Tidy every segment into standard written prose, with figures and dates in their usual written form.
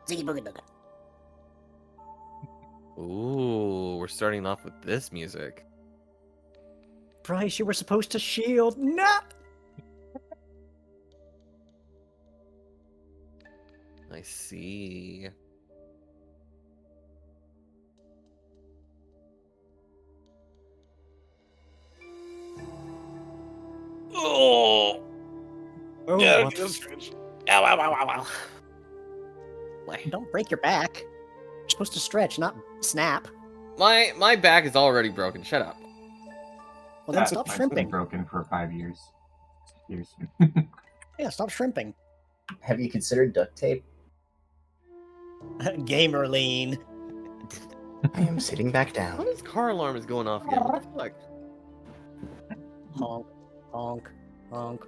Ziggy boogie boogie. Ooh, we're starting off with this music. Bryce, you were supposed to shield. No! I see. Oh! Oh, Yeah, whoops. ow, ow, ow, ow, ow. Don't break your back. You're supposed to stretch, not snap. My back is already broken. Shut up. Well, then stop Mine's been shrimping. broken for 5 years. Yeah, stop shrimping. Have you considered duct tape? Gamer lean. I am sitting back How down. this car alarm is going off again? What the fuck? Honk, honk, honk.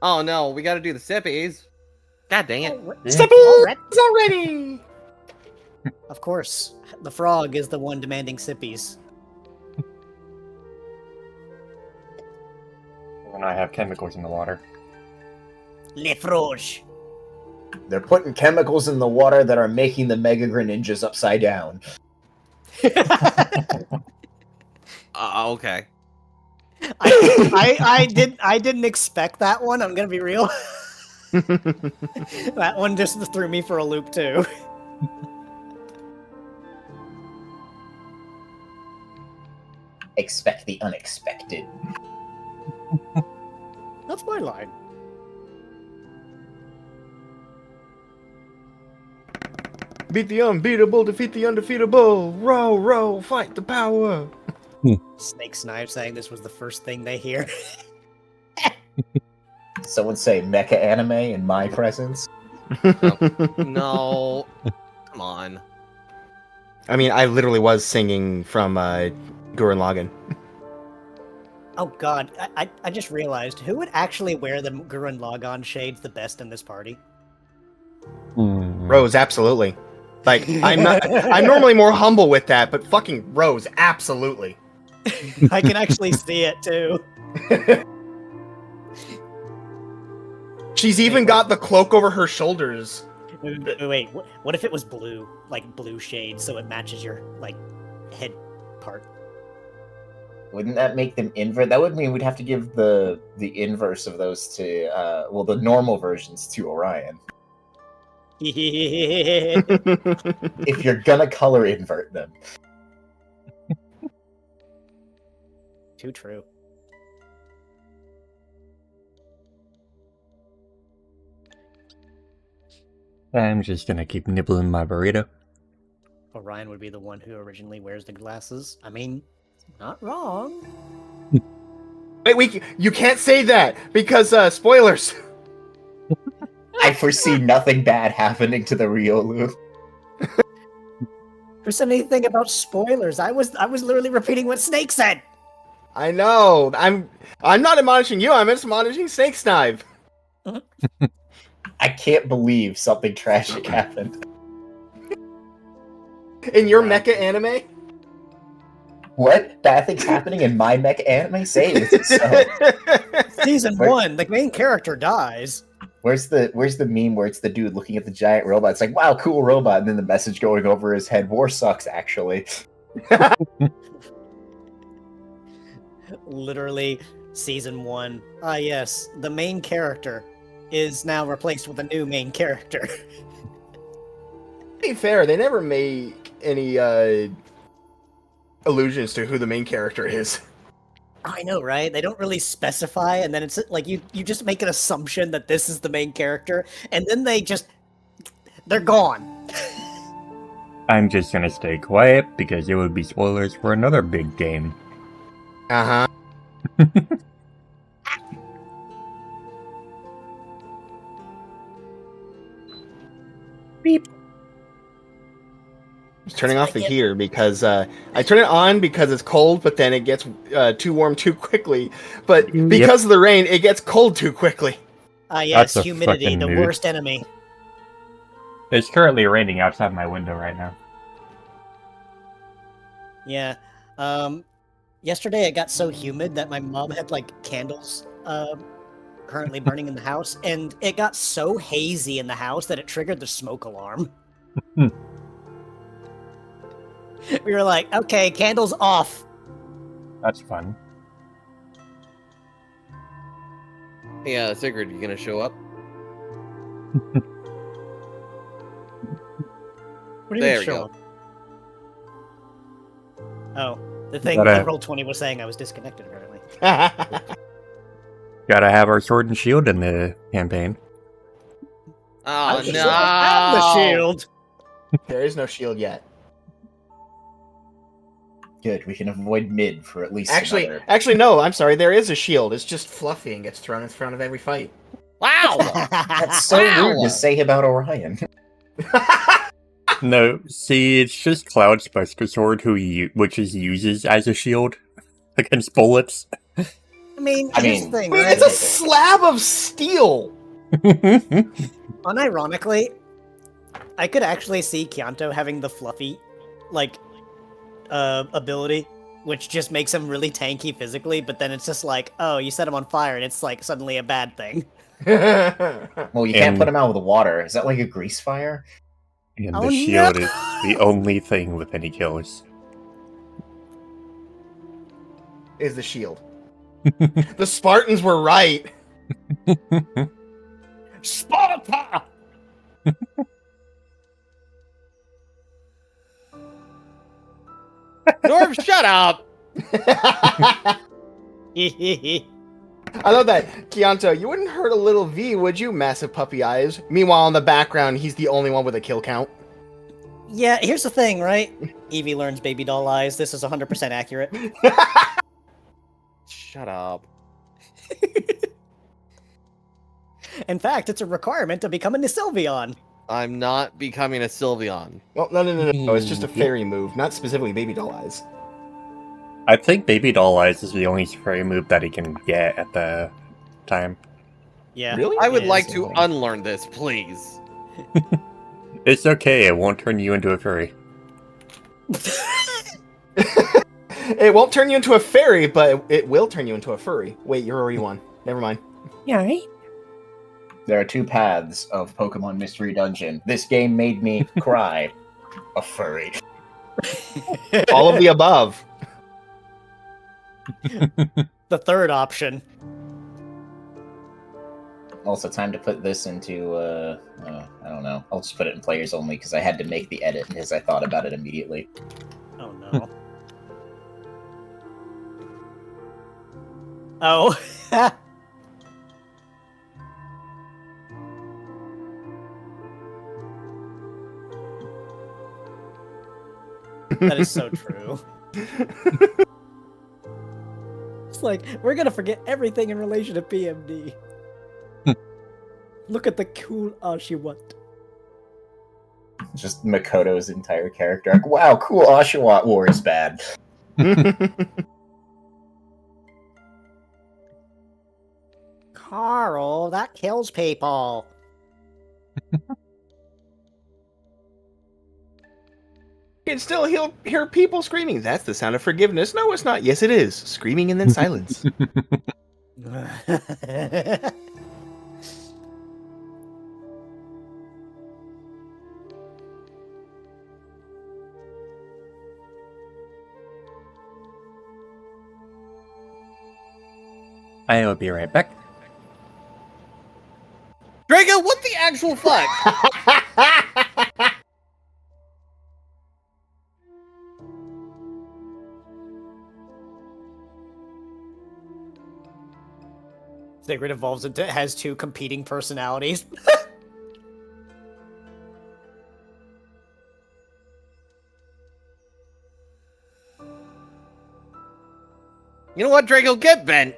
Oh no, we gotta do the sippies. God dang it. Alright. already! Of course, the frog is the one demanding sippies. And I have chemicals in the water. Le froge. They're putting chemicals in the water that are making the Mega Greninjas upside down. Okay. I didn't expect that one. I'm gonna be real. That one just threw me for a loop too. Expect the unexpected. That's my line. Beat the unbeatable, defeat the undefeatable. Row, row, fight the power. Snake Snipe saying this was the first thing they hear. Someone say mecha anime in my presence. No. Come on. I mean, I literally was singing from Gurren Lagann. Oh god, I just realized who would actually wear the Gurren Lagann shades the best in this party? Rose, absolutely. Like, I'm normally more humble with that, but fucking Rose, absolutely. I can actually see it too. She's even got the cloak over her shoulders. Wait, what if it was blue? Like blue shades so it matches your, like, head part. Wouldn't that make them invert? That would mean we'd have to give the inverse of those to, well, the normal versions to Orion. If you're gonna color invert them. Too true. I'm just gonna keep nibbling my burrito. Orion would be the one who originally wears the glasses. I mean, not wrong. Wait, you can't say that because spoilers. I foresee nothing bad happening to the Riolu. Who said anything about spoilers? I was literally repeating what Snake said. I know. I'm not admonishing you. I'm admonishing Snake Snipe. I can't believe something tragic happened. In your mecha anime? What? Bad things happening in my mecha anime? Say it isn't so. Season Where- 1, the main character dies. Where's the meme where it's the dude looking at the giant robot? It's like, wow, cool robot, and then the message going over his head, war sucks, actually. Literally, Season 1. Ah yes, the main character is now replaced with a new main character. To be fair, they never make any allusions to who the main character is. I know, right? They don't really specify, and then it's like you just make an assumption that this is the main character, and then they're gone. I'm just gonna stay quiet because it would be spoilers for another big game. Uh-huh. Beep. Turning off the heater because I turn it on because it's cold, but then it gets too warm too quickly. But because of the rain, it gets cold too quickly. Ah yes, That's a humidity, fucking the mood. worst enemy. It's currently raining outside my window right now. Yeah. Yesterday it got so humid that my mom had like candles currently burning in the house, and it got so hazy in the house that it triggered the smoke alarm. We were like, okay, candles off. That's fun. Yeah, Sigrid, you gonna show up? What do you There mean we show go. up? Oh, the thing, Gotta- the Roll20 was saying I was disconnected apparently. Gotta have our sword and shield in the campaign. Oh I no! have the shield. There is no shield yet. Good, we can avoid mid for at least Actually, another. actually, no. I'm sorry. There is a shield. It's just fluffy and gets thrown in front of every fight. Wow! That's so rude to say about Orion. No, see, it's just Cloud's Buster Sword, which is uses as a shield against bullets. I mean, I here's mean- the thing, Wait, right? it's a slab of steel. Unironically, I could actually see Kyanto having the fluffy, like, ability, which just makes him really tanky physically, but then it's just like, oh, you set him on fire, and it's, like, suddenly a bad thing. Well, you can't And- put him out with the water. Is that like a grease fire? And Oh, the no! shield is the only thing with any kills. Is the shield. The Spartans were right. Sparta! Norm, shut up! I love that. Kyanto, you wouldn't hurt a little V, would you? Massive puppy eyes. Meanwhile, in the background, he's the only one with a kill count. Yeah, here's the thing, right? Evie learns baby doll eyes. This is 100% accurate. Shut up. In fact, it's a requirement to become a Sylveon. I'm not becoming a Sylveon. Well, no. It's just a fairy move, not specifically baby doll eyes. I think Baby Doll Eyes is the only fairy move that he can get at the time. Yeah. Really? I would It like is. to unlearn this, please. It's okay, it won't turn you into a fairy. It won't turn you into a fairy, but it will turn you into a furry. Wait, you're already one. Never mind. Yeah. There are two paths of Pokemon Mystery Dungeon. This game made me cry. A furry. All of the above. The third option. Also, time to put this into, I don't know. I'll just put it in players only because I had to make the edit because I thought about it immediately. Oh no. Oh. That is so true. It's like, we're gonna forget everything in relation to PMD. Look at the cool Oshawott. Just Makoto's entire character arc. Wow, cool Oshawott War is bad. Carl, that kills people. You can still hear people screaming. That's the sound of forgiveness. No, it's not. Yes, it is. Screaming and then silence. I will be right back. Drago, what the actual fuck? Sigrid evolves into has two competing personalities. You know what, Drago? Get bent.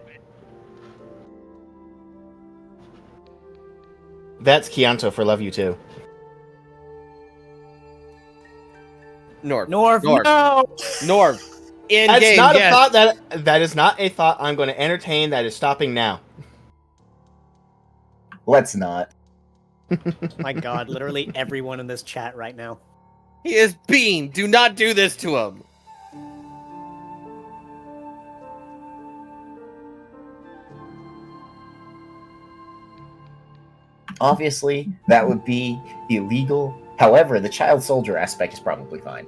That's Kyanto for Love You Too. Norv. Norv, Norv. no! Norv. In That's game, not yes. a thought that is not a thought I'm going to entertain. That is stopping now. Let's not. My god, literally everyone in this chat right now. He is Bean. Do not do this to him. Obviously, that would be illegal. However, the child soldier aspect is probably fine.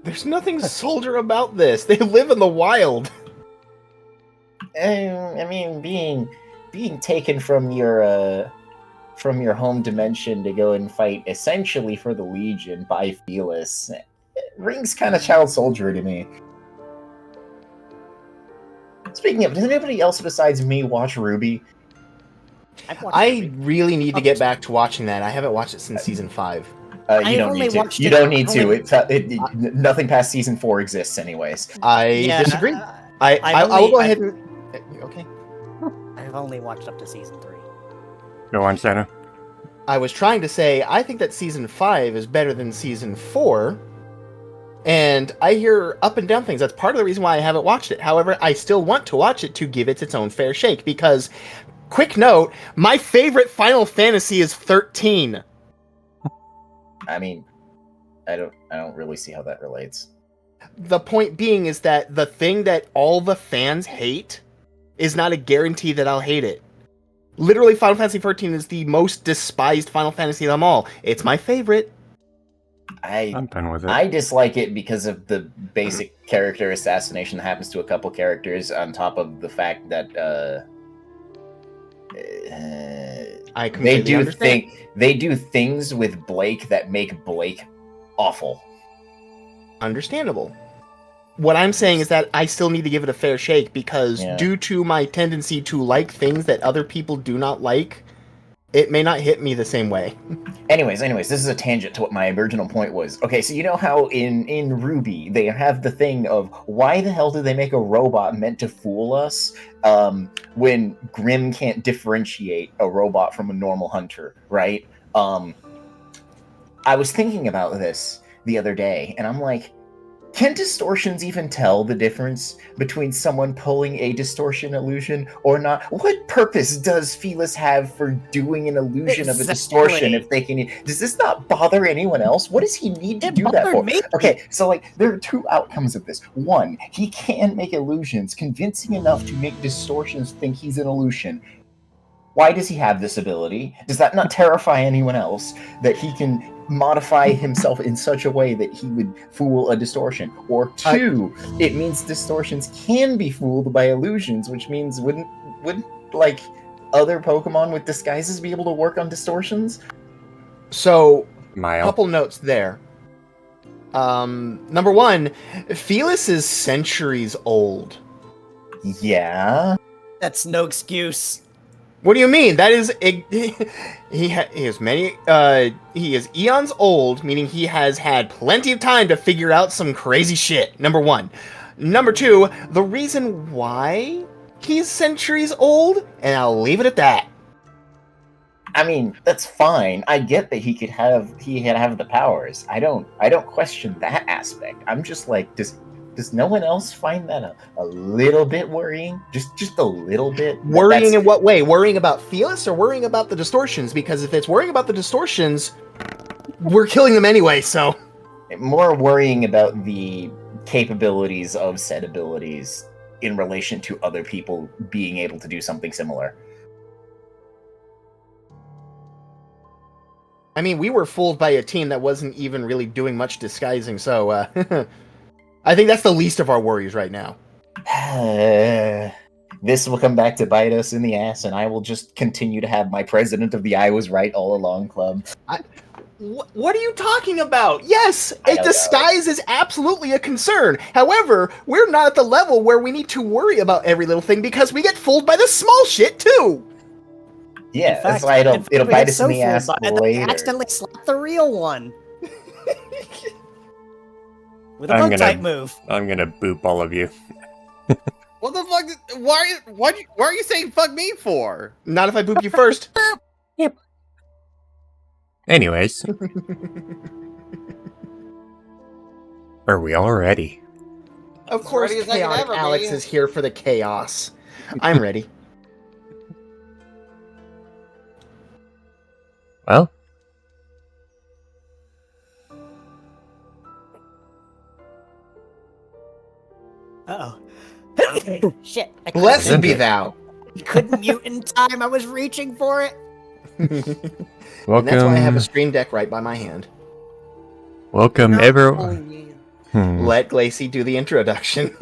There's nothing soldier about this. They live in the wild. I mean, being taken from your home dimension to go and fight essentially for the Legion by Felis rings kind of child soldier to me. Speaking of, does anybody else besides me watch Ruby? I really need to get back to watching that. I haven't watched it since season 5. You I've don't only need to. watched You it- don't need I've to. only- Nothing past season 4 exists, anyways. I Yeah, disagree. I've I will only- go I've- ahead and. Okay. I've only watched up to season 3. Go on, Santa. I was trying to say, I think that season 5 is better than season 4. And I hear up and down things. That's part of the reason why I haven't watched it. However, I still want to watch it to give it its own fair shake. Because, quick note, my favorite Final Fantasy is 13. I mean, I don't really see how that relates. The point being is that the thing that all the fans hate is not a guarantee that I'll hate it. Literally, Final Fantasy 13 is the most despised Final Fantasy of them all. It's my favorite. I'm done with it. I dislike it because of the basic character assassination that happens to a couple characters, on top of the fact that I they completely do understand. they do things with Blake that make Blake awful. Understandable. What I'm saying is that I still need to give it a fair shake because Yeah. due to my tendency to like things that other people do not like, it may not hit me the same way. Anyways, this is a tangent to what my original point was. Okay, so you know how in Ruby they have the thing of why the hell did they make a robot meant to fool us when Grimm can't differentiate a robot from a normal hunter, right? I was thinking about this the other day, and I'm like, can distortions even tell the difference between someone pulling a distortion illusion or not? What purpose does Felis have for doing an illusion of a distortion if they can? Does this not bother anyone else? What does he need to It do that for? bothered me. Okay, so like there are two outcomes of this. One, he can make illusions convincing enough to make distortions think he's an illusion. Why does he have this ability? Does that not terrify anyone else that he can modify himself in such a way that he would fool a distortion? Or two, it means distortions can be fooled by illusions, which means wouldn't like other Pokemon with disguises be able to work on distortions? So, Mile. couple notes there. Number one, Felis is centuries old. Yeah. That's no excuse. What do you mean? That is he is many he is eons old, meaning he has had plenty of time to figure out some crazy shit. Number one. Number two, the reason why he's centuries old, and I'll leave it at that. I mean, that's fine. I get that he could have the powers. I don't question that aspect. I'm just like, does no one else find that a little bit worrying? Just a little bit? Worrying in what way? Worrying about Felis or worrying about the distortions? Because if it's worrying about the distortions, we're killing them anyway, so. More worrying about the capabilities of said abilities in relation to other people being able to do something similar. I mean, we were fooled by a team that wasn't even really doing much disguising, so, I think that's the least of our worries right now. This will come back to bite us in the ass, and I will just continue to have my president of the I was right all along club. What are you talking about? Yes, I a don't disguise is absolutely a concern. However, we're not at the level where we need to worry about every little thing because we get fooled by the small shit too. Yeah, In that's fact- why in fact, it'll we bite get us in the fooled ass by it that we later. accidentally slapped the real one. With a I'm bug gonna- type move. I'm gonna boop all of you. What the fuck? Why are you saying fuck me for? Not if I boop you first. Anyways, are we all ready? Of As course, ready as I can Chaotic ever be. Alex is here for the chaos. I'm ready. Well, Uh-oh. Shit. I couldn't, Blessed be Isn't it? thou. couldn't mute in time. I was reaching for it. And that's why I have a Welcome, stream deck right by my hand. welcome, No, everyone. Let Glacy do the introduction.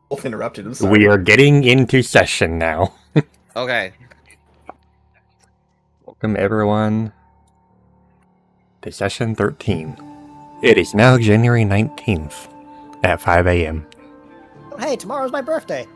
Wolf interrupted. I'm sorry. We are getting into session now. Okay. Welcome, everyone, to session 13. It is now January 19th at 5 a.m. Oh, hey, tomorrow's my birthday.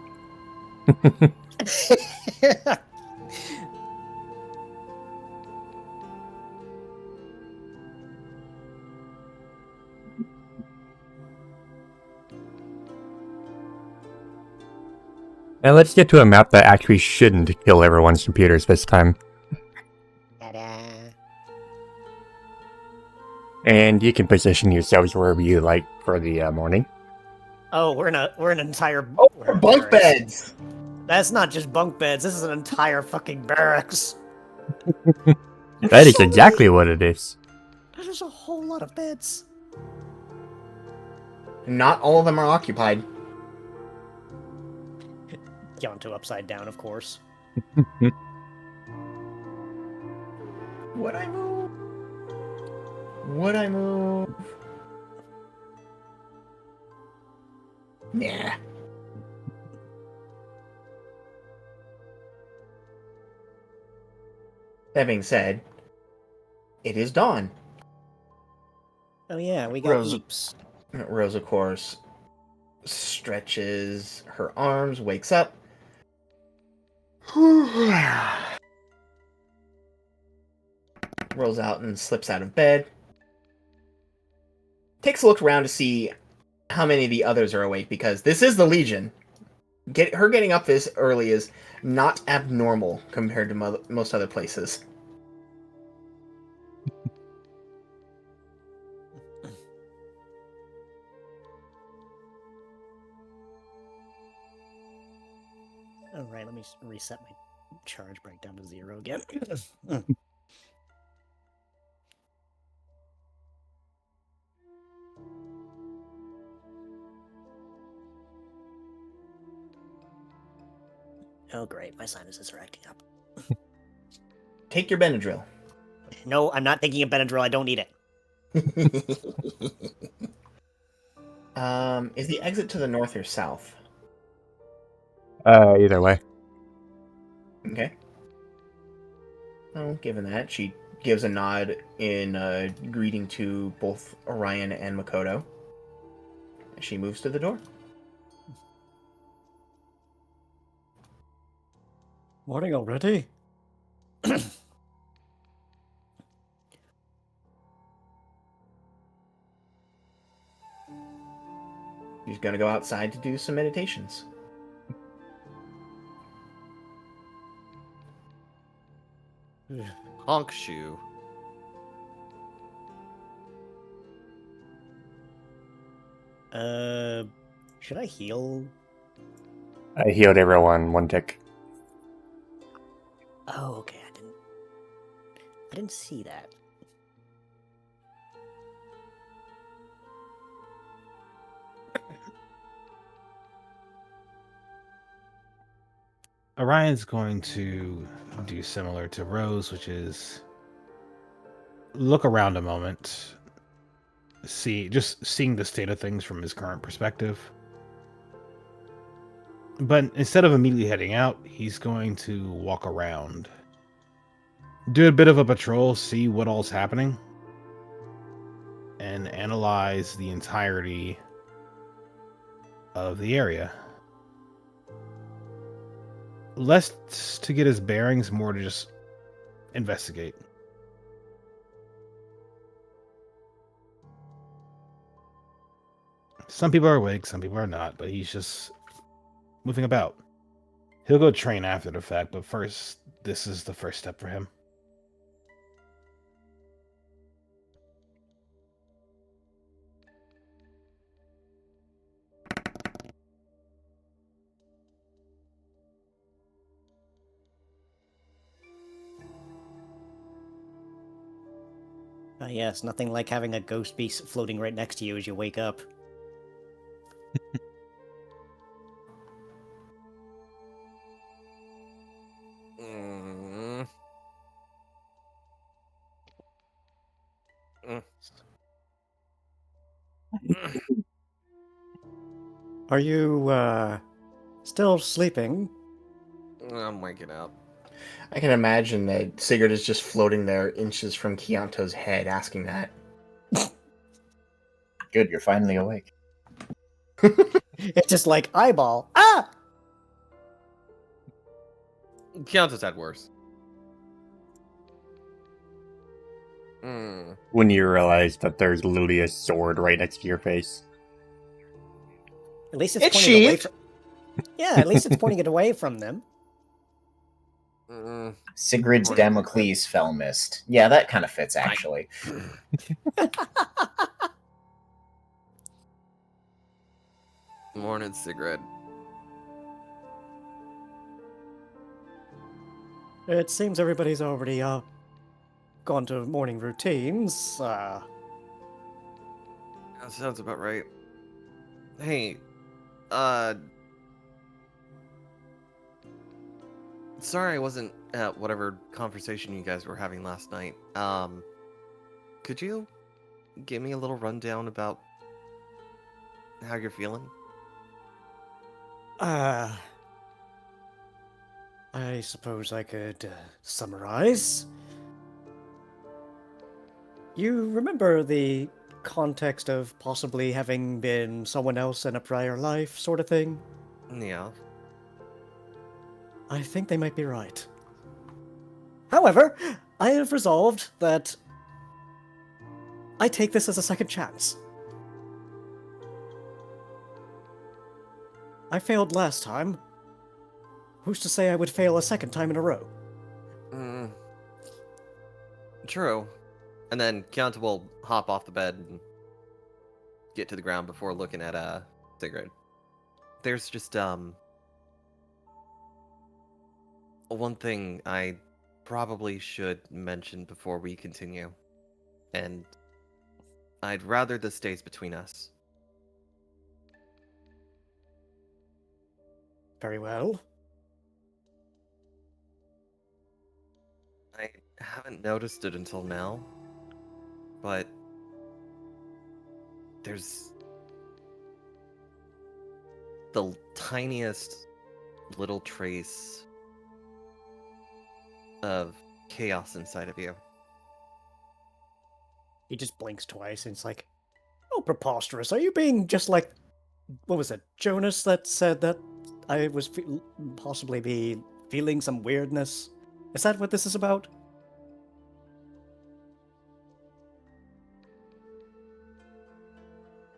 Now let's get to a map that actually shouldn't kill everyone's computers this time. Ta-da. And you can position yourselves wherever you like for the morning. Oh, we're an entire Oh, we're in a bunk barracks. beds. That's not just bunk beds. This is an entire fucking barracks. That is exactly what it is. That is a whole lot of beds. Not all of them are occupied. Yonto upside down, of course. Would I move? Would I move? Nah. That being said, it is dawn. Oh yeah, we got Rose- oops. Rose, of course, stretches her arms, wakes up. Rolls out and slips out of bed. Takes a look around to see how many of the others are awake, because this is the Legion. Her getting up this early is not abnormal compared to most other places. All right, let me reset my charge breakdown to 0 again. Oh great, my sinuses are acting up. Take your Benadryl. No, I'm not taking a Benadryl. I don't need it. Is the exit to the north or south? Either way. Okay. Well, given that, she gives a nod in greeting to both Orion and Makoto. She moves to the door. Morning already? She's gonna go outside to do some meditations. Honk shoe. Should I heal? I healed everyone 1 tick. Oh, okay. I didn't see that. Orion's going to do similar to Rose, which is look around a moment, seeing the state of things from his current perspective. But instead of immediately heading out, he's going to walk around, do a bit of a patrol, see what all's happening, and analyze the entirety of the area. Less to get his bearings, more to just investigate. Some people are awake, some people are not, but he's just moving about. He'll go train after the fact, but first, this is the first step for him. Yes, nothing like having a ghost beast floating right next to you as you wake up. Are you, still sleeping? I'm waking up. I can imagine that Sigurd is just floating there inches from Chianto's head asking that. Good, you're finally awake. It's just like, eyeball. Ah! Keonta's had worse. Mm. When you realize that there's literally a sword right next to your face. At least it's It's pointing away sheathed. from... Yeah, at least it's pointing it away from them. Mm. Sigrid's Morning. Damocles fell mist. Yeah, that kind of fits, actually. Morning, Sigrid. It seems everybody's already, gone to morning routines. That sounds about right. Hey, sorry I wasn't at whatever conversation you guys were having last night. Could you give me a little rundown about how you're feeling? I suppose I could summarize. You remember the context of possibly having been someone else in a prior life, sort of thing? Yeah. I think they might be right. However, I have resolved that I take this as a second chance. I failed last time. Who's to say I would fail a second time in a row? Mm. True. And then Keonta will hop off the bed and get to the ground before looking at Sigrid. There's just one thing I probably should mention before we continue. And I'd rather this stays between us. Very well. I haven't noticed it until now, but there's the tiniest little trace of chaos inside of you. He just blinks twice and it's like, oh, preposterous. Are you being just like, what was it, Jonas that said that I was possibly be feeling some weirdness? Is that what this is about?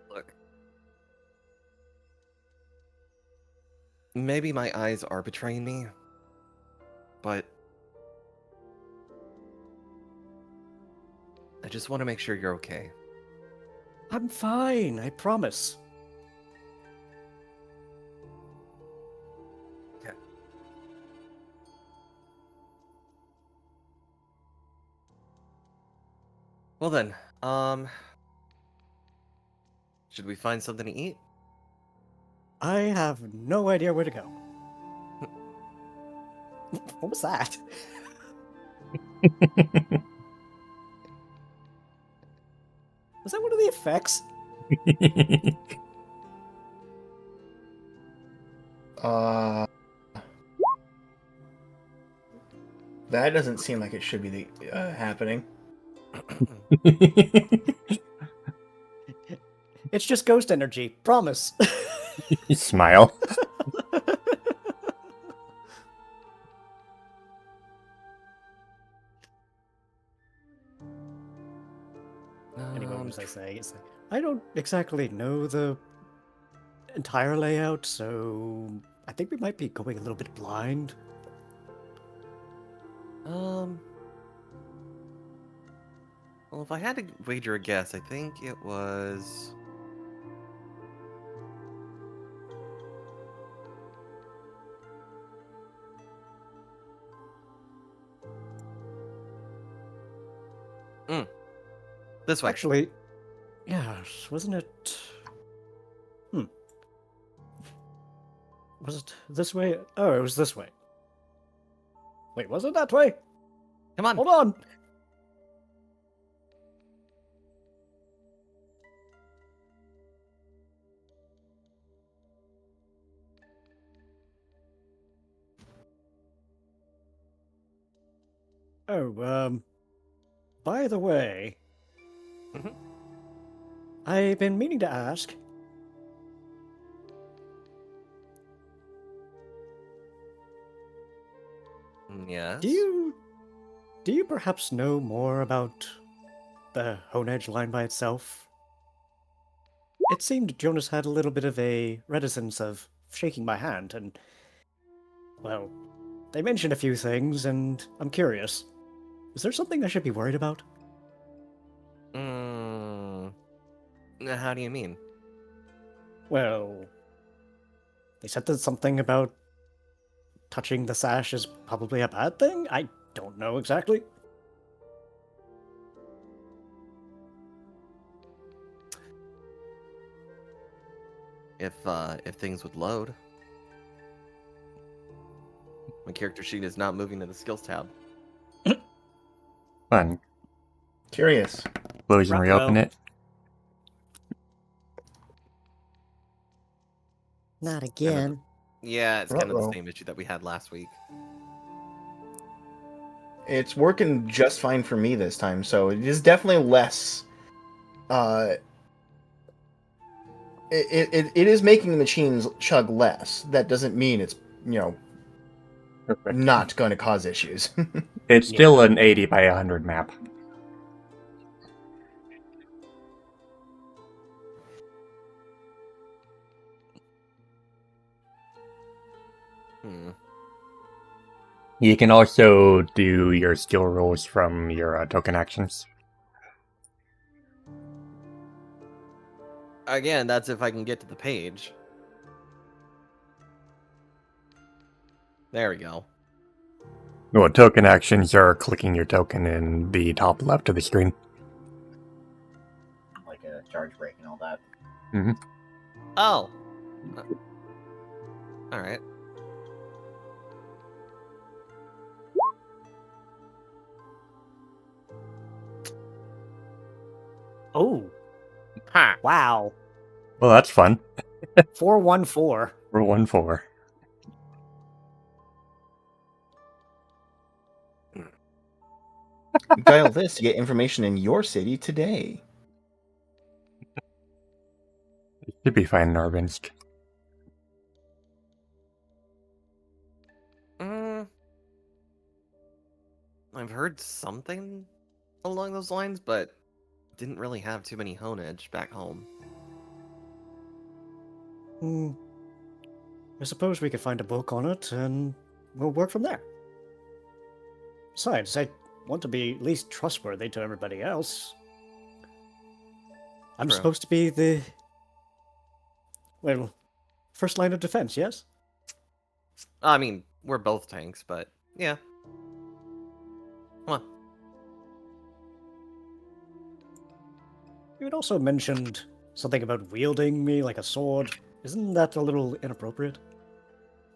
Look. Maybe my eyes are betraying me, but I just want to make sure you're okay. I'm fine, I promise. Okay. Well then, should we find something to eat? I have no idea where to go. What was that? Was that one of the effects? That doesn't seem like it should be happening. It's just ghost energy, promise. Smile. Anyway, what was I saying? It's like, I don't exactly know the entire layout, so I think we might be going a little bit blind. Well, if I had to wager a guess, I think it was... This way. Actually, yes, wasn't it? Was it this way? Oh, it was this way. Wait, was it that way? Come on. Hold on. Oh, by the way, Mhm. I've been meaning to ask. Yes. Do you perhaps know more about the Honedge line by itself? It seemed Jonas had a little bit of a reticence of shaking my hand, and, well, they mentioned a few things, and I'm curious. Is there something I should be worried about? Mm, how do you mean? Well, they said that something about touching the sash is probably a bad thing? I don't know exactly. If things would load. My character sheet is not moving to the skills tab. Fun. Curious. Close and reopen Ruh-roh. it. Not Kind of again. Yeah, it's kind of the Uh-oh. same issue that we had last week. It's working just fine for me this time, so it is definitely less. It is making the machines chug less. That doesn't mean it's, Perfect. not going to cause issues. It's still an 80 by 100 map. Hmm. You can also do your skill rolls from your token actions. Again, that's if I can get to the page. There we go. Well, token actions are clicking your token in the top left of the screen. Like a charge break and all that. Oh. All right. Oh, Ha. wow. Well, that's fun. 414. We're 1-4. Dial this to get information in your city today. It should be fine in Arvinsk. I've heard something along those lines, but didn't really have too many Honedge back home. Hmm. I suppose we could find a book on it, and we'll work from there. Besides, I want to be at least trustworthy to everybody else. I'm True. supposed to be the, well, first line of defense, yes? I mean, we're both tanks, but yeah. Come on. You had also mentioned something about wielding me like a sword. Isn't that a little inappropriate?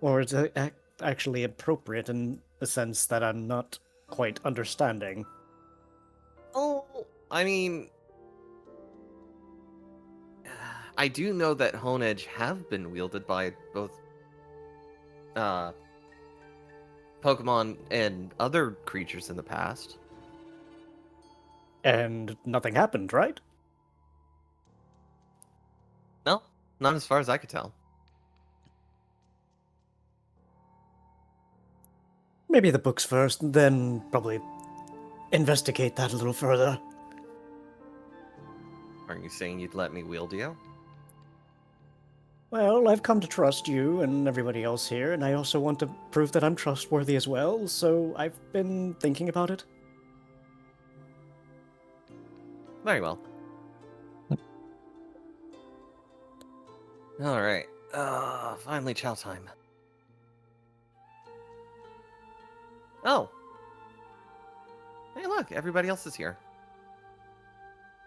Or is it actually appropriate in the sense that I'm not quite understanding? Oh, I mean, I do know that Honedge have been wielded by both Pokemon and other creatures in the past. And nothing happened, right? No, not as far as I could tell. Maybe the books first, and then probably investigate that a little further. Are you saying you'd let me wield you? Well, I've come to trust you and everybody else here, and I also want to prove that I'm trustworthy as well, so I've been thinking about it. Very well. All right. Finally chow time. Oh. Hey, look, everybody else is here.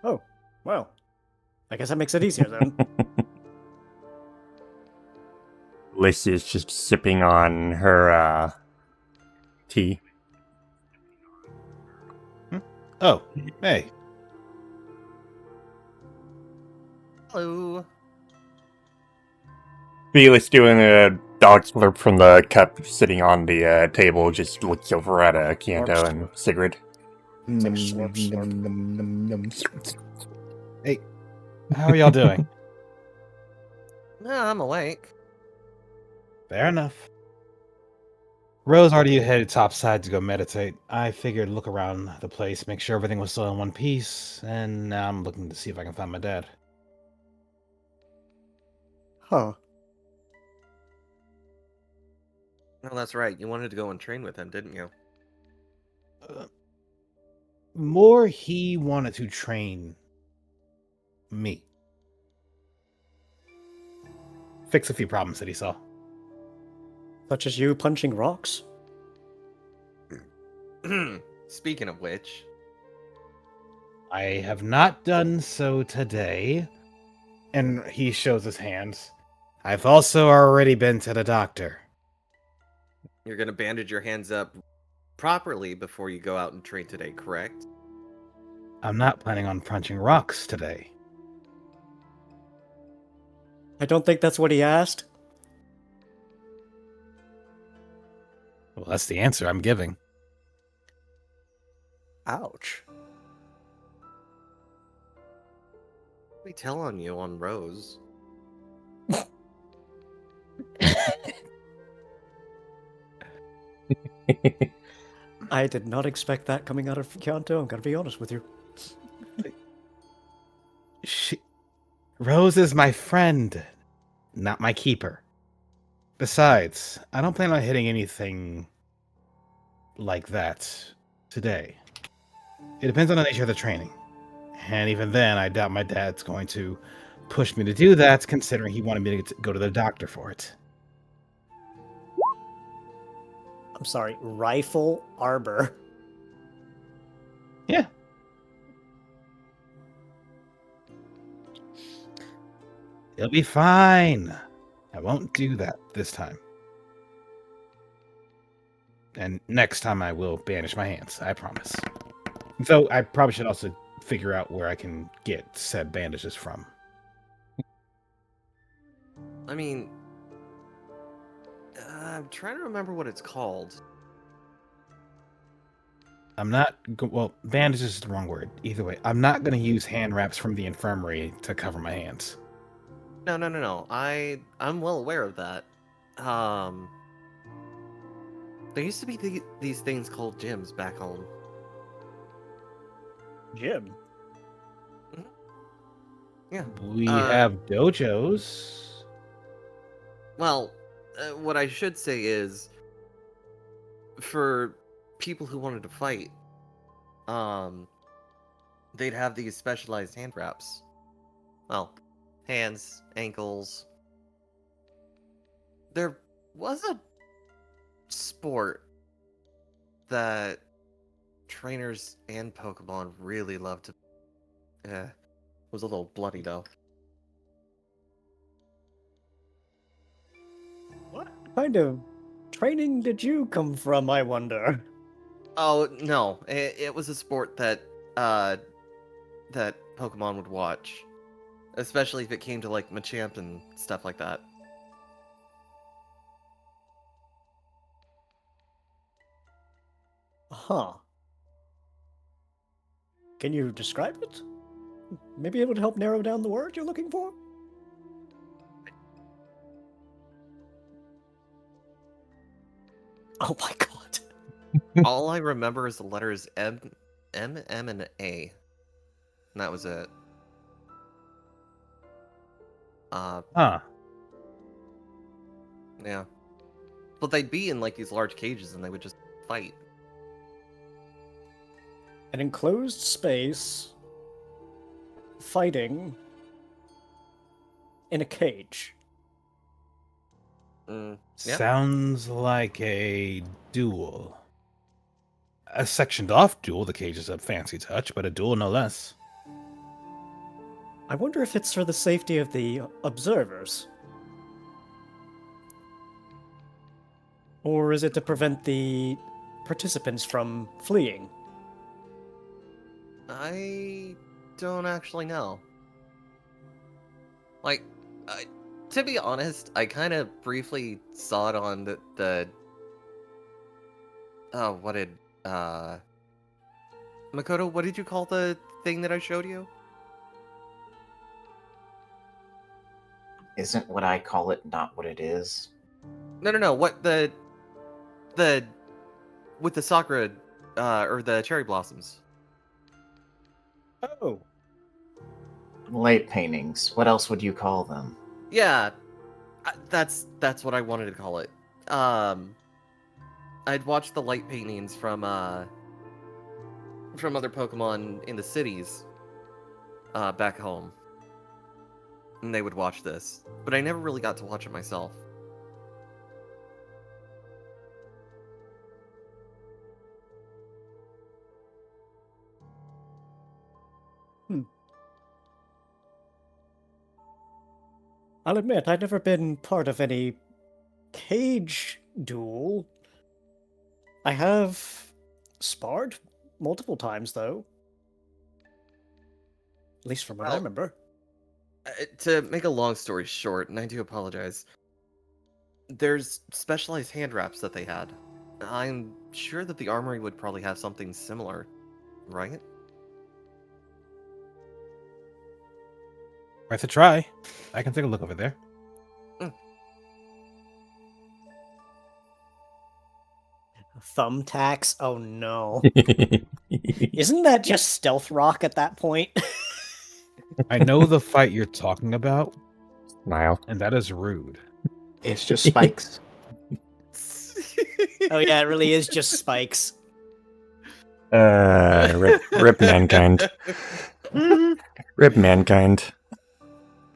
Oh, well. I guess that makes it easier then. Liz is just sipping on her tea. Oh, hey. Hello. Felix doing a Dog slurp from the cup sitting on the table, just looks over at Kianto and Sigrid. like slurp, slurp. Hey, how are y'all doing? No, I'm awake. Fair enough. Rose already headed topside to go meditate. I figured look around the place, make sure everything was still in one piece, and now I'm looking to see if I can find my dad. Huh. No, that's right. You wanted to go and train with him, didn't you? More he wanted to train me. Fix a few problems that he saw. Such as you punching rocks? Speaking of which, I have not done so today. And he shows his hands. I've also already been to the doctor. you're gonna bandage your hands up properly before you go out and train today, correct? I'm not planning on punching rocks today. I don't think that's what he asked. Well, that's the answer I'm giving. Ouch. We tell on you on Rose. I did not expect that coming out of Kianto, I'm gonna be honest with you. Rose is my friend, not my keeper. Besides, I don't plan on hitting anything like that today. It depends on the nature of the training. And even then, I doubt my dad's going to push me to do that, considering he wanted me to go to the doctor for it. I'm sorry, rifle arbor. Yeah. It'll be fine. I won't do that this time. And next time I will banish my hands, I promise. So I probably should also figure out where I can get said bandages from. I mean, I'm trying to remember what it's called. I'm not, well, bandages is the wrong word. Either way, I'm not going to use hand wraps from the infirmary to cover my hands. No. I'm well aware of that. There used to be these things called gyms back home. Jim. Yeah. We have dojos. Well, what I should say is, for people who wanted to fight, they'd have these specialized hand wraps. Well, hands, ankles. There was a sport that trainers and Pokemon really loved to. It was a little bloody though. What kind of training did you come from, I wonder? Oh no, it was a sport that that Pokemon would watch, especially if it came to like Machamp and stuff like that. Huh. Can you describe it? Maybe it would help narrow down the word you're looking for? Oh my god. All I remember is the letters M, and A, and that was it. Huh. Yeah, but they'd be in like these large cages and they would just fight. An enclosed space, fighting in a cage. Yeah. Sounds like a duel. A sectioned off duel. The cage is a fancy touch, but a duel no less. I wonder if it's for the safety of the observers. Or is it to prevent the participants from fleeing? I don't actually know. Like, To be honest, I kind of briefly saw it on the oh, what did Makoto, what did you call the thing that I showed you? Isn't what I call it not what it is? No. What the with the sakura or the cherry blossoms? Oh, Light paintings. What else would you call them? Yeah, that's what I wanted to call it. I'd watched the light paintings from other Pokemon in the cities back home. And they would watch this, but I never really got to watch it myself. I'll admit, I've never been part of any cage duel. I have sparred multiple times, though. At least from what I Well, remember. To make a long story short, and I do apologize, there's specialized hand wraps that they had. I'm sure that the armory would probably have something similar, right? Worth a try. I can take a look over there. Thumbtacks? Oh no. Isn't that just stealth rock at that point? I know the fight you're talking about, Smile. and that is rude. It's just spikes. Oh yeah, it really is just spikes. Rip mankind. Rip mankind.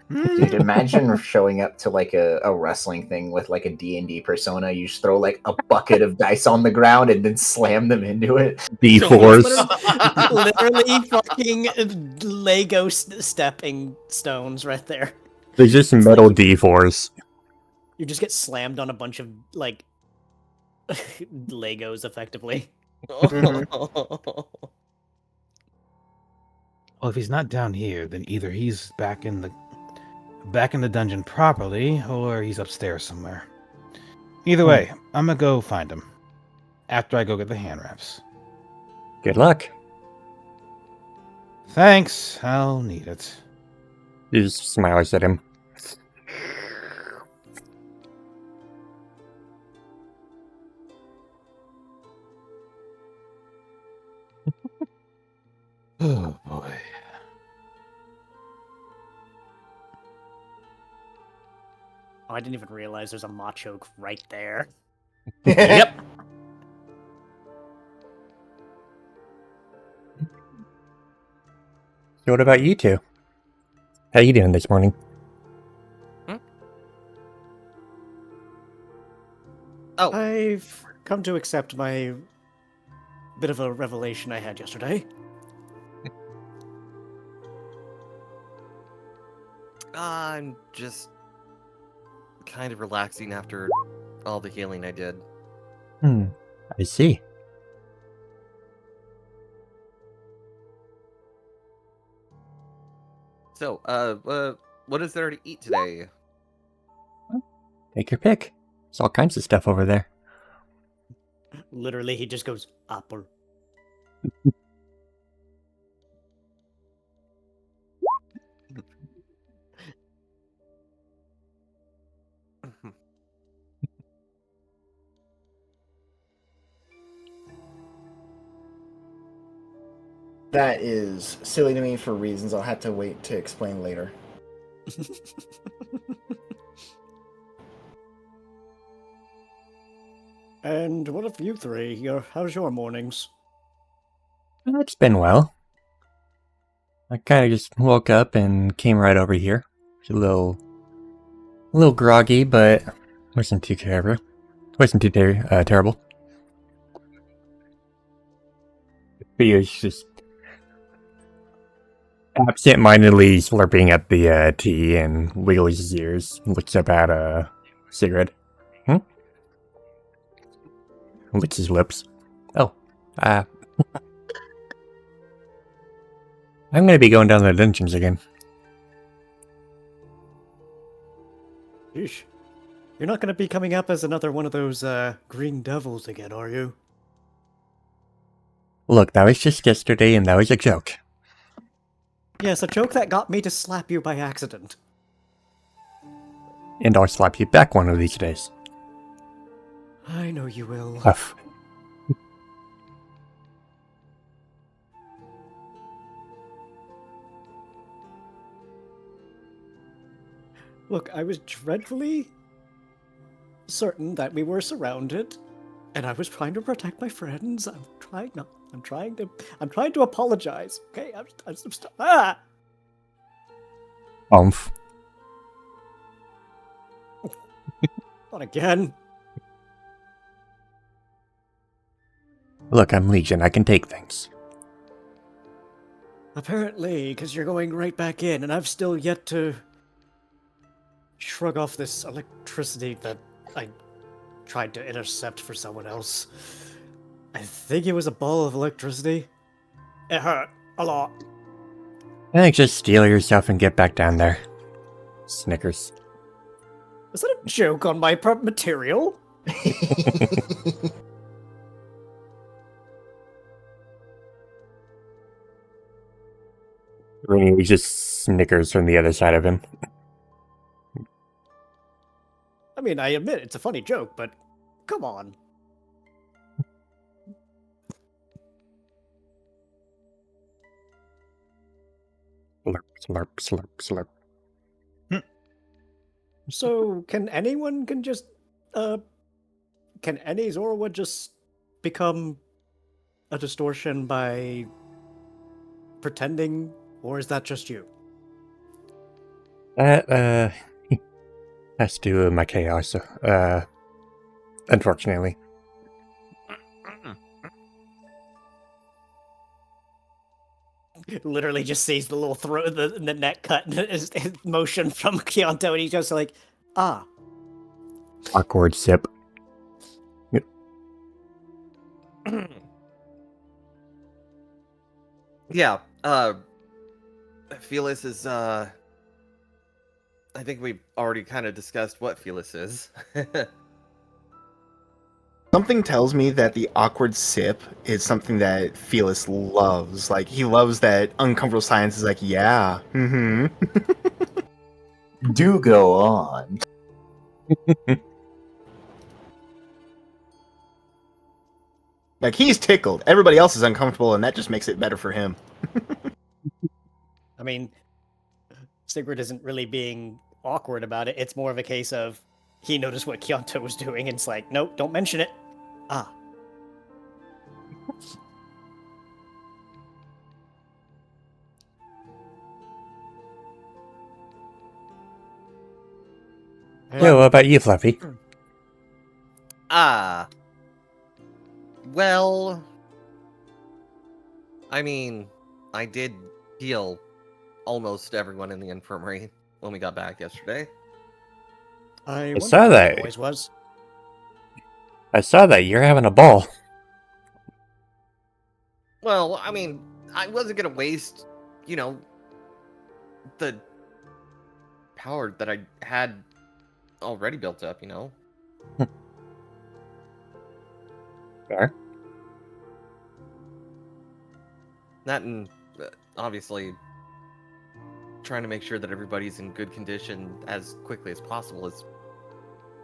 Dude, imagine showing up to like a wrestling thing with like a D&D persona. You just throw like a bucket of dice on the ground and then slam them into it. D4s. Literally fucking Lego stepping stones right there. There's just metal D4s. You just get slammed on a bunch of like Legos effectively. Well, if he's not down here, then either he's back in the dungeon properly, or he's upstairs somewhere. Either way, I'm gonna go find him. After I go get the hand wraps. Good luck. Thanks, I'll need it. He just smiles at him. Oh boy. Oh, I didn't even realize there's a Machoke right there. Yep. So what about you two? How you doing this morning? Oh, I've come to accept my bit of a revelation I had yesterday. I'm just kind of relaxing after all the healing I did. I see. So, what is there to eat today? Take your pick. There's all kinds of stuff over there. Literally, he just goes, apple. That is silly to me for reasons I'll have to wait to explain later. And what of you three? How's your mornings? It's been well. I kind of just woke up and came right over here. It's a little groggy, but wasn't too terrible. Terrible. Theo's just absent-mindedly slurping at the tea and wiggles his ears. Looks up at a cigarette. Licks his lips. Oh, I'm gonna be going down to the dungeons again. Yeesh. You're not going to be coming up as another one of those green devils again, are you? Look, that was just yesterday and that was a joke. Yes, a joke that got me to slap you by accident. And I'll slap you back one of these days. I know you will. Huff. Look, I was dreadfully certain that we were surrounded, and I was trying to protect my friends. I'm trying to apologize. Okay, ah! Umph. Not again. Look, I'm Legion. I can take things. Apparently, because you're going right back in, and I've still yet to shrug off this electricity that I tried to intercept for someone else. I think it was a ball of electricity. It hurt a lot. I think just steal yourself and get back down there. Snickers. Was that a joke on my material? He just snickers from the other side of him. I mean, I admit it's a funny joke, but come on. Slurp, slurp, slurp, slurp. So, can any Zorwa just become a distortion by pretending, or is that just you? That, has to do with my chaos, unfortunately. Literally just sees the little throat, the neck cut, his motion from Kyoto, and he's just like, ah. Awkward sip. Yeah, Felis is, I think we've already kind of discussed what Felis is. Something tells me that the awkward sip is something that Felis loves. Like, he loves that uncomfortable silence. Is like, yeah, Do go on. Like, he's tickled. Everybody else is uncomfortable, and that just makes it better for him. I mean, Sigrid isn't really being awkward about it. It's more of a case of he noticed what Kyoto was doing, and it's like, nope, don't mention it. Ah. Yeah, what about you, Fluffy? Well, I mean, I did heal almost everyone in the infirmary when we got back yesterday. I saw wondered where that. the noise was. I saw that. You're having a ball. Well, I mean, I wasn't gonna waste, the power that I had already built up, Fair. That and obviously trying to make sure that everybody's in good condition as quickly as possible is,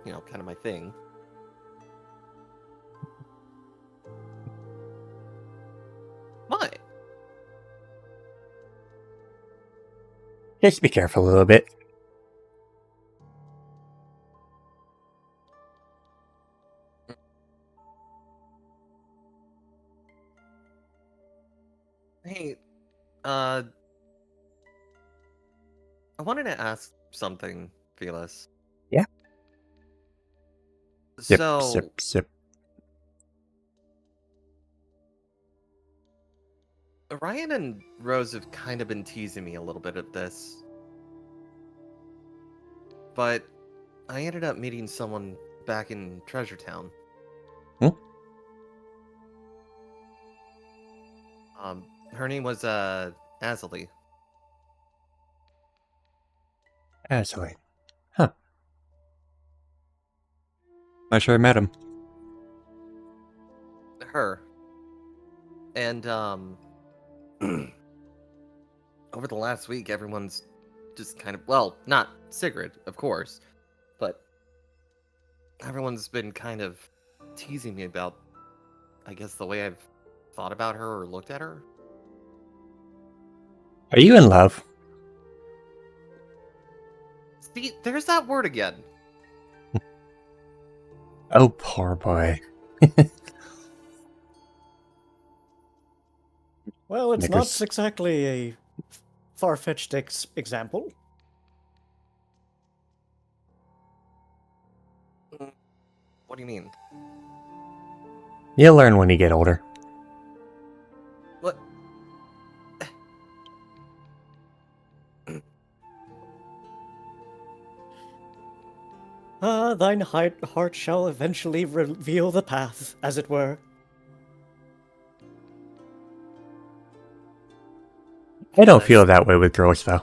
kind of my thing. What? Just be careful a little bit. Hey, I wanted to ask something, Felis. Yeah? Sip, So, sip, sip. Ryan and Rose have kind of been teasing me a little bit at this. But I ended up meeting someone back in Treasure Town. Her name was, Azalee. Ashley. Huh. Not sure I met him. Her. And, over the last week, everyone's just kind of, well, not Sigrid, of course, but everyone's been kind of teasing me about, I guess, the way I've thought about her or looked at her. Are you in love? See, there's that word again. Oh, poor boy. Well, it's Knickers. not exactly a far-fetched example. What do you mean? You'll learn when you get older. What? Thine heart shall eventually reveal the path, as it were. I don't feel that way with girls, though.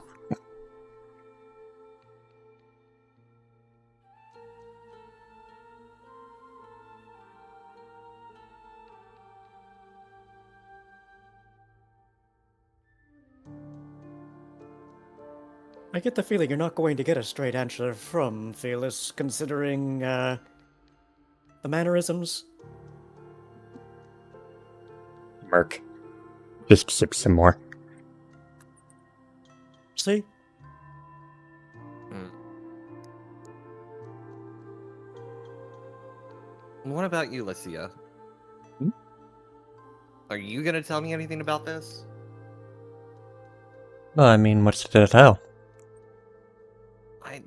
I get the feeling you're not going to get a straight answer from Fearless, considering, the mannerisms. Merc. Just sip some more. See? What about you, Lucia? Hmm? Are you gonna tell me anything about this? Well, I mean, what's to tell? I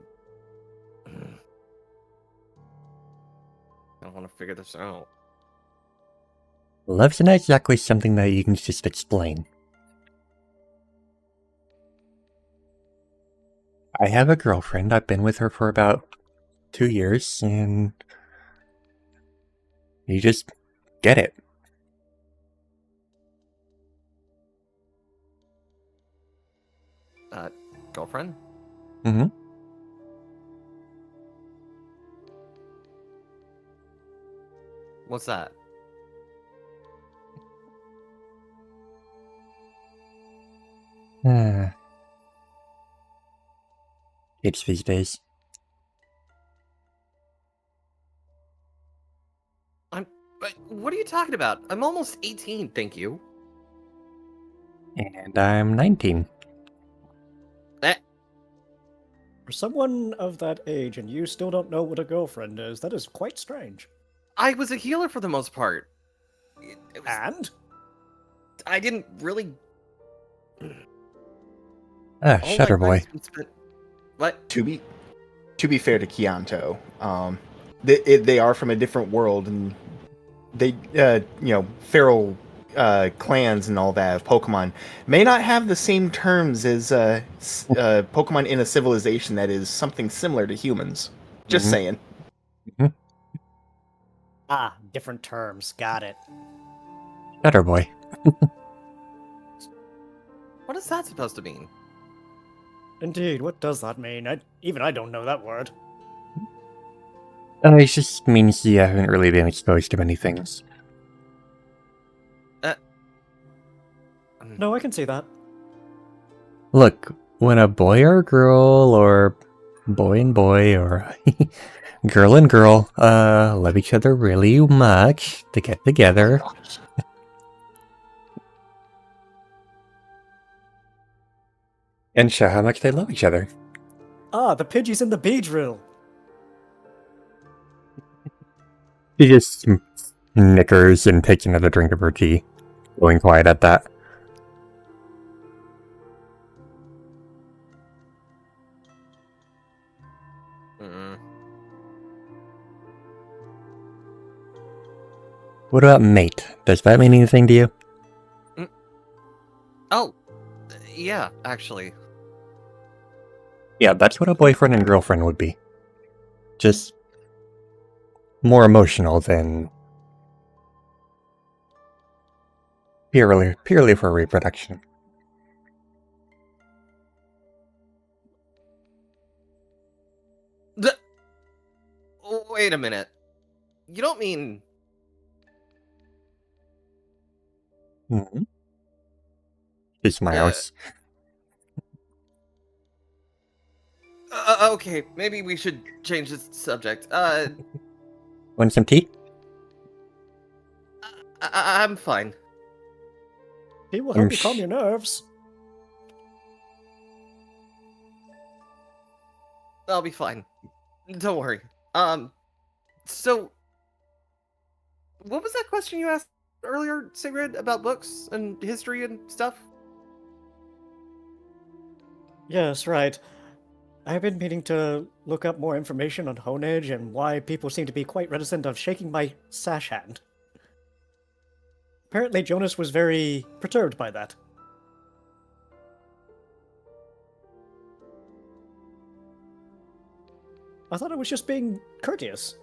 don't want to figure this out. Love's not exactly something that you can just explain. I have a girlfriend. I've been with her for about 2 years, and you just get it. Girlfriend? Mm-hmm. What's that? Kids these days. But what are you talking about? I'm almost 18, thank you. And I'm 19. For someone of that age and you still don't know what a girlfriend is, that is quite strange. I was a healer for the most part. It was, And? I didn't really. Ah, All Shutter my Boy. life's been spent. What? To be fair to Chianto, they are from a different world, and they feral clans and all that of Pokemon may not have the same terms as Pokemon in a civilization that is something similar to humans. Just Mhm. saying. Ah, different terms. Got it. Shutter Boy. What is that supposed to mean? Indeed, what does that mean? Even I don't know that word. It just means you haven't really been exposed to many things. No, I can see that. Look, when a boy or girl, or boy and boy, or girl and girl, love each other really much, to get together, and show how much they love each other. Ah, the Pidgeys in the bee drill. She just knickers and takes another drink of her tea, going quiet at that. Mm-mm. What about mate? Does that mean anything to you? Oh, yeah, actually. Yeah, that's what a boyfriend and girlfriend would be. Just more emotional than purely for reproduction. Wait a minute. You don't mean... Hmm. He smiles. Okay, maybe we should change the subject. Want some tea? I'm fine. He will I'm help you calm your nerves. I'll be fine. Don't worry. So... What was that question you asked earlier, Sigrid, about books and history and stuff? Yes, right. I've been meaning to look up more information on Honage and why people seem to be quite reticent of shaking my sash hand. Apparently, Jonas was very perturbed by that. I thought I was just being courteous.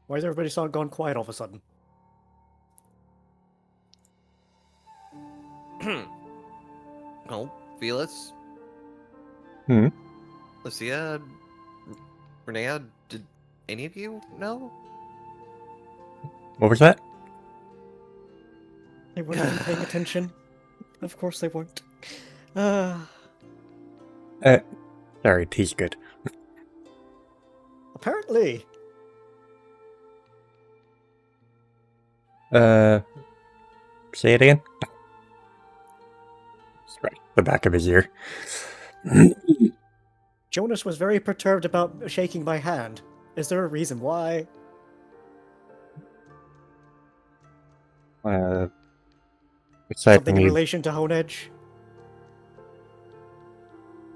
Why is everybody gone quiet all of a sudden? Well, Felix, Hmm. Lucia, Renea, did any of you know? What was that? They weren't even paying attention. Of course they weren't. Sorry, tea's good. Apparently. Say it again. Right, the back of his ear. Jonas was very perturbed about shaking my hand. Is there a reason why? Aside Something from in you, relation to Honedge?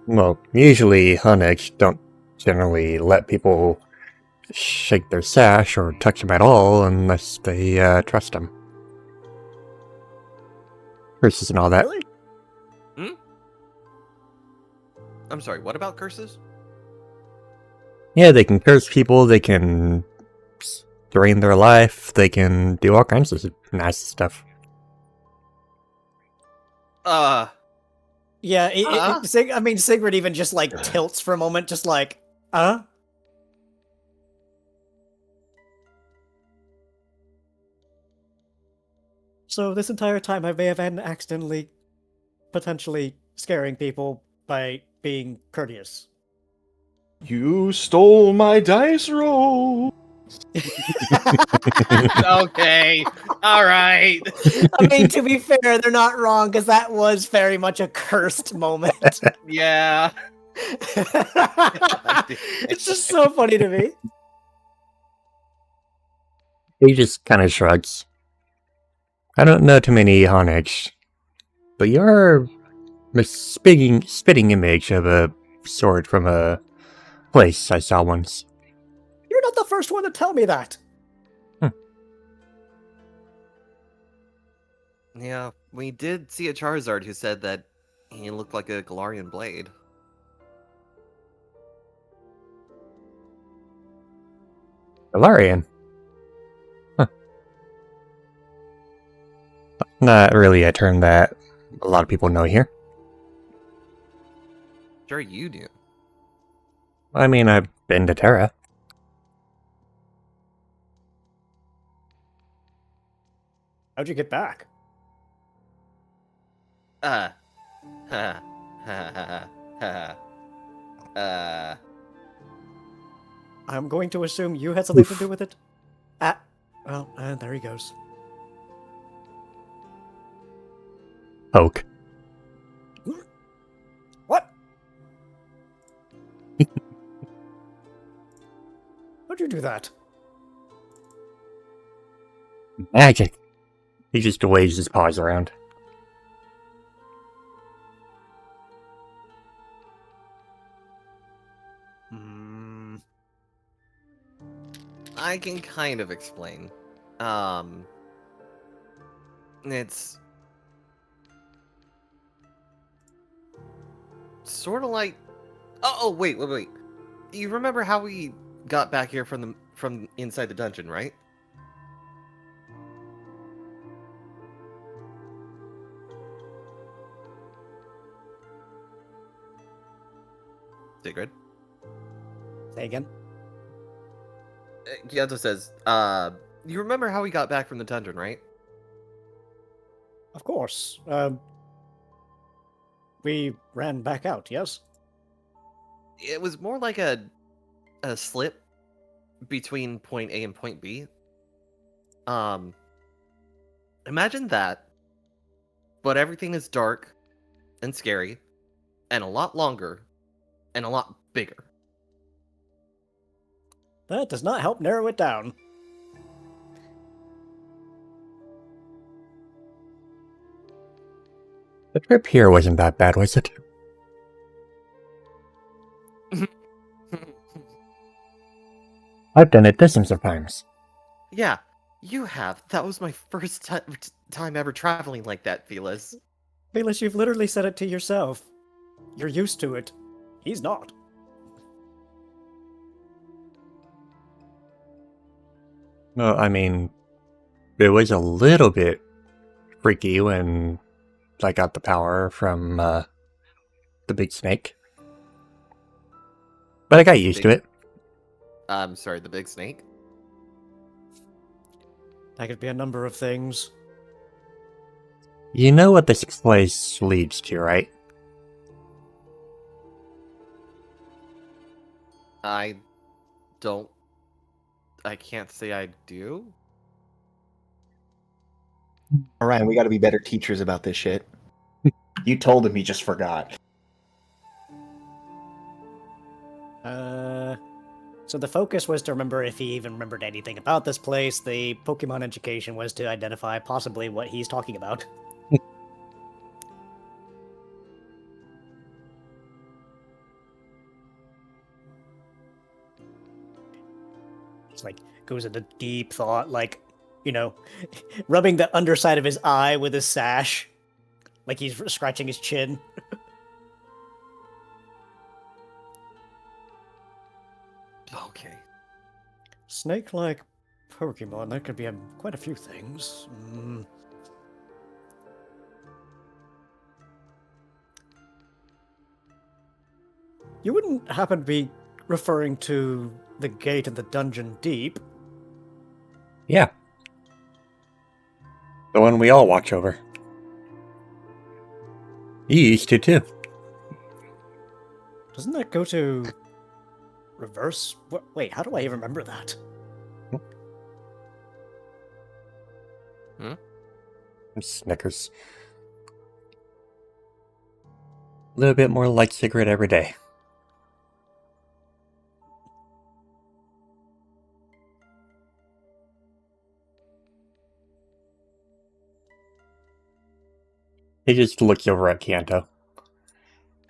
well, usually Hunnics don't generally let people shake their sash or touch them at all unless they trust them. Curses and all that. Really? I'm sorry, what about curses? Yeah, they can curse people, they can drain their life, they can do all kinds of nasty stuff. Yeah, Huh? Sigrid even just, like, tilts for a moment, just like, So this entire time I may have been accidentally, potentially scaring people by being courteous. You stole my dice roll. Okay, alright. I mean, to be fair, they're not wrong, because that was very much a cursed moment. Yeah. It's just so funny to me. He just kind of shrugs. I don't know too many Honics, but you're a spitting image of a sword from a place I saw once. You're not the first one to tell me that. Yeah, we did see a Charizard who said that he looked like a Galarian blade. Galarian. Huh. Not really a term that a lot of people know here. Sure you do. I mean, I've been to Terra. How'd you get back? Ha ha ha ha. I'm going to assume you had something to do with it. Well, there he goes. Poke. What? How'd you do that? Magic. He just waves his paws around. I can kind of explain. It's sort of like, wait. You remember how we got back here from inside the dungeon, right? Sigrid. Say again? Kyoto says, you remember how we got back from the dungeon, right? Of course. We ran back out, yes? It was more like a slip between point A and point B. Imagine that, but everything is dark and scary, and a lot longer, and a lot bigger. That does not help narrow it down. The trip here wasn't that bad, was it? I've done it dozens of times. Yeah, you have. That was my first time ever traveling like that, Felis. Felis, you've literally said it to yourself. You're used to it. He's not. Well, I mean, it was a little bit freaky when I got the power from the big snake. But I got used to it. I'm sorry, the big snake? That could be a number of things. You know what this place leads to, right? I can't say I do. Ryan, we got to be better teachers about this shit. You told him, he just forgot. So the focus was to remember if he even remembered anything about this place. The Pokemon education was to identify possibly what he's talking about. It's like, goes into deep thought, like, you know, rubbing the underside of his eye with his sash. Like he's scratching his chin. Okay. Snake-like Pokemon, that could be quite a few things. You wouldn't happen to be referring to the gate in the dungeon deep? Yeah. The one we all watch over. You used to too. Doesn't that go to reverse? Wait, how do I even remember that? Snickers. A little bit more like cigarette every day. He just looks over at Kanto.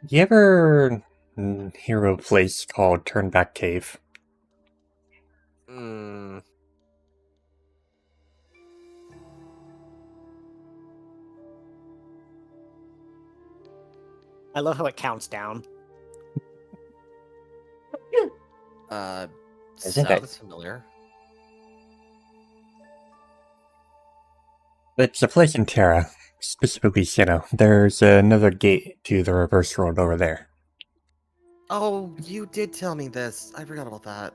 You ever hear of a place called Turnback Cave? I love how it counts down. Isn't that- Sounds familiar. It's a place in Terra, specifically Sinnoh. There's another gate to the reverse road over there. Oh, you did tell me this. I forgot about that.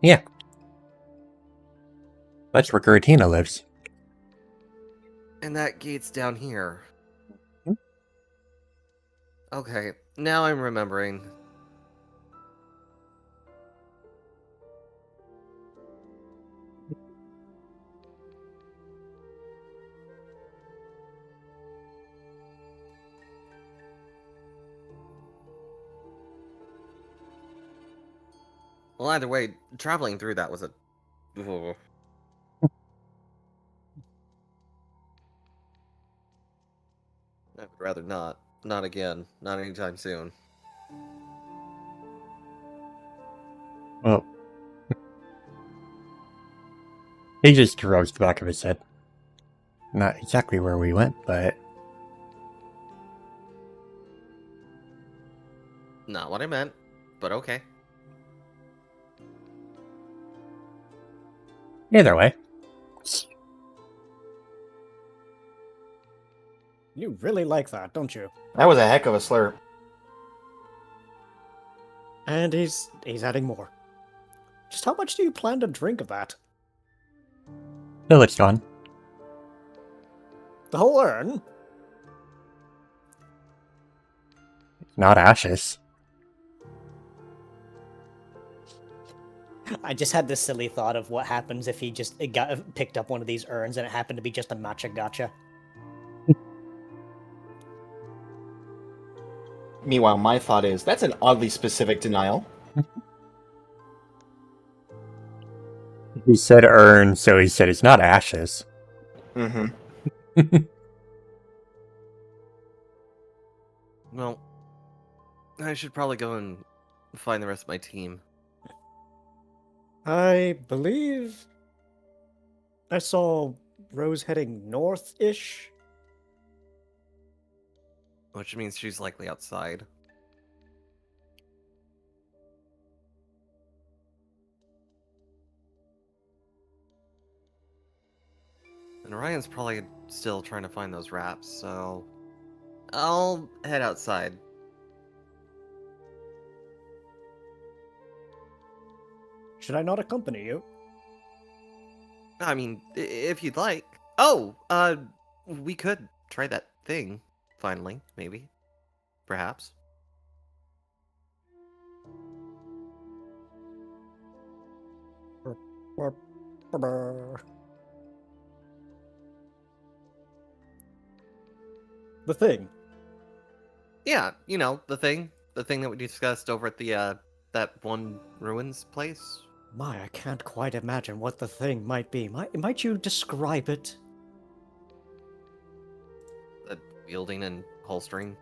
Yeah. That's where Giratina lives. And that gate's down here. Hmm? Okay, now I'm remembering. Well, either way, traveling through that was a... Ugh. I would rather not. Not again. Not anytime soon. Well, he just rubs the back of his head. Not exactly where we went, but... Not what I meant, but okay. Either way. You really like that, don't you? That was a heck of a slurp. And he's adding more. Just how much do you plan to drink of that? Till it's gone. The whole urn? Not ashes. I just had this silly thought of what happens if he just picked up one of these urns and it happened to be just a matcha gacha. Meanwhile, my thought is that's an oddly specific denial. He said urn, so he said it's not ashes. Mm-hmm. Well, I should probably go and find the rest of my team. I believe I saw Rose heading north-ish. Which means she's likely outside. And Ryan's probably still trying to find those wraps, so I'll head outside. Should I not accompany you? I mean, if you'd like. Oh, we could try that thing, finally, maybe. Perhaps. The thing. Yeah, you know, the thing. The thing that we discussed over at the, that one ruins place. My, I can't quite imagine what the thing might be. Might you describe it? The wielding and holstering.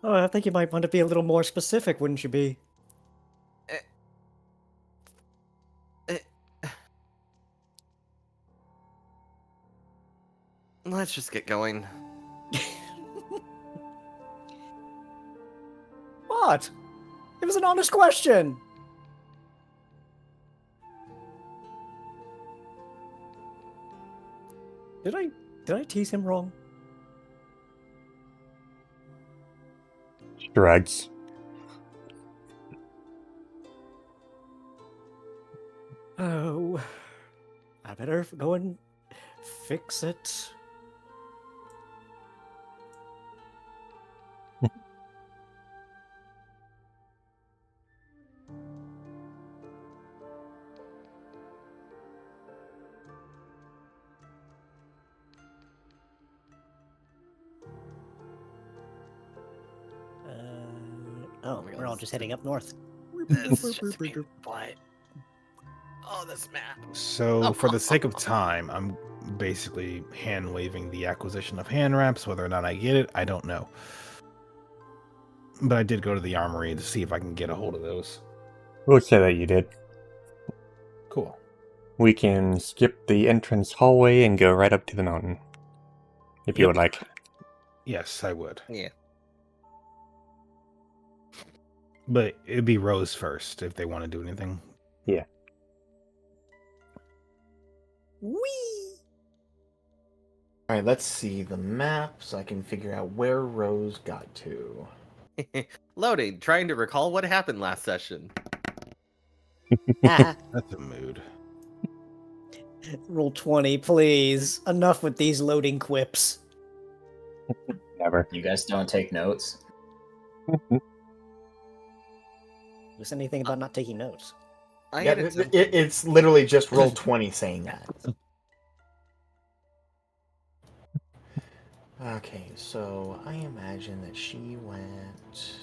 Oh, I think you might want to be a little more specific, wouldn't you be? Let's just get going. What? It was an honest question. Did I tease him wrong? Shrugs. Oh, I better go and fix it. Oh, my God, we're all this just is heading up north. This is just me. What? Oh, this map. So, for the sake of time, I'm basically hand waving the acquisition of hand wraps. Whether or not I get it, I don't know. But I did go to the armory to see if I can get a hold of those. We'll say that you did. Cool. We can skip the entrance hallway and go right up to the mountain. If you Yep. would like. Yes, I would. Yeah. But it'd be Rose first if they want to do anything. Yeah. Whee! All right, let's see the map so I can figure out where Rose got to. Loading, trying to recall what happened last session. That's a mood. Roll 20, please. Enough with these loading quips. Never. You guys don't take notes? Was anything about not taking notes? I Yeah, had it. it's literally just roll 20 saying that. Okay, so I imagine that she went.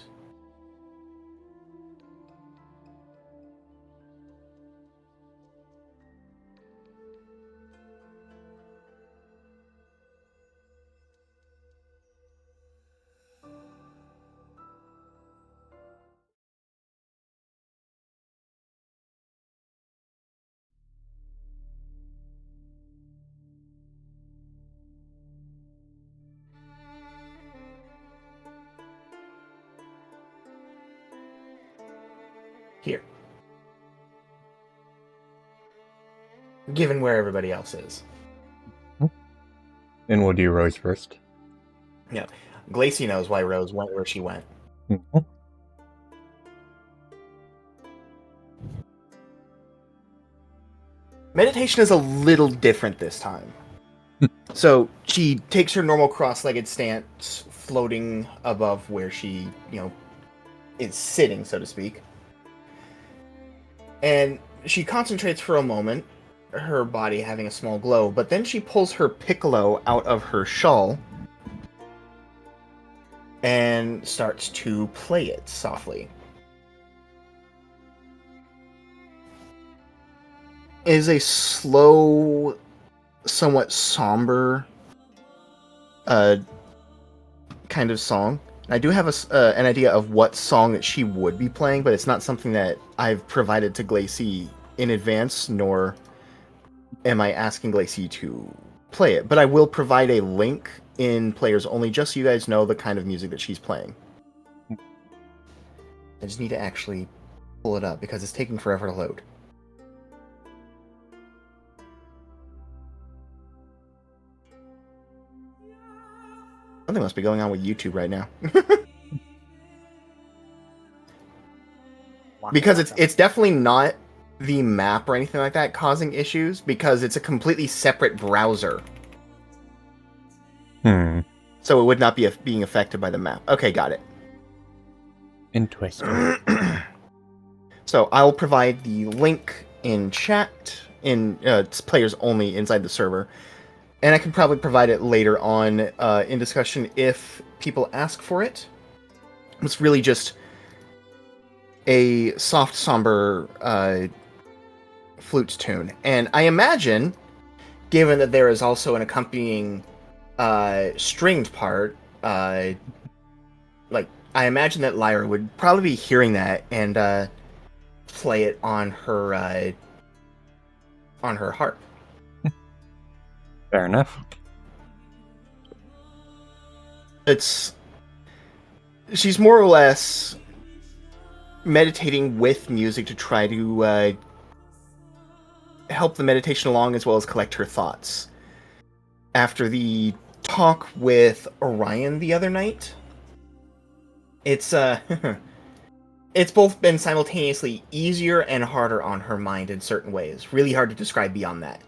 Here. Given where everybody else is. And we'll do Rose first. Glacy knows why Rose went where she went. Mhm. Meditation is a little different this time. So she takes her normal cross-legged stance, floating above where she, is sitting, so to speak. And she concentrates for a moment, her body having a small glow, but then she pulls her piccolo out of her shawl and starts to play it softly. It is a slow, somewhat somber kind of song. I do have an idea of what song that she would be playing, but it's not something that I've provided to Glacy in advance, nor am I asking Glacy to play it. But I will provide a link in Players Only, just so you guys know the kind of music that she's playing. I just need to actually pull it up, because it's taking forever to load. Something must be going on with YouTube right now. Because it's definitely not the map or anything like that causing issues, because it's a completely separate browser. So it would not be being affected by the map. Okay, got it. Interesting. So I'll provide the link in chat, in it's Players Only inside the server. And I can probably provide it later on in discussion if people ask for it. It's really just a soft, somber flute tune. And I imagine, given that there is also an accompanying stringed part, I imagine that Lyra would probably be hearing that and play it on her harp. Fair enough. She's more or less meditating with music to try to help the meditation along, as well as collect her thoughts. After the talk with Orion the other night, it's it's both been simultaneously easier and harder on her mind in certain ways. Really hard to describe beyond that.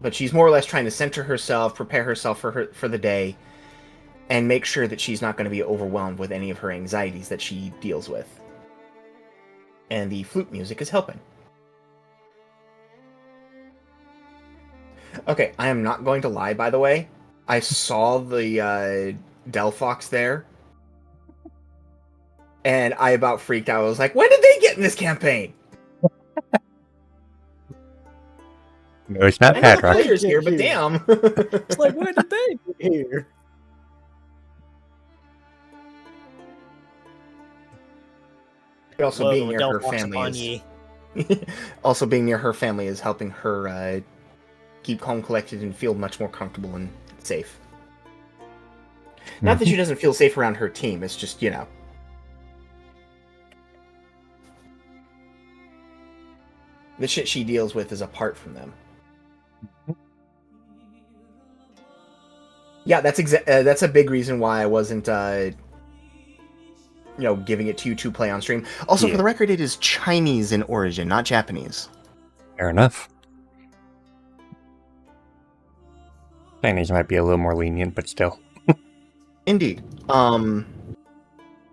But she's more or less trying to center herself, prepare herself for the day, and make sure that she's not going to be overwhelmed with any of her anxieties that she deals with. And the flute music is helping. Okay, I am not going to lie, by the way. I saw the Delphox there, and I about freaked out. I was like, when did they get in this campaign? No, it's not I know the Padrock. players here, but damn. It's like, where did they get here? Also, being near her Delphox family upon is ye. also being near her family is helping her keep calm, collected, and feel much more comfortable and safe. Not that she doesn't feel safe around her team. It's just, the shit she deals with is apart from them. Yeah, that's a big reason why I wasn't giving it to you to play on stream. Also, for the record, it is Chinese in origin, not Japanese. Fair enough. Chinese might be a little more lenient, but still. Indeed.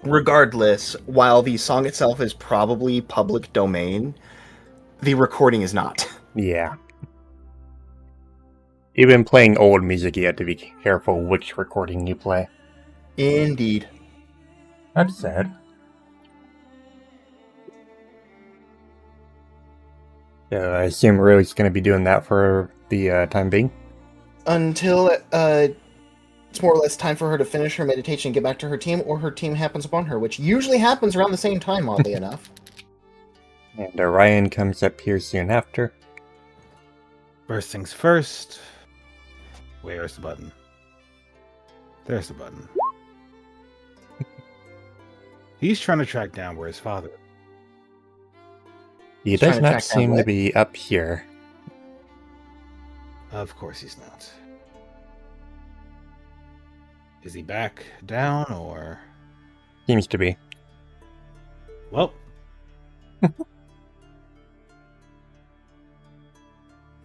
Regardless, while the song itself is probably public domain, the recording is not. Yeah. Even playing old music, you have to be careful which recording you play. Indeed. That's sad. I assume Rose's going to be doing that for the time being. Until it's more or less time for her to finish her meditation and get back to her team, or her team happens upon her, which usually happens around the same time, oddly enough. And Orion comes up here soon after. First things first. Where's the button? There's the button. He's trying to track down where his father is. He does not seem to be up here. Of course he's not. Is he back down or? Seems to be. Well.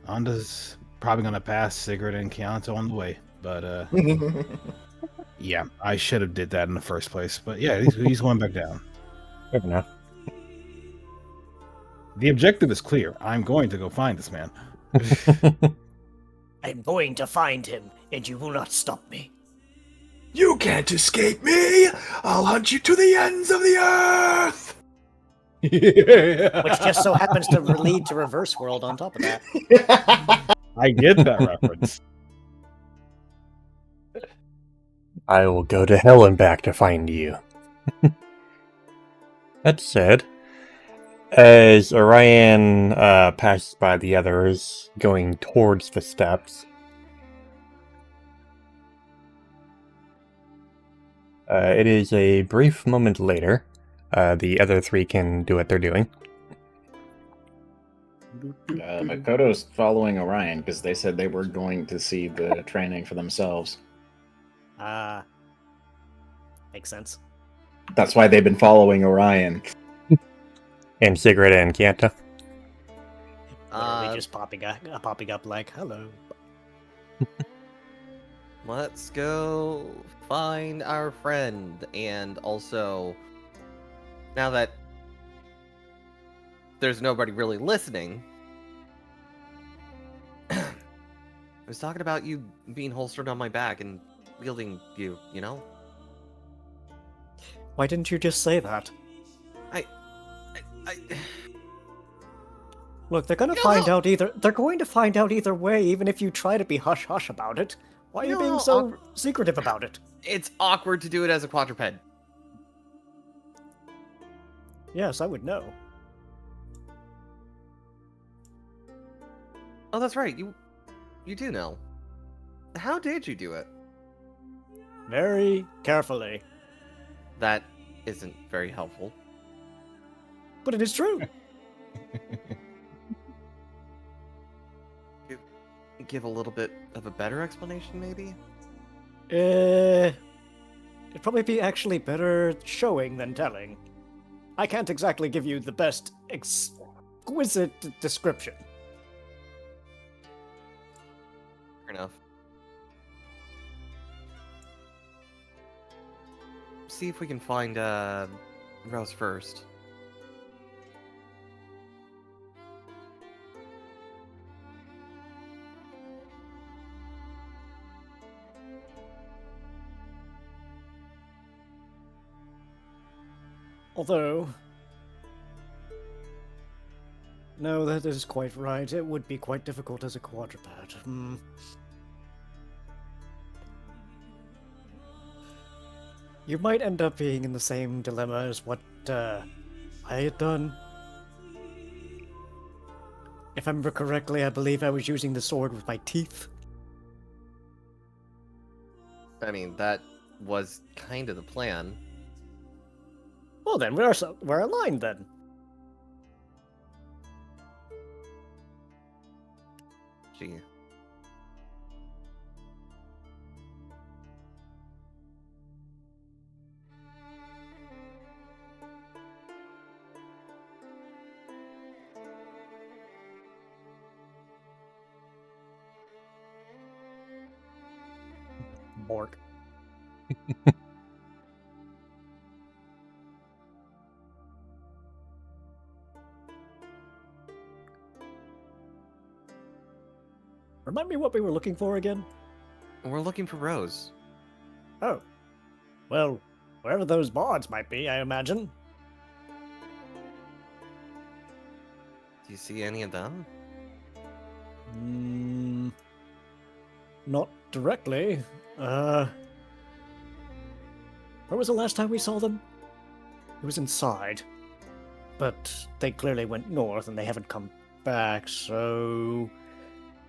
Anda's probably gonna pass Sigurd and Chianto on the way, but yeah, I should have did that in the first place. But yeah, he's going back down. Fair enough. The objective is clear. I'm going to go find this man. I'm going to find him, and you will not stop me. You can't escape me! I'll hunt you to the ends of the earth! Which just so happens to lead to Reverse World on top of that. I get that reference. I will go to hell and back to find you. That said, as Orion passes by the others, going towards the steps, it is a brief moment later. The other three can do what they're doing. Makoto's following Orion because they said they were going to see the training for themselves. Makes sense. That's why they've been following Orion. And Sigrid and Kianta. Literally just popping up like, hello. Let's go find our friend, and also, now that there's nobody really listening, I was talking about you being holstered on my back and wielding you, you know? Why didn't you just say that? I Look, they're gonna find out either. They're going to find out either way, even if you try to be hush hush about it. Why are you being so secretive about it? It's awkward to do it as a quadruped. Yes, I would know. Oh, that's right. You do know. How did you do it? Very carefully. That isn't very helpful. But it is true. Give a little bit of a better explanation, maybe? It'd probably be actually better showing than telling. I can't exactly give you the best exquisite description. Fair enough. See if we can find Rose first. Although... No, that is quite right. It would be quite difficult as a quadruped. You might end up being in the same dilemma as what I had done. If I remember correctly, I believe I was using the sword with my teeth. I mean, that was kind of the plan. Well then, we're aligned then. Gee. Bork. Remind me what we were looking for again? We're looking for Rose. Oh. Well, wherever those bards might be, I imagine. Do you see any of them? Not directly. Where was the last time we saw them? It was inside. But they clearly went north and they haven't come back, so...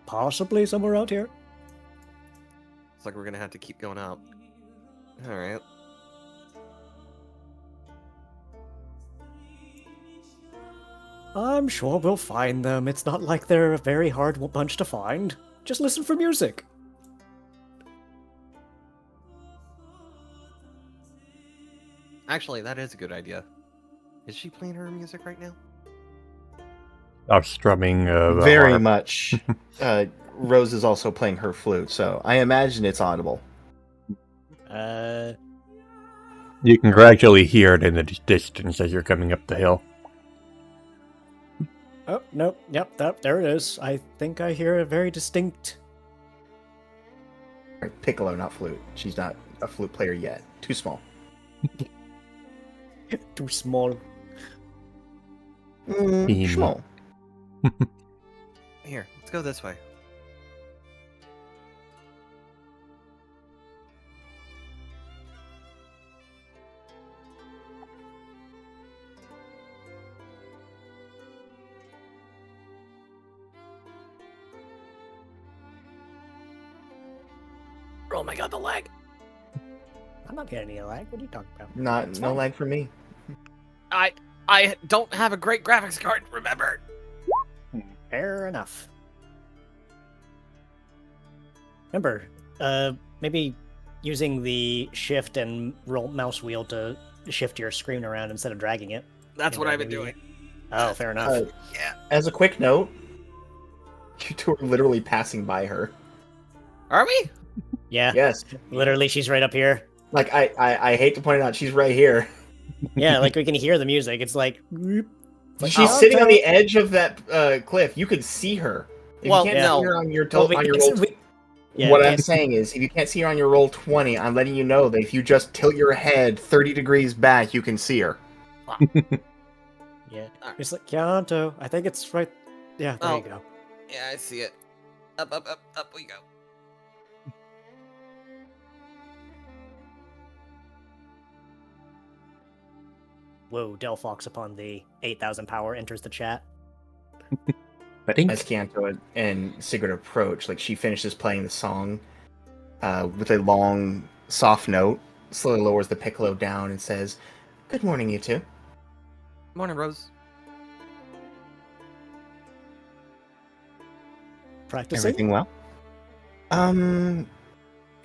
Possibly somewhere out here? Looks like we're gonna have to keep going up. Alright. I'm sure we'll find them. It's not like they're a very hard bunch to find. Just listen for music. Actually, that is a good idea. Is she playing her music right now? I'm strumming the Very harp. much. Rose is also playing her flute, so I imagine it's audible. You can gradually hear it in the distance as you're coming up the hill. Oh, nope. Yep, there it is. I think I hear a very distinct... Right, piccolo, not flute. She's not a flute player yet. Too small. Too small. Teeny. Small. Here, let's go this way. Oh my god, the lag! I'm not getting any lag. What are you talking about? No lag for me. I don't have a great graphics card, remember? Fair enough. Remember, maybe using the shift and roll mouse wheel to shift your screen around instead of dragging it. That's You what know, I've been maybe- doing. Oh, fair enough. Yeah. As a quick note, you two are literally passing by her. Are we? Yeah, Yes. literally, she's right up here. Like, I hate to point it out, she's right here. Yeah, like we can hear the music. It's like... Like, She's oh, sitting on okay. the edge of that cliff. You could see her. If Well, you can't no. see her on your, Well, we on your can't- roll... we- yeah, what we I'm can't- saying is, if you can't see her on your roll 20, I'm letting you know that if you just tilt your head 30 degrees back, you can see her. Yeah, it's like Kyanto. I think it's right. Yeah, there Oh. you go. Yeah, I see it. Up we go. Whoa, Delphox upon the 8,000 power enters the chat. I think As Kanto and Sigurd approach, like she finishes playing the song with a long, soft note, slowly lowers the piccolo down and says, "Good morning, you two." Morning, Rose. Practicing? Everything well?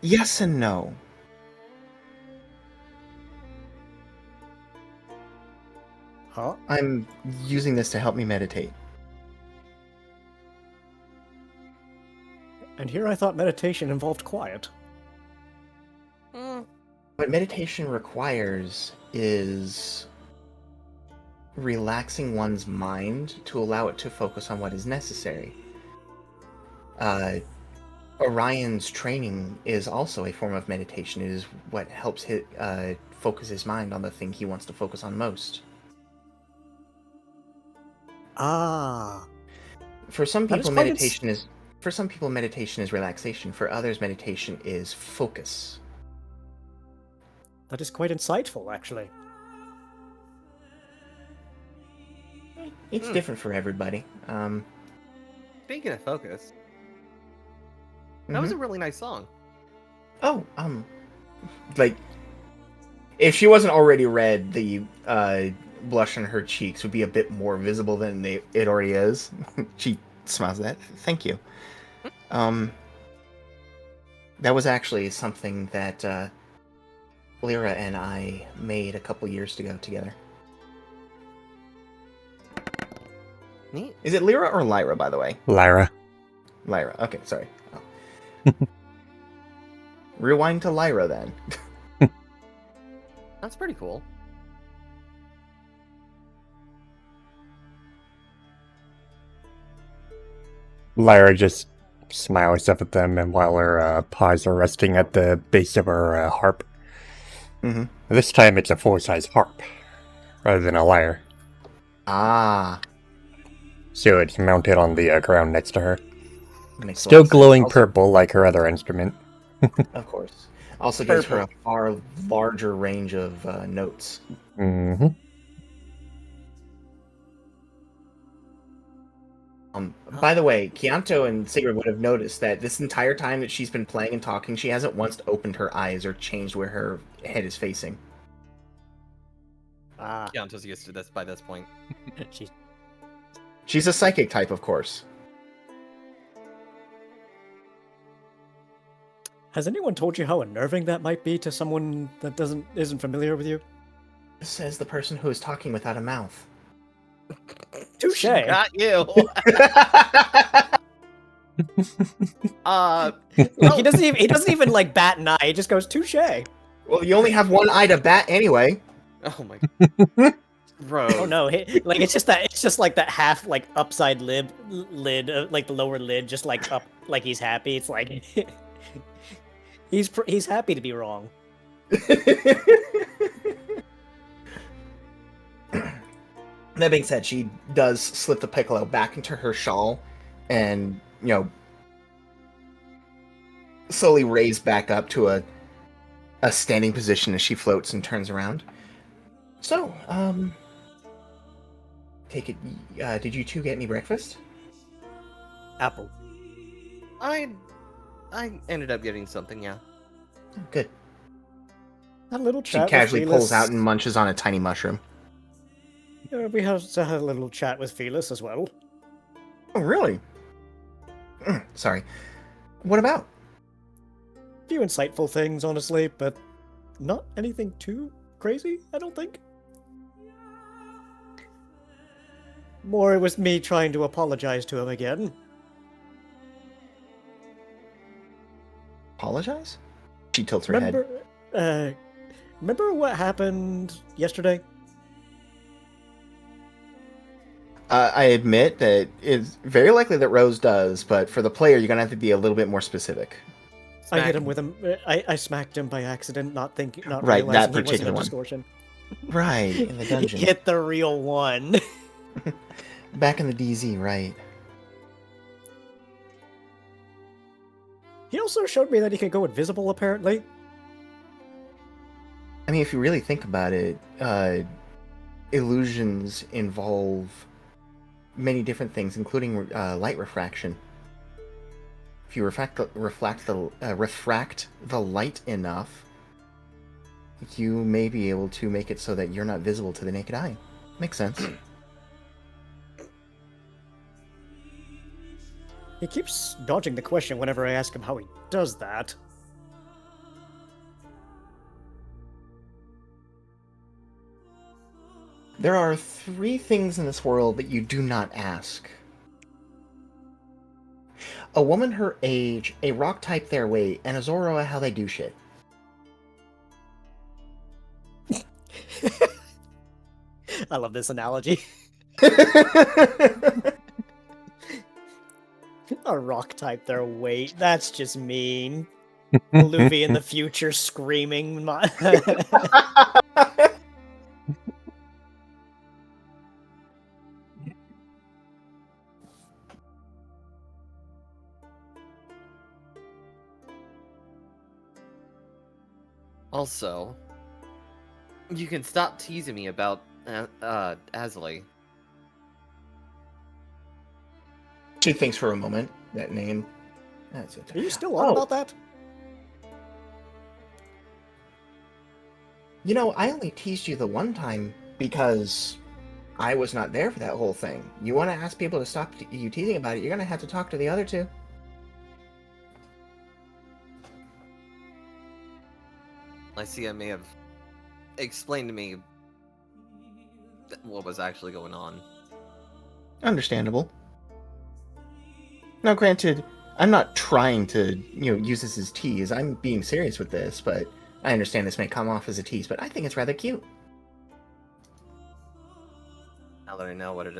Yes and no. Huh? I'm using this to help me meditate. And here I thought meditation involved quiet. What meditation requires is relaxing one's mind to allow it to focus on what is necessary. Orion's training is also a form of meditation. It is what helps focus his mind on the thing he wants to focus on most. Ah. For some That is people, quite meditation is relaxation. For others, meditation is focus. That is quite insightful, actually. It's different for everybody. Speaking of focus, that was a really nice song. Oh, like, if she wasn't already red, the blush on her cheeks would be a bit more visible than it already is. She smiles at that. Thank you. That was actually something that Lyra and I made a couple years ago together. Neat. Is it Lyra or Lyra, by the way? Lyra. Lyra. Okay, sorry. Oh. Rewind to Lyra then. That's pretty cool. Lyra just smiles up at them, and while her paws are resting at the base of her harp. Mhm. This time it's a full-size harp, rather than a lyre. Ah. So it's mounted on the ground next to her. Makes a lot Still of sense. glowing Also- purple like her other instrument. Of course. Also gives her a far larger range of notes. Mm-hmm. By the way, Kyanto and Sigurd would have noticed that this entire time that she's been playing and talking, she hasn't once opened her eyes or changed where her head is facing. Ah. Keonto's used to this by this point. She's... She's a psychic type, of course. Has anyone told you how unnerving that might be to someone that isn't familiar with you? Says the person who is talking without a mouth. Touche. Got you. Like, well, he doesn't even like bat an eye. He just goes touche. Well, you only have one eye to bat anyway. oh my. Rose. Oh no! Like it's just like that half like upside lid, like the lower lid, just like up, like he's happy. It's like he's happy to be wrong. That being said, she does slip the piccolo back into her shawl and, slowly raise back up to a standing position as she floats and turns around. So, take it, did you two get any breakfast? Apple. I ended up getting something, yeah. Oh, good. A little She chat. casually with pulls Felis. out and munches on a tiny mushroom. We had a little chat with Felis as well. Oh, really? Sorry. What about? A few insightful things, honestly, but not anything too crazy, I don't think. More, it was me trying to apologize to him again. Apologize? She tilts her head. Remember what happened yesterday? I admit that it's very likely that Rose does, but for the player, you're gonna have to be a little bit more specific. I hit him with him. I smacked him by accident, not Right, realizing that he wasn't particular a one. distortion. Right, in the dungeon. Hit the real one. Back in the DZ, right. He also showed me that he could go invisible, apparently. I mean, if you really think about it, illusions involve many different things, including light refraction. If you refract the light enough, you may be able to make it so that you're not visible to the naked eye. Makes sense. He keeps dodging the question whenever I ask him how he does that. There are 3 things in this world that you do not ask. A woman her age, a rock type their weight, and a Zoroa how they do shit. I love this analogy. A rock type their weight. That's just mean. Luffy in the future screaming. Also, you can stop teasing me about Asley. She thinks for a moment. That name. That's it. Are you still on about that? You know, I only teased you the one time because I was not there for that whole thing. You want to ask people to stop you teasing about it, you're going to have to talk to the other 2. Lycia may have explained to me what was actually going on. Understandable. Now, granted, I'm not trying to, use this as tease. I'm being serious with this, but I understand this may come off as a tease, but I think it's rather cute. Now that I know what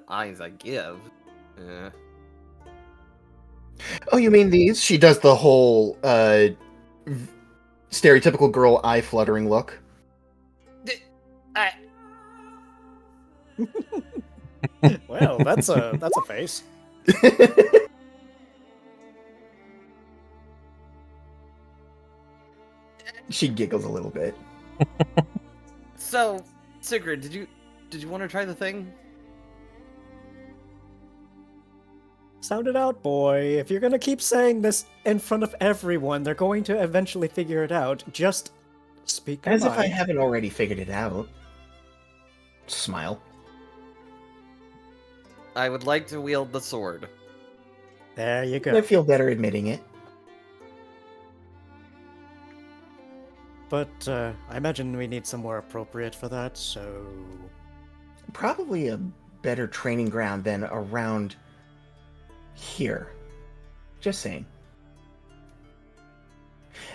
eyes I give. Oh, you mean these? She does the whole, stereotypical girl eye fluttering look. Well, that's a face. She giggles a little bit. So, Sigrid, did you want to try the thing? Sound it out, boy. If you're gonna keep saying this in front of everyone, they're going to eventually figure it out. Just speak your As if I mind. haven't already figured it out. Smile. I would like to wield the sword. There you I go. feel better admitting it. But I imagine we need somewhere appropriate for that, so... Probably a better training ground than around here. Just saying.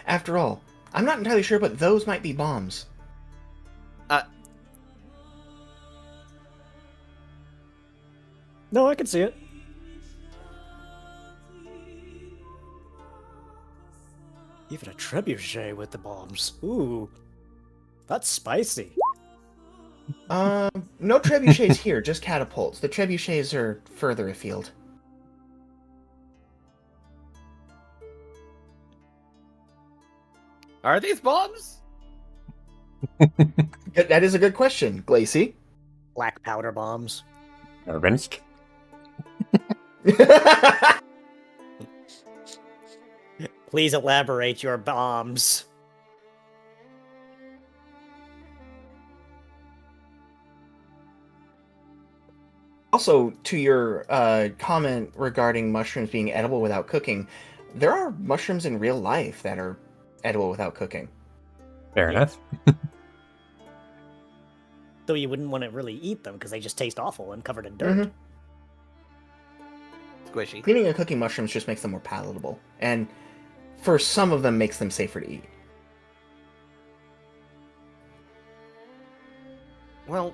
After all, I'm not entirely sure, but those might be bombs. No, I can see it. Even a trebuchet with the bombs. Ooh. That's spicy. No trebuchets here, just catapults. The trebuchets are further afield. Are these bombs? That is a good question, Glacy. Black powder bombs. Urbansk. Please elaborate your bombs. Also, to your comment regarding mushrooms being edible without cooking, there are mushrooms in real life that are edible without cooking. Fair enough. Though you wouldn't want to really eat them because they just taste awful and covered in dirt. Mhm. Squishy. Cleaning and cooking mushrooms just makes them more palatable, and for some of them makes them safer to eat. Well,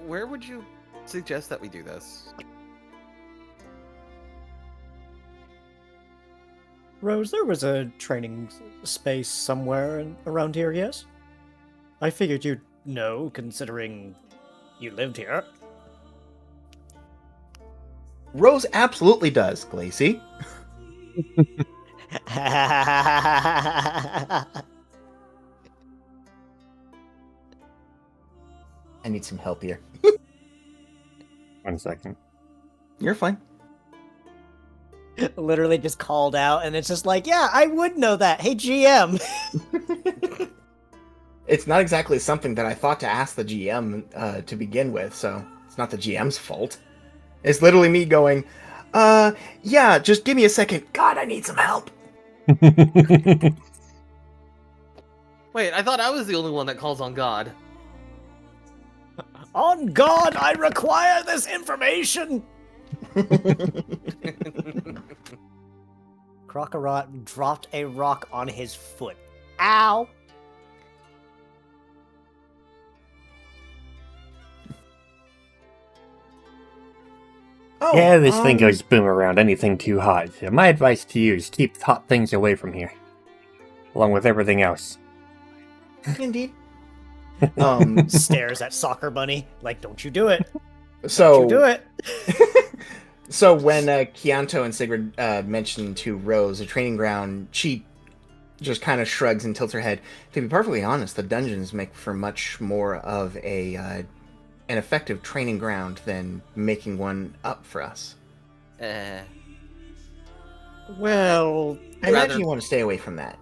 where would you suggest that we do this? Rose, there was a training space somewhere around here, yes? I figured you'd know, considering you lived here. Rose absolutely does, Glacy. I need some help here. 1 second. You're fine. Literally just called out, and it's just like, yeah, I would know that. Hey, GM. It's not exactly something that I thought to ask the GM to begin with, so it's not the GM's fault. It's literally me going, yeah, just give me a second. God, I need some help. Wait, I thought I was the only one that calls on God. On God, I require this information! Crocorot dropped a rock on his foot. Ow! Oh, Yeah, this thing goes boom around anything too hot. So my advice to you is keep hot things away from here. Along with everything else. Indeed. Stares at Soccer Bunny, like, don't you do it. So Don't you do it. So when Chianto and Sigrid mentioned to Rose a training ground, she just kind of shrugs and tilts her head. To be perfectly honest, the dungeons make for much more of an effective training ground than making one up for us. Well, I imagine you want to stay away from that.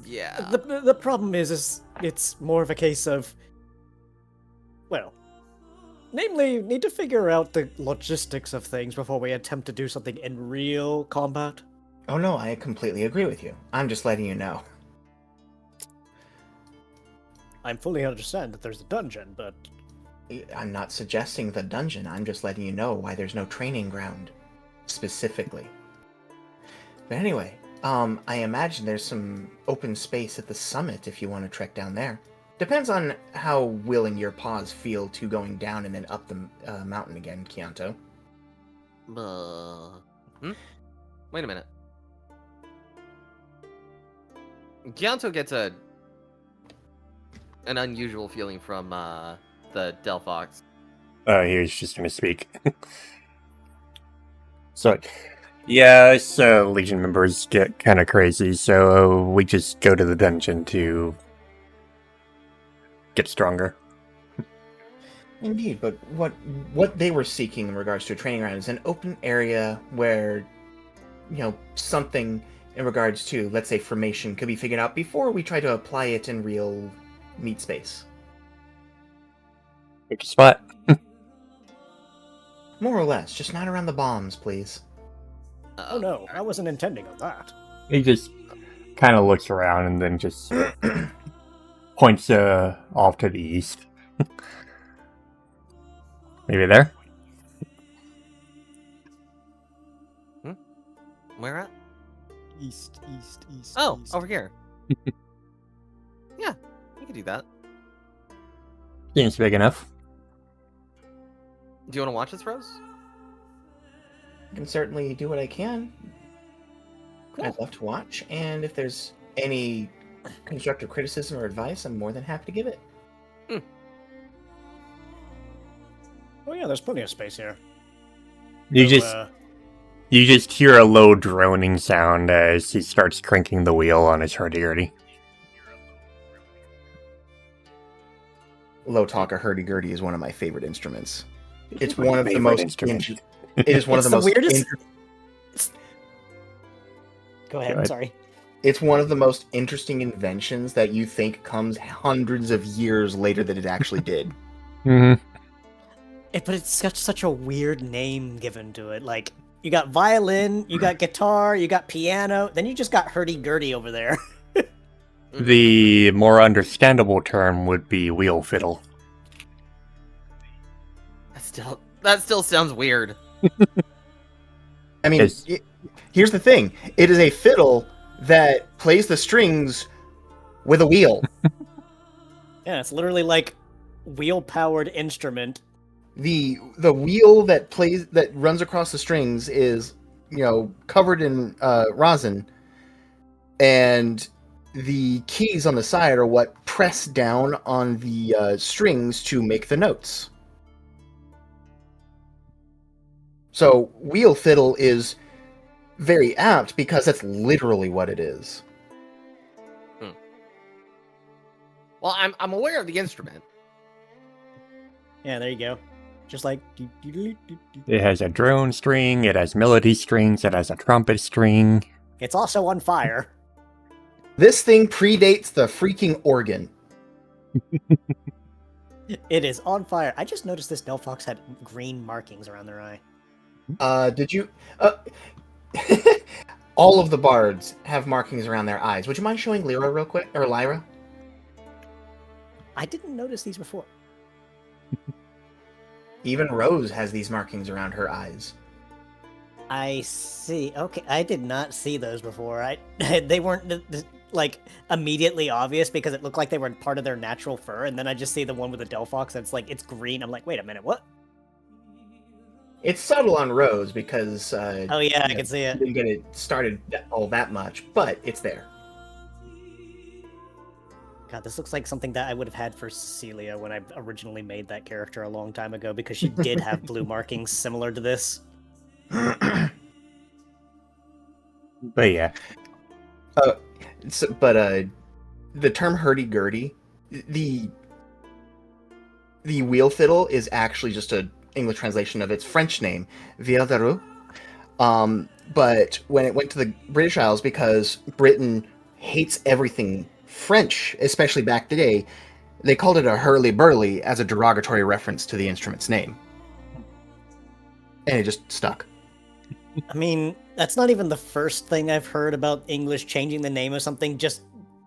Yeah. the problem is it's more of a case of, well, namely, need to figure out the logistics of things before we attempt to do something in real combat. Oh no, I completely agree with you. I'm just letting you know. I fully understand that there's a dungeon, but I'm not suggesting the dungeon, I'm just letting you know why there's no training ground, specifically. But anyway, I imagine there's some open space at the summit if you want to trek down there. Depends on how willing your paws feel to going down and then up the mountain again, Chianto. Wait a minute. Chianto gets an unusual feeling from the Delphox. He was just gonna speak. So, yeah, so Legion members get kind of crazy, so we just go to the dungeon to get stronger. Indeed, but what they were seeking in regards to a training ground is an open area where, something in regards to, let's say, formation could be figured out before we try to apply it in real meat space. Pick a spot. More or less, just not around the bombs, please. Oh no, I wasn't intending on that. He just kind of looks around and then just points off to the east. Maybe there? Where at? East. Oh, east. over here. Yeah, we can do that. Seems big enough. Do you want to watch this, Rose? I can certainly do what I can. I'd love to watch, and if there's any constructive criticism or advice, I'm more than happy to give it. Oh yeah, there's plenty of space here. You So, just you just hear a low droning sound as he starts cranking the wheel on his hurdy-gurdy. Low talker hurdy-gurdy is one of my favorite instruments. It's My one of the favorite most instrument. It is one It's of the the most weirdest- inter- Go ahead. Go ahead. Sorry. It's one of the most interesting inventions that you think comes hundreds of years later than it actually did. Mm-hmm. But it's such a weird name given to it. Like, you got violin, you got guitar, you got piano, then you just got hurdy-gurdy over there. The more understandable term would be wheel fiddle. That still sounds weird. I mean, Yes. here's the thing. It is a fiddle that plays the strings with a wheel. Yeah, it's literally like wheel-powered instrument. The wheel that runs across the strings is, covered in rosin, and the keys on the side are what press down on the strings to make the notes. So wheel fiddle is very apt because that's literally what it is. Well, I'm aware of the instrument. Yeah, there you go. Just like... It has a drone string, it has melody strings, it has a trumpet string. It's also on fire. This thing predates the freaking organ. It is on fire. I just noticed this Delphox had green markings around their eye. Did you... all of the bards have markings around their eyes. Would you mind showing Lyra real quick? Or Lyra? I didn't notice these before. Even Rose has these markings around her eyes. I see. Okay, I did not see those before. They weren't like immediately obvious because it looked like they were part of their natural fur, and then I just see the one with the Delphox and it's like it's green. I'm like, wait a minute, what? It's subtle on Rose because Oh yeah, I can see it. didn't get it started all that much, but it's there. God, this looks like something that I would have had for Cecilia when I originally made that character a long time ago because she did have blue markings similar to this. But yeah. The term hurdy-gurdy, the wheel fiddle is actually just a English translation of its French name, Vielle. But when it went to the British Isles, because Britain hates everything French, especially back today, they called it a hurly-burly as a derogatory reference to the instrument's name. And it just stuck. I mean, that's not even the first thing I've heard about English changing the name of something just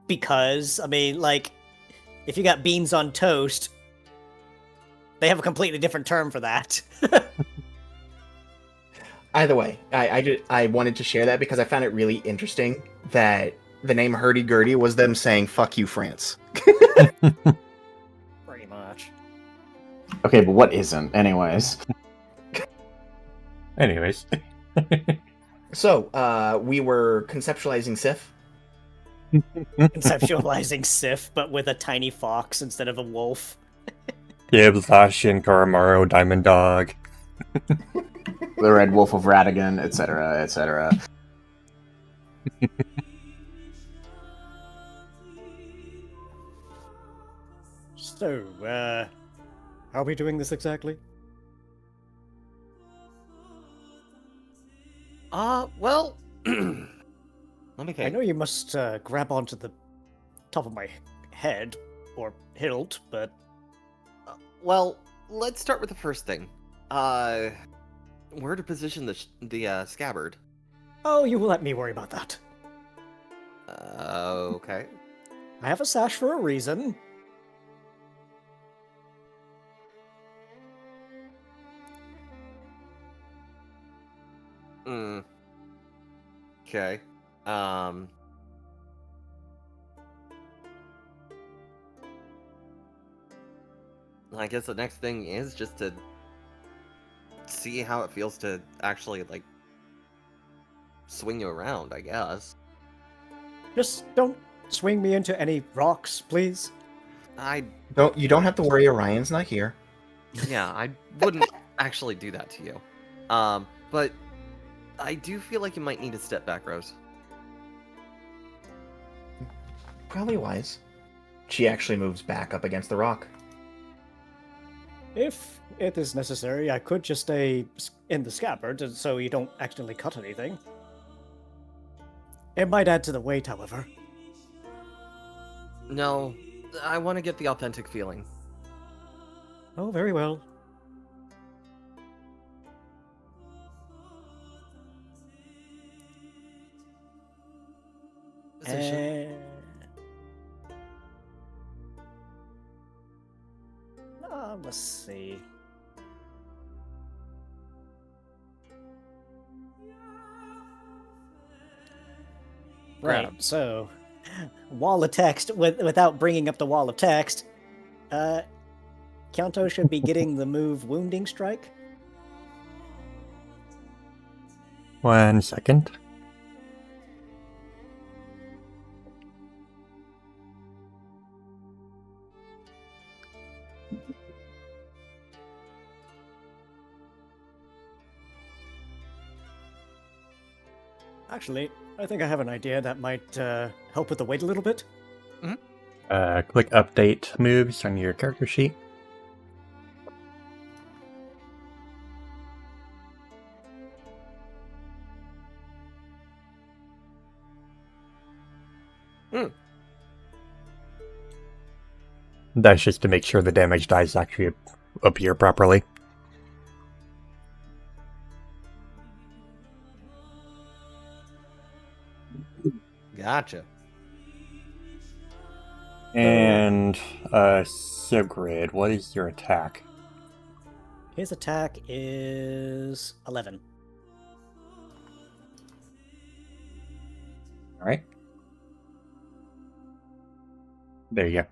because. I mean, like, if you got beans on toast, they have a completely different term for that. Either way, I wanted to share that because I found it really interesting that the name hurdy-gurdy was them saying, fuck you, France. Pretty much. Okay, but what isn't, anyways? Anyways. So, we were conceptualizing Sif. Conceptualizing Sif, but with a tiny fox instead of a wolf. Gibbs, Ashen, Koromaru, Diamond Dog. The Red Wolf of Radigan, etc., etc. So, how are we doing this exactly? Well, let me I think. know you must grab onto the top of my head, or hilt, but... Well, let's start with the first thing. Where to position the scabbard? Oh, you will let me worry about that. Okay. I have a sash for a reason. Hmm. Okay. Um. I guess the next thing is just to see how it feels to actually, like, swing you around, I guess. Just don't swing me into any rocks, please. You don't have to worry, Orion's not here. Yeah, I wouldn't actually do that to you. But I do feel like you might need to step back, Rose. Probably wise. She actually moves back up against the rock. If it is necessary, I could just stay in the scabbard so you don't accidentally cut anything. It might add to the weight, however. No, I want to get the authentic feeling. Oh, very well. Position. Let's see. Right, so wall of text without bringing up the wall of text. Kanto should be getting the move Wounding Strike. 1 second. Actually, I think I have an idea that might help with the weight a little bit. Click update moves on your character sheet. That's just to make sure the damage dice actually appear properly. Gotcha. And, Sigrid, what is your attack? His attack is 11. Alright. There you go.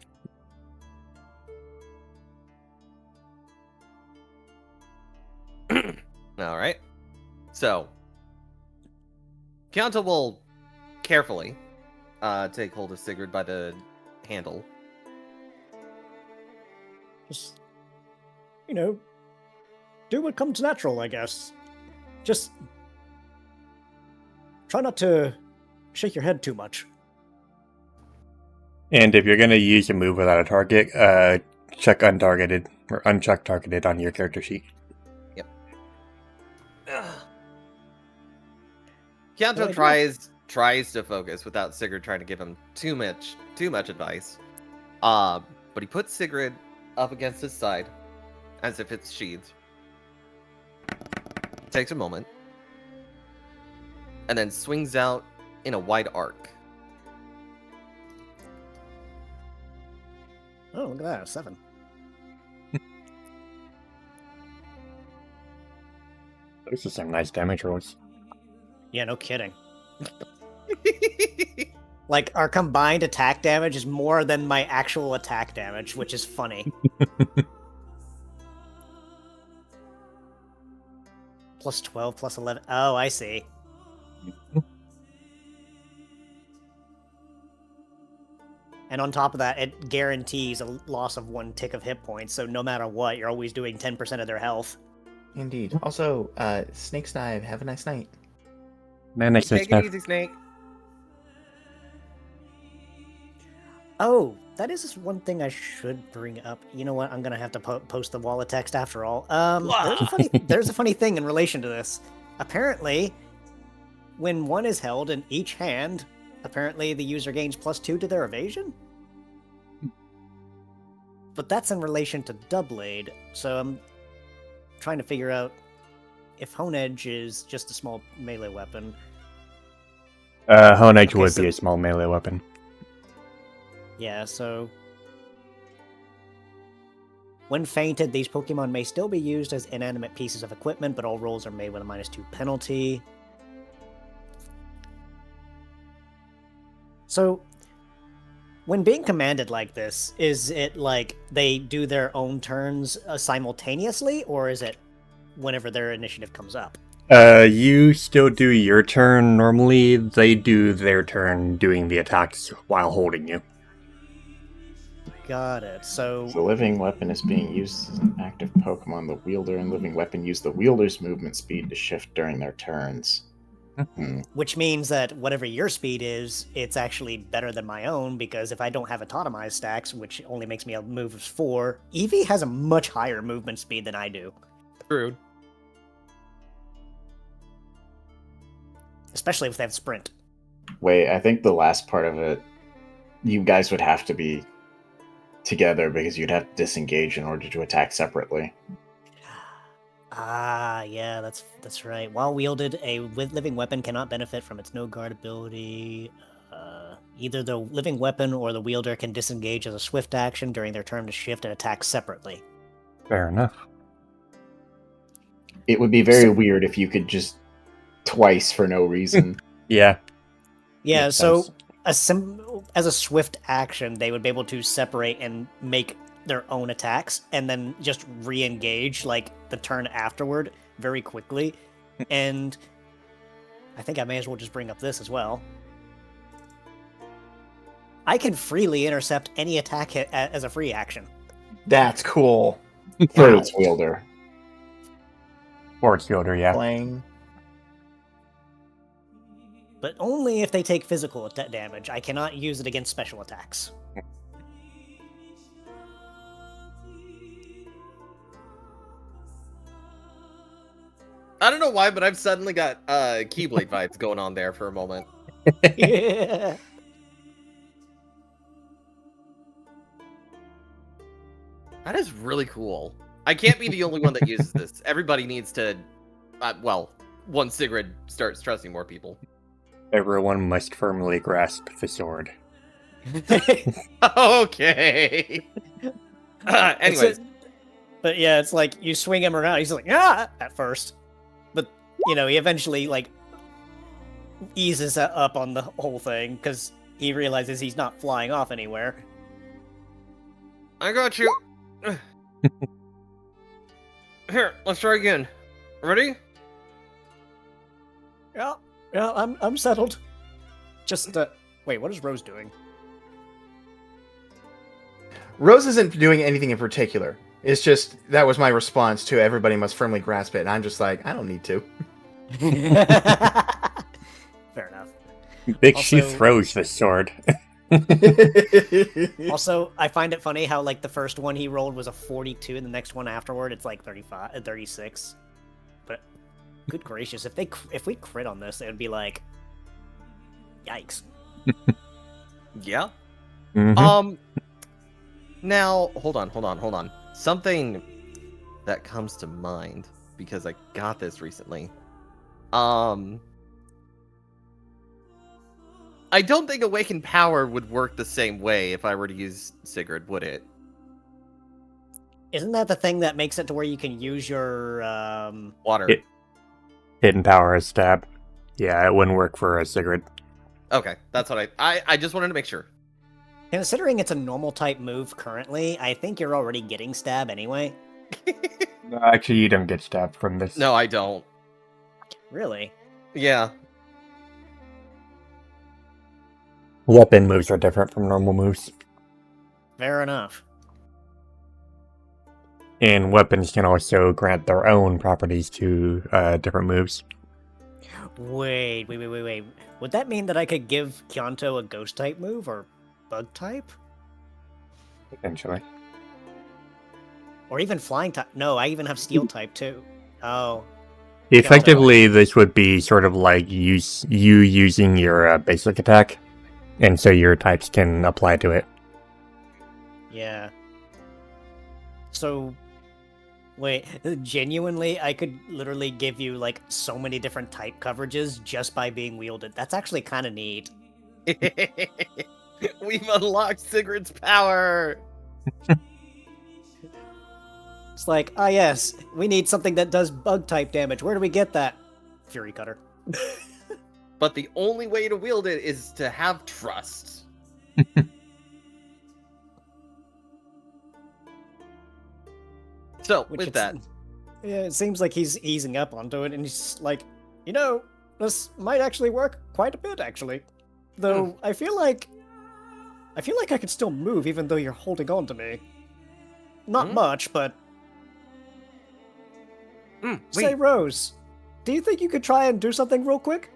Alright. So, Kianta will carefully take hold of Sigurd by the handle. Just, do what comes natural, I guess. Just try not to shake your head too much. And if you're gonna use a move without a target, check untargeted, or uncheck targeted on your character sheet. Yep. Kianto tries to focus without Sigurd trying to give him too much advice. But he puts Sigurd up against his side, as if it's sheathed. Takes a moment, and then swings out in a wide arc. Oh, look at that, 7. Those are some nice damage rolls. Yeah, no kidding. Like, our combined attack damage is more than my actual attack damage, which is funny. Plus 12, plus 11. Oh, I see. And on top of that, it guarantees a loss of 1 tick of hit points, so no matter what, you're always doing 10% of their health. Indeed. Also, Snake's Dive, have a nice night. Take it easy, Snake. Oh, that is just one thing I should bring up. You know what? I'm gonna have to post the wall of text after all. There's a funny thing in relation to this. Apparently, when one is held in each hand, apparently the user gains +2 to their evasion. But that's in relation to Doublade, so I'm trying to figure out if Hone Edge is just a small melee weapon. Honedge Okay, would so- be a small melee weapon. Yeah, so... When fainted, these Pokemon may still be used as inanimate pieces of equipment, but all rolls are made with a -2 penalty. So, when being commanded like this, is it like they do their own turns simultaneously, or is it whenever their initiative comes up? You still do your turn normally. They do their turn doing the attacks while holding you. Got it. So, The living weapon is being used as an active Pokemon. The wielder and living weapon use the wielder's movement speed to shift during their turns. which means that whatever your speed is, it's actually better than my own, because if I don't have autotomized stacks, which only makes me a move of 4, Eevee has a much higher movement speed than I do. True. Especially if they have sprint. Wait, I think the last part of it, you guys would have to be together because you'd have to disengage in order to attack separately. Ah, yeah, that's right. While wielded, a living weapon cannot benefit from its no guard ability. Either the living weapon or the wielder can disengage as a swift action during their turn to shift and attack separately. Fair enough. It would be very weird if you could just twice for no reason. Yeah. Yeah, Makes so sense. as a swift action, they would be able to separate and make their own attacks, and then just re-engage like the turn afterward very quickly. And I think I may as well just bring up this as well. I can freely intercept any attack hit as a free action. That's cool. For Wow. its wielder. Force fielder, yeah. Playing. But only if they take physical damage. I cannot use it against special attacks. I don't know why, but I've suddenly got Keyblade vibes going on there for a moment. Yeah. That is really cool. I can't be the only one that uses this. Everybody needs to, well, once Sigrid starts trusting more people. Everyone must firmly grasp the sword. Okay. Anyways, But yeah, it's like you swing him around. He's like, ah, at first. But, he eventually, eases up on the whole thing because he realizes he's not flying off anywhere. I got you. Here, let's try again. Ready? Yeah, I'm settled. Just, wait, what is Rose doing? Rose isn't doing anything in particular. It's just that was my response to everybody must firmly grasp it, and I'm just like, I don't need to. Fair enough. Bitch, she Also- throws the sword. Also, I find it funny how, the first one he rolled was a 42, and the next one afterward, it's 36. But, good gracious, if we crit on this, it would be like, yikes. Yeah. Mhm. Now, hold on. Something that comes to mind, because I got this recently. I don't think Awakened Power would work the same way if I were to use Sigurd, would it? Isn't that the thing that makes it to where you can use your, Water. Hidden power is stab. Yeah, it wouldn't work for a Sigrid. Okay, that's what I just wanted to make sure. Considering it's a normal type move currently, I think you're already getting stab anyway. No, actually, you don't get stabbed from this. No, I don't. Really? Yeah. Weapon moves are different from normal moves. Fair enough. And weapons can also grant their own properties to different moves. Wait. Would that mean that I could give Kyanto a ghost type move or bug type? Potentially. Or even flying type? No, I even have steel type too. Oh. Effectively, this would be sort of like you using your basic attack, and so your types can apply to it. Yeah. So, Wait, genuinely, I could literally give you like so many different type coverages just by being wielded. That's actually kind of neat. We've unlocked Sigurd's power. It's like, ah, yes, we need something that does bug type damage. Where do we get that? Fury Cutter. But the only way to wield it is to have trust. So, Which with it's- that, Yeah, it seems like he's easing up onto it, and he's like, you know, this might actually work quite a bit, actually. Though I feel like I can still move even though you're holding on to me. Not much, but say, wait, Rose, do you think you could try and do something real quick?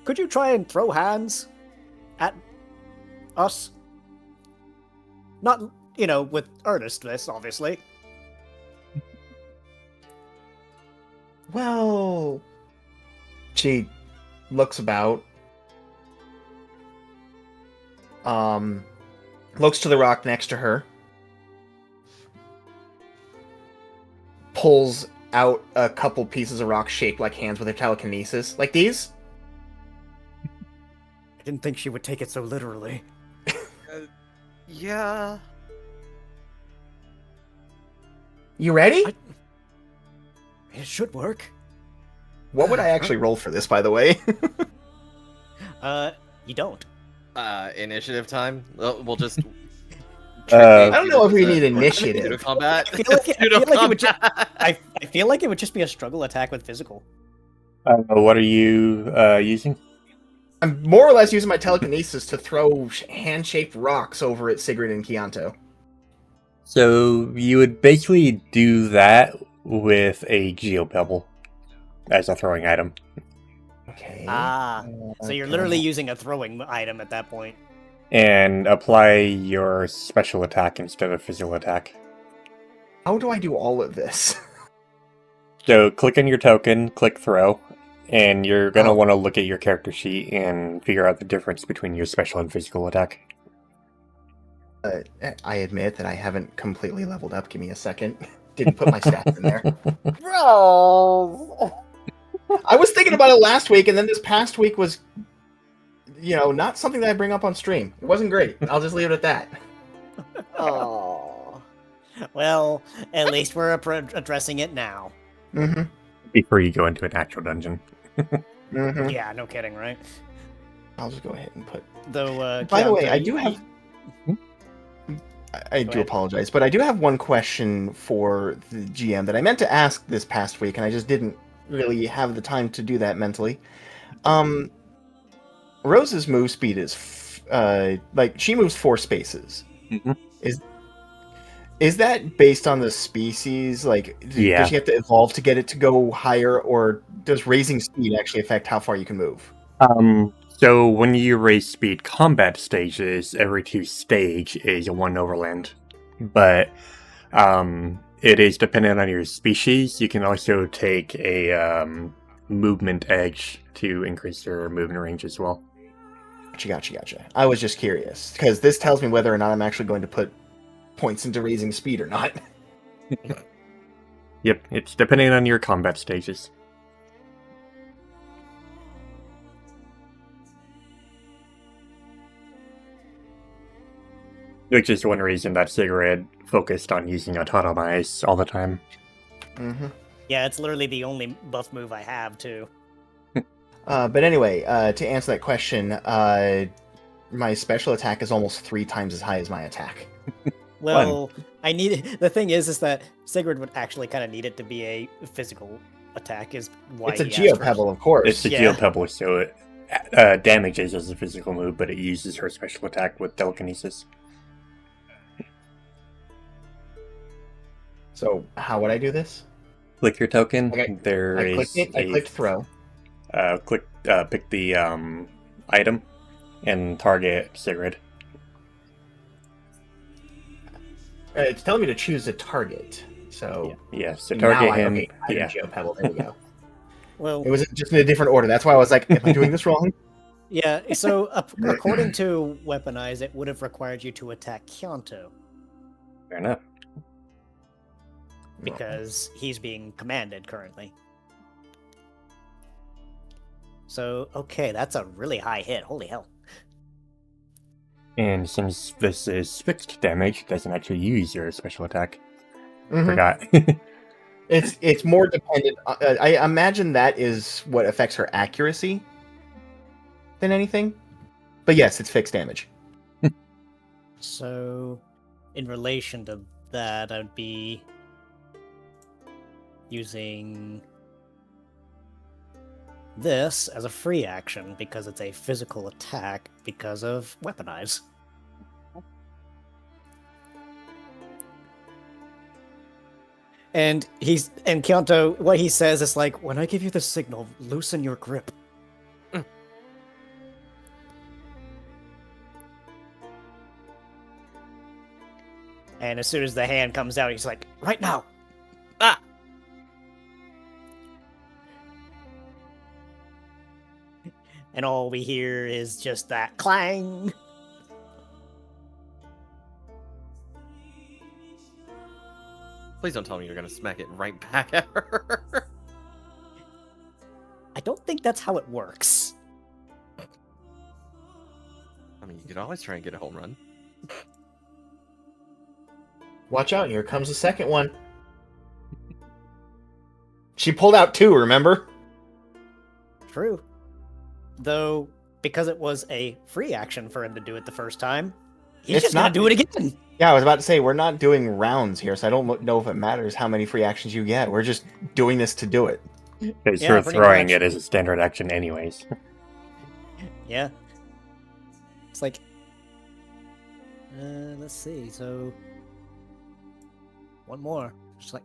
Could you try and throw hands at us? Not, you know, with earnestness, obviously. Well, she looks about. Looks to the rock next to her. Pulls out a couple pieces of rock shaped like hands with her telekinesis. Like these? I didn't think she would take it so literally. yeah. You ready? It should work. What would I actually roll for this, by the way? You don't. Initiative time. We'll just. I don't know if we need initiative. Pseudo combat. I feel like it would I feel like it would just be a struggle attack with physical. What are you using? I'm more or less using my telekinesis to throw hand-shaped rocks over at Sigrid and Chianto. So you would basically do that with a geopebble as a throwing item. Okay. So you're literally using a throwing item at that point. And apply your special attack instead of physical attack. How do I do all of this? So click on your token, click throw, and you're going to want to look at your character sheet and figure out the difference between your special and physical attack. I admit that I haven't completely leveled up. Give me a second. Didn't put my stats in there. Bro. I was thinking about it last week, and then this past week was, not something that I bring up on stream. It wasn't great. I'll just leave it at that. Oh. Well, at least we're addressing it now. Mm-hmm. Before you go into an actual dungeon. Mm-hmm. Yeah, no kidding, right? I'll just go ahead and put... Though, By the way, Chianto, I do have... I do ahead. apologize, but I do have one question for the GM that I meant to ask this past week, and I just didn't really have the time to do that mentally. Rose's move speed is she moves 4 spaces. Mm-hmm. Is that based on the species? Like, Yeah. does she have to evolve to get it to go higher, or does raising speed actually affect how far you can move? So when you raise speed combat stages, every 2 stage is a 1 overland. But it is dependent on your species. You can also take a movement edge to increase your movement range as well. Gotcha. I was just curious, because this tells me whether or not I'm actually going to put points into raising speed or not. Yep, it's depending on your combat stages. Which is one reason that Sigrid focused on using Autotomize all the time. Mm-hmm. Yeah, it's literally the only buff move I have, too. But anyway, to answer that question, my special attack is almost 3 times as high as my attack. Well, the thing is that Sigurd would actually kind of need it to be a physical attack, is why It's a he asked for- geopebble, of course. It's a Yeah. geopebble, so it damages as a physical move, but it uses her special attack with telekinesis. So how would I do this? Click your token. Okay, There I is clicked it. I clicked throw. pick the item and target Sigrid. It's telling me to choose a target. So Yeah, so now target I him. okay, I Yeah. did geopebble. There we go. Well, It was just in a different order. That's why I was like, am I doing this wrong? yeah, so according to Weaponize, it would have required you to attack Chianto. Fair enough. because he's being commanded currently. So, okay, that's a really high hit. Holy hell. And since this is fixed damage, it doesn't actually use your special attack. Mhm. Forgot. It's more dependent. I imagine that is what affects her accuracy than anything. But yes, it's fixed damage. So, in relation to that, I'd be using this as a free action because it's a physical attack because of weaponize. And Kyoto, what he says is like, when I give you the signal, loosen your grip. And as soon as the hand comes out, he's like, right now. Ah! And all we hear is just that clang. Please don't tell me you're gonna smack it right back at her. I don't think that's how it works. I mean, you could always try and get a home run. Watch out, here comes the second one. She pulled out 2, remember? True. Though, because it was a free action for him to do it the first time, he's It's just gonna not- do it again. Yeah, I was about to say, we're not doing rounds here, so I don't know if it matters how many free actions you get. We're just doing this to do it. Because Yeah, you're pretty throwing much. it as a standard action anyways. Yeah. It's like, let's see. So, one more. Just like,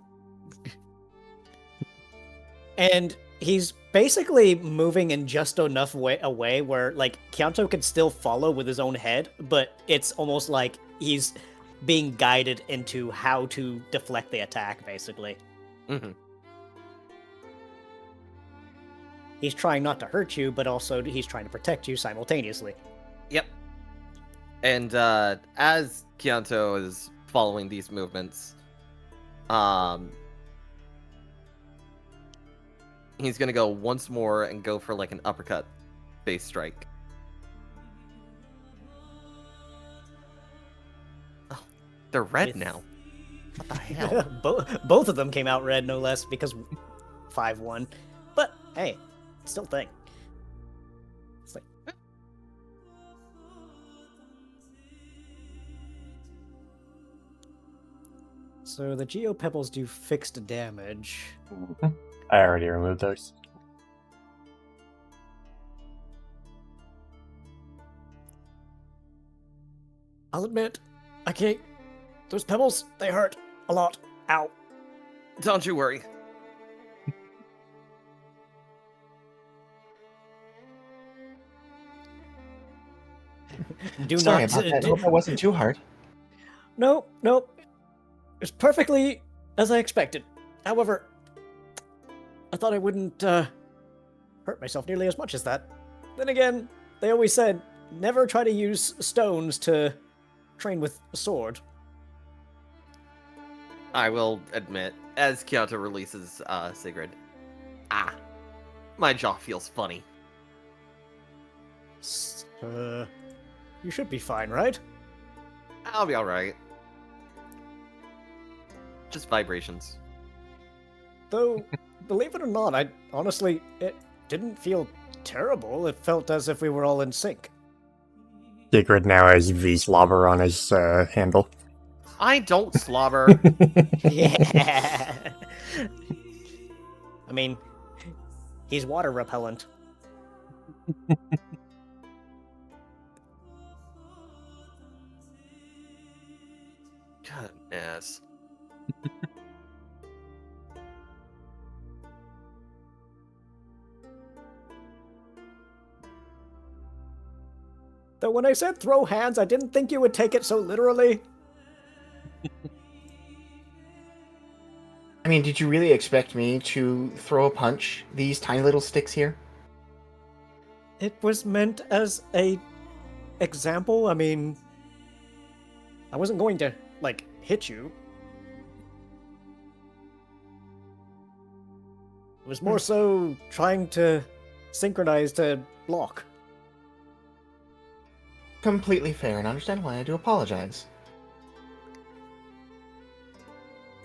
and he's basically moving in just enough away where like Kyanto can still follow with his own head, but it's almost like he's being guided into how to deflect the attack. Basically, Mm-hmm. he's trying not to hurt you, but also he's trying to protect you simultaneously. Yep. And as Kyanto is following these movements, he's gonna go once more and go for like an uppercut base strike. Oh, they're red With- now. What the hell? Both of them came out red, no less, because 5-1. But hey, still thing. It's like, so the Geo Pebbles do fixed damage. I already removed those. I'll admit, I can't. Those pebbles, they hurt a lot. Ow. Don't you worry. Do Sorry not. about that. Hope that wasn't too hard. Nope. It's perfectly as I expected. However, I thought I wouldn't hurt myself nearly as much as that. Then again, they always said never try to use stones to train with a sword. I will admit, as Kyoto releases Sigrid, my jaw feels funny. You should be fine, right? I'll be alright. Just vibrations. Though, believe it or not, it didn't feel terrible. It felt as if we were all in sync. Sigrid now has V slobber on his handle. I don't slobber. Yeah. I mean, he's water repellent. Goodness. Though when I said throw hands, I didn't think you would take it so literally. I mean, did you really expect me to throw a punch? These tiny little sticks here? It was meant as a example. I mean, I wasn't going to, like, hit you. It was more so trying to synchronize to block. Completely fair and understandable. I do apologize.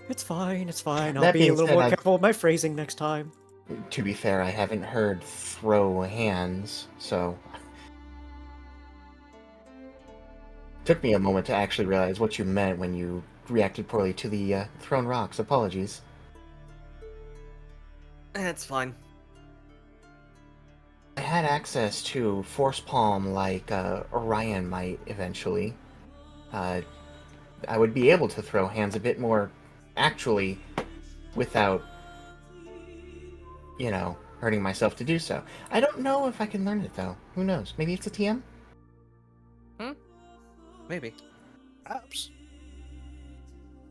It's fine, it's fine. I'll That be being a little said, more I- careful with my phrasing next time. To be fair, I haven't heard throw hands, so took me a moment to actually realize what you meant when you reacted poorly to the thrown rocks. Apologies. It's fine. I had access to Force Palm like Orion might eventually. I would be able to throw hands a bit more actually without, hurting myself to do so. I don't know if I can learn it though. Who knows? Maybe it's a TM? Maybe. Perhaps.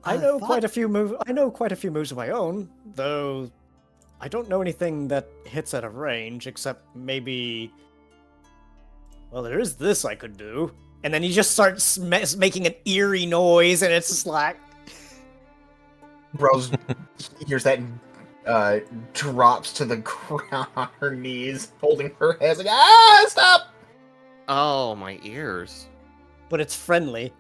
I know quite a few moves. I know quite a few moves of my own, though. I don't know anything that hits at a range, except maybe. Well, there is this I could do, and then he just starts making an eerie noise, and it's just like. Rose hears that drops to the ground on her knees, holding her head like, stop! Oh, my ears. But it's friendly.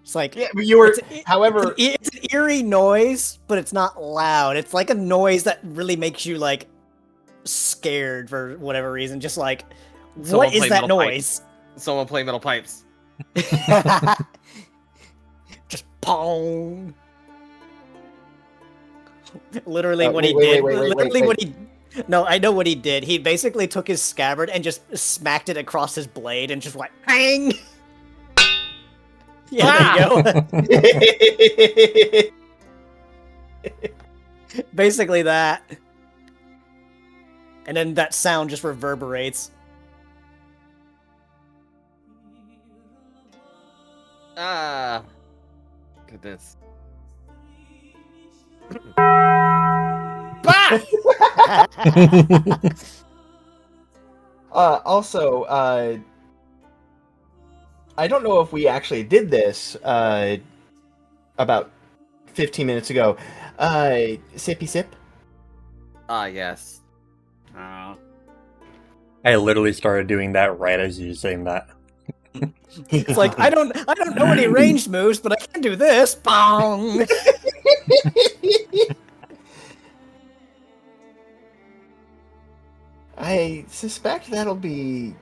It's like. Yeah, but you were, however... It's an eerie noise, but it's not loud. It's like a noise that really makes you, like, scared for whatever reason. Just like, Someone what is play that metal noise? Someone play metal pipes. Just pong. Literally what he wait, did. wait, Literally wait. what he. No, I know what he did. He basically took his scabbard and just smacked it across his blade and just went bang. Yeah, there you go. Basically that. And then that sound just reverberates. Ah. Goodness. Bah! Also, I don't know if we actually did this about 15 minutes ago. Sippy sip? Ah, yes. Oh. I literally started doing that right as you were saying that. It's like I don't know any ranged moves, but I can do this. Bong. I suspect that'll be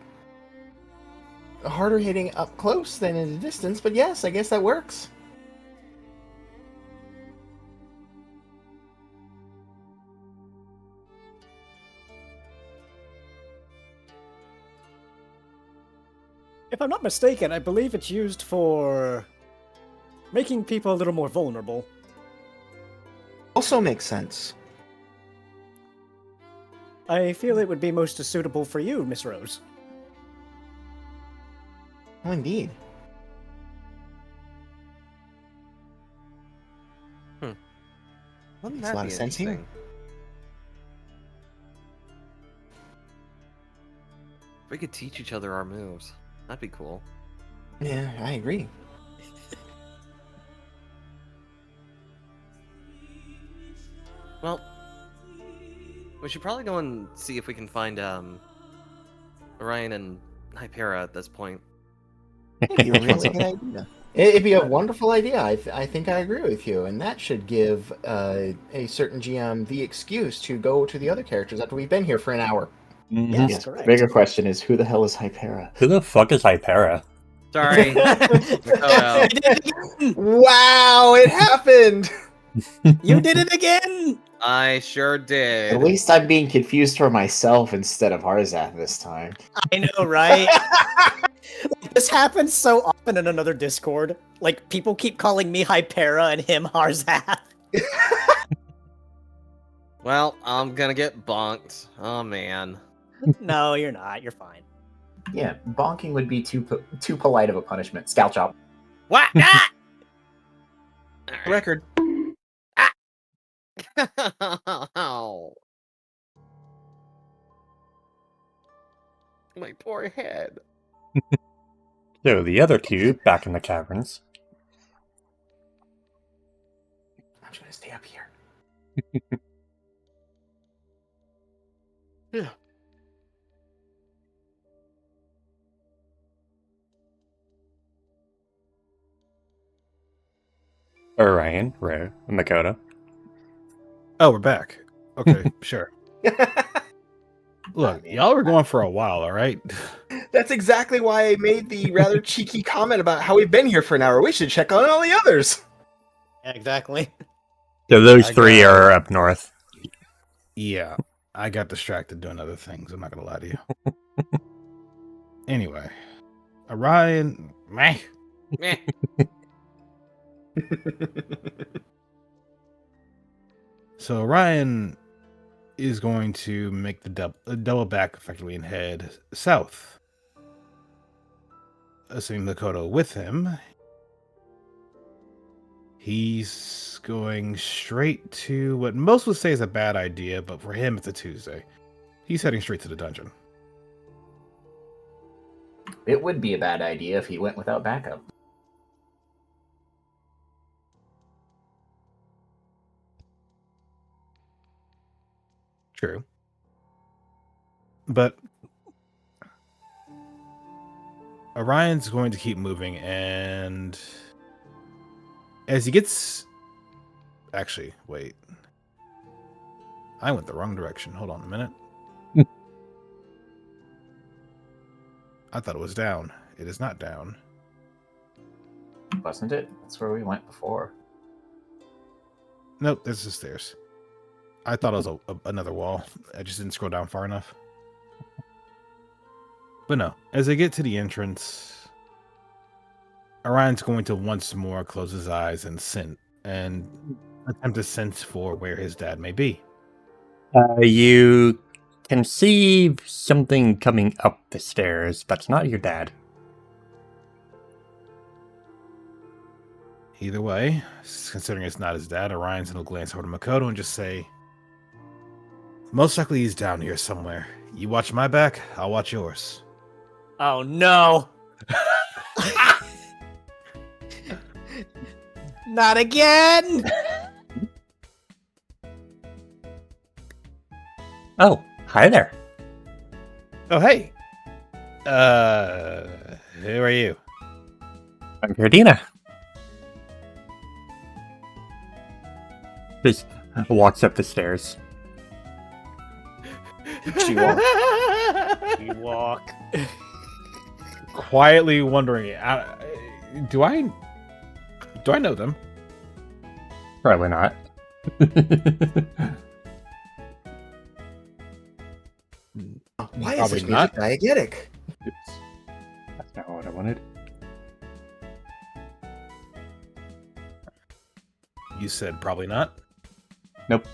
harder hitting up close than in the distance, but yes, I guess that works. If I'm not mistaken, I believe it's used for making people a little more vulnerable. Also makes sense. I feel it would be most suitable for you, Miss Rose. Oh, indeed. Wouldn't Makes a that lot be of sense here. interesting? If we could teach each other our moves, that'd be cool. Yeah, I agree. Well, we should probably go and see if we can find Orion and Hypera at this point. It'd be a really good idea. It'd be a wonderful idea. I think I agree with you, and that should give a certain GM the excuse to go to the other characters after we've been here for an hour. Yes, Yes, correct. the bigger question is who the hell is Hypera? Who the fuck is Hypera? Sorry. Makoto. You did it again! Wow, it happened! You did it again! I sure did. At least I'm being confused for myself instead of Harzath this time. I know, right? This happens so often in another Discord. Like, people keep calling me Hypera and him Harzath. Well, I'm gonna get bonked. Oh man. No, you're not. You're fine. Yeah, bonking would be too polite of a punishment. Scalp chop. What? Ah! Alright. Record. Ow. My poor head. So the other two, back in the caverns. just gonna stay up here. Yeah. Orion, Ro, Makoto. Oh, we're back. Okay, sure. Look, y'all were going for a while, all right? That's exactly why I made the rather cheeky comment about how we've been here for an hour. We should check on all the others. Yeah, exactly. So those I three got- are up north. Yeah, I got distracted doing other things. I'm not gonna lie to you. Anyway, Orion, meh. So Orion is going to make the double back effectively and head south. Assuming Makoto with him, he's going straight to what most would say is a bad idea, but for him it's a Tuesday. He's heading straight to the dungeon. It would be a bad idea if he went without backup. True. But Orion's going to keep moving, and as he gets... Actually, wait. I went the wrong direction. Hold on a minute. I thought it was down. It is not down. Wasn't it? That's where we went before. Nope, there's the stairs. I thought it was another wall. I just didn't scroll down far enough. But no, as they get to the entrance, Orion's going to once more close his eyes and attempt to sense for where his dad may be. You can see something coming up the stairs. That's not your dad. Either way, considering it's not his dad, Orion's going to glance over to Makoto and just say, most likely he's down here somewhere. You watch my back, I'll watch yours. Oh no! Not again! Oh, hi there. Oh, hey! Who are you? I'm Gardina. Just walks up the stairs. She walked. You walk. Quietly wondering, do I know them? Probably not. Why is Probably this not. music diegetic? Oops. That's not what I wanted. You said probably not. Nope.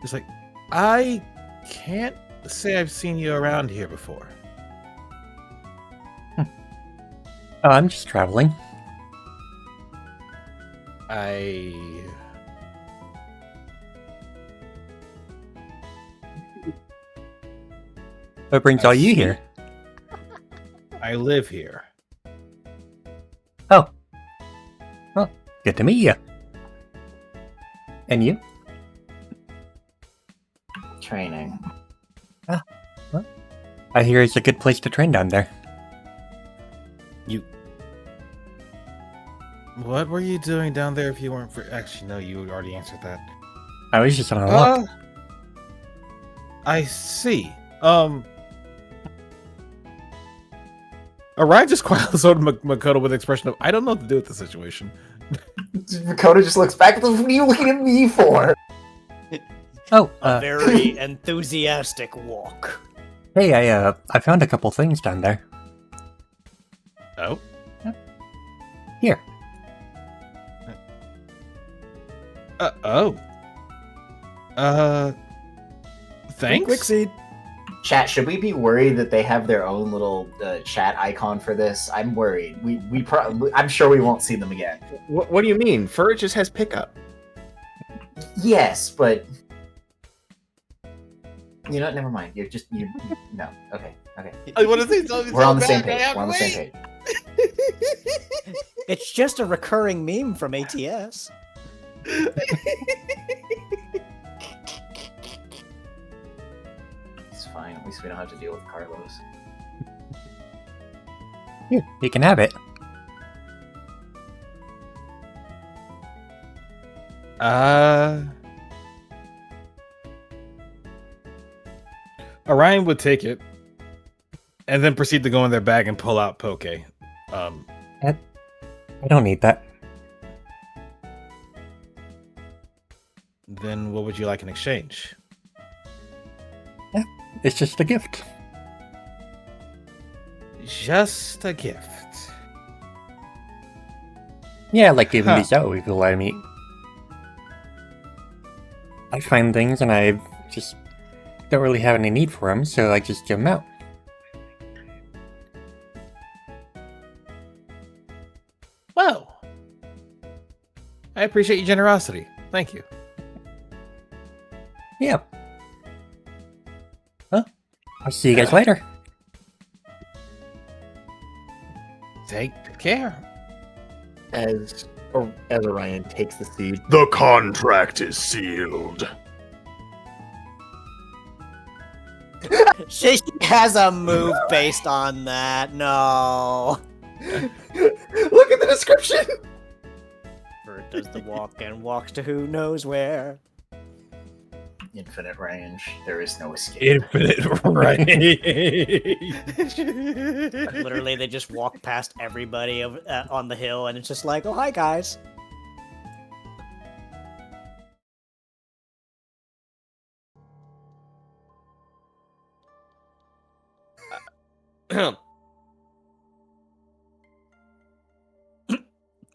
It's like, I can't say I've seen you around here before. Oh, I'm just traveling. What brings I all you see. here? I live here. Oh. Well, good to meet you. And you? Training. I hear it's a good place to train down there. What were you doing down there if you weren't for... Actually, no, you already answered that. I was just on a walk. I see. Orion just quietly sort of Makoto with an expression of, I don't know what to do with the situation. Makoto just looks back. What are you looking at me for? Oh, A very enthusiastic walk. hey, I found a couple things down there. Oh? Here. Thanks? Quick seed. Chat, should we be worried that they have their own little chat icon for this? I'm worried. I'm sure we won't see them again. What do you mean? Fur just has pickup. Yes, but you know what? Never mind. You no. Okay. I want to say something. We're so on the same bad, I page. have We're on to the same wait. page. It's just a recurring meme from ATS. It's fine. At least we don't have to deal with Carlos. Here, you can have it. Orion would take it and then proceed to go in their bag and pull out Poke. I don't need that. Then what would you like in exchange? It's just a gift. Just a gift. Yeah, like giving Huh. these out with people I meet. I find things and I just don't really have any need for them, so I just give them out. Well, I appreciate your generosity. Thank you. Yeah. Well, I'll see you guys later. Take care. As Orion takes the seed. The contract is sealed. She has a move based on that. No. Look at the description. Bird does the walk and walks to who knows where. Infinite range. There is no escape. Infinite right. Literally, they just walk past everybody on the hill, and it's just like, oh, hi, guys.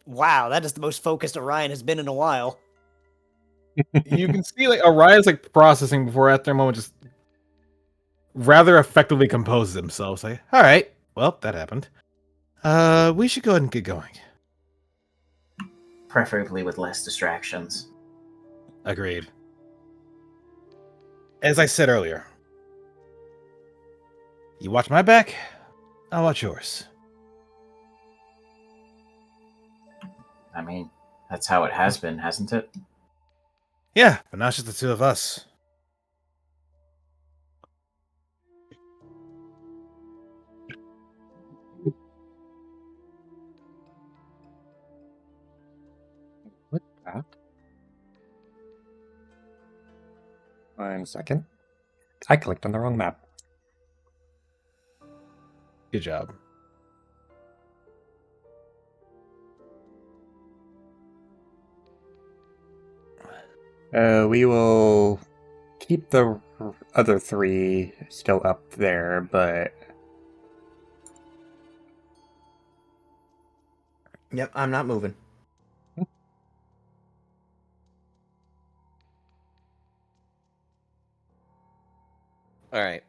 Wow, that is the most focused Orion has been in a while. You can see like Orion's like processing before after a moment just rather effectively composes himself. Like, all right, well, that happened. We should go ahead and get going. Preferably with less distractions. Agreed. As I said earlier, you watch my back, I'll watch yours. I mean, that's how it has been, hasn't it? Yeah, but now it's just the two of us. What that? 1 second. I clicked on the wrong map. Good job. We will keep the other 3 still up there, but Yep, I'm not moving. All right.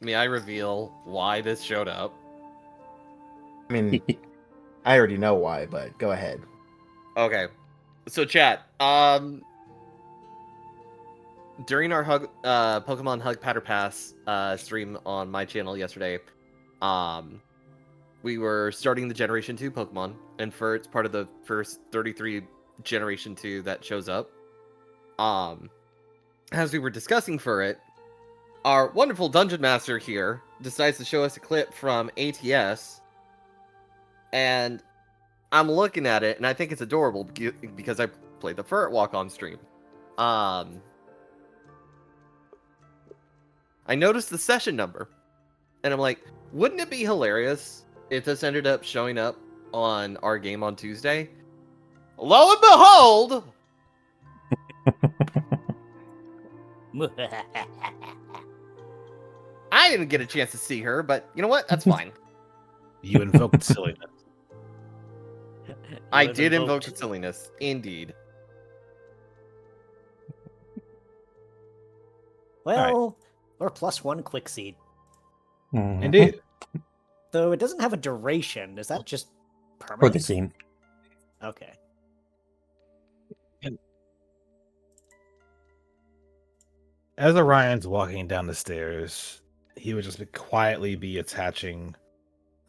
May I reveal why this showed up? I mean, I already know why, but go ahead. Okay. So chat, during our Pokemon Hug Patter Pass stream on my channel yesterday, we were starting the Generation 2 Pokemon, and it's part of the first 33 Generation 2 that shows up. As we were discussing for it, our wonderful Dungeon Master here decides to show us a clip from ATS, and I'm looking at it, and I think it's adorable because I played the Furret Walk on stream. I noticed the session number, and I'm like, wouldn't it be hilarious if this ended up showing up on our game on Tuesday? Lo and behold! I didn't get a chance to see her, but you know what? That's fine. You invoked silliness. I have did invoke invoked- silliness, indeed. Well, or +1 quick seed. Mhm. Indeed. Though it doesn't have a duration. Is that just For permanent? the scene. Okay. As Orion's walking down the stairs, he would just quietly be attaching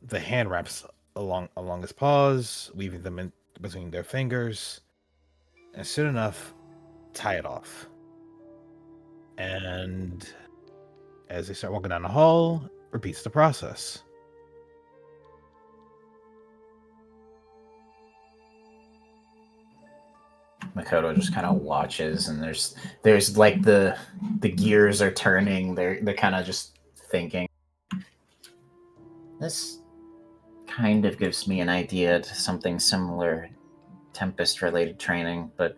the hand wraps along his paws, weaving them in between their fingers. and soon enough, tie it off. And as they start walking down the hall, repeats the process. Makoto just kind of watches, and there's like the gears are turning. They're kind of just thinking. This kind of gives me an idea to something similar, Tempest-related training, but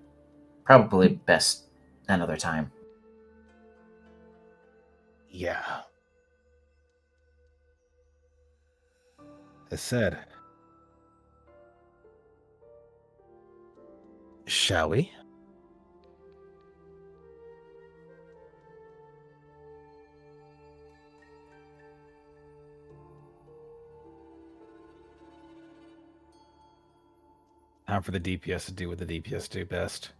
probably best another time. Yeah. As said. Shall we? Time for the DPS to do what the DPS do best.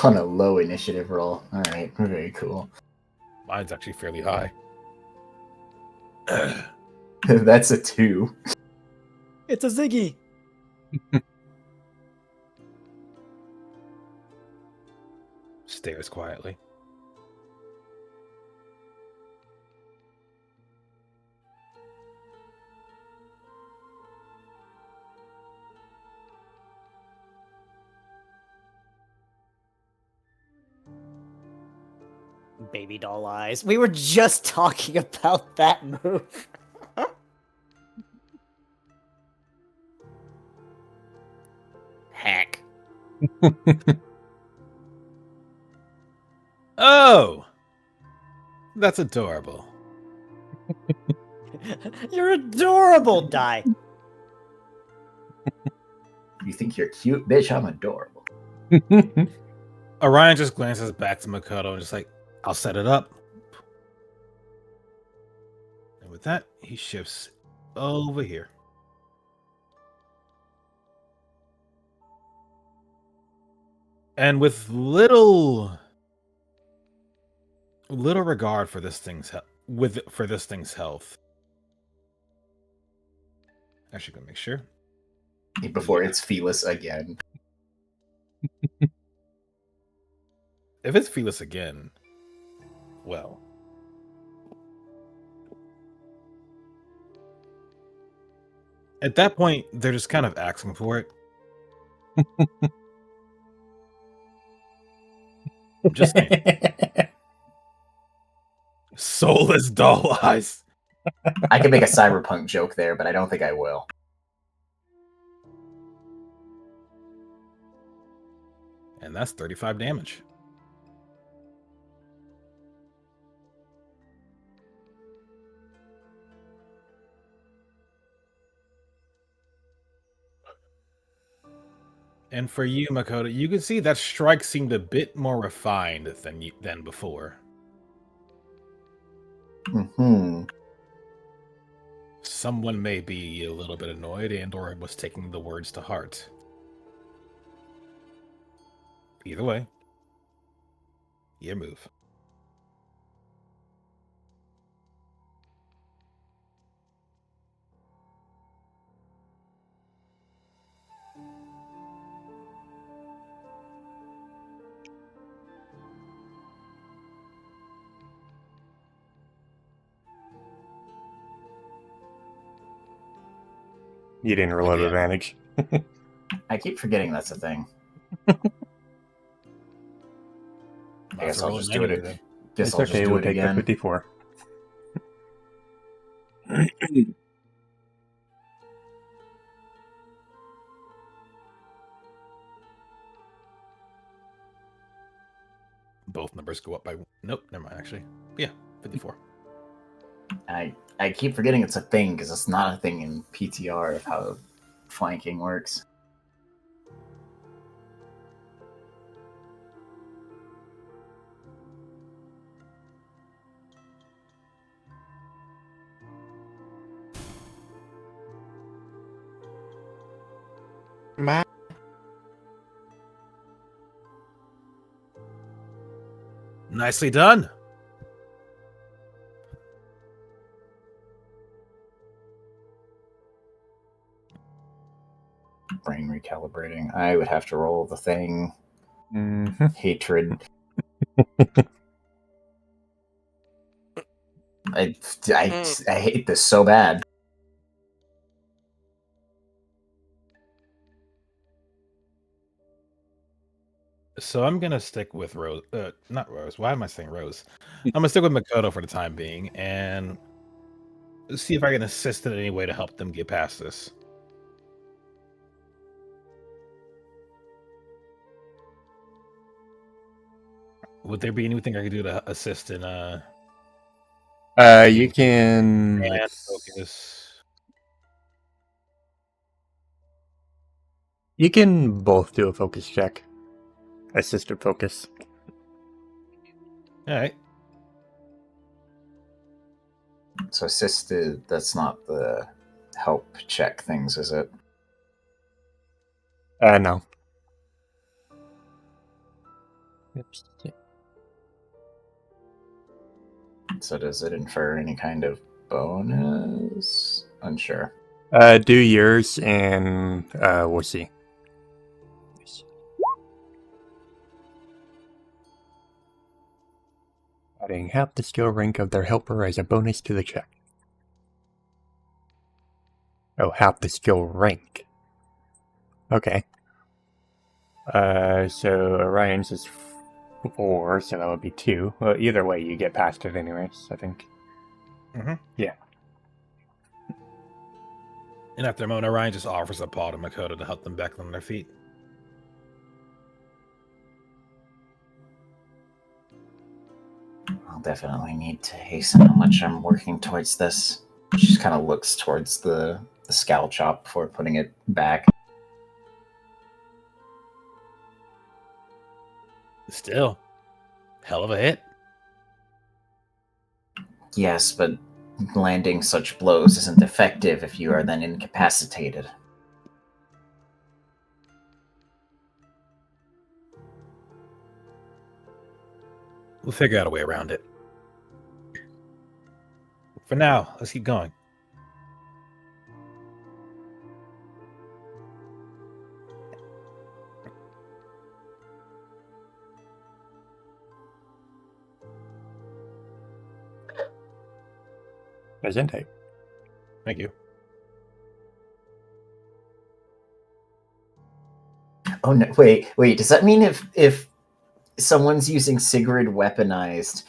On a low initiative roll. All right, very cool. Mine's actually fairly high. That's a 2. It's a Ziggy. Stares quietly. Baby doll eyes. We were just talking about that move. Heck. Oh! That's adorable. You're adorable, Die. You think you're cute, bitch? I'm adorable. Orion just glances back to Makoto and just like, I'll set it up. And with that, he shifts over here. And with little regard for this thing's health. Actually, gonna make sure. Before it's Felis again. If it's Felis again, well. At that point, they're just kind of asking for it. I'm just saying. Soulless doll eyes. I could make a cyberpunk joke there, but I don't think I will. And that's 35 damage. And for you, Makoto, you can see that strike seemed a bit more refined than before. Mm-hmm. Someone may be a little bit annoyed and/or was taking the words to heart. Either way, your move. You didn't roll Again. advantage. I keep forgetting that's a thing. I guess I'll just do it. Then. Guess It's I'll just okay, do we'll it take the again. 54. Both numbers go up by... Nope, never mind, actually. Yeah, 54. I keep forgetting it's a thing because it's not a thing in PTR of how flanking works. Nicely done. Brain recalibrating. I would have to roll the thing. Mm-hmm. Hatred. I hate this so bad. So I'm gonna stick with Rose. Not Rose. Why am I saying Rose? I'm gonna stick with Makoto for the time being, and see if I can assist in any way to help them get past this. Would there be anything I could do to assist in You can. and let's- focus? You can both do a focus check. Assisted focus. All right. So assisted, that's not the help check things, is it? No. Oops. So does it infer any kind of bonus? Unsure. Do yours, and we'll see. Adding half the skill rank of their helper as a bonus to the check. Oh, half the skill rank. Okay. So Orion's is 4, so that would be 2. Well, either way, you get past it anyways, I think. Mm-hmm. Yeah. And after a moment, Orion just offers a paw to Makoto to help them back on their feet. I'll definitely need to hasten how much I'm working towards this. She just kind of looks towards the scowl chop before putting it back. Still, hell of a hit. Yes, but landing such blows isn't effective if you are then incapacitated. We'll figure out a way around it. For now, let's keep going. Presente. Thank you. Oh no! Wait. Does that mean if someone's using Sigrid weaponized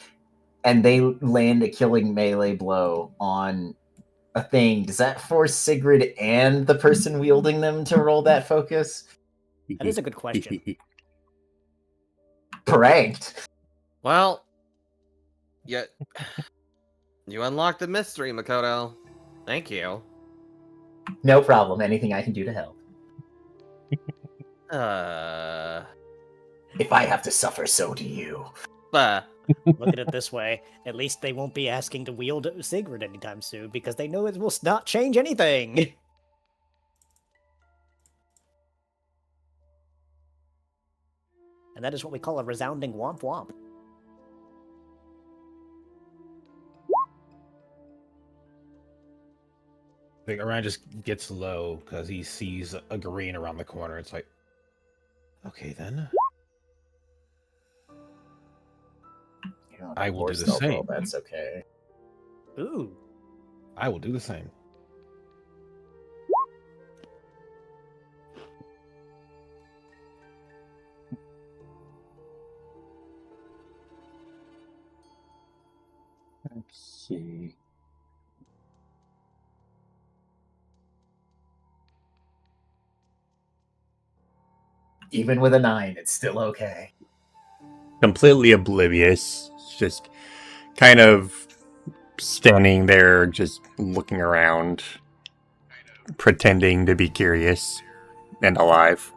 and they land a killing melee blow on a thing, does that force Sigrid and the person wielding them to roll that focus? That is a good question. Pranked. Well, yeah, you unlocked the mystery, Makoto. Thank you. No problem. Anything I can do to help. If I have to suffer, so do you. Look at it this way. At least they won't be asking to wield Sigrid anytime soon because they know it will not change anything. And that is what we call a resounding womp womp. I think Orion just gets low because he sees a green around the corner. It's like, okay then. You don't I will do force the stealth same. roll, that's okay. Ooh. I will do the same. Let's see. Even with a 9, it's still okay. Completely oblivious. Just kind of standing there, just looking around, pretending to be curious and alive.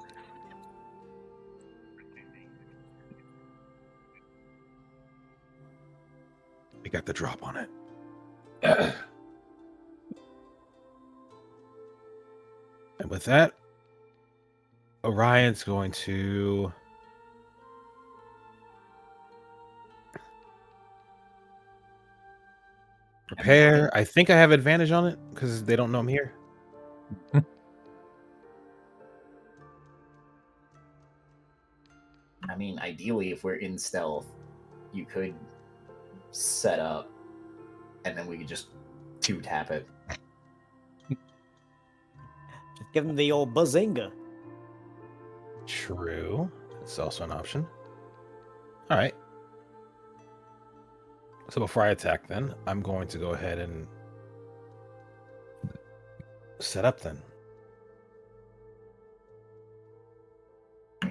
They got the drop on it. And with that, Orion's going to Prepare. I think I have advantage on it because they don't know I'm here. I mean, ideally, if we're in stealth, you could set up, and then we could just two-tap it. Just give him the old bazinga. True. It's also an option. All right. So before I attack, then I'm going to go ahead and set up. Then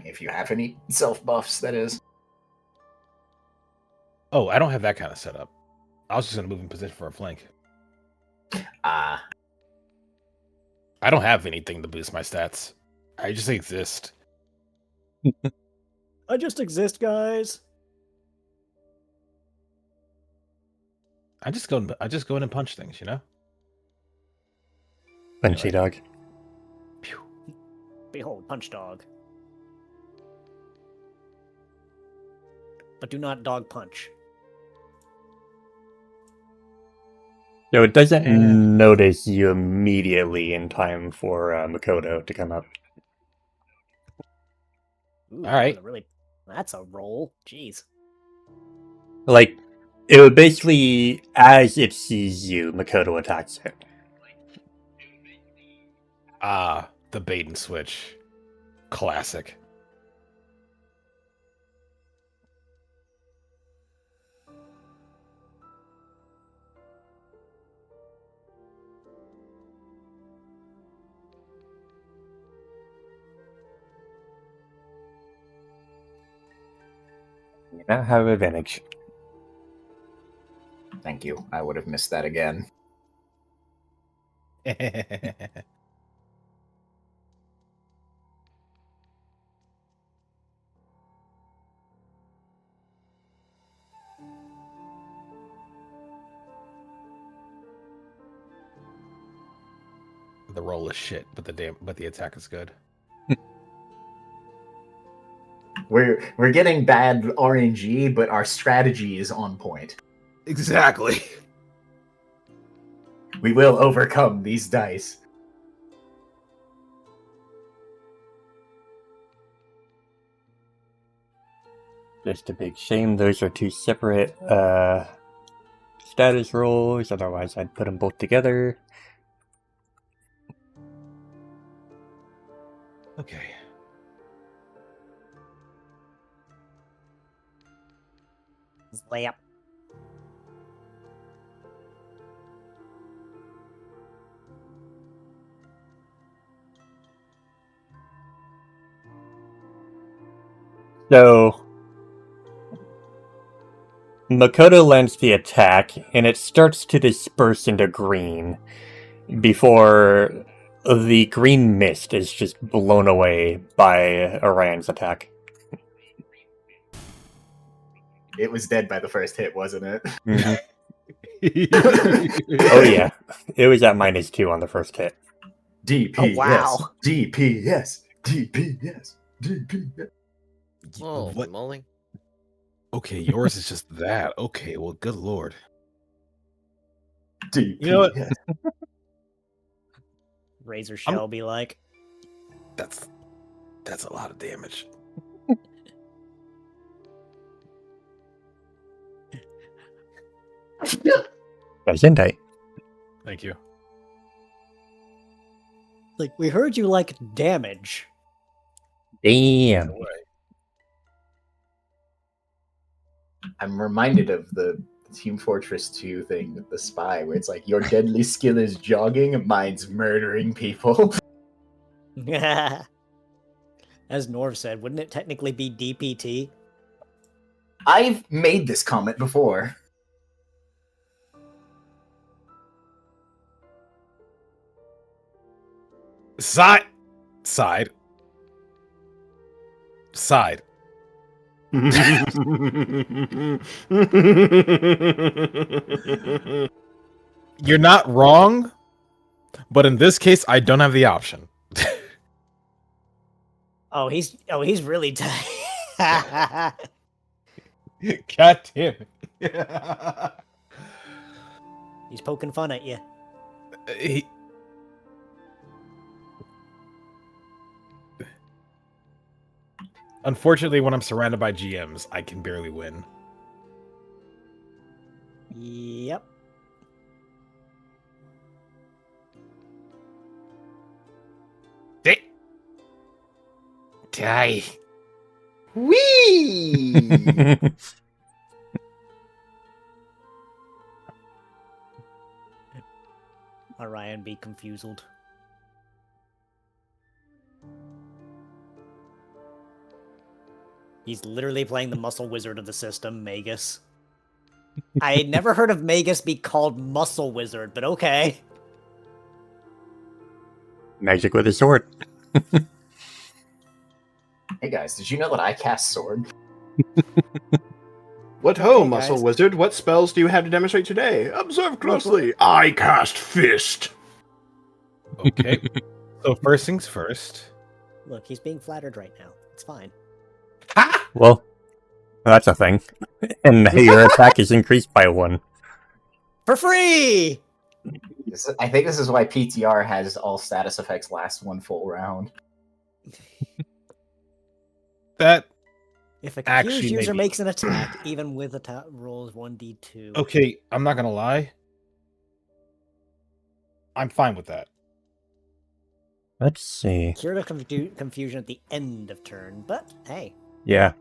If you have any self-buffs, that is. oh, I don't have that kind of setup. I was just going to move in position for a flank. Ah, I don't have anything to boost my stats. I just exist. I just exist, guys. I just go in and punch things, you know. Punchy dog. Pew. Behold, punch dog. But do not dog punch. So it doesn't notice you immediately in time for Makoto to come up. Ooh, All right. That's a roll. Jeez. Like, it would basically, as it sees you, Makoto attacks it. Ah, the bait and switch. Classic. You now have advantage. thank you. I would have missed that again. The roll is shit, but the attack is good. We're getting bad RNG, but our strategy is on point. Exactly. We will overcome these dice. Just a big shame those are two separate status rolls, otherwise I'd put them both together. Okay. Layup. So, Makoto lands the attack, and it starts to disperse into green before the green mist is just blown away by Orian's attack. It was dead by the first hit, wasn't it? Mhm. Oh yeah, it was at -2 on the first hit. DPS. Oh, wow. DPS. DPS. DPS. Oh, What? moly. Okay, yours is just that. Okay, well, good lord. DPS. You know what? Razor shall be like. That's a lot of damage. Gesundheit. Thank you. Like, we heard you like damage. Damn. No way. I'm reminded of the Team Fortress 2 thing with the spy, where it's like, your deadly skill is jogging, mine's murdering people. As Norv said, wouldn't it technically be DPT? I've made this comment before. Side. You're not wrong, but in this case, I don't have the option. Oh, he's really tight. God damn it. He's poking fun at you. He... Unfortunately, when I'm surrounded by GMs, I can barely win. Yep. Die. Whee! Orion be confused. He's literally playing the muscle wizard of the system, Magus. I had never heard of Magus be called muscle wizard, but okay. Magic with a sword. Hey guys, did you know that I cast sword? What ho, Okay, Muscle guys. Wizard? What spells do you have to demonstrate today? Observe closely. I cast fist. Okay. So first things first. Look, he's being flattered right now. It's fine. Well, that's a thing. And your attack is increased by 1. For free! I think this is why PTR has all status effects last one full round. That If a Actually, confused user maybe. makes an attack, even with attack rolls 1d2. okay, I'm not gonna lie. I'm fine with that. Let's see. Cure the confusion at the end of turn, but hey. Yeah.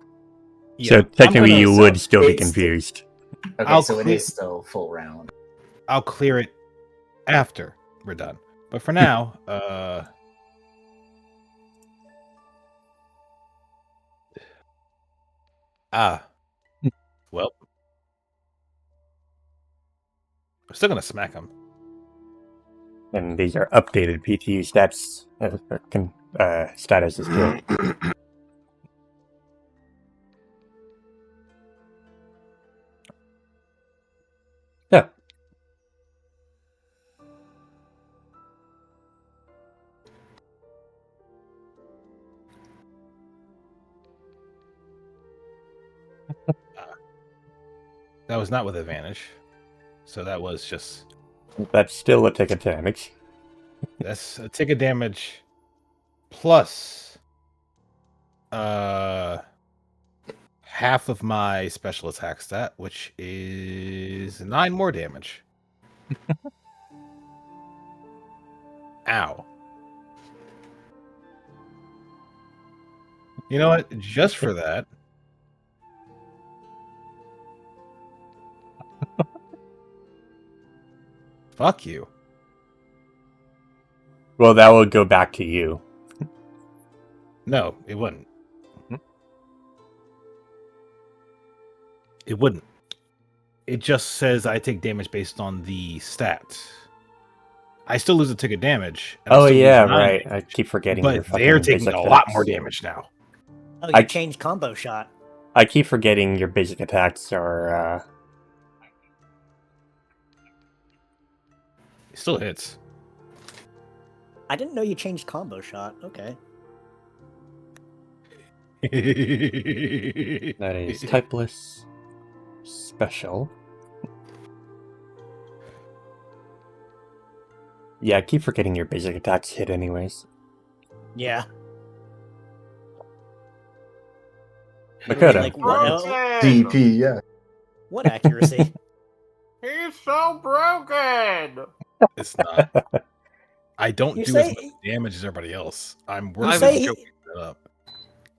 Yeah, So I'm technically gonna- you would still be it's- confused. Okay, I'll so it clear- is still full round. I'll clear it after we're done. But for now, well, I'm still gonna smack him. And these are updated PTU stats statuses too. Yeah. That was not with advantage, so that was just That's still a tick of damage. that's a tick of damage plus half of my special attack stat, which is 9 more damage. Ow. You know what? Just for that. Fuck you. Well, that will go back to you. No, it wouldn't. Mhm. It wouldn't. It just says I take damage based on the stat. I still lose a tick of damage. and I Oh still lose yeah, 9 right. I damage, keep forgetting. your But they're fucking taking basic a lot attacks. more damage now. Oh, you I- changed combo shot. I keep forgetting your basic attacks are. It still hits. I didn't know you changed combo shot. Okay. That is typeless special. Yeah, I keep forgetting your basic attacks hit anyways. Yeah. Dakota. Like what? DP, yeah. What accuracy? He's so broken. It's not. I don't You do as say- much damage as everybody else. I'm You working say on he- joking that up.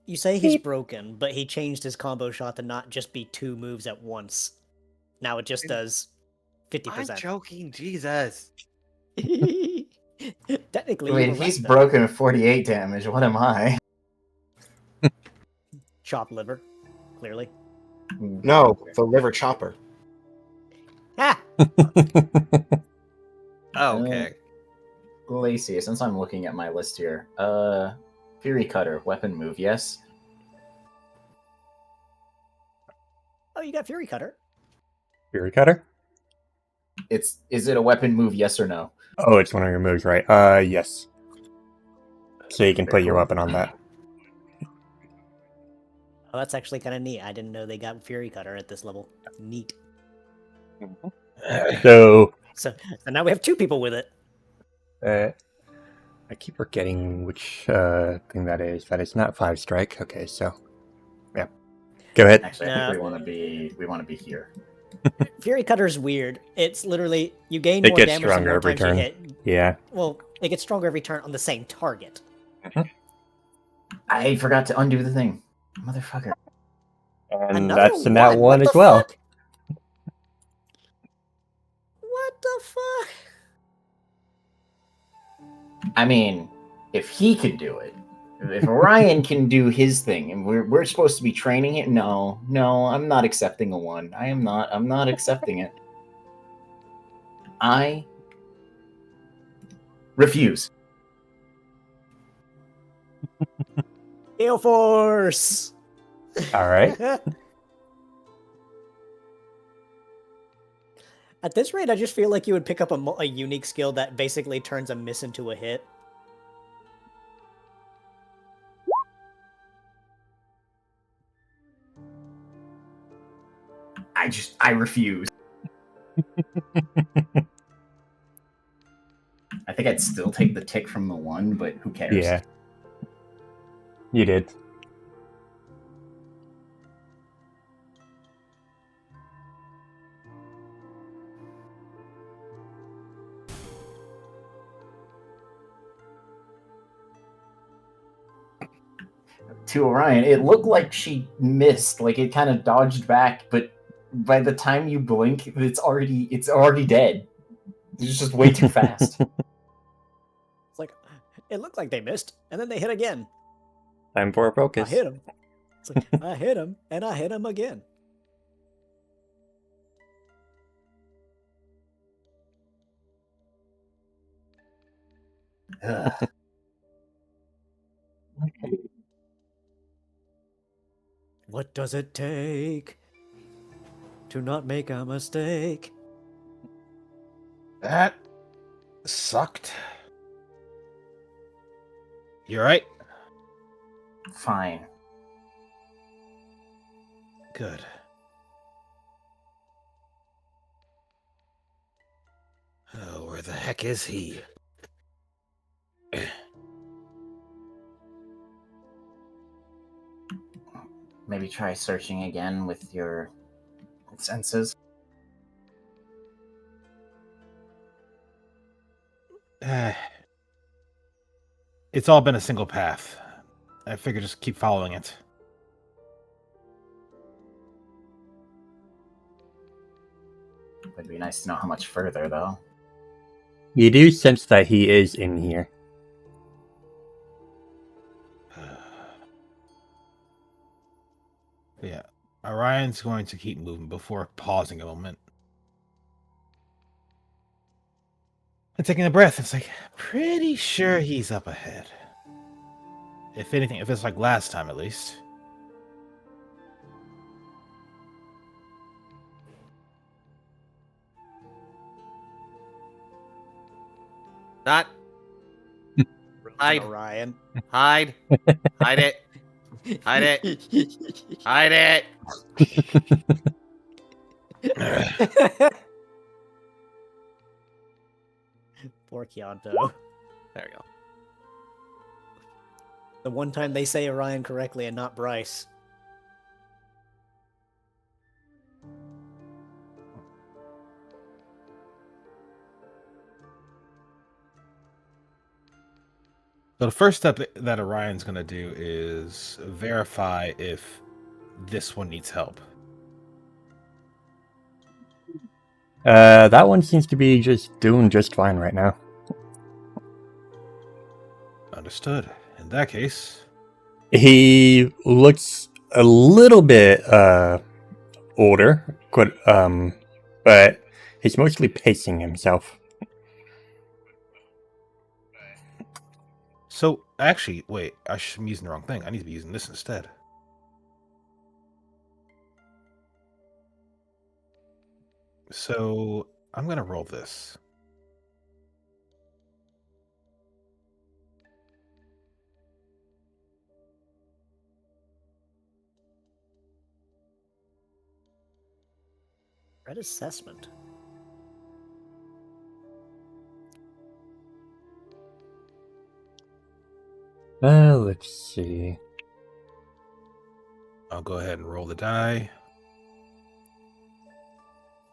You say he's broken, but he changed his combo shot to not just be 2 moves at once. Now it just does 50%. I'm joking, Jesus. Technically, Wait, you if were he's right, though. broken at 48 damage, what am I? Chop liver, clearly. No, the liver chopper. Ah! Oh, okay. Lacey, since I'm looking at my list here, Fury Cutter, weapon move, yes? Oh, you got Fury Cutter. Fury Cutter? Is it a weapon move, yes or no? Oh, it's one of your moves, right? Yes. So you can put your weapon on that. Oh, that's actually kind of neat. I didn't know they got Fury Cutter at this level. Neat. So So now we have 2 people with it. I keep forgetting which thing that is. That is not 5 strike. Okay, so yeah. Go ahead. Actually, I No. think we want to be here. Fury Cutter's weird. It's literally you gain It more gets damage the stronger more every times you turn. hit. Yeah. Well, it gets stronger every turn on the same target. I forgot to undo the thing, motherfucker. And Another that's in one? that one What as the well. fuck? What the fuck? I mean, if he could do it, if Orion can do his thing, and we're supposed to be training it, no, I'm not accepting a 1. I'm not accepting it. I refuse. Gale Force! All right. At this rate, I just feel like you would pick up a unique skill that basically turns a miss into a hit. I refuse. I think I'd still take the tick from the 1, but who cares? Yeah. You did. To Orion, it looked like she missed, like it kind of dodged back, but by the time you blink, it's already dead. It's just way too fast. It's like, it looked like they missed, and then they hit again. Time for a I focus. hit him. It's like, I hit him, and I hit him again. Ugh. What does it take to not make a mistake? That sucked. You alright? Fine. Good. Oh, where the heck is he? Maybe try searching again with your senses. It's all been a single path. I figure just keep following it. Would be nice to know how much further, though. You do sense that he is in here. Yeah. Orion's going to keep moving before pausing a moment. And taking a breath, it's like, pretty sure he's up ahead. If anything, if it's like last time at least. Not. Hide. Orion. Hide. Hide it. Hide it. Hide it. Poor Chianto. There we go. The one time they say Orion correctly and not Bryce. So the first step that Orion's going to do is verify if this one needs help. That one seems to be just doing just fine right now. Understood. In that case, He looks a little bit older, but he's mostly pacing himself. so actually, wait, I'm using the wrong thing. I need to be using this instead. So I'm going to roll this. Red assessment. Let's see. I'll go ahead and roll the die.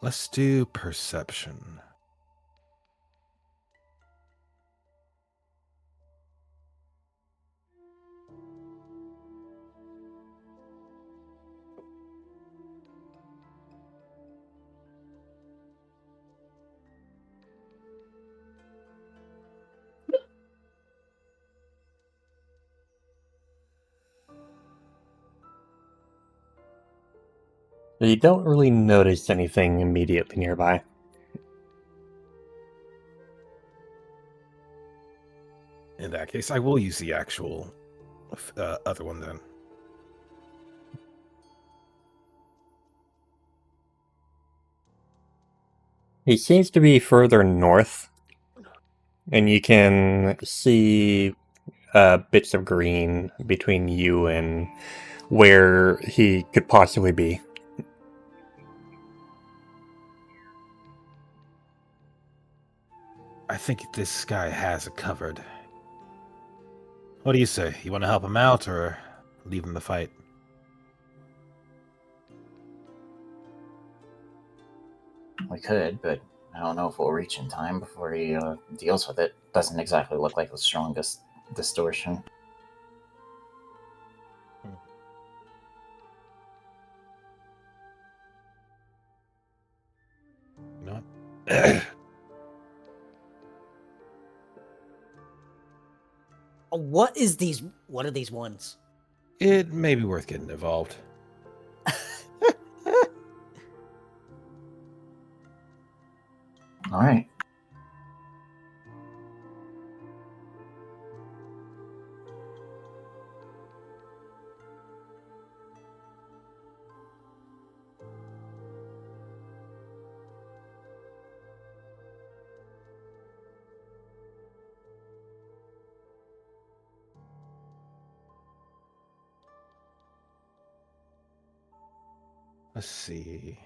Let's do perception. You don't really notice anything immediately nearby. In that case, I will use the actual other one then. He seems to be further north, and you can see bits of green between you and where he could possibly be. I think this guy has it covered. What do you say? You want to help him out or leave him to fight? We could, but I don't know if we'll reach in time before he deals with it. Doesn't exactly look like the strongest distortion. You know what? What are these ones? It may be worth getting involved. All right. Let's see.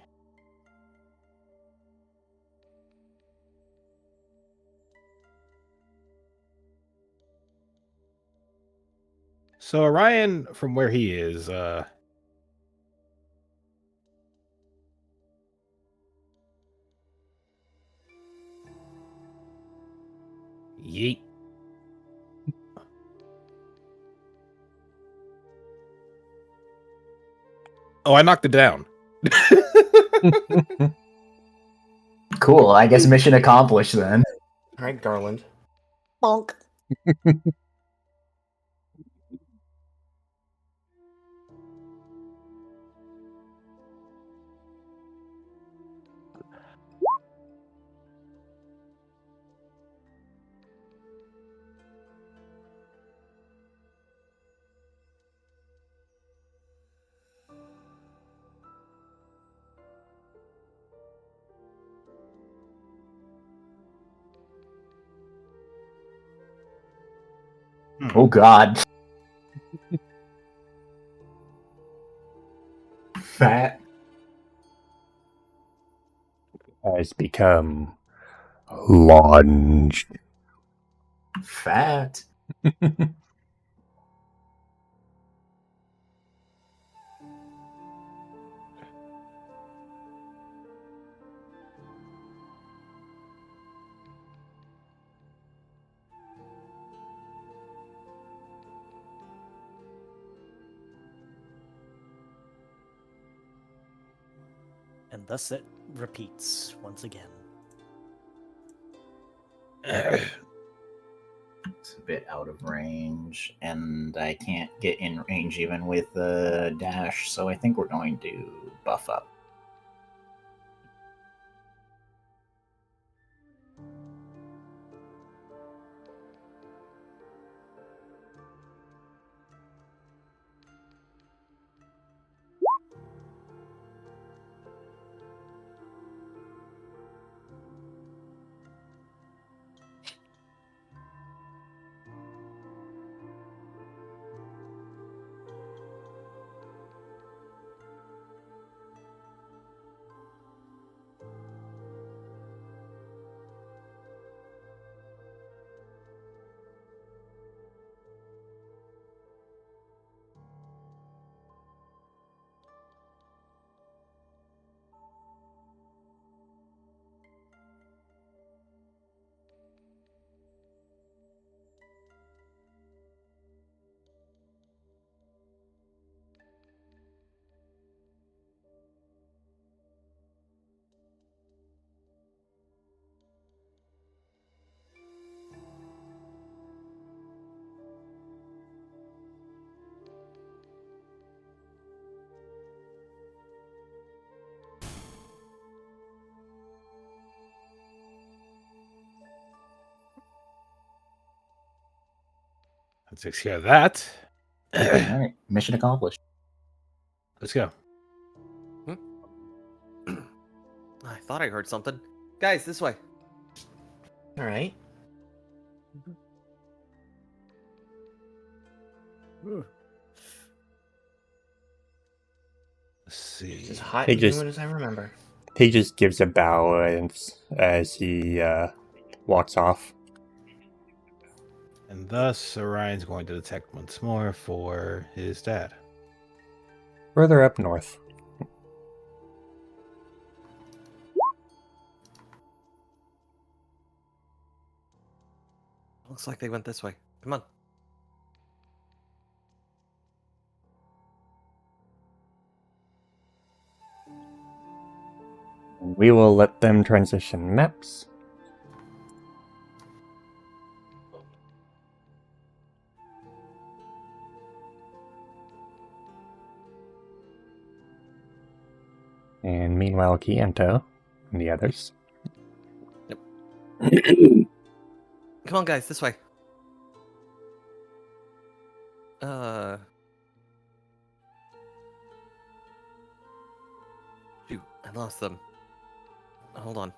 So Orion, from where he is, yeet. Oh, I knocked it down. Cool. I guess mission accomplished then. All right, Garland. Bonk. Oh God. Fat. Has become launched. Fat. And thus it repeats once again. It's a bit out of range, and I can't get in range even with the dash, so I think we're going to buff up. takes care of that. All right, mission accomplished. Let's go. I thought I heard something. Guys, this way. All right. Let's see. It's as hot They and just- humid as I remember. He just gives a bow as he walks off. And thus, Orion's going to detect once more for his dad. Further up north. Looks like they went this way. Come on. We will let them transition maps. And meanwhile, Kianto and the others. Come on, guys, this way. Shoot, I lost them. Hold on.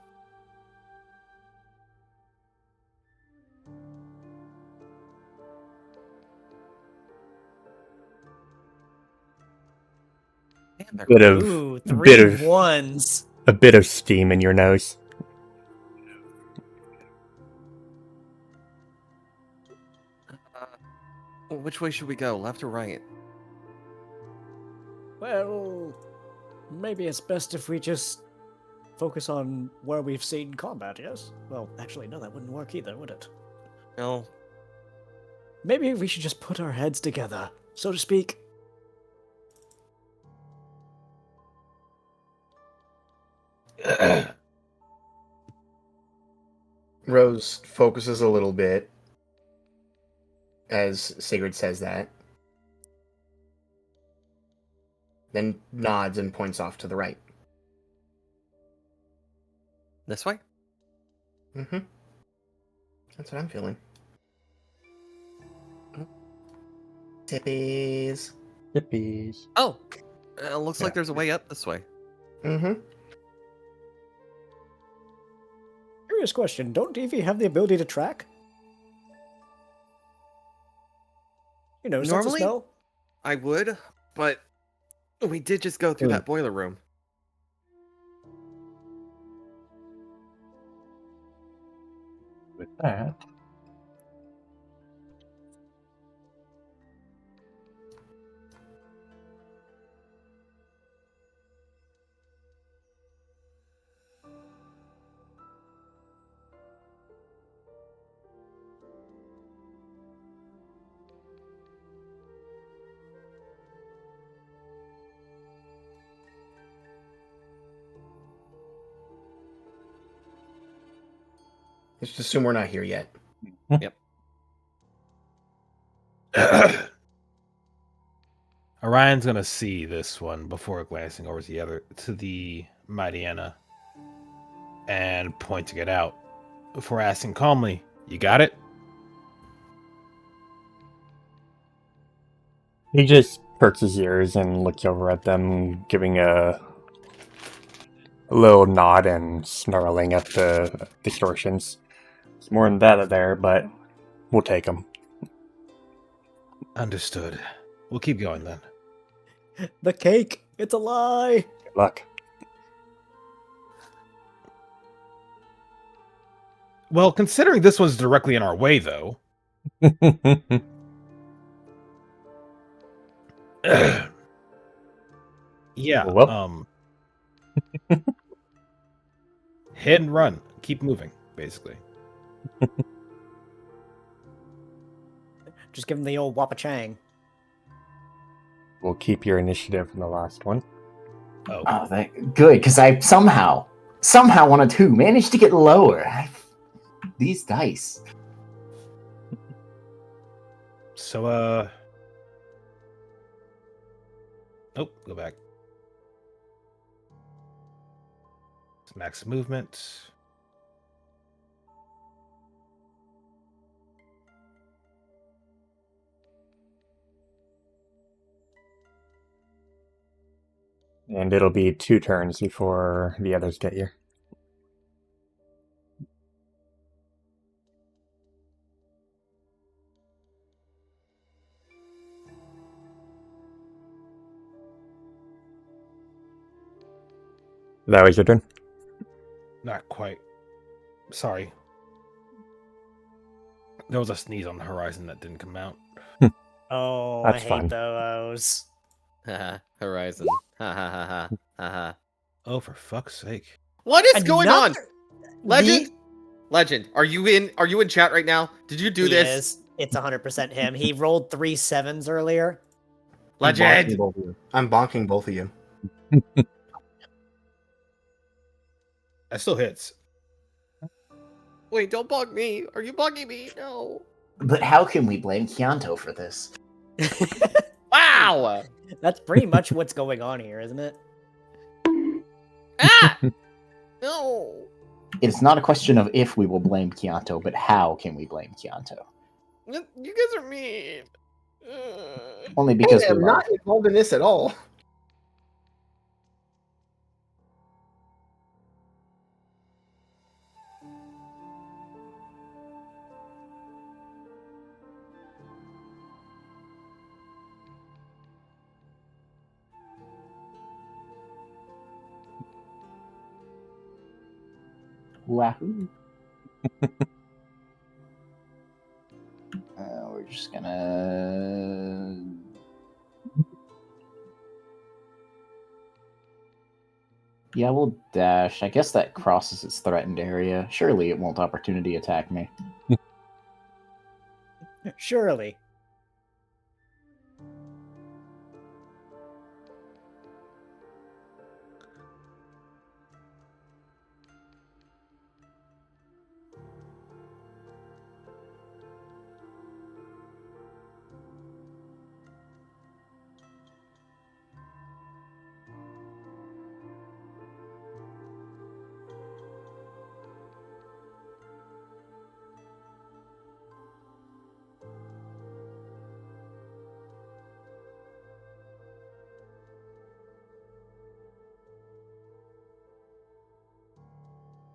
Damn, they're Bit of Ooh, bit three of ones. a bit of steam in your nose. Which way should we go? Left or right? Well, maybe it's best if we just focus on where we've seen combat, yes? Well, actually, no, that wouldn't work either, would it? No. Maybe we should just put our heads together, so to speak. Rose focuses a little bit as Sigurd says that. Then nods and points off to the right. This way? Mm-hmm. That's what I'm feeling. Tippies. Yippies. Oh! Looks like Yeah. there's a way up this way. Mm-hmm. Curious question, don't DV have the ability to track? You know, sense of Normally- smell? I would, but we did just go through that boiler room. With that, Let's just assume we're not here yet. Orion's gonna see this one before glancing over to the Mightyena and pointing it out before asking calmly, "You got it?" he just perks his ears and looks over at them, giving a little nod and snarling at the distortions. It's more than that there, but we'll take them. Understood. We'll keep going then. The cake! It's a lie! Good luck. Well, considering this one's directly in our way, though. Yeah. Well. Hit and run. Keep moving, basically. Just give him the old wapachang. We'll keep your initiative from the last one. Oh, Oh, good, because I somehow on a 2 managed to get lower. These dice. so, oh, go back. Max movement. And it'll be 2 turns before the others get you. That was your turn? Not quite. Sorry. There was a sneeze on the horizon that didn't come out. Oh, That's I hate fun. those. Haha, Horizon. Ha ha ha ha ha ha. Oh, for fuck's sake. What is going on? Another- Legend? The- Legend, are you in chat right now? Did you do He this? is. It's 100% him. He rolled 3 7s earlier. I'm bonking Legend! both of you. I'm bonking both of you. That still hits. Wait, don't bug me. Are you bugging me? No. But how can we blame Chianto for this? Wow! That's pretty much what's going on here, isn't it? Ah! No. It's not a question of if we will blame Chianto, but how can we blame Chianto? You guys are mean. Ugh. Only because I we am love. not involved in this at all. Wahoo! We're just gonna. Yeah, we'll dash. I guess that crosses its threatened area. Surely it won't opportunity attack me. Surely.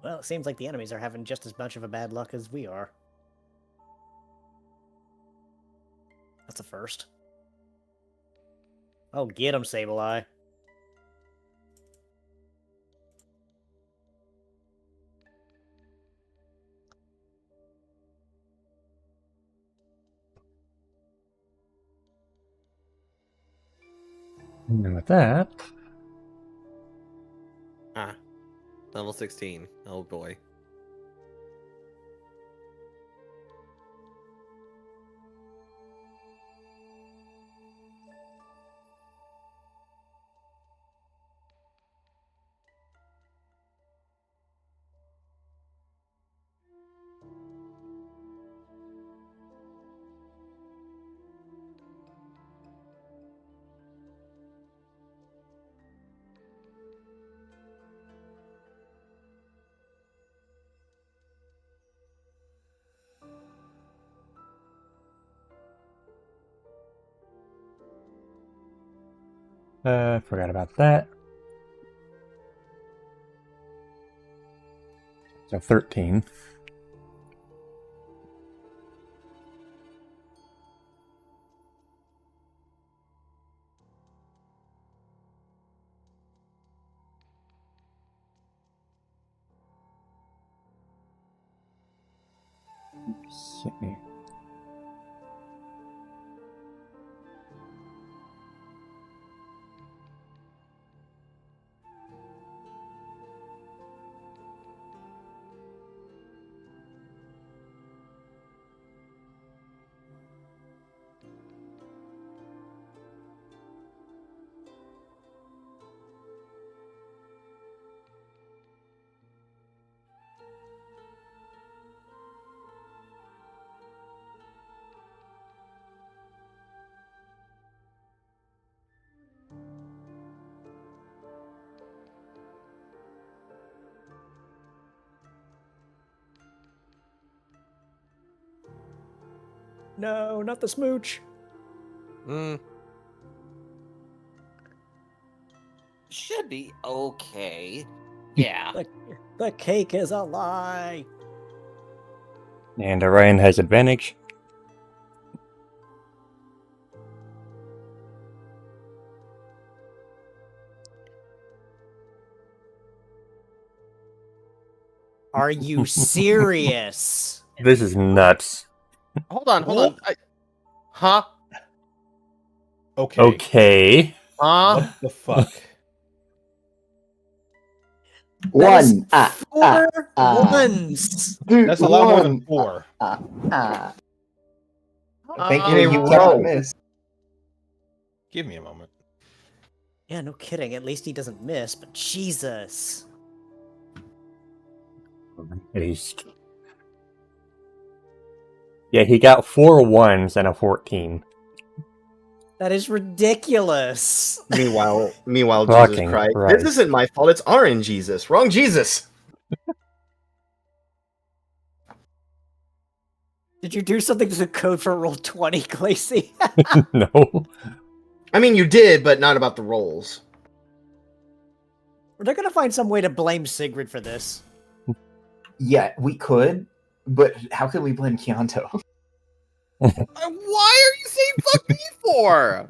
Well, it seems like the enemies are having just as much of a bad luck as we are. That's a first. Oh, get him, Sableye. And with that, Ah. Level 16. Oh boy. forgot about that. So 13. Okay. No, not the smooch. Hmm. should be okay. Yeah. The cake is a lie. And Orion has advantage. Are you serious? This is nuts. Hold on. Huh? Okay. Okay. What the fuck? That is One. four ones. Dude, That's a lot more than one. 4. Thank you. Okay, You roll. cannot miss. Give me a moment. Yeah, no kidding. At least he doesn't miss, but Jesus. At least. Yeah, he got 4 ones and a 14. That is ridiculous. Meanwhile, Jesus Fucking Christ. Christ. This isn't my fault. It's Orange Jesus. Wrong Jesus. Did you do something to the code for roll 20, Glacy? No. I mean, you did, but not about the rolls. They're gonna find some way to blame Sigrid for this. Yeah, we could, but how can we blame Keonto? Why are you saying fuck me for?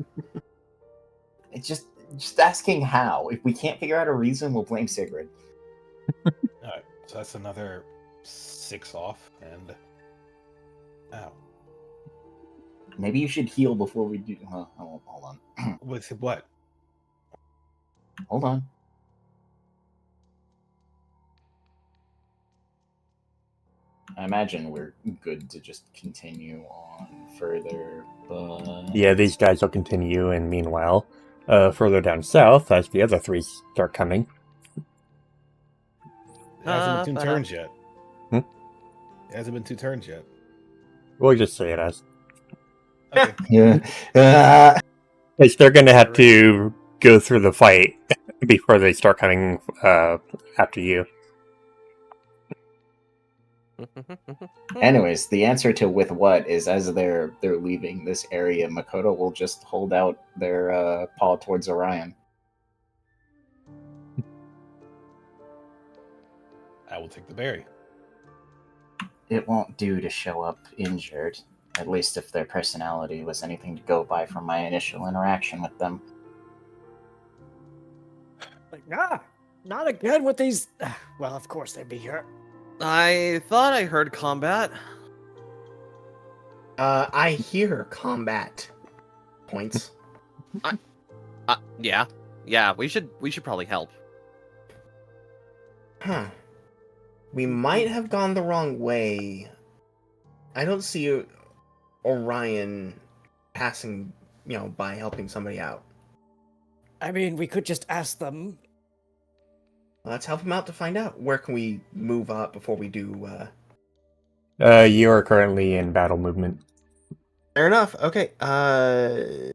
It's just asking how. If we can't figure out a reason, we'll blame Sigrid. Alright, so that's another 6 off, and... Ow. Maybe you should heal before we do. Hold on. With what? Hold on. I imagine we're good to just continue on further, but Yeah, these guys will continue, and meanwhile, further down south, as the other 3 start coming. It hasn't been 2 but, turns yet. Hmm? It hasn't been 2 turns yet. We'll just say it as. Okay. yeah. Because they're going to have to go through the fight before they start coming after you. Anyways, the answer to with what is as they're leaving this area, Makoto will just hold out their paw towards Orion. I will take the berry. It won't do to show up injured, at least if their personality was anything to go by from my initial interaction with them. Like, not again with these. Well, of course they'd be here. I thought I heard combat. I hear combat. Points. Yeah. We should probably help. Huh. We might have gone the wrong way. I don't see Orion passing, by helping somebody out. I mean, we could just ask them. Well, let's help him out to find out. Where can we move up before we do? You are currently in battle movement. Fair enough. Okay. The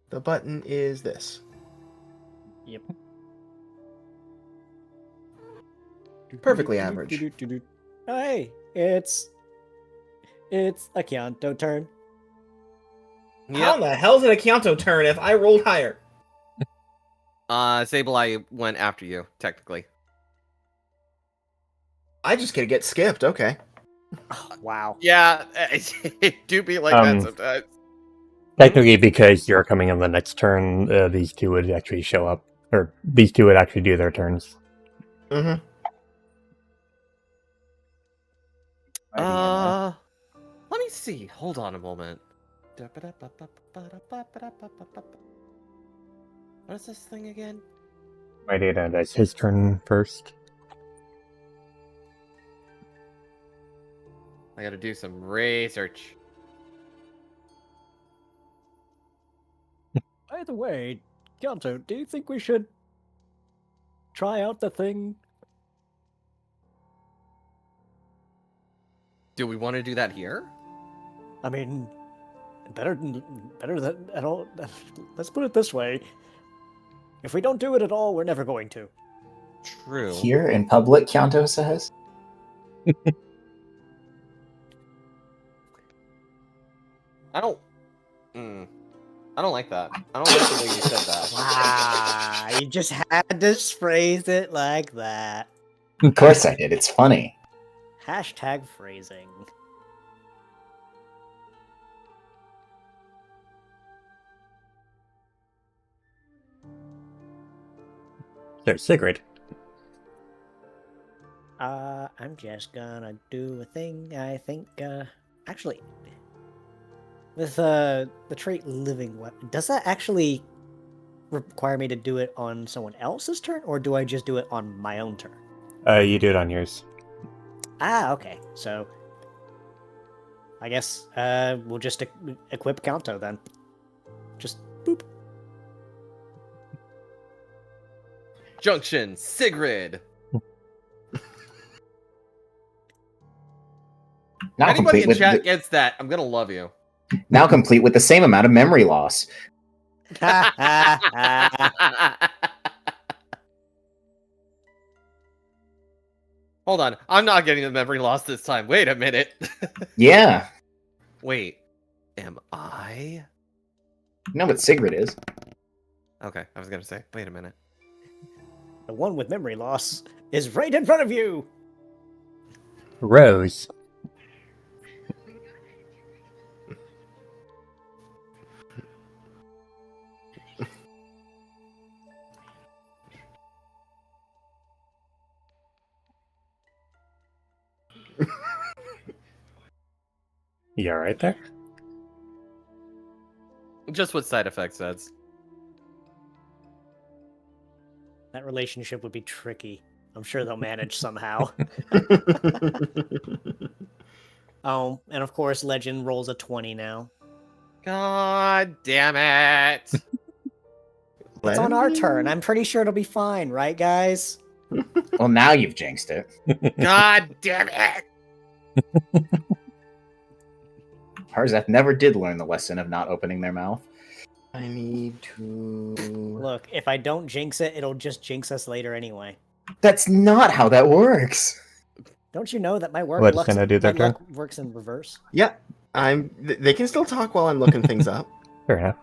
button is this. Yep. Perfectly average. Hey, it's a Keonto turn. How in the hell is it a Keonto turn if I rolled higher? Sableye went after you, technically. I just get skipped. Okay. Oh, wow. Yeah, it do be like that sometimes. Technically, because you're coming on the next turn, these 2 would actually show up. Or these 2 would actually do their turns. Mm-hmm. Let me see. Hold on a moment. What is this thing again? My data, that's his turn first. I gotta do some research. By the way, Keonto, do you think we should try out the thing? Do we want to do that here? I mean, better than at all. Let's put it this way: if we don't do it at all, we're never going to. True. Here in public, Keonto says. I don't. I don't like that. I don't like the way you said that. Ah, you just had to phrase it like that. Of course I did. It's funny. Hashtag phrasing. So, Sigrid. I'm just gonna do a thing. I think, actually, with the trait living weapon, does that actually require me to do it on someone else's turn, or do I just do it on my own turn? You do it on yours. Ah, okay. So, I guess we'll just equip Kanto then. Just boop. Junction, Sigrid. Now Anybody complete in with chat gets that, I'm gonna love you. now complete with the same amount of memory loss. Hold on, I'm not getting the memory loss this time. Wait a minute. Yeah. Wait, am I? You know what Sigrid is. Okay, I was gonna say, wait a minute. The one with memory loss is right in front of you. Rose. You alright there? Just what side effect says. That relationship would be tricky. I'm sure they'll manage somehow. Oh, and of course, Legend rolls a 20 now. God damn it! It's on our turn. I'm pretty sure it'll be fine, right, guys? Well, now you've jinxed it. God damn it! Harzeth never did learn the lesson of not opening their mouth. I need to. Look, if I don't jinx it, it'll just jinx us later anyway. That's not how that works. Don't you know that my What's gonna do their my turn? luck works in reverse? Yeah, They can still talk while I'm looking things up. Fair enough.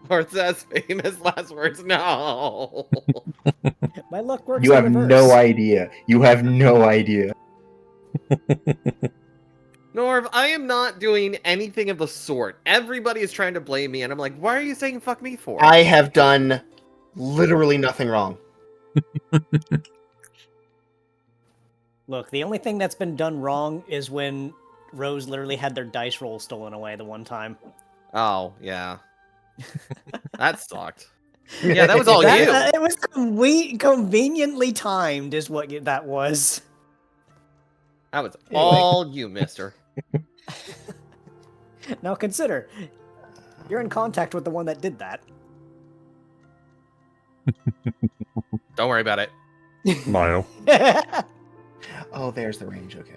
Martha's famous last words. No. My luck works You in have reverse. no idea. You have no idea. Norv, I am not doing anything of the sort. Everybody is trying to blame me, and I'm like, why are you saying fuck me for? I have done literally nothing wrong. Look, the only thing that's been done wrong is when Rose literally had their dice roll stolen away the one time. Oh, yeah. That sucked. Yeah, that was all That- you. It was conveniently timed, is what that was. That was Anyway. all you, mister. Now consider, you're in contact with the one that did that. Don't worry about it. Smile. Oh, there's the range. Okay.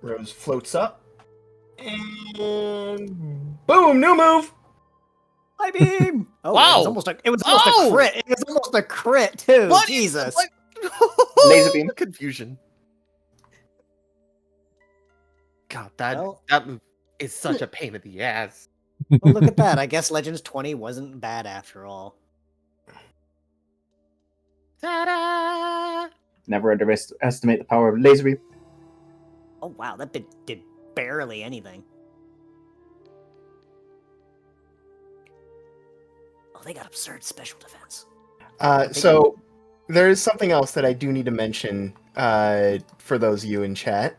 Rose floats up. And boom, new move. High beam! Oh, Wow. It was almost a Oh! crit. It was almost a crit too. What? Jesus. What? Laser beam. Confusion. God, that Well- move is such a pain in the ass. Well, look at that. I guess Legends 20 wasn't bad after all. Ta-da! Never underestimate the power of laser beam. Oh wow, that did barely anything. Oh, they got absurd special defense. So there is something else that I do need to mention for those of you in chat.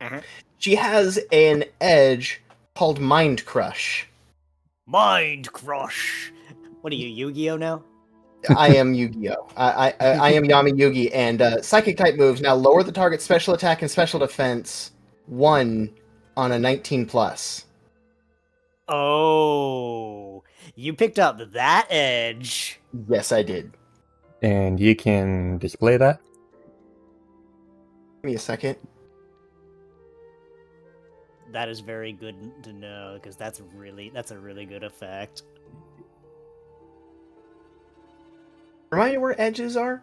Uh-huh. She has an edge called Mind Crush. Mind Crush. What are you, Yu-Gi-Oh now? I am Yu-Gi-Oh! I am Yami Yugi, and Psychic type moves now lower the target's special attack and special defense 1 on a 19+. Oh, you picked up that edge. Yes, I did. And you can display that. Give me a second. That is very good to know because that's a really good effect. Remind me where edges are?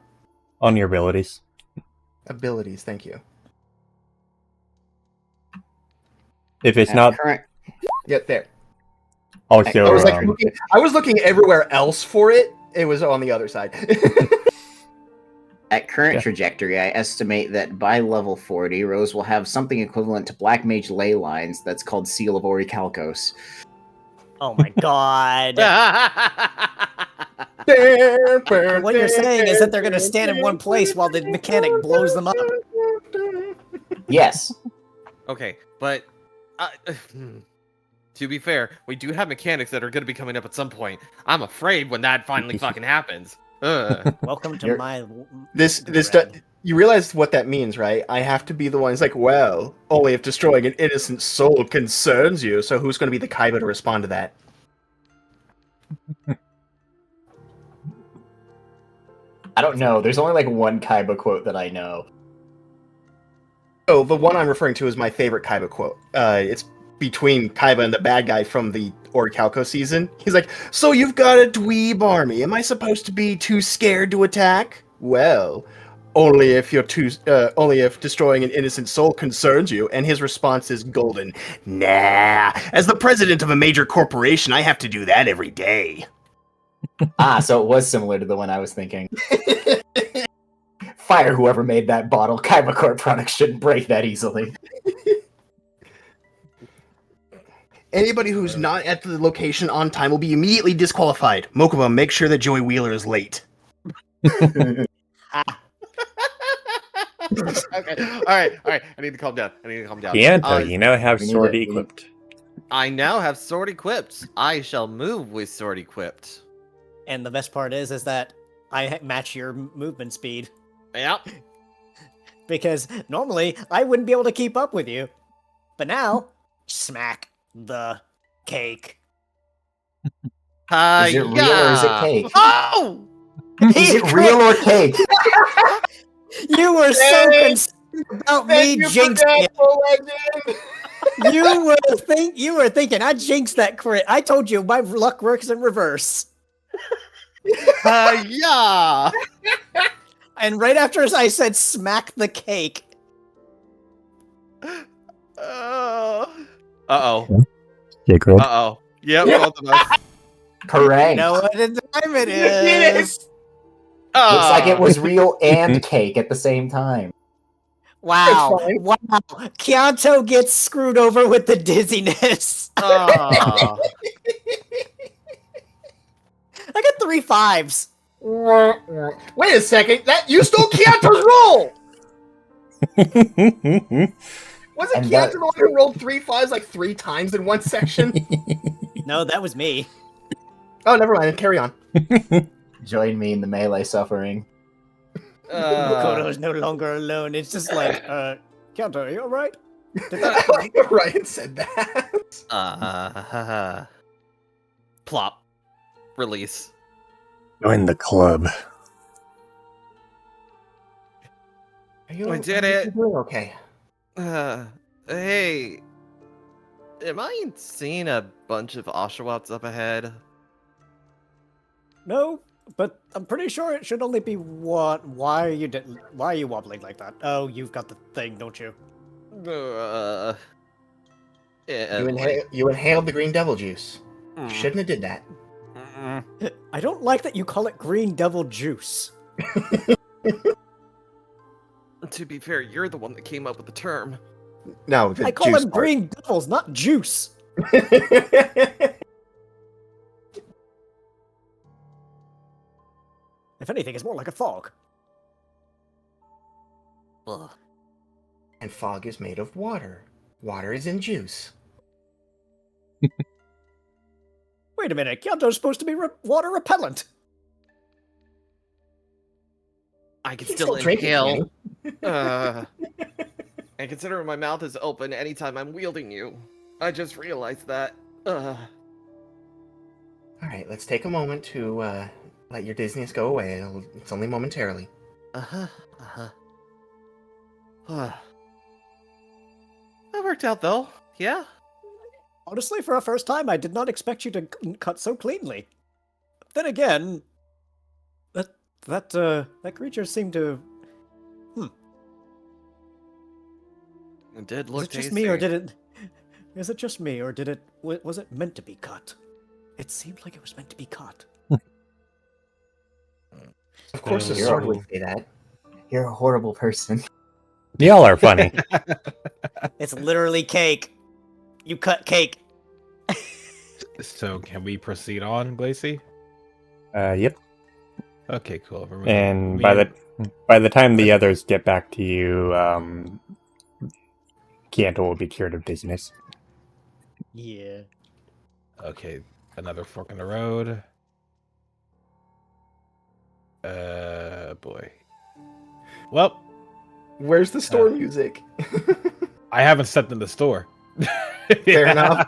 On your abilities. Abilities, thank you. If it's At not current, Yep, there. also, I was like I was looking everywhere else for it. It was on the other side. at current Yeah. trajectory, I estimate that by level 40, Rose will have something equivalent to Black Mage ley lines that's called Seal of Orichalcos. Oh my god. So What you're saying is that they're going to stand in one place while the mechanic blows them up. Yes. Okay, but to be fair, we do have mechanics that are going to be coming up at some point. I'm afraid when that finally fucking happens. Welcome to You're- my This dread. you realize what that means, right? I have to be the one who's like, well, only if destroying an innocent soul concerns you. So who's going to be the Kaiba to respond to that? I don't know. There's only like one Kaiba quote that I know. Oh, the one I'm referring to is my favorite Kaiba quote. It's between Kaiba and the bad guy from the Orichalco season. He's like, "So you've got a dweeb army. Am I supposed to be too scared to attack? Well, only if only if destroying an innocent soul concerns you." And his response is golden. Nah. As the president of a major corporation, I have to do that every day. Ah, so it was similar to the one I was thinking. Fire whoever made that bottle. Kaiba Corp products shouldn't break that easily. Anybody who's not at the location on time will be immediately disqualified. Mokuba, make sure that Joey Wheeler is late. Okay. All right. I need to calm down. Pianto, you now have we need sword it, we- equipped. I now have sword equipped. I shall move with sword equipped. And the best part is that I match your movement speed. Yep. Because normally I wouldn't be able to keep up with you. But now, smack the cake. Is it real or is it Yeah. cake? Oh! Is it real or cake? You were so concerned about me jinxing it. You were thinking I jinxed that crit. I told you my luck works in reverse. Yeah. And right after I said smack the cake. Uh-oh. Secret. Uh-oh. Yep, both of us. Correct. You know what time it did it. is. Looks like it was real and cake at the same time. Wow. It's fine. Wow. Kyanto gets screwed over with the dizziness. Ah. I got 3 5s. Wait a second, that you stole Kyanto's roll! Wasn't And Kyanto that- the one who rolled 3 5s like 3 times in one section? No, that was me. Oh, never mind, carry on. Join me in the melee suffering. Kodo's no longer alone. It's just like, Kyanto, are you alright? Ryan said that. Plop. Release. Join the club. We did it. Doing okay. Hey. Am I seeing a bunch of Oshawotts up ahead? No, but I'm pretty sure it should only be one. Why are you wobbling like that? Oh, you've got the thing, don't you? Yeah, You inhaled the green devil juice. mm, Shouldn't have did that. mm-mm. I don't like that you call it green devil juice. To be fair, you're the one that came up with the term. No, the I call juice them part. green devils, not juice. If anything, it's more like a fog. Ugh. And fog is made of water. Water is in juice. Wait a minute, Kyanto's supposed to be water repellent. I can You still drink it, inhale. Danny. And considering my mouth is open anytime I'm wielding you, I just realized that. All right, let's take a moment to let your dizziness go away. It's only momentarily. That worked out though. Yeah. Honestly, for a first time, I did not expect you to cut so cleanly. Then again, That creature seemed to. It did Is look it just tasty. me, or did it? Is it just me, or did it? Was it meant to be cut? It seemed like it was meant to be cut. Of course, the So- sword would say that. You're a horrible person. Y'all are funny. It's literally cake. You cut cake. So can we proceed on, Glacy? Yep. Okay, cool. And Me by the time the others get back to you, Kianto will be cured of dizziness. Yeah. Okay, another fork in the road. Boy. Well, Where's the store music? I haven't stepped in the store. Fair enough.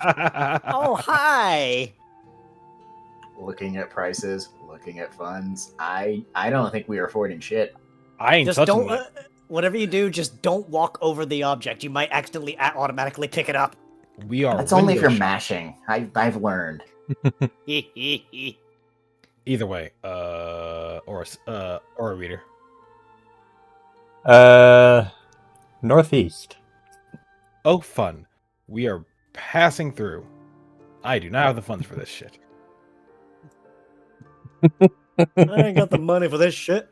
Oh, hi. Looking at prices, looking at funds. I don't think we are affording shit. I ain't Just touching don't. that. Whatever you do, just don't walk over the object. You might accidentally automatically pick it up. We are. That's only if you're window mashing. I've learned. Either way, or a reader. Northeast. Oh, fun. We are passing through. I do not have the funds for this shit. I ain't got the money for this shit.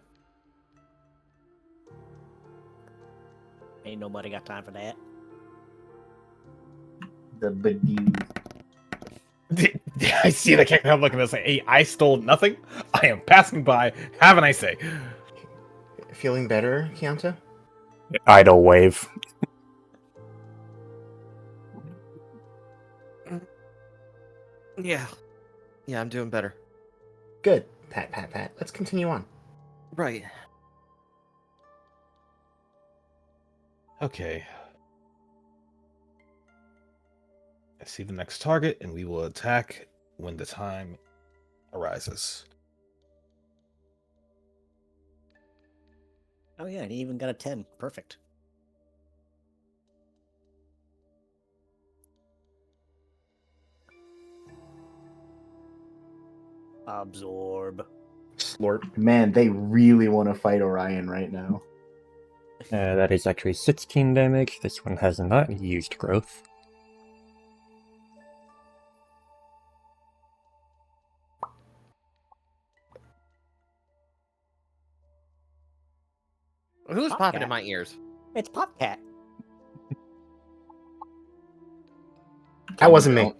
Ain't nobody got time for that. The Badoo. I see the cat come looking and say, "Hey, I stole nothing. I am passing by. Have a nice day." Feeling better, Kianta? Idle wave. Yeah. Yeah, I'm doing better. Good. Pat, pat, pat. Let's continue on. Right. Okay. I see the next target, and we will attack when the time arises. Oh yeah, and he even got a 10. Perfect. Absorb. Slorp. Man, they really want to fight Orion right now. That is actually 16 damage. This one has not used growth. Who's popping in Popcat. my ears? It's Popcat. That wasn't me.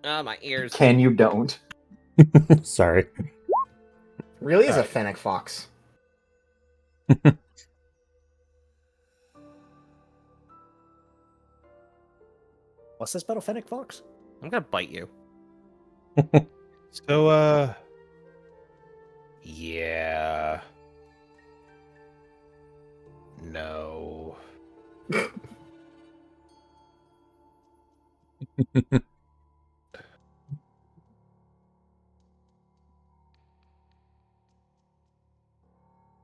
Ah, my ears. Can you don't? Sorry. Really is a Alright. fennec fox. What's this battle, Fennec Fox? I'm gonna bite you. So, yeah. No.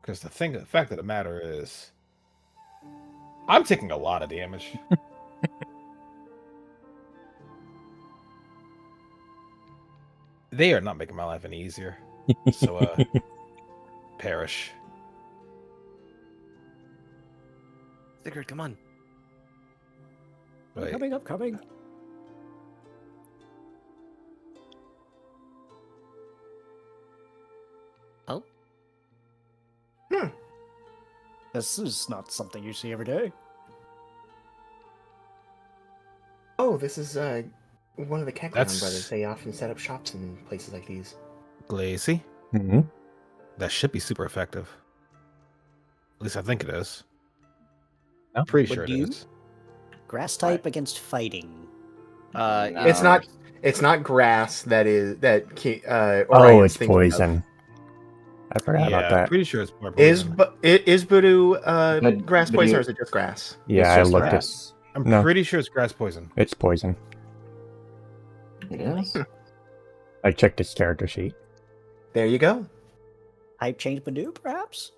Because the fact of the matter is, I'm taking a lot of damage. They are not making my life any easier. So, perish. Sigurd, come on. Wait. I'm coming. Oh? This is not something you see every day. Oh, this is one of the Kekron That's- brothers. They often set up shops in places like these. Glacy, Hmm. that should be super effective. At least I think it is. No. Pretty Would sure it you? is. Grass type against fighting. No. It's not grass that is that. Oh, Orion's it's thinking of. poison. I forgot about Yeah, that. pretty sure it's more Is poison. is voodoo But- grass but poison you- or is it just grass? Yeah, It's I just looked at. grass. I'm no. pretty sure it's grass poison. It's poison. It is. I checked his character sheet. There you go. Type change Badoo, perhaps?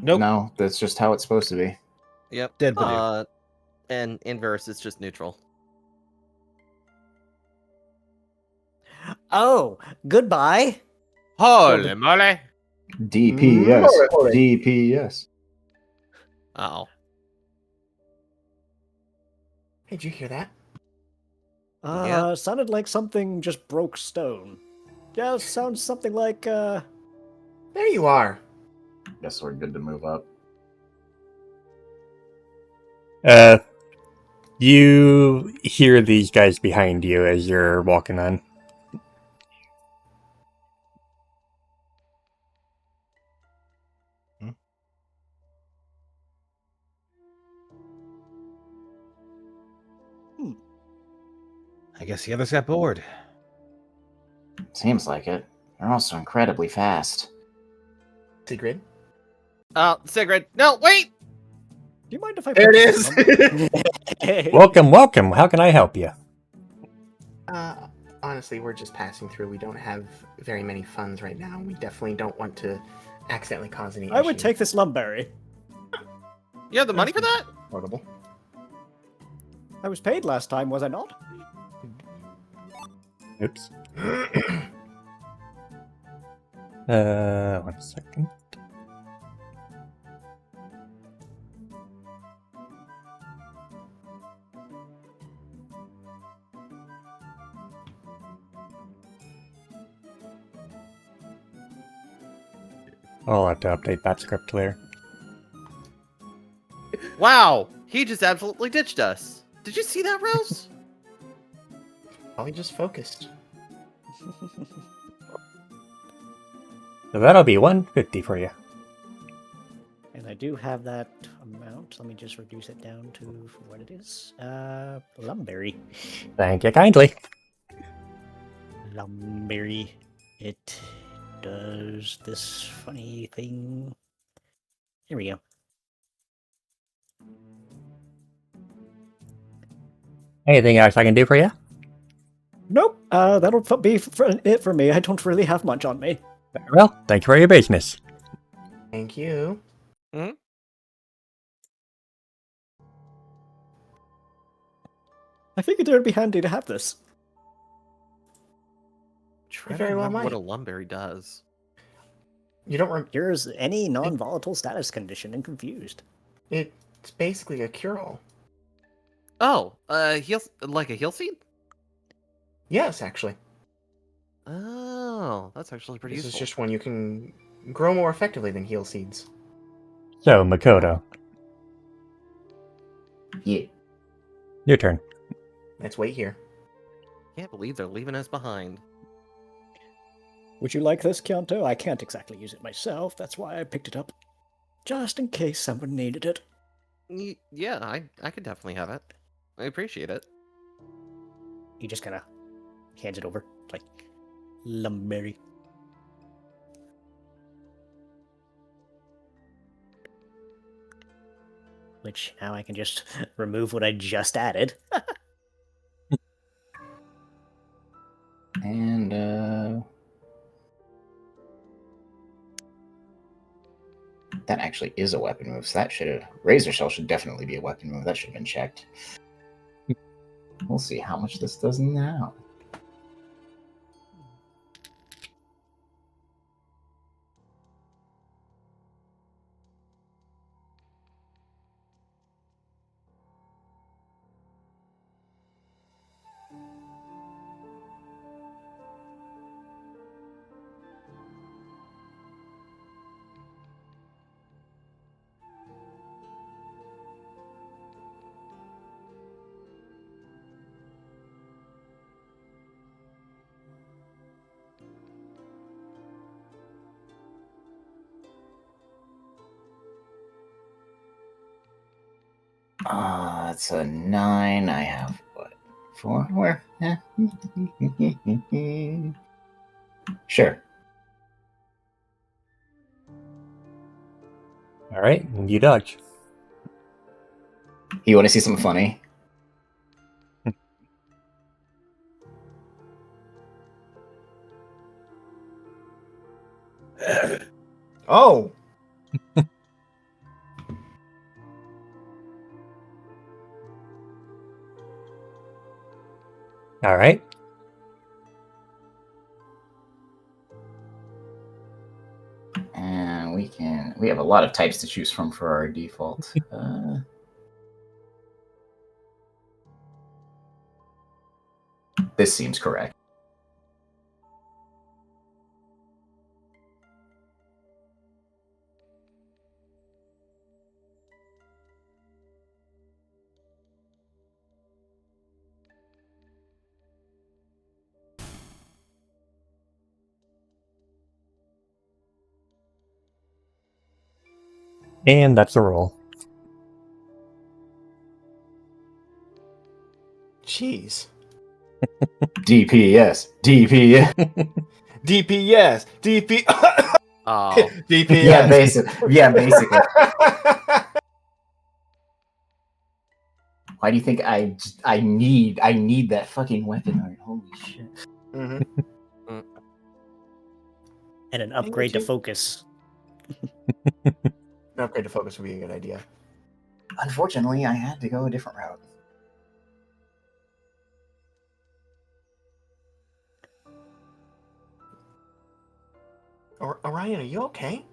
Nope. No, that's just how it's supposed to be. Yep. Dead Badoo. And inverse, it's just neutral. Oh, goodbye. Holy moly! DPS. Alright. DPS. Oh. Hey, did you hear that? Yeah. Sounded like something just broke stone. Yeah, sounds something like, There you are. Guess we're good to move up. You hear these guys behind you as you're walking on. I guess the others got bored. Seems like it. They're also incredibly fast. Sigrid. Sigrid. No, wait! do you mind if I There it purchase is. some? Welcome, welcome. How can I help you? Honestly, we're just passing through. We don't have very many funds right now. We definitely don't want to accidentally cause any I would issues. take this lumberry. You have the money for that? Portable. I was paid last time, was I not? Oops. 1 second. I'll have to update that script later. Wow! He just absolutely ditched us. Did you see that, Rose? Probably just focused. So that'll be 150 for you. And I do have that amount. Let me just reduce it down to what it is. Lumberry. Thank you kindly. Lumberry. It does this funny thing. Here we go. Anything else I can do for you? Nope. That'll be it for me. I don't really have much on me. Very well, thank you for your business. Thank you. I figured it would be handy to have this. Try very to well remember what might. a lumberry does. You don't rem- Cures any non-volatile status condition and confused. It's basically a cure-all. Oh, heal like a heal seed? Yes, actually. Oh, that's actually pretty This useful. is just one you can grow more effectively than heal seeds. So, Makoto, Yeah. your turn. Let's wait here. Can't believe they're leaving us behind. Would you like this, Kyanto? I can't exactly use it myself. That's why I picked it up. Just in case someone needed it. Yeah, I could definitely have it. I appreciate it. He just kind of hands it over. Like, lumberry. Which now I can just remove what I just added. And that actually is a weapon move. So that should have Razor Shell should definitely be a weapon move. That should have been checked. We'll see how much this does now. It's a 9. I have what? 4? Where? Sure. Alright, you dodge. You want to see something funny? Oh! Alright. We have a lot of types to choose from for our default. This seems correct. And that's a roll. Jeez. DPS. DPS. DPS. DP. Oh, DPS. Yeah, basically. Why do you think I need that fucking weapon art? Holy shit. Mm-hmm. And an upgrade to focus. An upgrade to focus would be a good idea. Unfortunately, I had to go a different route. Orion, are you okay?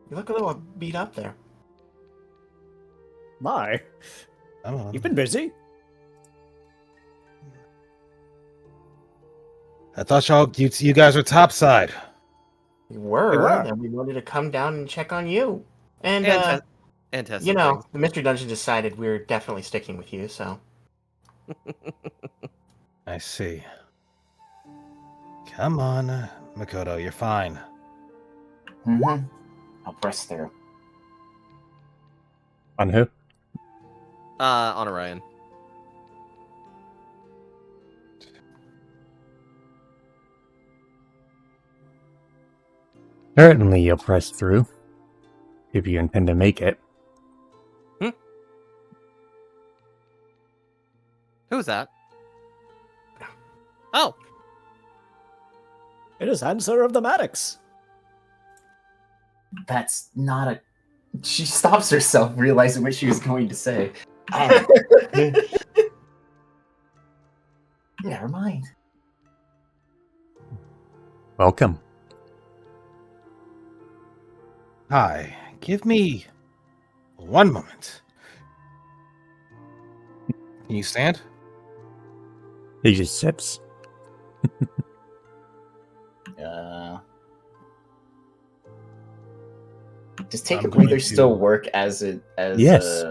You look a little beat up there. My, Come on. you've been busy. I thought you guys were topside. We were, We were. and we wanted to come down and check on you. And, and test you some know, things. the Mystery Dungeon decided we were definitely sticking with you, so. I see. Come on, Makoto, you're fine. Mm-hmm. I'll press through. On who? On Orion. Certainly you'll press through. If you intend to make it. Who's that? Oh, It is Answer of the Maddox. That's not a... She stops herself, realizing what she was going to say. Never mind. Welcome. Hi, give me 1 moment. Can you stand? He just sits. Does take I'm a breather going still to- work as it as Yes.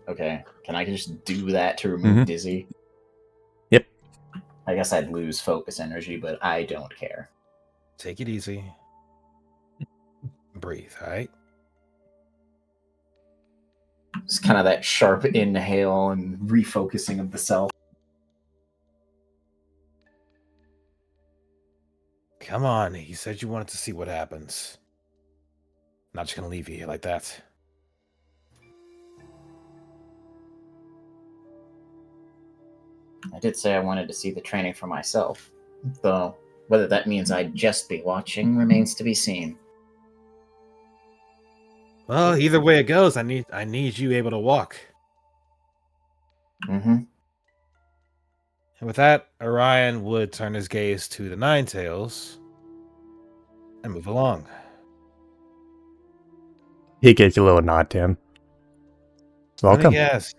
Okay. Can I just do that to remove Mhm. dizzy? Yep. I guess I'd lose focus energy, but I don't care. Take it easy. Breathe, alright? It's kind of that sharp inhale and refocusing of the self. Come on, he said you wanted to see what happens. Not just gonna leave you here like that. I did say I wanted to see the training for myself, though whether that means I'd just be watching remains to be seen. Well, either way it goes, I need you able to walk. Mm-hmm. And with that, Orion would turn his gaze to the Nine Tails and move along. He gives a little nod to him. Welcome. Yes.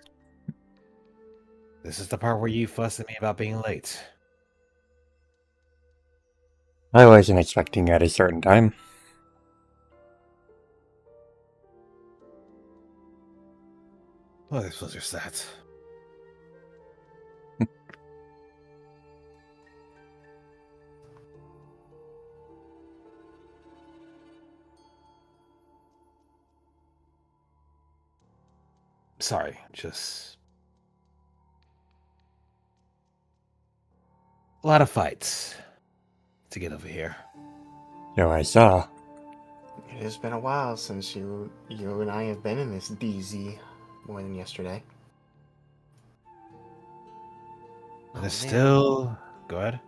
This is the part where you fuss at me about being late. I wasn't expecting at a certain time. Oh, this was just that. Sorry, just a lot of fights to get over here. So I saw. It has been a while since you and I have been in this DZ more than yesterday. There's man. still. Go ahead.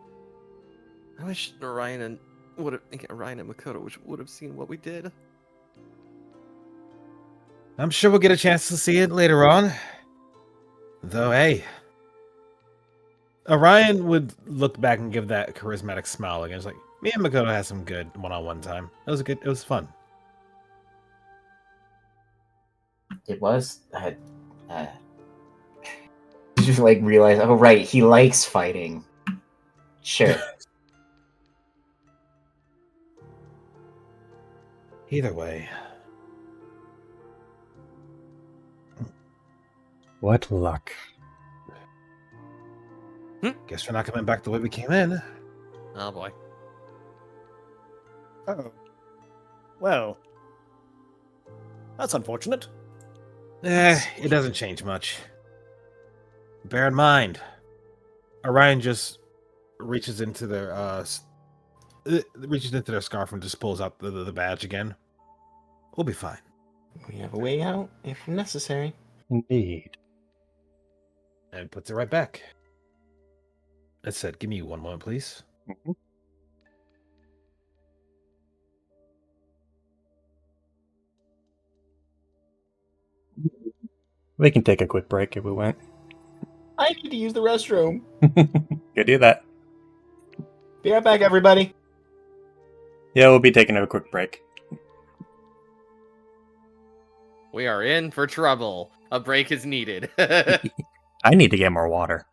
I wish Orion and Makoto would have seen what we did. I'm sure we'll get a chance to see it later on. Though, hey. Orion would look back and give that charismatic smile again. It's like, me and Makoto had some good one-on-one time. It was fun. It was. Uh, did you like realize? Oh, right. He likes fighting. Sure. Either way, What luck. guess we're not coming back the way we came in. Oh boy. Oh. Well. That's unfortunate. It doesn't change much. Bear in mind, Orion just reaches into their scarf and just pulls out the badge again. We'll be fine. We have a way out if necessary. Indeed. And puts it right back. That said, give me one moment, please. We can take a quick break if we want. I need to use the restroom. Go do that. Be right back, everybody. Yeah, we'll be taking a quick break. We are in for trouble. A break is needed. I need to get more water.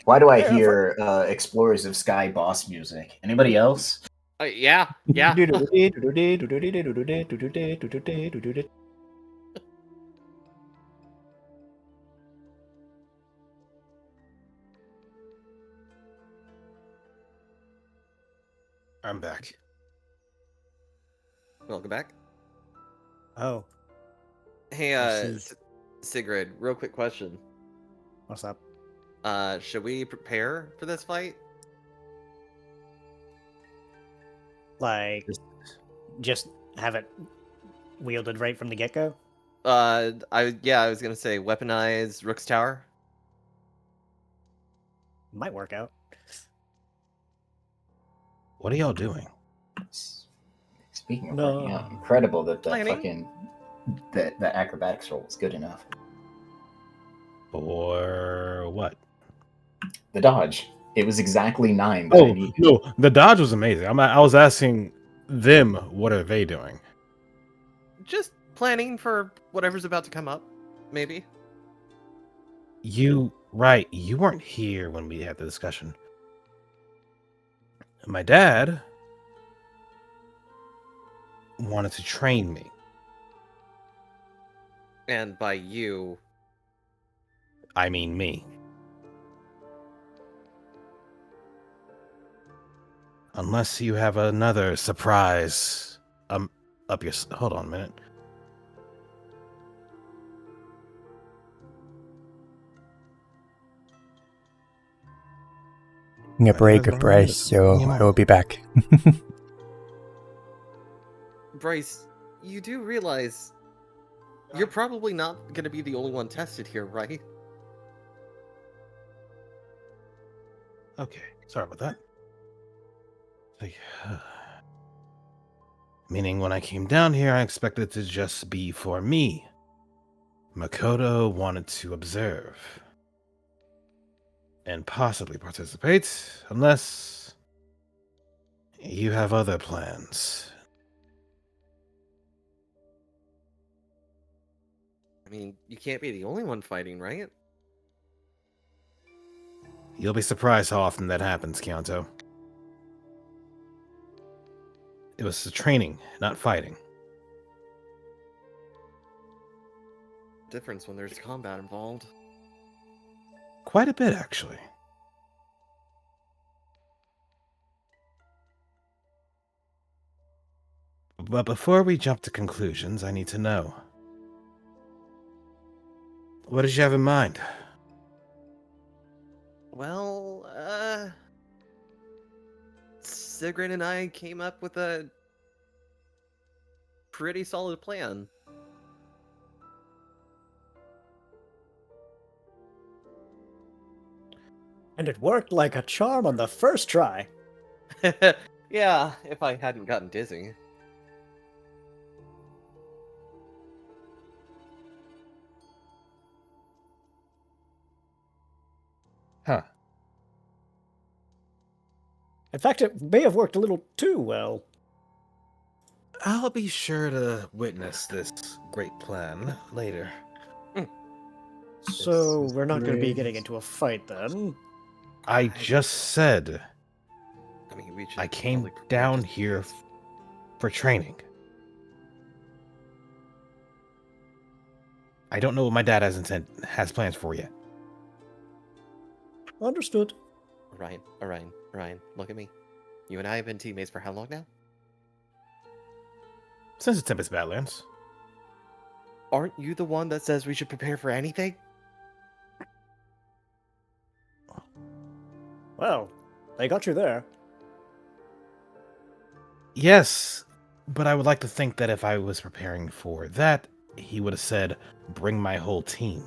Why do I hear Explorers of Sky boss music? Anybody else? Yeah. I'm back. Welcome back. Oh, Hey, I see. Sigrid, real quick question. What's up? Should we prepare for this fight? Like, just have it wielded right from the get-go? I was gonna say weaponize Rook's Tower. Might work out. What are y'all doing? Speaking of No. working out, incredible that the Planning. fucking the acrobatics roll was good enough. For what? The dodge. It was exactly 9 that I Oh, needed. no, the dodge was amazing. I was asking them, what are they doing? Just planning for whatever's about to come up, maybe. You weren't here when we had the discussion. My dad wanted to train me. And by you, I mean me. Unless you have another surprise up your... Hold on a minute. A break, Bryce, so I will be back. Bryce, you do realize you're probably not gonna be the only one tested here, right? Okay, sorry about that. Meaning when I came down here, I expected it to just be for me. Makoto wanted to observe. And possibly participate, unless you have other plans. I mean, you can't be the only one fighting, right? You'll be surprised how often that happens, Kyanto. It was training, not fighting. Difference when there's combat involved. Quite a bit, actually. But before we jump to conclusions, I need to know. What did you have in mind? Well, Sigrid and I came up with a pretty solid plan. And it worked like a charm on the first try. Yeah, if I hadn't gotten dizzy. Huh. In fact, it may have worked a little too well. I'll be sure to witness this great plan later. So we're not going to be great. getting into a fight then. I just said I mean, we should. I came probably prepare down just in here case. for training. I don't know what my dad has plans for yet. Understood. Ryan, look at me. You and I have been teammates for how long now? Since the Tempest Badlands. Aren't you the one that says we should prepare for anything? Well, they got you there. Yes, but I would like to think that if I was preparing for that, he would have said, bring my whole team.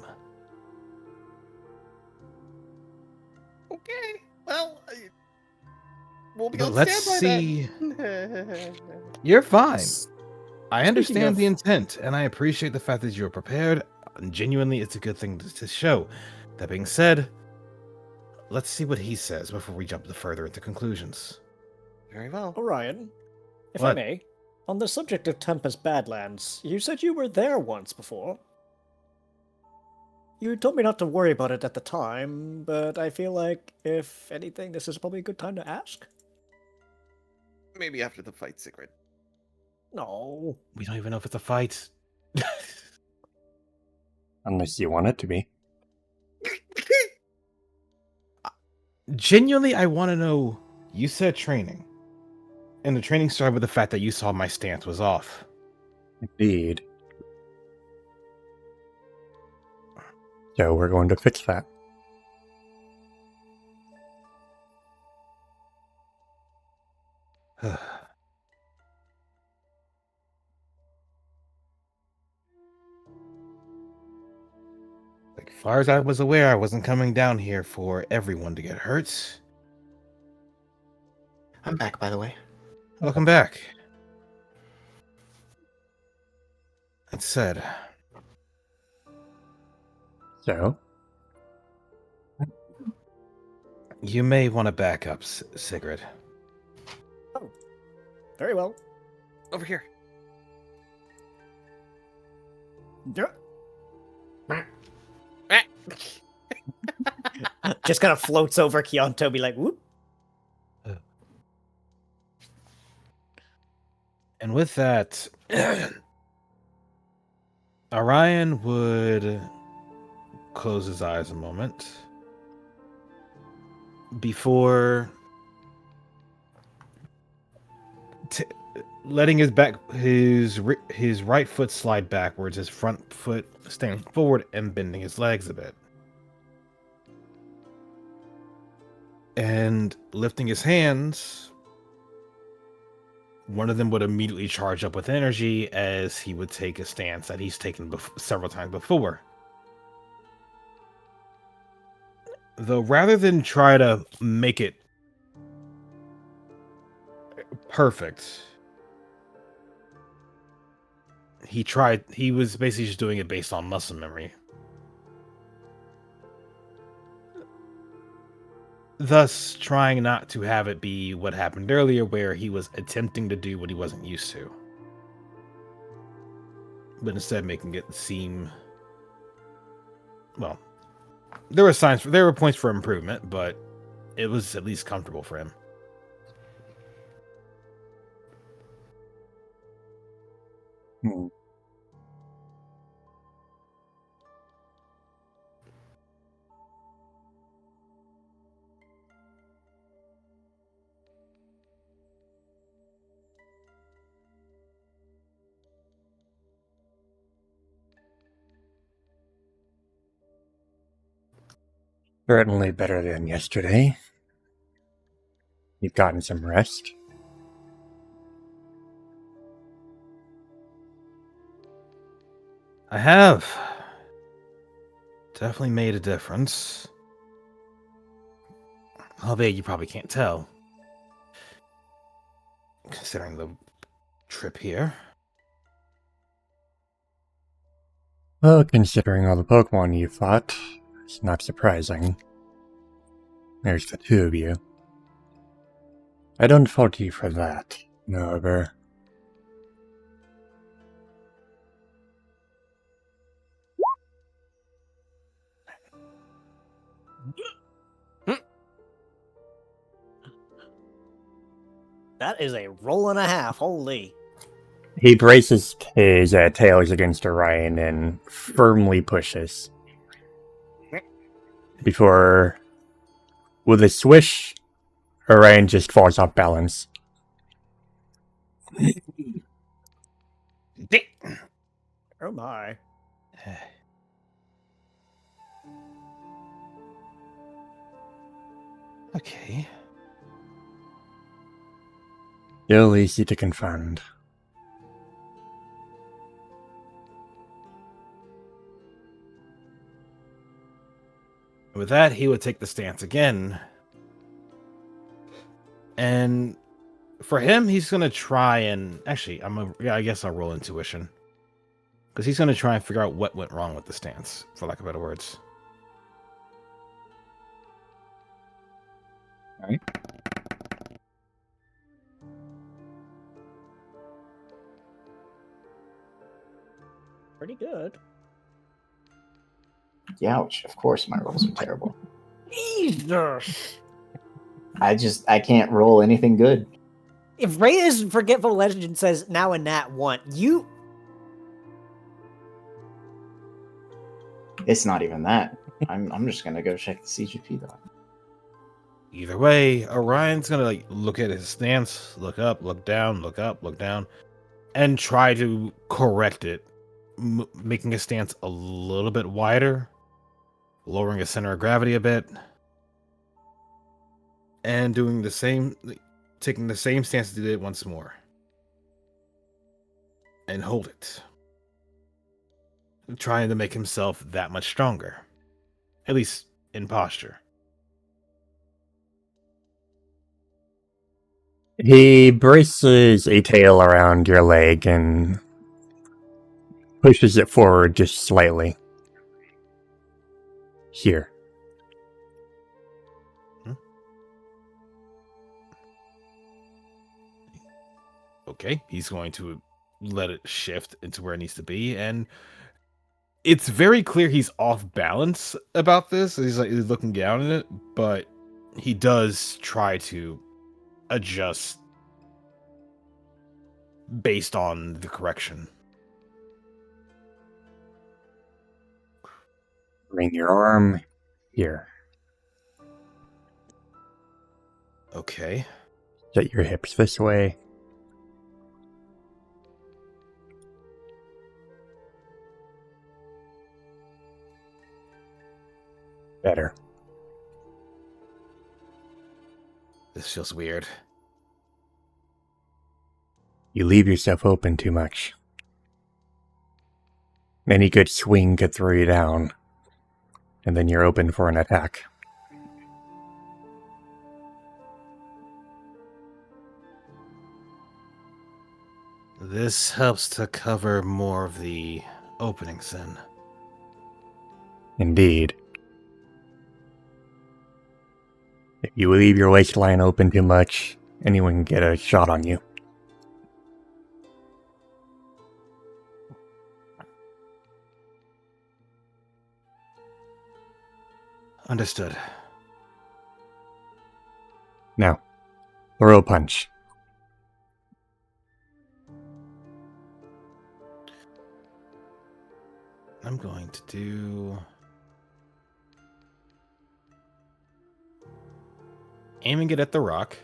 Okay. Well, we'll be But on let's standby see. then. You're fine. I Speaking understand the of- intent, and I appreciate the fact that you're prepared. And genuinely, it's a good thing to show. That being said, let's see what he says before we jump further into conclusions. Very well. Orion, if I What? may, on the subject of Tempest Badlands, you said you were there once before. You told me not to worry about it at the time, but I feel like, if anything, this is probably a good time to ask. Maybe after the fight, Sigrid. No. We don't even know if it's a fight. Unless you want it to be. Genuinely, I want to know. You said training. And the training started with the fact that you saw my stance was off. Indeed. So we're going to fix that. Like far as I was aware, I wasn't coming down here for everyone to get hurt. I'm back, by the way. Welcome back. That said, So, you may want to back up, Sigrid. Very well. Over here. Yeah. Just kind of floats over Kyanto, be like, whoop. And with that, Orion would close his eyes a moment before letting his right foot slide backwards, his front foot staying forward and bending his legs a bit. And lifting his hands, one of them would immediately charge up with energy as he would take a stance that he's taken several times before. Though rather than try to make it perfect, he was basically just doing it based on muscle memory. Thus, trying not to have it be what happened earlier, where he was attempting to do what he wasn't used to. But instead making it seem... Well, there were points for improvement, but it was at least comfortable for him. hmm. Certainly better than yesterday. You've gotten some rest. I have. Definitely made a difference. Albeit you probably can't tell, considering the trip here. Well, considering all the Pokemon you fought, it's not surprising. There's the two of you. I don't fault you for that, however. That is a roll and a half. Holy. He braces his tails against Orion and firmly pushes. Before, with a swish, Orion just falls off balance. Oh my. Okay. Still easy to confound. With that, he would take the stance again. And for him, he's going to try and... Actually, I guess I'll roll intuition. Because he's going to try and figure out what went wrong with the stance, for lack of better words. Alright. Pretty good. Ouch. Of course my rolls are terrible. Jesus. I can't roll anything good. If Rey's Forgetful Legend says now a nat 1, you... It's not even that. I'm just gonna go check the CGP though. Either way, Orion's going to look at his stance, look up, look down, look up, look down, and try to correct it, making his stance a little bit wider, lowering his center of gravity a bit, and doing the same, taking the same stance as he did once more. And hold it. Trying to make himself that much stronger. At least in posture. He braces a tail around your leg and pushes it forward just slightly. Here. Okay, he's going to let it shift into where it needs to be, and it's very clear he's off balance about this. He's looking down at it, but he does try to adjust based on the correction. Bring your arm here. Okay. Set your hips this way. Better. This feels weird. You leave yourself open too much. Any good swing could throw you down, and then you're open for an attack. This helps to cover more of the openings then. Indeed. If you leave your waistline open too much, anyone can get a shot on you. Understood. Now, throw a punch. I'm going to do... aiming it at the rock.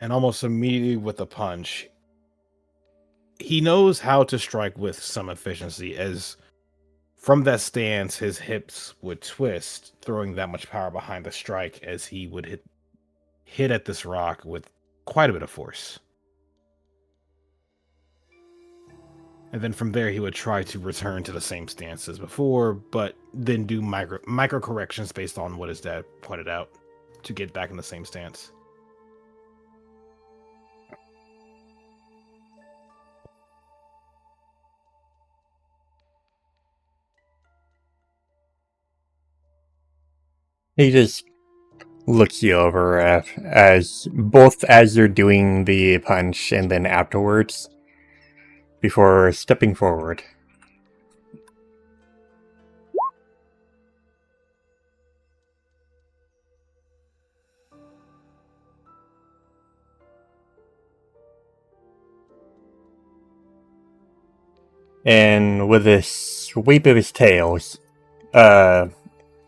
And almost immediately with the punch, he knows how to strike with some efficiency, as from that stance, his hips would twist, throwing that much power behind the strike as he would hit at this rock with quite a bit of force. And then from there, he would try to return to the same stance as before, but then do micro corrections based on what his dad pointed out to get back in the same stance. He just looks you over as both as you're doing the punch and then afterwards before stepping forward. And with a sweep of his tails,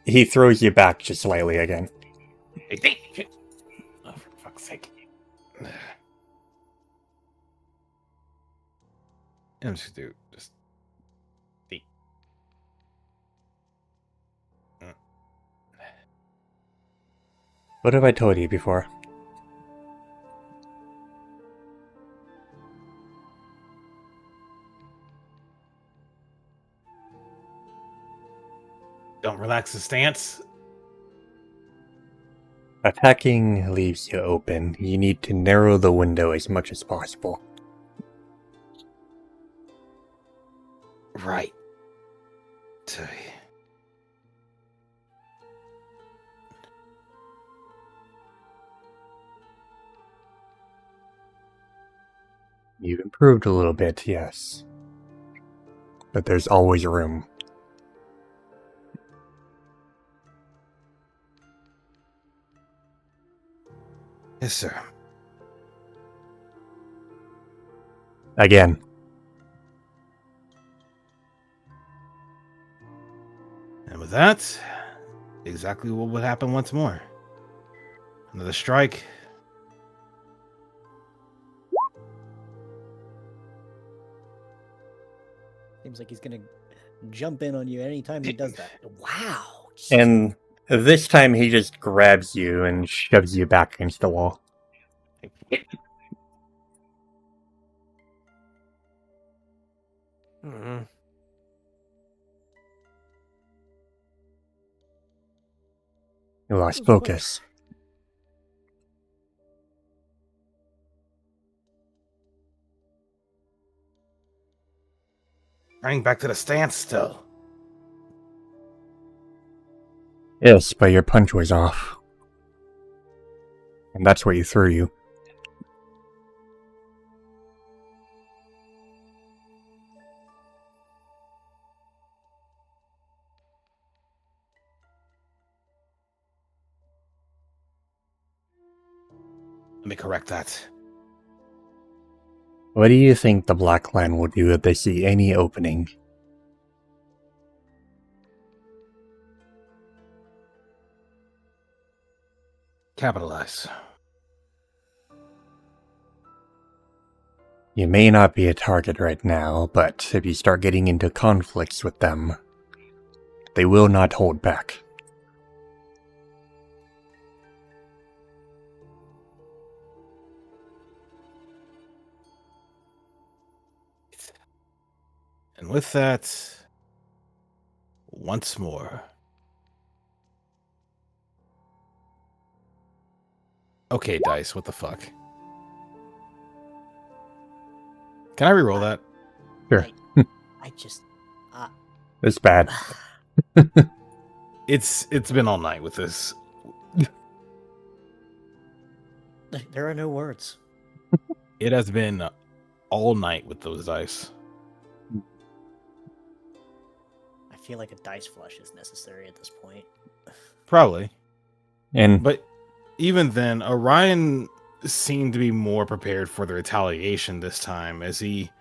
he throws you back just slightly again. Oh, for fuck's sake. I'm just do just the. What have I told you before? Don't relax the stance. Attacking leaves you open. You need to narrow the window as much as possible. Right. You've improved a little bit, yes. But there's always room. Yes, sir. Again. And with that, exactly what would happen once more. Another strike. Seems like he's gonna jump in on you anytime he does that. Wow. And this time he just grabs you and shoves you back against the wall. You lost focus. Running back to the stance still. Yes, but your punch was off. And that's what you threw you. Let me correct that. What do you think the Black Clan will do if they see any opening? Capitalize. You may not be a target right now, but if you start getting into conflicts with them, they will not hold back. And with that, once more. Okay, dice, what the fuck? Can I reroll that? Sure. I just It's bad. It's been all night with this. there are no words. It has been all night with those dice. I feel like a dice flush is necessary at this point. Probably. And But even then, Orion seemed to be more prepared for the retaliation this time as he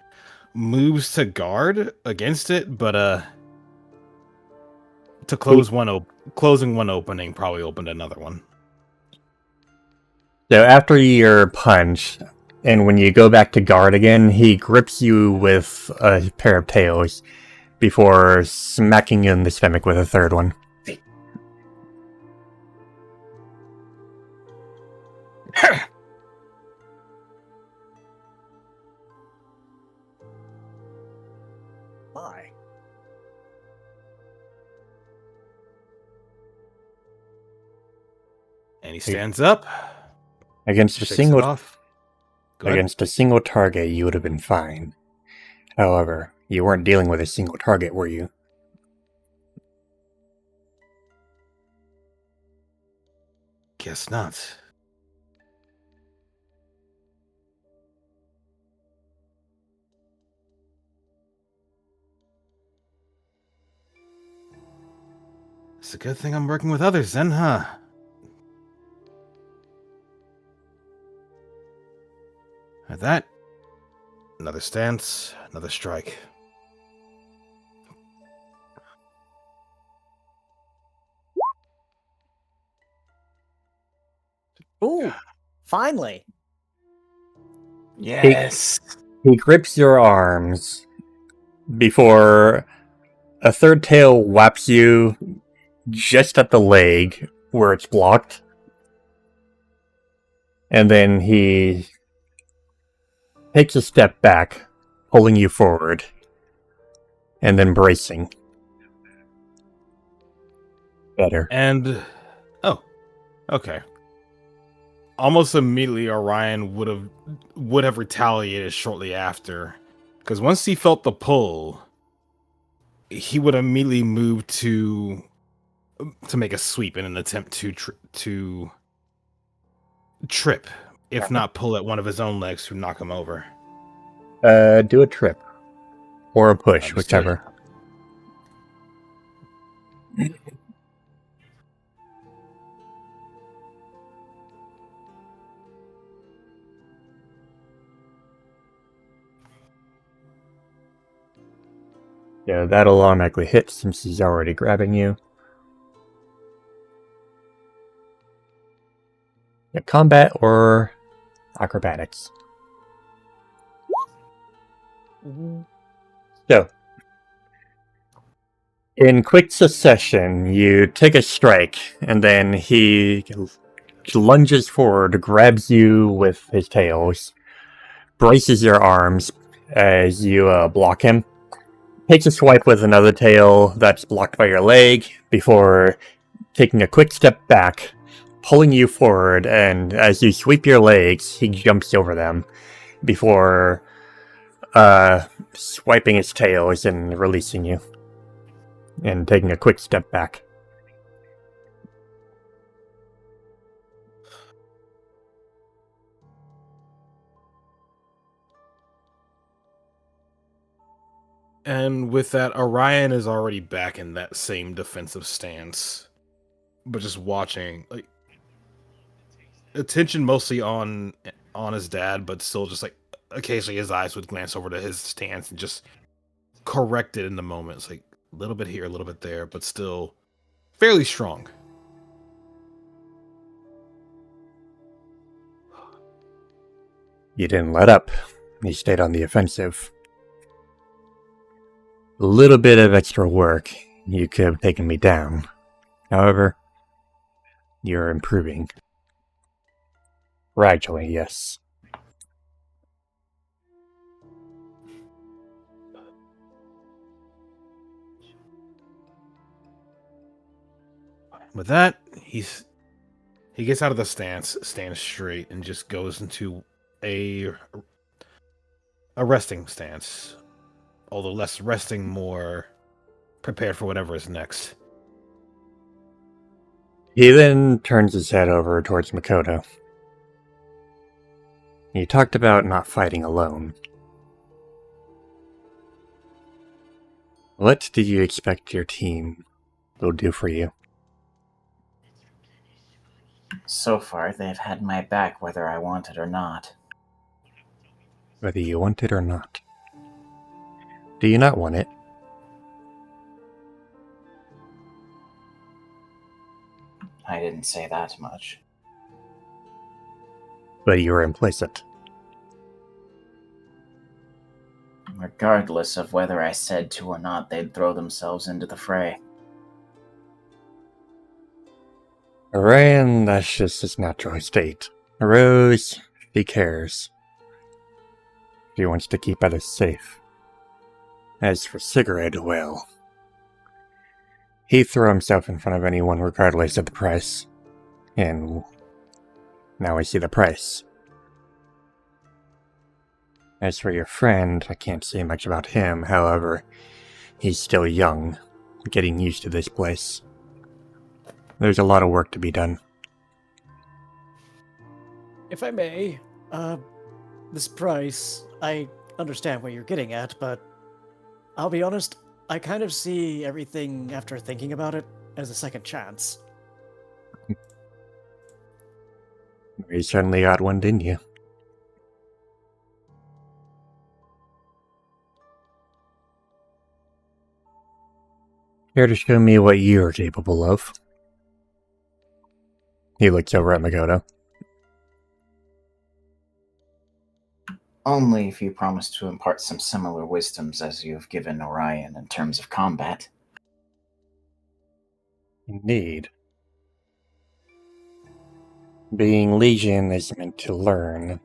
moves to guard against it, but to close closing one opening probably opened another one. so after your punch, and when you go back to guard again, he grips you with a pair of tails before smacking you in the stomach with a third one. And he stands up, Against a shakes it single off. Go ahead. against a single target, you would have been fine. However, you weren't dealing with a single target, were you? Guess not. It's a good thing I'm working with others then, huh? At that, another stance, another strike. Ooh, finally. Yes. He grips your arms before a third tail whaps you just at the leg where it's blocked. And then he takes a step back, pulling you forward, and then bracing. Better. And oh, okay. Almost immediately, Orion would have retaliated shortly after, because once he felt the pull, he would immediately move to make a sweep in an attempt to trip, if not pull at one of his own legs to knock him over. Do a trip. Or a push, Understood. whichever. Yeah, that'll automatically hit since he's already grabbing you. Yeah, combat or acrobatics. So, in quick succession, you take a strike, and then he lunges forward, grabs you with his tails, braces your arms as you block him, takes a swipe with another tail that's blocked by your leg before taking a quick step back, pulling you forward, and as you sweep your legs, he jumps over them before swiping his tails and releasing you and taking a quick step back. And with that, Orion is already back in that same defensive stance, but just watching, like, attention mostly on his dad, but still just like occasionally his eyes would glance over to his stance and just correct it in the moment. It's like a little bit here, a little bit there, but still fairly strong. You didn't let up. You stayed on the offensive. A little bit of extra work, you could have taken me down. However, you're improving. Gradually, yes. With that, he gets out of the stance, stands straight, and just goes into a resting stance. Although less resting, more prepared for whatever is next. He then turns his head over towards Makoto. You talked about not fighting alone. What do you expect your team will do for you? So far, they've had my back whether I want it or not. Whether you want it or not. Do you not want it? I didn't say that much. But you were implicit. Regardless of whether I said to or not, they'd throw themselves into the fray. Orion, that's just his natural state. Rose, he cares. He wants to keep others safe. As for Sigurd, well, he'd throw himself in front of anyone regardless of the price. And Now I see the price. As for your friend, I can't say much about him, however, he's still young, getting used to this place. There's a lot of work to be done. If I may, this price, I understand what you're getting at, but I'll be honest, I kind of see everything after thinking about it as a second chance. You certainly got one, didn't you? Care to show me what you're capable of? He looks over at Makoto. Only if you promise to impart some similar wisdoms as you have given Orion in terms of combat. Indeed. Being Legion is meant to learn.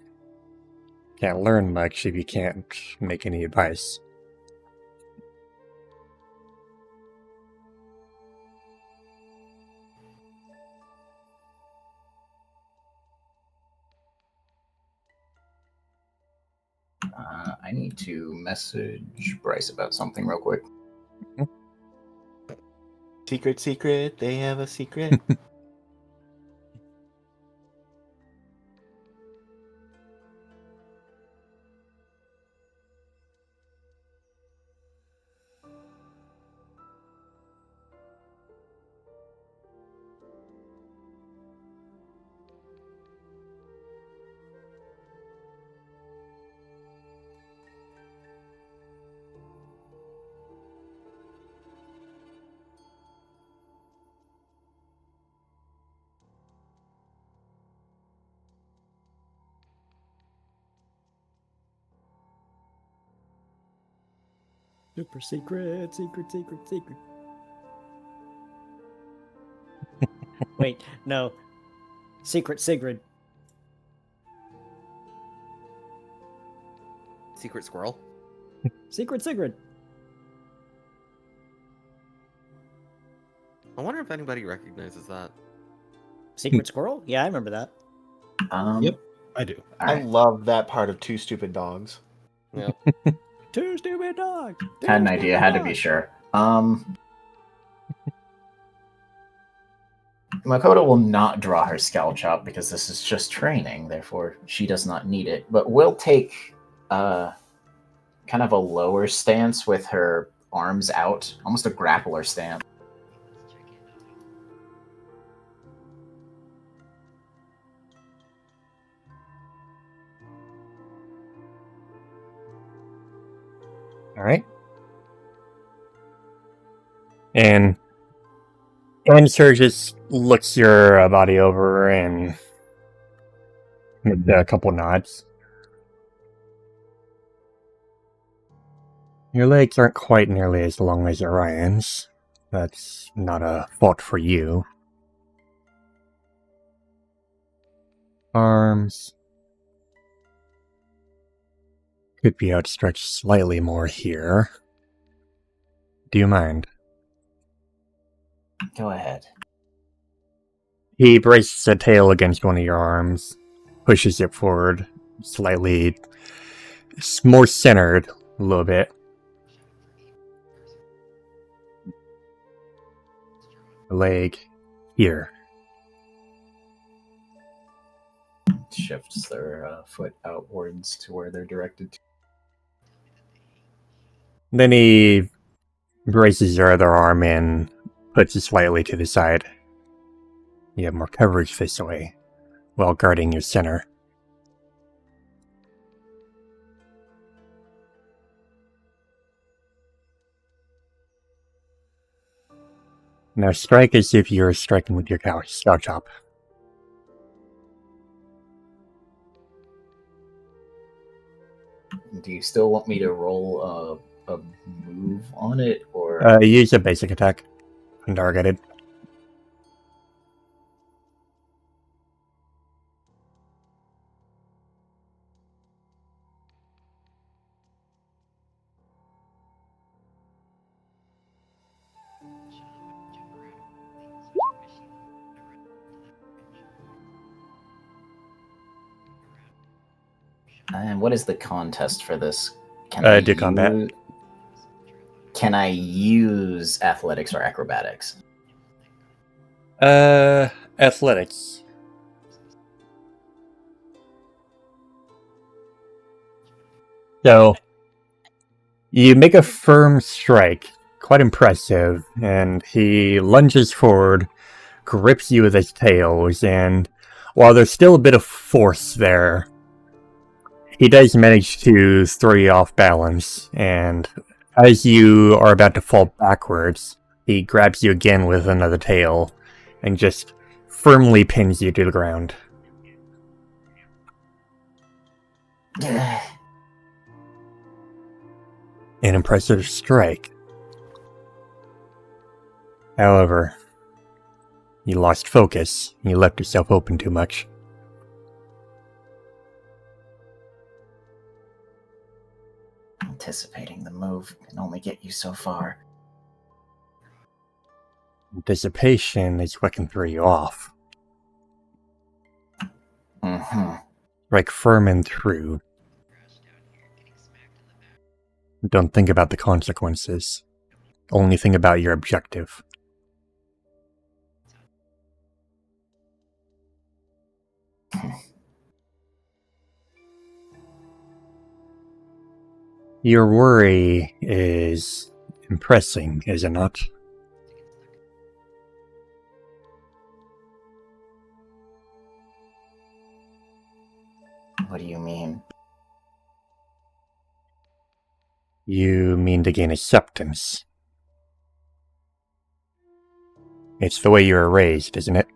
Can't learn much if you can't make any advice. I need to message Bryce about something real quick. Secret, secret, they have a secret. Super secret, secret, secret, secret. Wait, no. Secret Sigrid. Secret squirrel. Secret Sigrid. I wonder if anybody recognizes that. Secret Squirrel? Yeah, I remember that. Yep. I do. All I right. love that part of Two Stupid Dogs. Yep. Two stupid dogs. Had an idea, had to be sure. Makoto will not draw her Scowl Chop because this is just training, therefore she does not need it, but will take kind of a lower stance with her arms out, almost a grappler stance. Alright. And Sir just looks your body over and gives a couple nods. Your legs aren't quite nearly as long as Orion's. That's not a fault for you. Arms could be outstretched slightly more here. Do you mind? Go ahead. He braces a tail against one of your arms, pushes it forward slightly, more centered a little bit. Leg here. Shifts their foot outwards to where they're directed to. Then he braces your other arm and puts it slightly to the side. You have more coverage this way, while guarding your center. Now strike as if you're striking with your Scowl Chop. Do you still want me to roll a move on it, or Use a basic attack. Untargeted. And what is the contest for this? Do combat. Can I use athletics or acrobatics? Athletics. So, you make a firm strike, quite impressive, and he lunges forward, grips you with his tails, and while there's still a bit of force there, he does manage to throw you off balance, and as you are about to fall backwards, he grabs you again with another tail, and just firmly pins you to the ground. An impressive strike. However, you lost focus, and you left yourself open too much. Anticipating the move can only get you so far. Anticipation is what can throw you off. Mm-hmm. Strike firm and true. Don't think about the consequences. Only think about your objective. Your worry is impressing, is it not? What do you mean? You mean to gain acceptance. It's the way you were raised, isn't it?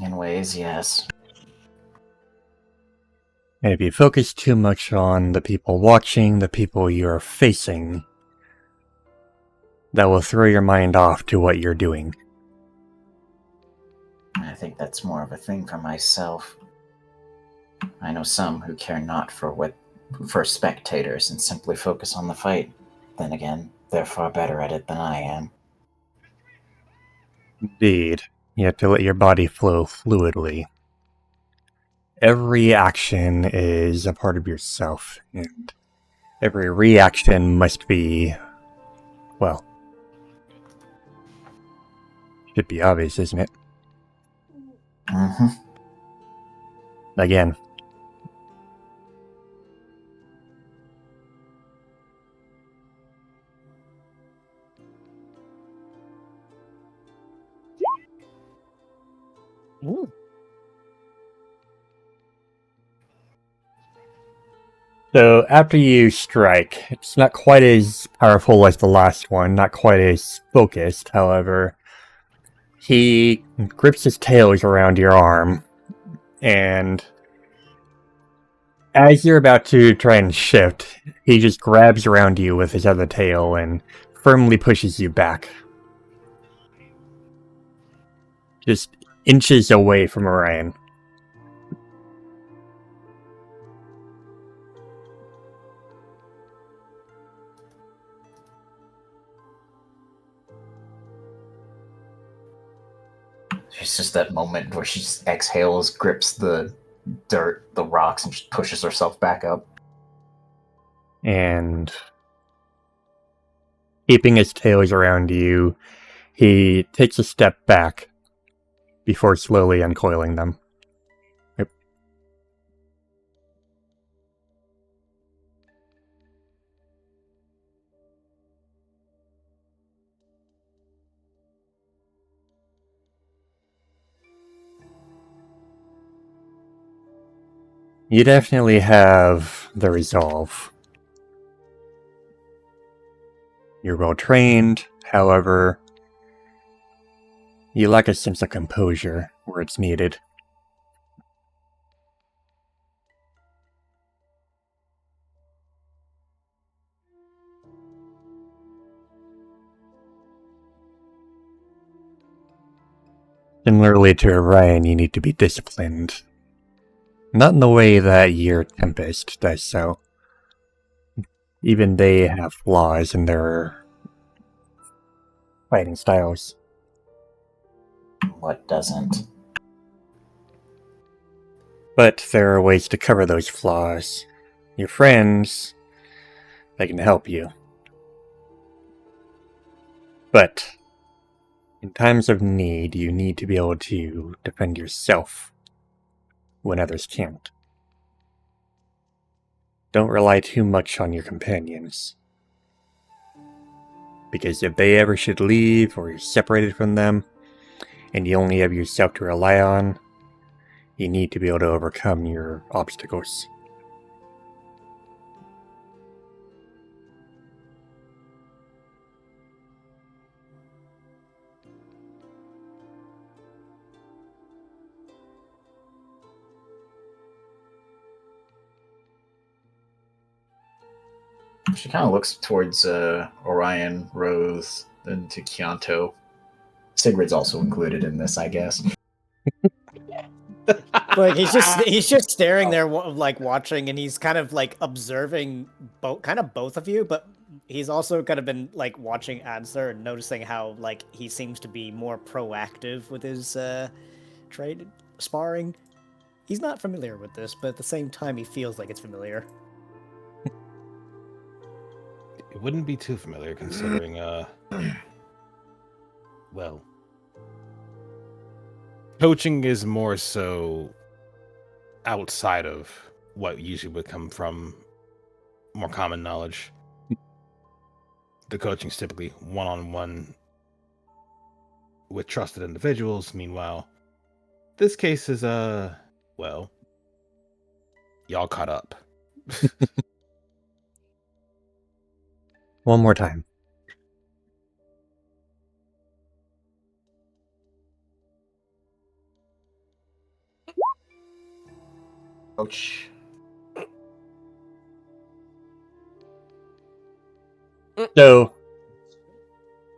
In ways, yes. And if you focus too much on the people watching, the people you're facing, that will throw your mind off to what you're doing. I think that's more of a thing for myself. I know some who care not for spectators and simply focus on the fight. Then again, they're far better at it than I am. Indeed, you have to let your body flow fluidly. Every action is a part of yourself, and every reaction must be, well, should be obvious, isn't it? Mm-hmm. Again. Ooh. So, after you strike, it's not quite as powerful as the last one, not quite as focused, however. He grips his tails around your arm, and as you're about to try and shift, he just grabs around you with his other tail and firmly pushes you back. Just inches away from Orion. It's just that moment where she just exhales, grips the dirt, the rocks, and just pushes herself back up. And keeping his tails around you, he takes a step back before slowly uncoiling them. Yep. You definitely have the resolve. You're well trained, however, you lack a sense of composure where it's needed. Similarly to Orion, you need to be disciplined. Not in the way that your Tempest does so. Even they have flaws in their fighting styles. What doesn't? But there are ways to cover those flaws. Your friends, they can help you. But in times of need, you need to be able to defend yourself when others can't. Don't rely too much on your companions. Because if they ever should leave, or you're separated from them, and you only have yourself to rely on, you need to be able to overcome your obstacles. She kind of looks towards Orion, Rose, then to Kyanto. Sigrid's also included in this, I guess. Like he's just staring there, like watching, and he's kind of like observing both of you, but he's also kind of been like watching Answer and noticing how like he seems to be more proactive with his trade sparring. He's not familiar with this, but at the same time, he feels like it's familiar. It wouldn't be too familiar considering, well, coaching is more so outside of what usually would come from more common knowledge. The coaching's typically one-on-one with trusted individuals. Meanwhile, this case is, well, y'all caught up. One more time. Ouch. So,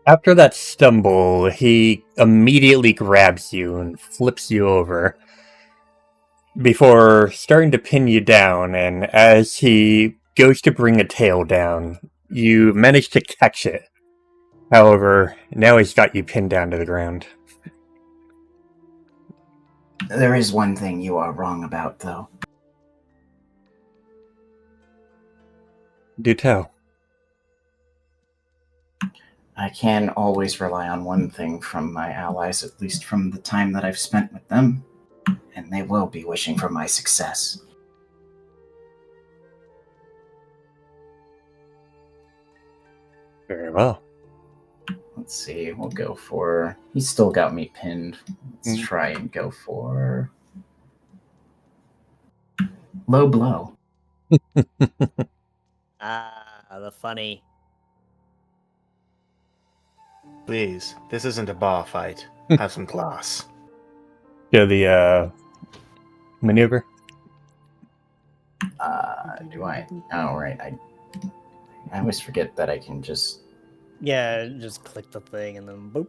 after that stumble, he immediately grabs you and flips you over before starting to pin you down, and as he goes to bring a tail down, you manage to catch it. However, now he's got you pinned down to the ground. There is one thing you are wrong about, though. Do tell. I can always rely on one thing from my allies, at least from the time that I've spent with them, and they will be wishing for my success. Very well. Let's see, we'll go for... He's still got me pinned. Let's try and go for... low blow. The funny. Please, this isn't a bar fight. Have some class. Do the maneuver. Do I? Oh, right. I always forget that I can just... Yeah, just click the thing and then boop.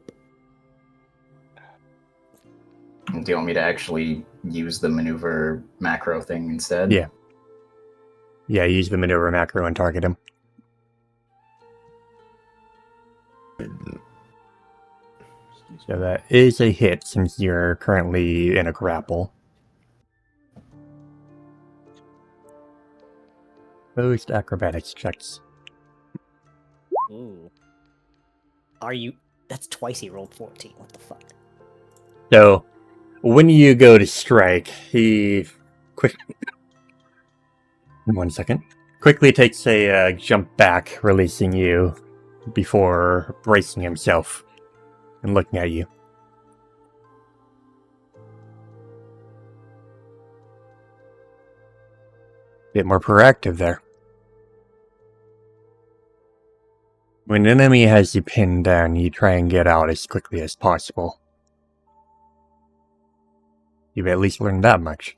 Do you want me to actually use the maneuver macro thing instead? Yeah. Yeah, use the maneuver macro and target him. So that is a hit since you're currently in a grapple. Opposed acrobatics checks. Ooh. Are you... That's twice he rolled 14. What the fuck? So, when you go to strike, he... One second. Quickly takes a jump back, releasing you before bracing himself and looking at you. Bit more proactive there. When an enemy has you pinned down, you try and get out as quickly as possible. You've at least learned that much.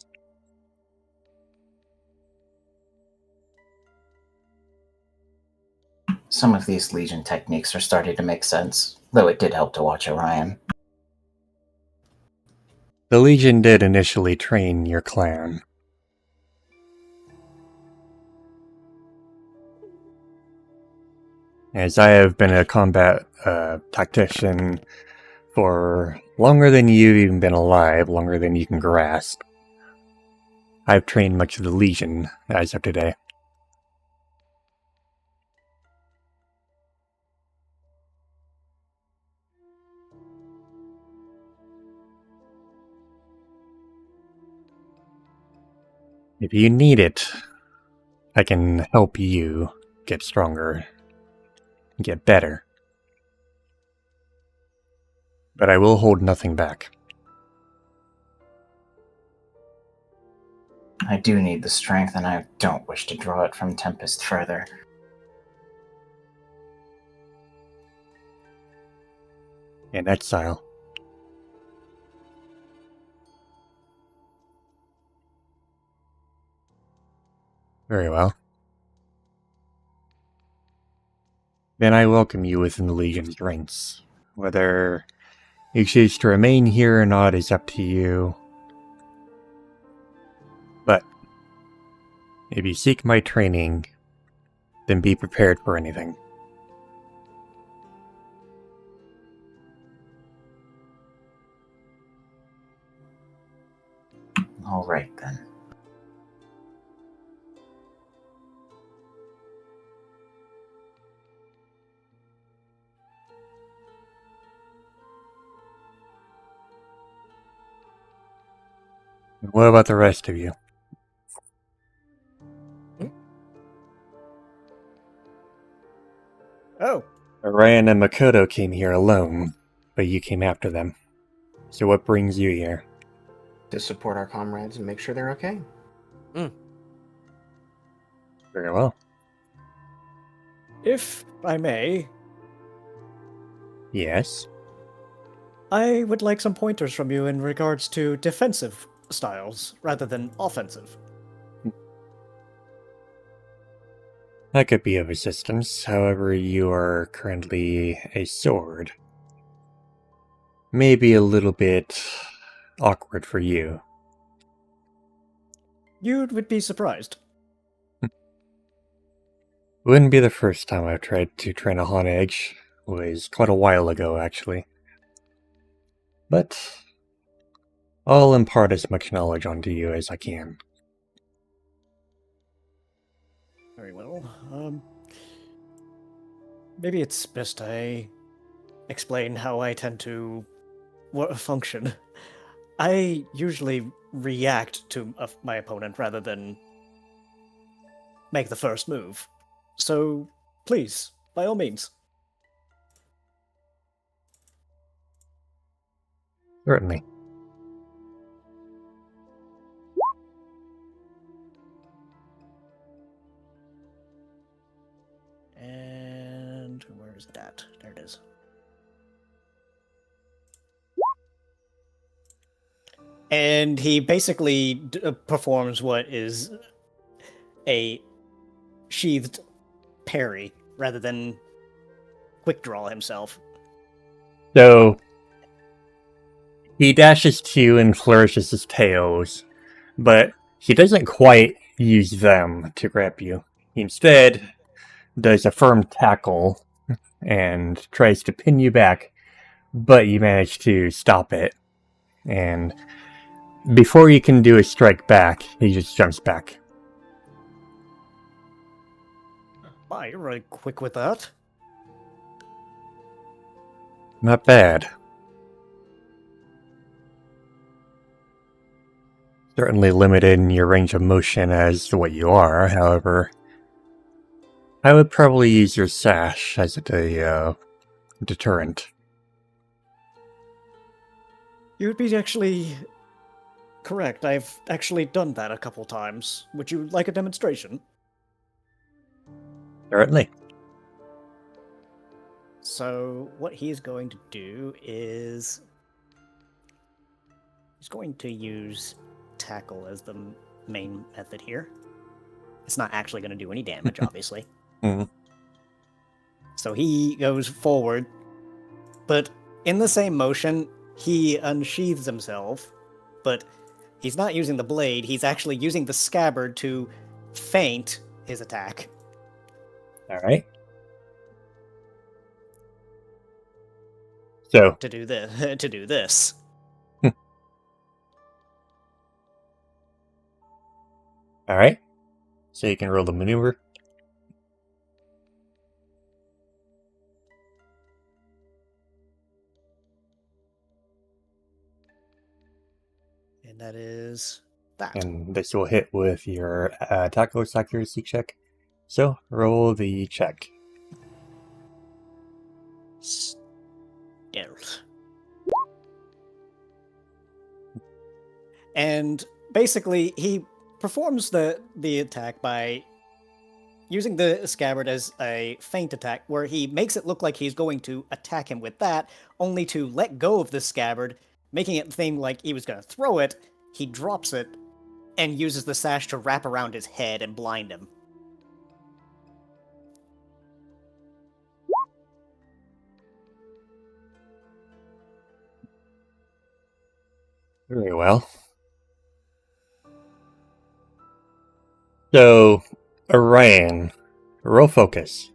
Some of these Legion techniques are starting to make sense, though it did help to watch Orion. The Legion did initially train your clan. As I have been a combat tactician For longer than you've even been alive, longer than you can grasp, I've trained much of the Legion as of today. If you need it, I can help you get stronger, get better. But I will hold nothing back. I do need the strength, and I don't wish to draw it from Tempest further. In exile. Very well. Then I welcome you within the Legion's ranks. Whether you choose to remain here or not is up to you. But if you seek my training, then be prepared for anything. All right, then. And what about the rest of you? Oh, Orion and Makoto came here alone, but you came after them. So what brings you here? To support our comrades and make sure they're okay. Very well. if I may, Yes? I would like some pointers from you in regards to defensive styles rather than offensive. That could be of assistance, however you are currently a sword. Maybe a little bit awkward for you. You would be surprised. Wouldn't be the first time I've tried to train a Hon Edge. It was quite a while ago, actually. But I'll impart as much knowledge onto you as I can. Very well. Maybe it's best I explain how I tend to function. I usually react to my opponent rather than make the first move. So, please, by all means. Certainly. And where is it at? There it is. And he basically performs what is a sheathed parry rather than quick draw himself. So, he dashes to you and flourishes his tails, but he doesn't quite use them to grab you. He instead does a firm tackle and tries to pin you back, but you manage to stop it. And before you can do a strike back, he just jumps back. Wow, you're really quick with that. Not bad. Certainly limited in your range of motion as to what you are, however. I would probably use your sash as a deterrent. You would be actually correct. I've actually done that a couple times. Would you like a demonstration? Certainly. So, what he's going to do is he's going to use tackle as the main method here. It's not actually going to do any damage, obviously. Mhm. So he goes forward, but in the same motion, he unsheathes himself, but he's not using the blade, he's actually using the scabbard to feint his attack. Alright. So, to do this. To do this. alright. So you can roll the maneuver. And that is that. And this will hit with your attack accuracy check. So, roll the check. Stealth. And basically, he performs the attack by using the scabbard as a feint attack, where he makes it look like he's going to attack him with that, only to let go of the scabbard, making it seem like he was going to throw it. He drops it and uses the sash to wrap around his head and blind him. Very well. So, Orion, roll focus.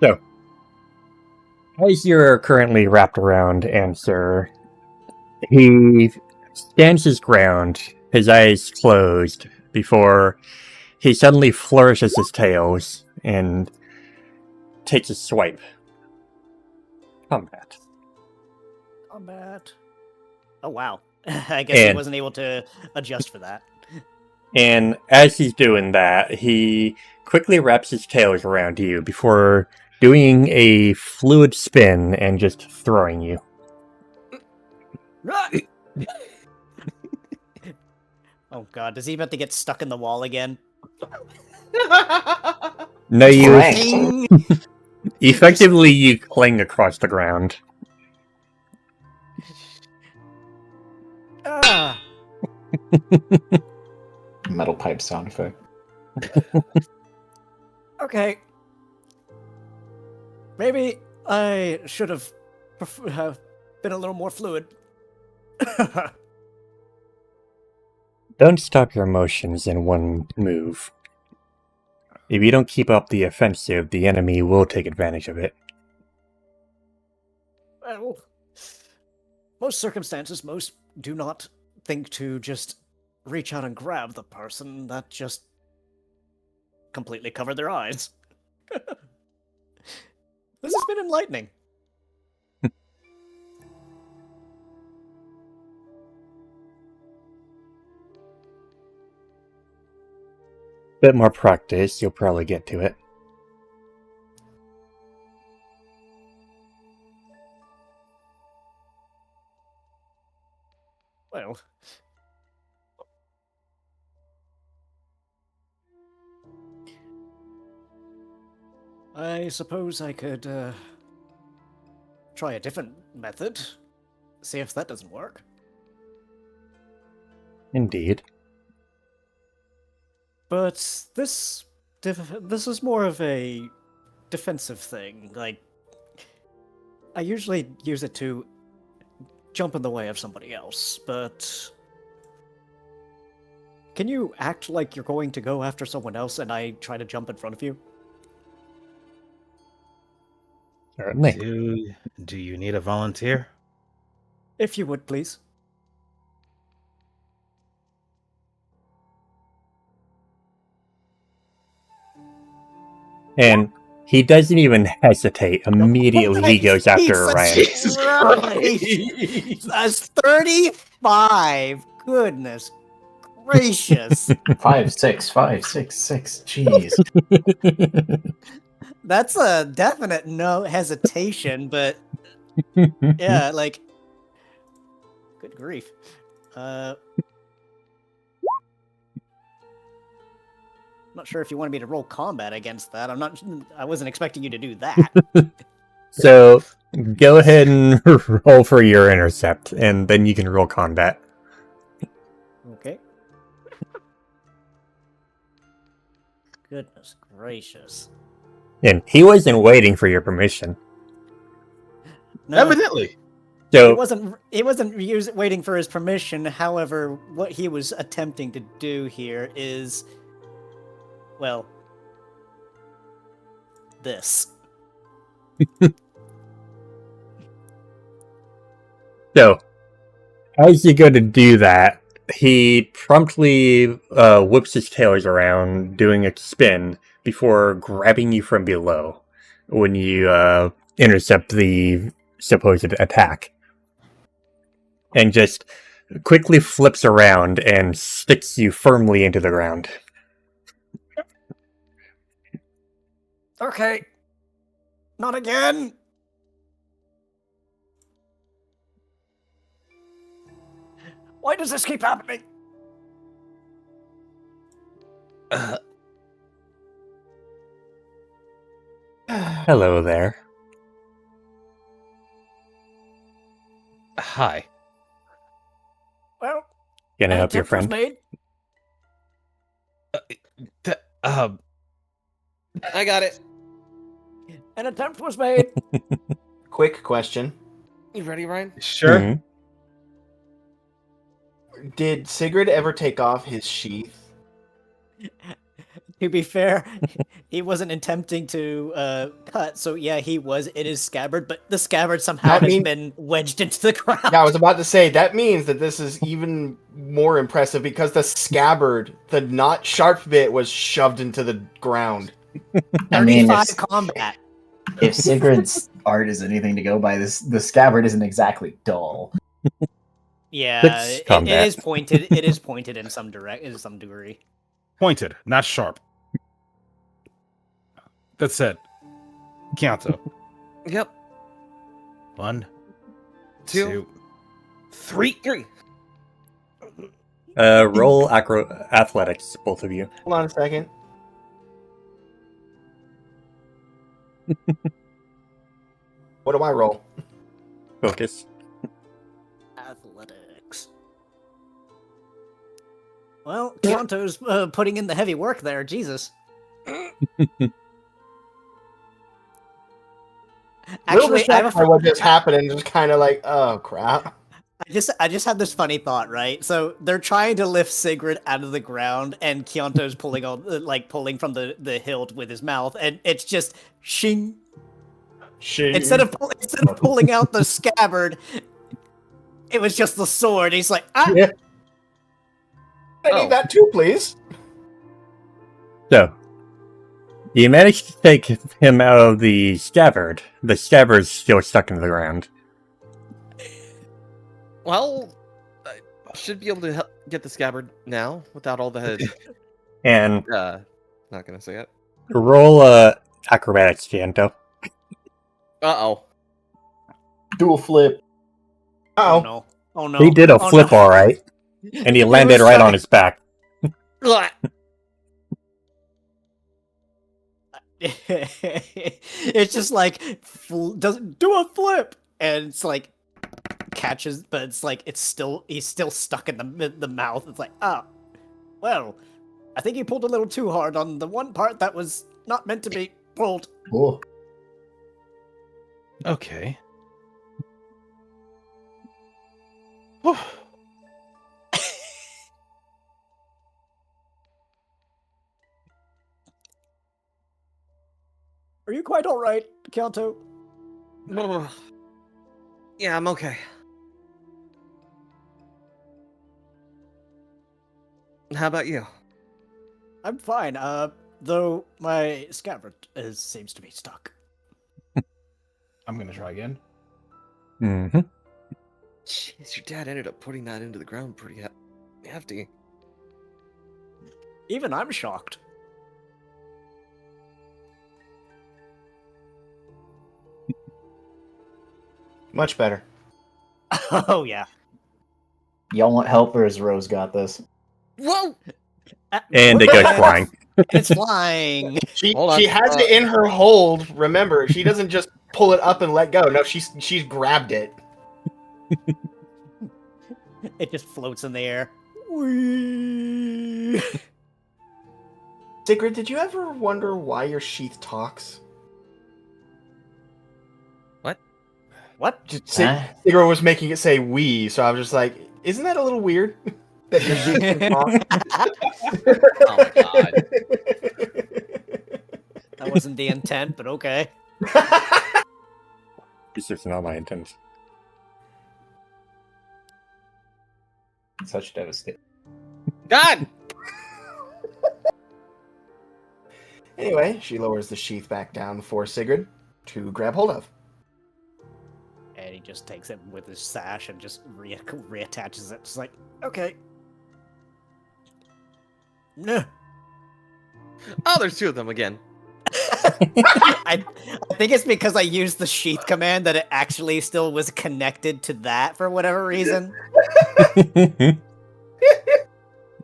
So, as you're currently wrapped around Answer, he stands his ground, his eyes closed, before he suddenly flourishes his tails and takes a swipe. Combat. Combat. Oh, wow. I guess he And- wasn't able to adjust for that. And as he's doing that, he quickly wraps his tails around you before doing a fluid spin and just throwing you. Oh god, is he about to get stuck in the wall again? No, you Clang. effectively you cling across the ground. Ah! Metal pipe sound effect. Okay. Maybe I should have been a little more fluid. Don't stop your emotions in one move. If you don't keep up the offensive, the enemy will take advantage of it. Well, most circumstances, most do not think to just reach out and grab the person. That just completely covered their eyes. This has been enlightening. Bit more practice, you'll probably get to it. Well, I suppose I could try a different method. See if that doesn't work. Indeed. But this is more of a defensive thing. Like, I usually use it to jump in the way of somebody else, but can you act like you're going to go after someone else and I try to jump in front of you? Certainly. Do you need a volunteer? If you would, please. And he doesn't even hesitate. Immediately he goes after Jesus Orion. Christ. That's 35. Goodness gracious. 5, 6, 5, 6, 6. Jeez. That's a definite no hesitation, but yeah, like, good grief. Not sure if you wanted me to roll combat against that. I wasn't expecting you to do that. So Go ahead and roll for your intercept, and then you can roll combat. Okay. Goodness gracious. And he wasn't waiting for your permission. No, Evidently. So he wasn't waiting for his permission. However, what he was attempting to do here is, well, this. So, as you go to do that, he promptly whips his tails around, doing a spin, before grabbing you from below when you intercept the supposed attack. And just quickly flips around and sticks you firmly into the ground. Okay. Not again. Why does this keep happening? Hello there. Hi. Well, Can I an help your attempt was friend? made. I got it. An attempt was made. Quick question. You ready, Ryan? Sure. Mhm. Did Sigurd ever take off his sheath? To be fair, he wasn't attempting to cut, so yeah, he was in his scabbard, but the scabbard somehow That has mean- been wedged into the ground. Yeah, I was about to say, that means that this is even more impressive because the scabbard, the not sharp bit, was shoved into the ground. I mean, 35 combat. if Sigurd's art is anything to go by, the scabbard isn't exactly dull. Yeah, Six it combat. is pointed. It is pointed in some degree. Pointed, not sharp. That said, Kyanto. Yep. 1, Two. 2, 3. 3. Roll athletics, both of you. Hold on a second. What do I roll? Focus. Athletics. Well, Kyanto's putting in the heavy work there. Jesus. Actually, I have a what just happened and just kind of like, oh crap. I just had this funny thought, right? So they're trying to lift Sigrid out of the ground, and Kyanto's pulling on, pulling from the hilt with his mouth, and it's just shing. Instead of pulling out the scabbard, it was just the sword. He's like, ah. Yeah. I Oh. need that too, please. So, you managed to take him out of the scabbard. The scabbard's still stuck in the ground. Well, I should be able to get the scabbard now without all the And not gonna say it. roll acrobatics, Gianto. Uh-oh. Do a flip. Oh Oh, no! Oh no! He did a Oh, flip no. alright, and he It landed was right funny. on his back. Ugh. It's just like doesn't do a flip, and it's like catches, but it's like he's still stuck in the mouth. It's like, oh, well, I think he pulled a little too hard on the one part that was not meant to be pulled. Cool. Okay. Are you quite all right, Kyanto? Ugh. Yeah, I'm okay. How about you? I'm fine. Though my scabbard seems to be stuck. I'm gonna try again. Mm-hmm. Jeez, your dad ended up putting that into the ground pretty hefty. Even I'm shocked. much better. Oh yeah. Y'all want help, or has Rose got this? Whoa! And it goes flying. It's flying. She Hold on. has it in her hold. Remember, she doesn't just pull it up and let go. No, she's grabbed it. It just floats in the air. Whee! Sigrid, did you ever wonder why your sheath talks? What? Sigrid was making it say "we," so I was just like, "Isn't that a little weird?" That your sheath can talk. Oh my god. That wasn't the intent, but okay. This is not my intent. Such devastation. God! Anyway, she lowers the sheath back down for Sigrid to grab hold of. And he just takes it with his sash and just reattaches it. Just like, okay. No. Oh, there's two of them again. I think it's because I used the sheath command that it actually still was connected to that for whatever reason. I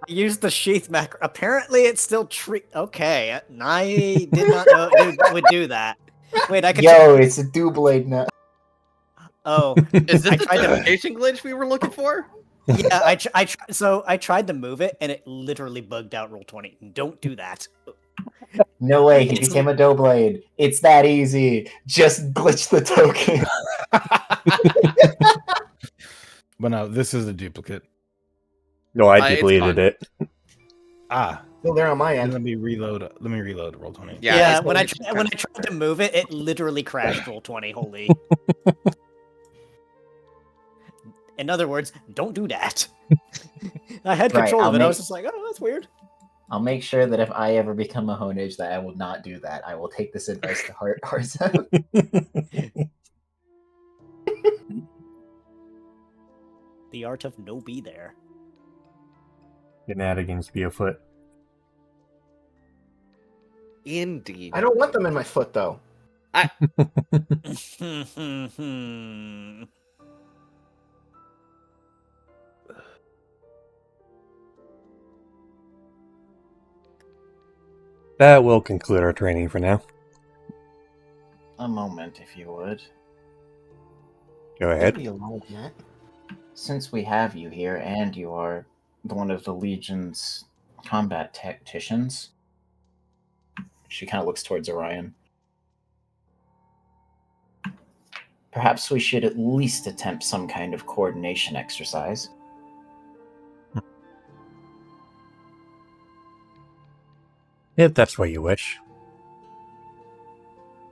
used the sheath macro. Apparently, it's still Okay, I did not know it would do that. Wait, I could. Yo, it's a blade now. Oh, Is this I the tried to- notification glitch we were looking for? yeah. I tried to move it, and it literally bugged out Roll20. Don't do that. No way, he became a blade. It's that easy. Just glitch the token. But no, this is a duplicate. No, I It's deleted gone. it. Ah, Still there on my and end. let me reload Roll20. Yeah, when I it's tried to move it, it literally crashed Roll20. Holy. In other words, don't do that. I had Right, control of I'll it. I make- was just like, oh, that's weird. I'll make sure that if I ever become a honage that I will not do that. I will take this advice to heart, Arza. The art of no be there. Shenanigans be afoot. Indeed. I don't want them in my foot though. That will conclude our training for now. A moment, if you would. Go ahead. Leave me alone, Matt. Since we have you here, and you are one of the Legion's combat tacticians, she kind of looks towards Orion. Perhaps we should at least attempt some kind of coordination exercise. If that's what you wish.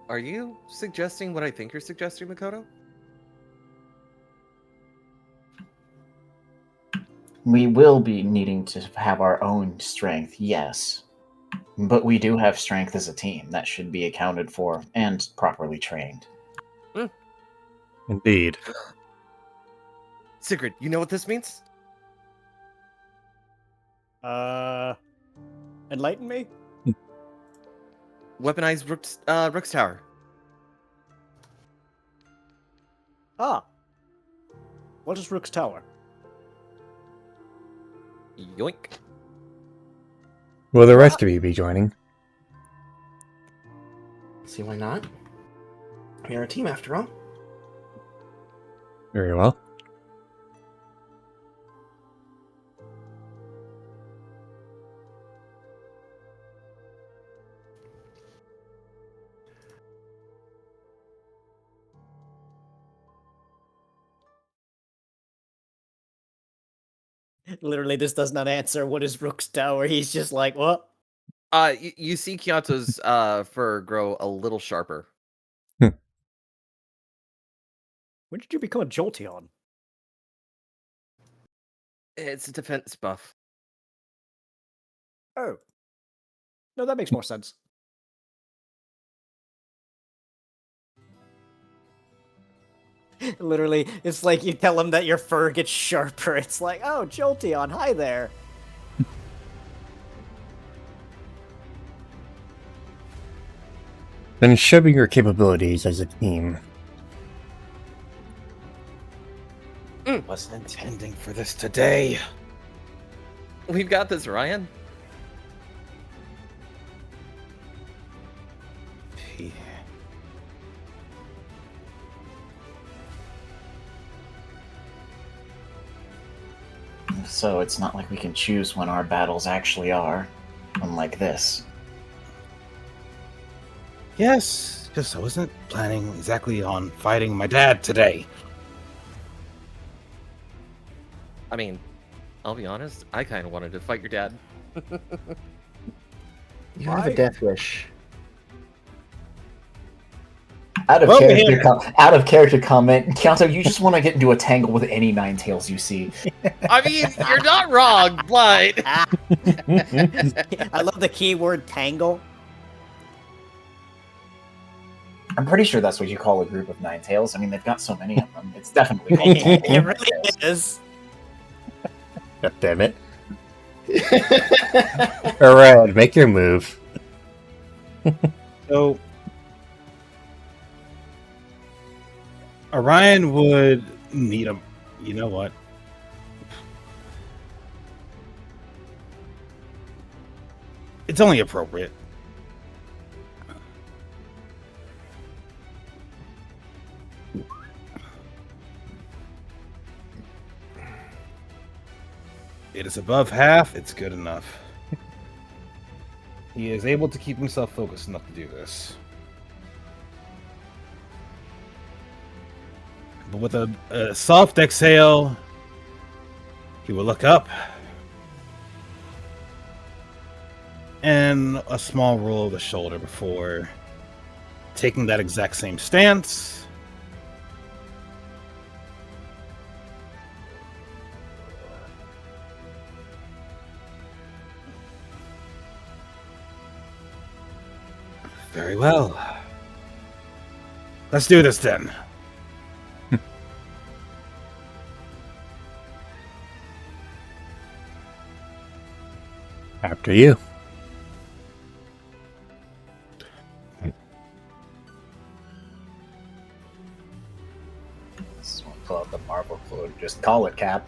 Are you suggesting what I think you're suggesting, Makoto? We will be needing to have our own strength, yes. But we do have strength as a team that should be accounted for and properly trained. Indeed. Sigrid, you know what this means? Enlighten me? Weaponized Rook's Tower. Ah. What is Rook's Tower? Yoink. Will the rest of you be joining? See why not? We are a team after all. Very well. Literally, this does not answer what is Rook's Tower. He's just like, what? You see Kyoto's fur grow a little sharper. When did you become a Jolteon? It's a defense buff. Oh. No, that makes more sense. Literally, it's like you tell him that your fur gets sharper. It's like, oh, Jolteon, hi there. Then show me your capabilities as a team. Wasn't intending for this today. We've got this, Ryan. so it's not like we can choose when our battles actually are, unlike this. Yes, just I wasn't planning exactly on fighting my dad today. I mean, I'll be honest, I kind of wanted to fight your dad. You have a death wish. Out of Over character, here. out of character comment, Kyanto, you just want to get into a tangle with any Ninetales you see. I mean, you're not wrong, but I love the keyword tangle. I'm pretty sure that's what you call a group of Ninetales. I mean, they've got so many of them. It's definitely called It tangle of really Ninetales. is. God damn it. Alright, make your move. So Orion would need a. You know what? It's only appropriate. It is above half. It's good enough. He is able to keep himself focused enough to do this. But with a soft exhale, he will look up. And a small roll of the shoulder before taking that exact same stance. Very well. Let's do this then. After you. Just want to pull out the Marvel quote. Just call it, Cap.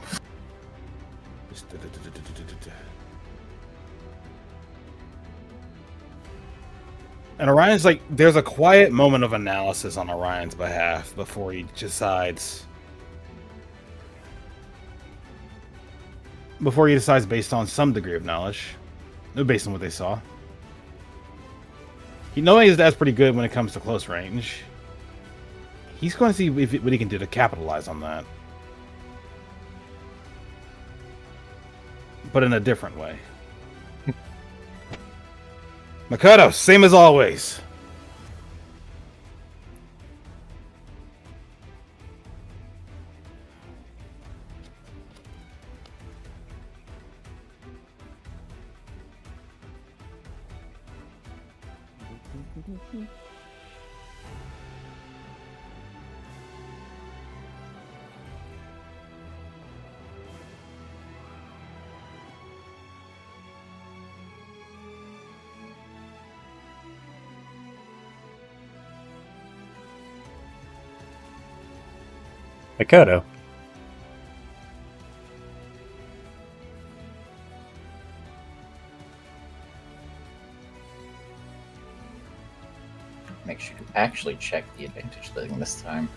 And Orion's like, there's a quiet moment of analysis on Orion's behalf before he decides. Before he decides based on some degree of knowledge. Based on what they saw. He knowing his dad's pretty good when it comes to close range. He's going to see what he can do to capitalize on that. But in a different way. Makoto, same as always. Makoto. Make sure to actually check the advantage thing this time.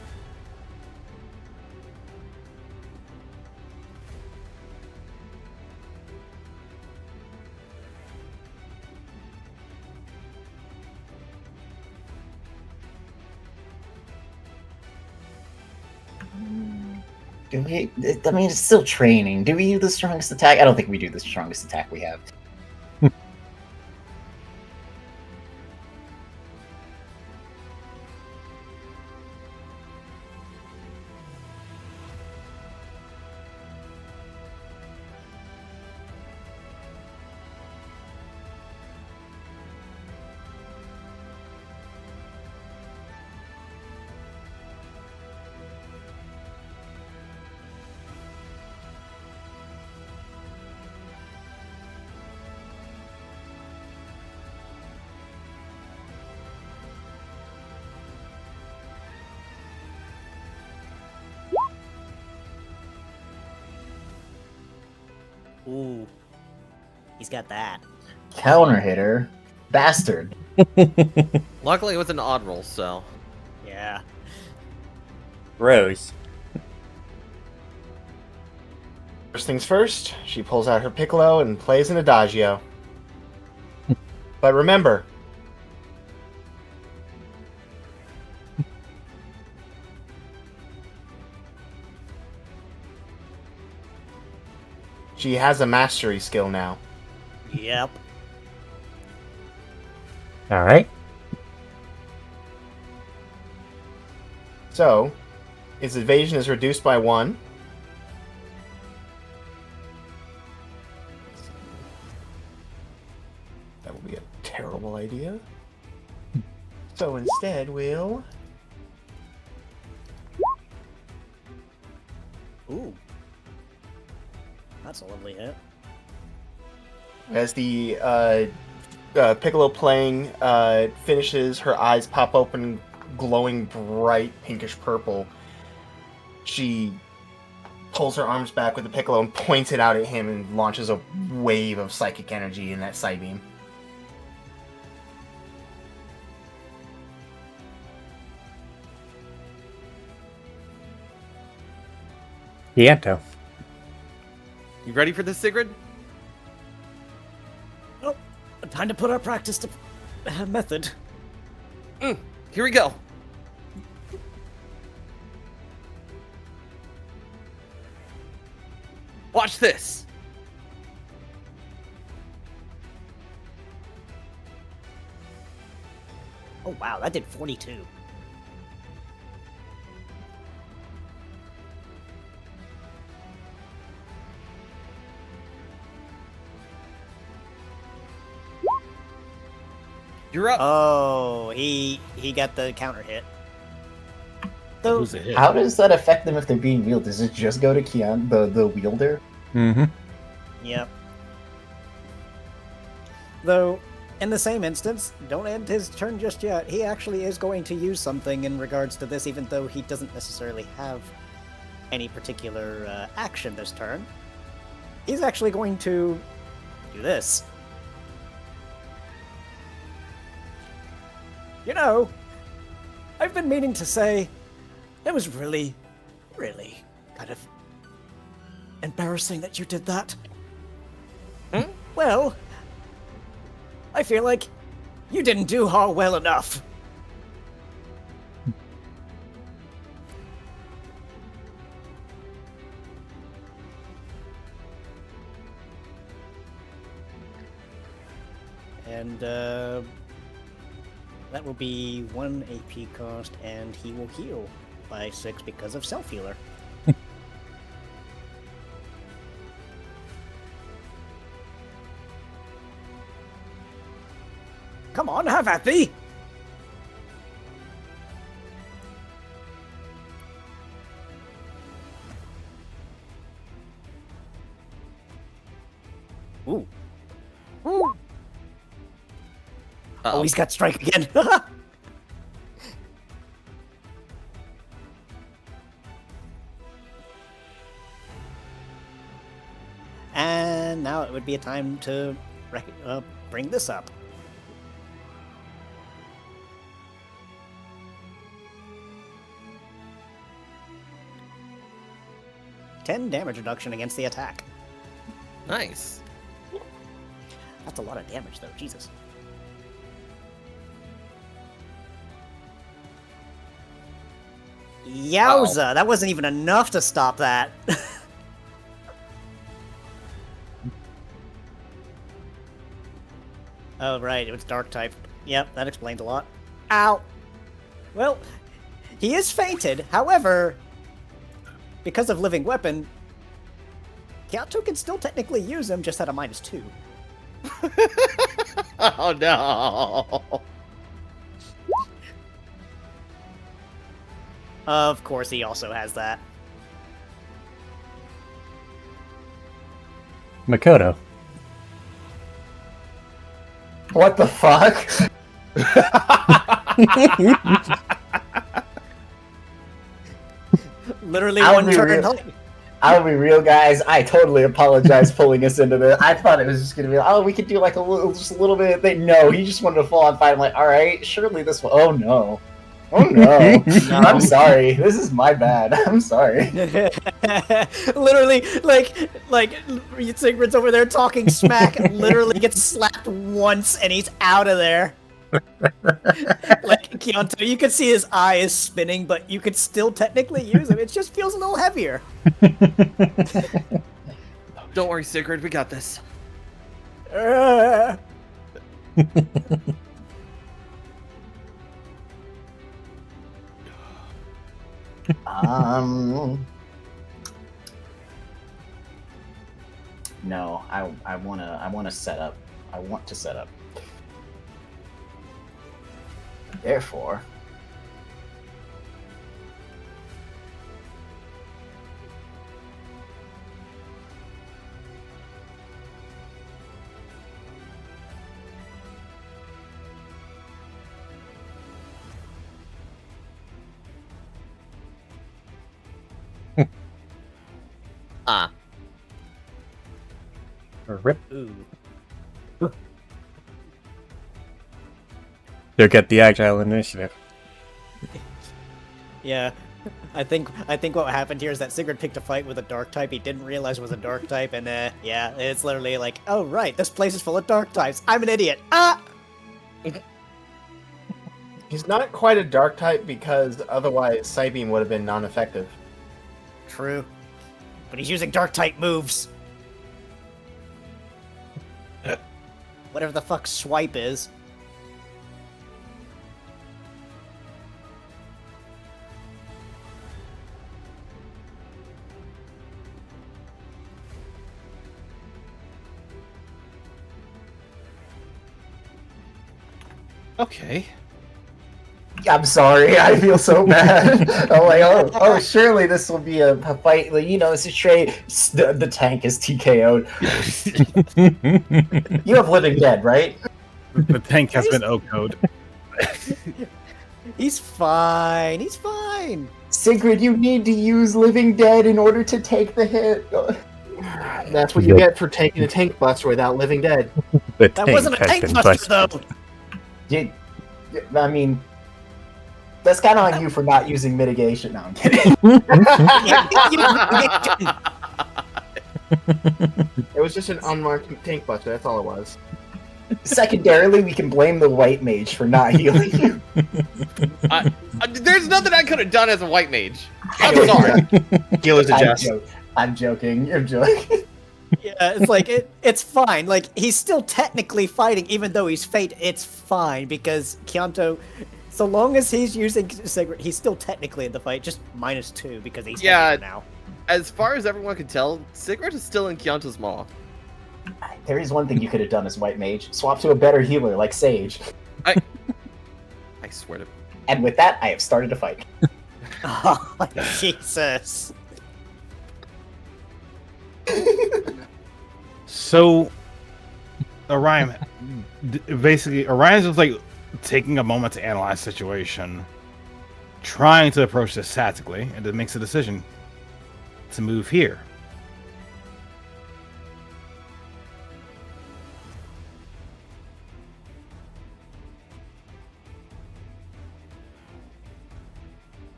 Do we? I mean, it's still training. Do we do the strongest attack? I don't think we do the strongest attack we have. Ooh. He's got that. Counter hitter, bastard. luckily it was an odd roll, so. Yeah. Rose. First things first, she pulls out her piccolo and plays an adagio. But remember, she has a mastery skill now. Yep. Alright. So, its evasion is reduced by 1. That will be a terrible idea. So instead, we'll... Ooh. That's a lovely hit. As the Piccolo playing finishes, her eyes pop open, glowing bright pinkish purple. She pulls her arms back with the Piccolo and points it out at him and launches a wave of psychic energy in that side beam. Yanto. You ready for this, Sigrid? Oh, time to put our practice to method. Here we go. Watch this. Oh wow, that did 42. You're up. Oh, he got the counter hit. Though, Who's a hit? How does that affect them if they're being wielded? Does it just go to Kian, the wielder? Mm-hmm. yep. Though, in the same instance, don't end his turn just yet. He actually is going to use something in regards to this, even though he doesn't necessarily have any particular action this turn. He's actually going to do this. You know, I've been meaning to say, it was really, really kind of embarrassing that you did that. Well, I feel like you didn't do her well enough. And, that will be 1 AP cost, and he will heal by 6 because of self-healer. Come on, have at thee! Ooh. Ooh. Oh, he's got strike again. And now it would be a time to bring this up. $10 damage reduction against the attack. Nice. That's a lot of damage, though. Jesus. Yowza! That wasn't even enough to stop that. Oh, right. It was dark type. Yep, that explains a lot. Ow! Well, he is fainted. However, because of living weapon, Kyato can still technically use him, just at a -2. Oh no! Of course, he also has that. Makoto. What the fuck? Literally I'll one be turn. real. I'll be real, guys. I totally apologize pulling us into this. I thought it was just gonna be, oh, we could do like just a little bit of thing. No, he just wanted to fall on fire. I'm like, all right, surely this will. Oh no. Oh no. I'm sorry. This is my bad. I'm sorry. Literally, like Sigrid's over there talking smack, and literally gets slapped once, and he's out of there. Like Keonto, you can see his eye is spinning, but you could still technically use him. It just feels a little heavier. Don't worry, Sigrid, we got this. No, I wanna set up. I want to set up. Therefore, Rip. Ooh. They'll get the agile initiative. Yeah. I think what happened here is that Sigurd picked a fight with a dark type he didn't realize was a dark type, and yeah, it's literally like, oh right, this place is full of dark types. I'm an idiot. Ah! He's not quite a dark type because otherwise Psybeam would have been non-effective. True. But he's using dark type moves. Whatever the fuck swipe is. Okay. I'm sorry. I feel so bad. I'm like, oh, surely this will be a fight. Like, you know, it's a trade. The tank is TKO'd. You have Living Dead, right? The tank has been O-code. He's fine. He's fine. Sigrid, you need to use Living Dead in order to take the hit. That's what you get for taking a tank buster without Living Dead. The That wasn't a has tank been buster, busted. You, I mean, that's kind of on you for not using mitigation. No, I'm kidding. It was just an unmarked tank buster, that's all it was. Secondarily, we can blame the white mage for not healing you. There's nothing I could have done as a white mage. I'm sorry. Healer's adjust. I'm joking. I'm joking. Yeah, it's like it's fine. Like he's still technically fighting, even though he's fate. It's fine because Keonto, so long as he's using Sigrid, he's still technically in the fight, just -2 because he's heavier now. As far as everyone can tell, Sigrid is still in Keonto's maw. There is one thing you could have done as white mage: swap to a better healer like Sage. I swear to. And with that, I have started a fight. Oh, Jesus. So, Orion, basically, Orion's just like taking a moment to analyze the situation, trying to approach this tactically, and then makes a decision to move here.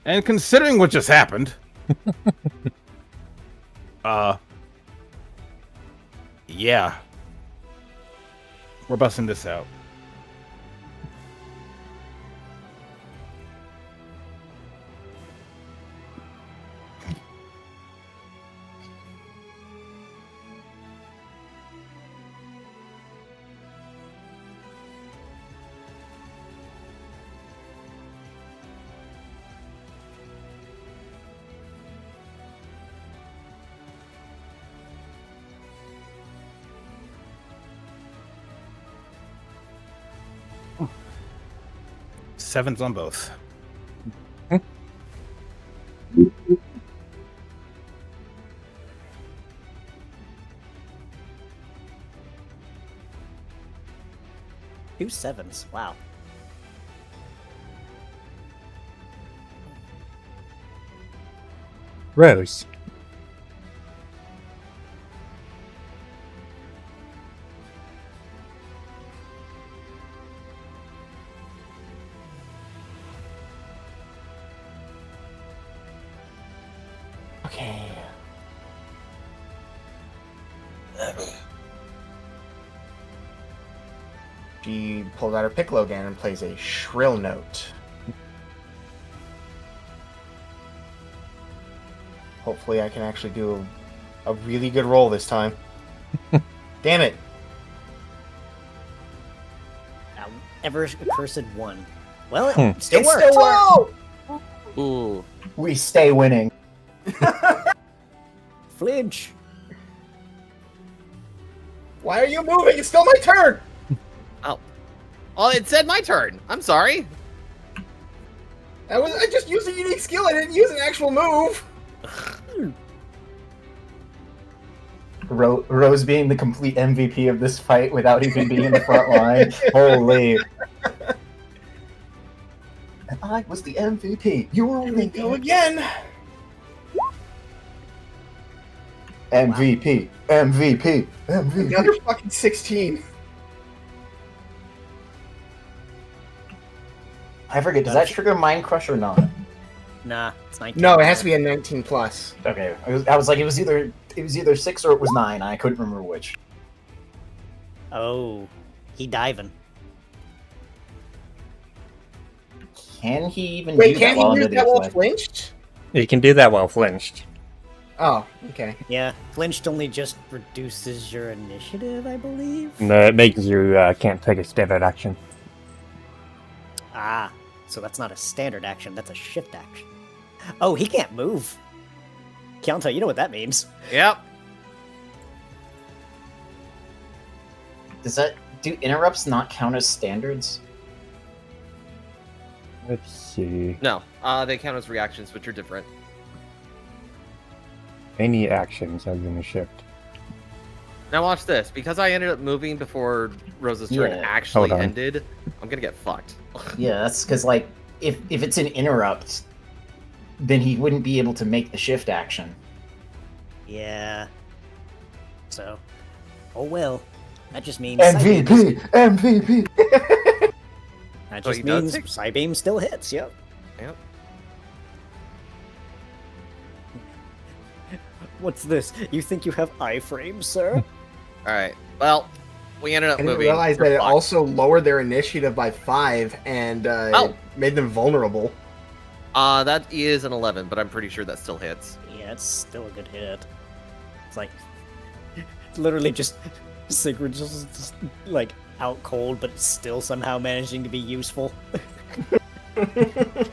And considering what just happened, yeah, we're busting this out. Sevens on both. Two 7s. Wow. Rose. Okay. She pulls out her piccolo again and plays a shrill note. Hopefully I can actually do a really good roll this time. Damn it. Ever accursed 1. Well, Hmm. it still It worked. still worked! Ooh. We stay winning. Flinch. Why are you moving? It's still my turn! Oh, it said my turn. I'm sorry. I just used a unique skill. I didn't use an actual move. Rose being the complete MVP of this fight without even being in the front line. Holy. And I was the MVP. You were Here we only go again. MVP. MVP. MVP. Another fucking 16. I forget, does that trigger Mind Crush or not? Nah, it's 19. No, it has to be a 19 plus. Okay, I was like, it was either 6 or it was 9. I couldn't remember which. Oh, he diving. Can he even Wait, do can't that while he under use the that while effect? flinched? You can do that while flinched. Oh, okay. Yeah, flinched only just reduces your initiative, I believe. No, it makes you can't take a standard action. Ah, so that's not a standard action, that's a shift action. Oh, he can't move. Kyanto, you know what that means. Yep. Do interrupts not count as standards? Let's see. No, they count as reactions, which are different. Any actions are going to shift. Now watch this. Because I ended up moving before Rose's turn Yeah. actually Hold on. ended, I'm gonna get fucked. Yeah, that's because, like, if it's an interrupt, then he wouldn't be able to make the shift action. Yeah. So, oh well. That just means Psybeam- MVP! That So just he does means take- Psybeam still hits, yep. Yep. What's this? You think you have iframes, sir? Alright. Well, we ended up I didn't moving. realize We're that it fucked. also lowered their initiative by 5 and Oh. made them vulnerable. That is an 11, but I'm pretty sure that still hits. Yeah, it's still a good hit. It's like, it's literally just Sigrid just like out cold, but still somehow managing to be useful.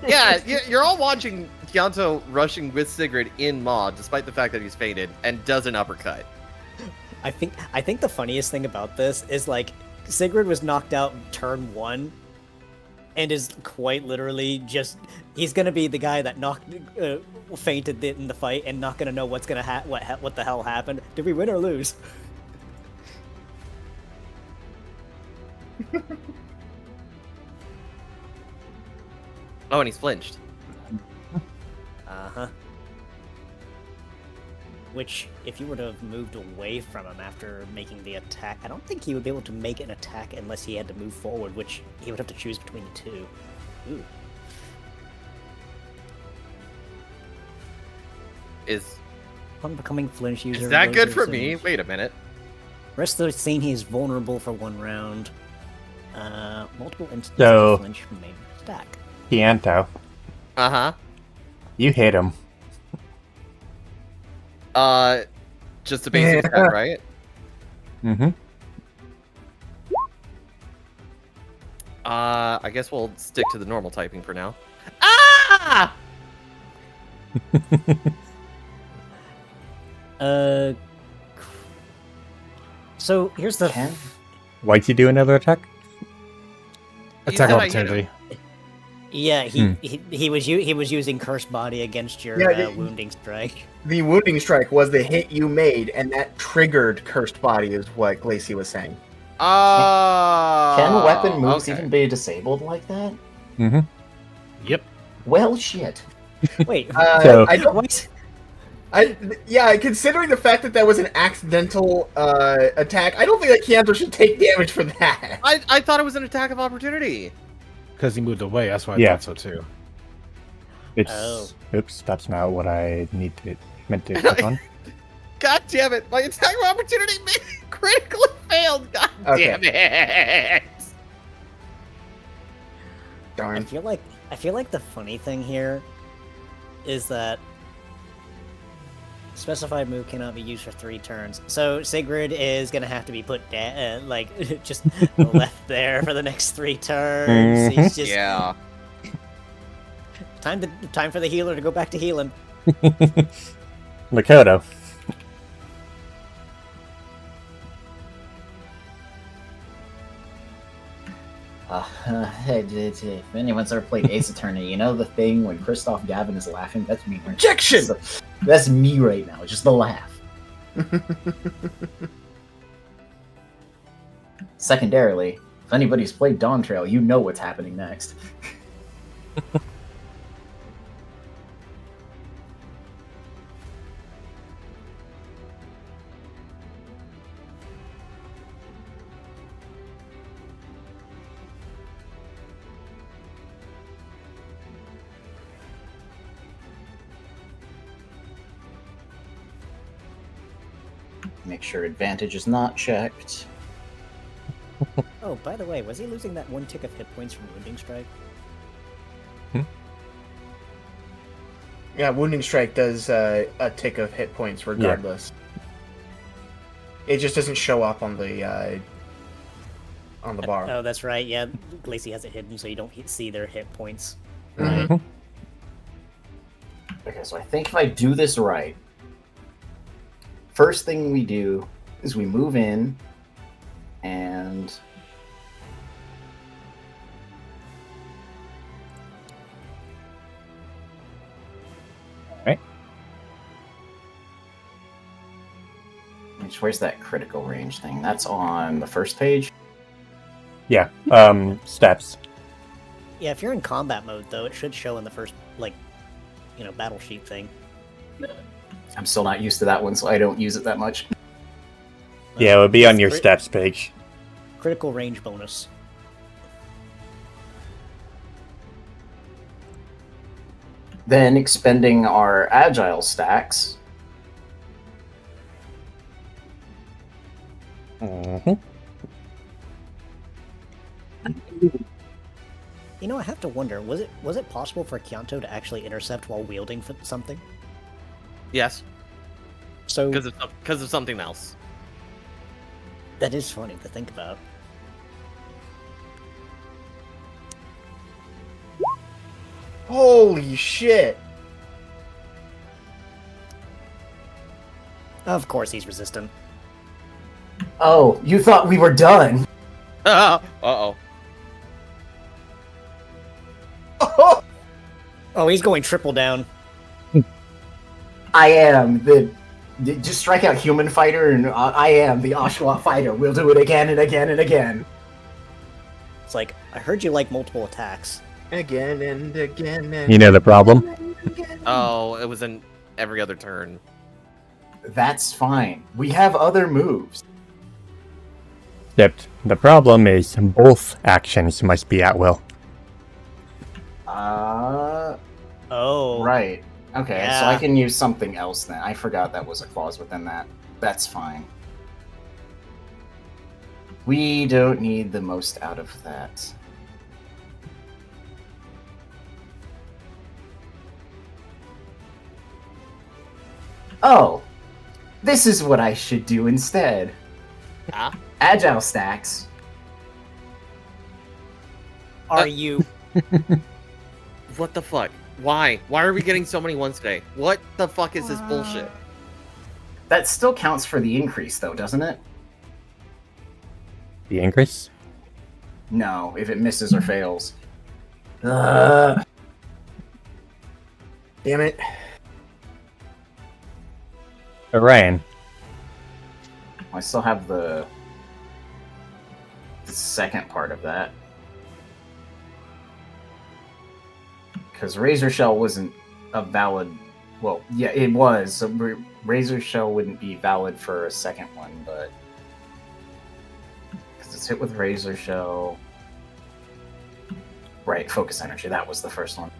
Yeah, you're all watching Kyanto rushing with Sigrid in Maw, despite the fact that he's fainted, and does an uppercut. I think the funniest thing about this is like Sigrid was knocked out turn 1, and is quite literally just he's gonna be the guy that fainted in the fight and not gonna know what's gonna what the hell happened. Did we win or lose? Oh, and he's flinched. Uh-huh. Which, if you were to have moved away from him after making the attack, I don't think he would be able to make an attack unless he had to move forward, which he would have to choose between the two. Ooh. Is Upon becoming flinch user... is that good Rose's for me? and- Wait a minute. Rest of the scene, he is vulnerable for 1 round. Multiple instances So- of flinch remain stack. Pianto, Uh-huh. you hit him. Just a basic attack, right? Mm-hmm. I guess we'll stick to the normal typing for now. Ah! So, here's the... Can? Why'd you do another attack? He Attack said I hit him. opportunity. Yeah, he was using Curse Body against your Yeah, Wounding Strike. The wounding strike was the hit you made, and that triggered Cursed Body, is what Glacy was saying. Can weapon moves okay. even be disabled like that? Mm-hmm. Yep. Well, shit. Wait, So- I don't. what? Yeah, considering the fact that that was an accidental attack, I don't think that Kyanto should take damage for that. I thought it was an attack of opportunity. Because he moved away, that's why I Yeah. thought so too. It's Oh. oops, that's not what I need to. meant to click on. God damn it! My attack of opportunity critically failed. God Okay. damn it! I Darn. feel like the funny thing here is that specified move cannot be used for 3 turns. So Sigrid is gonna have to be put down, like just left there for the next 3 turns. He's just Yeah. time for the healer to go back to healing. Makoto. If anyone's ever played Ace Attorney, you know the thing when Christoph Gavin is laughing? That's me. Objection! That's me right now, just the laugh. Secondarily, if anybody's played Dawn Trail, you know what's happening next. Make sure advantage is not checked. Oh, by the way, was he losing that 1 tick of hit points from Wounding Strike? Yeah, Wounding Strike does a tick of hit points regardless. It just doesn't show up on the bar. Oh, that's right. Yeah, Glacy has it hidden, so you don't see their hit points. Mhm. Okay, so I think if I do this right, first thing we do is we move in and Alright. where's that critical range thing? That's on the first page. Yeah, steps. Yeah, if you're in combat mode, though, it should show in the first, battle sheet thing. I'm still not used to that one, so I don't use it that much. Yeah, it would be on It's your steps page. Critical range bonus. Then expending our agile stacks. Mm-hmm. You know, I have to wonder, was it possible for Kyanto to actually intercept while wielding something? Yes, So because of something else. that is funny to think about. Holy shit! Of course he's resistant. Oh, you thought we were done? Uh-oh. Oh, he's going triple down. I am just strike out human fighter, and I am the Oshawott fighter. We'll do it again and again and again. It's like, I heard you like multiple attacks. Again and again and You know the problem? Oh, it was in every other turn. That's fine. We have other moves. Except the problem is both actions must be at will. Oh. Right. Okay, so Yeah. I can use something else then. I forgot that was a clause within that. That's fine. We don't need the most out of that. Oh, this is what I should do instead. Ah? Agile stacks. Are you... What the fuck? Why? Why are we getting so many ones today? What the fuck is this bullshit? That still counts for the increase, though, doesn't it? The increase? No, if it misses or fails. Ugh. damn it. Orion. I still have the second part of that. Because Razor Shell wasn't a valid... Well, yeah, it was. So Razor Shell wouldn't be valid for a second one, but... Because it's hit with Razor Shell... Right, Focus Energy. That was the first one.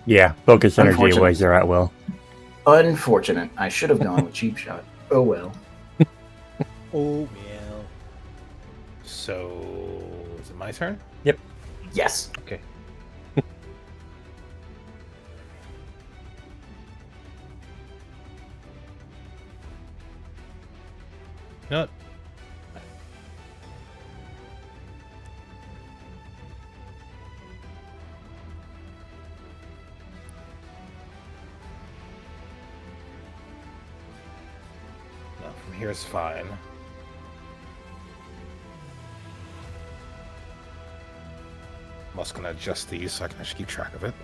Yeah, focus energy Unfortunate. was your at will. Unfortunate. I should have gone with cheap shot. Oh well. Oh, yeah. So, is it my turn? Yes. Okay. You know what? No, from here is fine. I'm also gonna adjust these so I can actually keep track of it.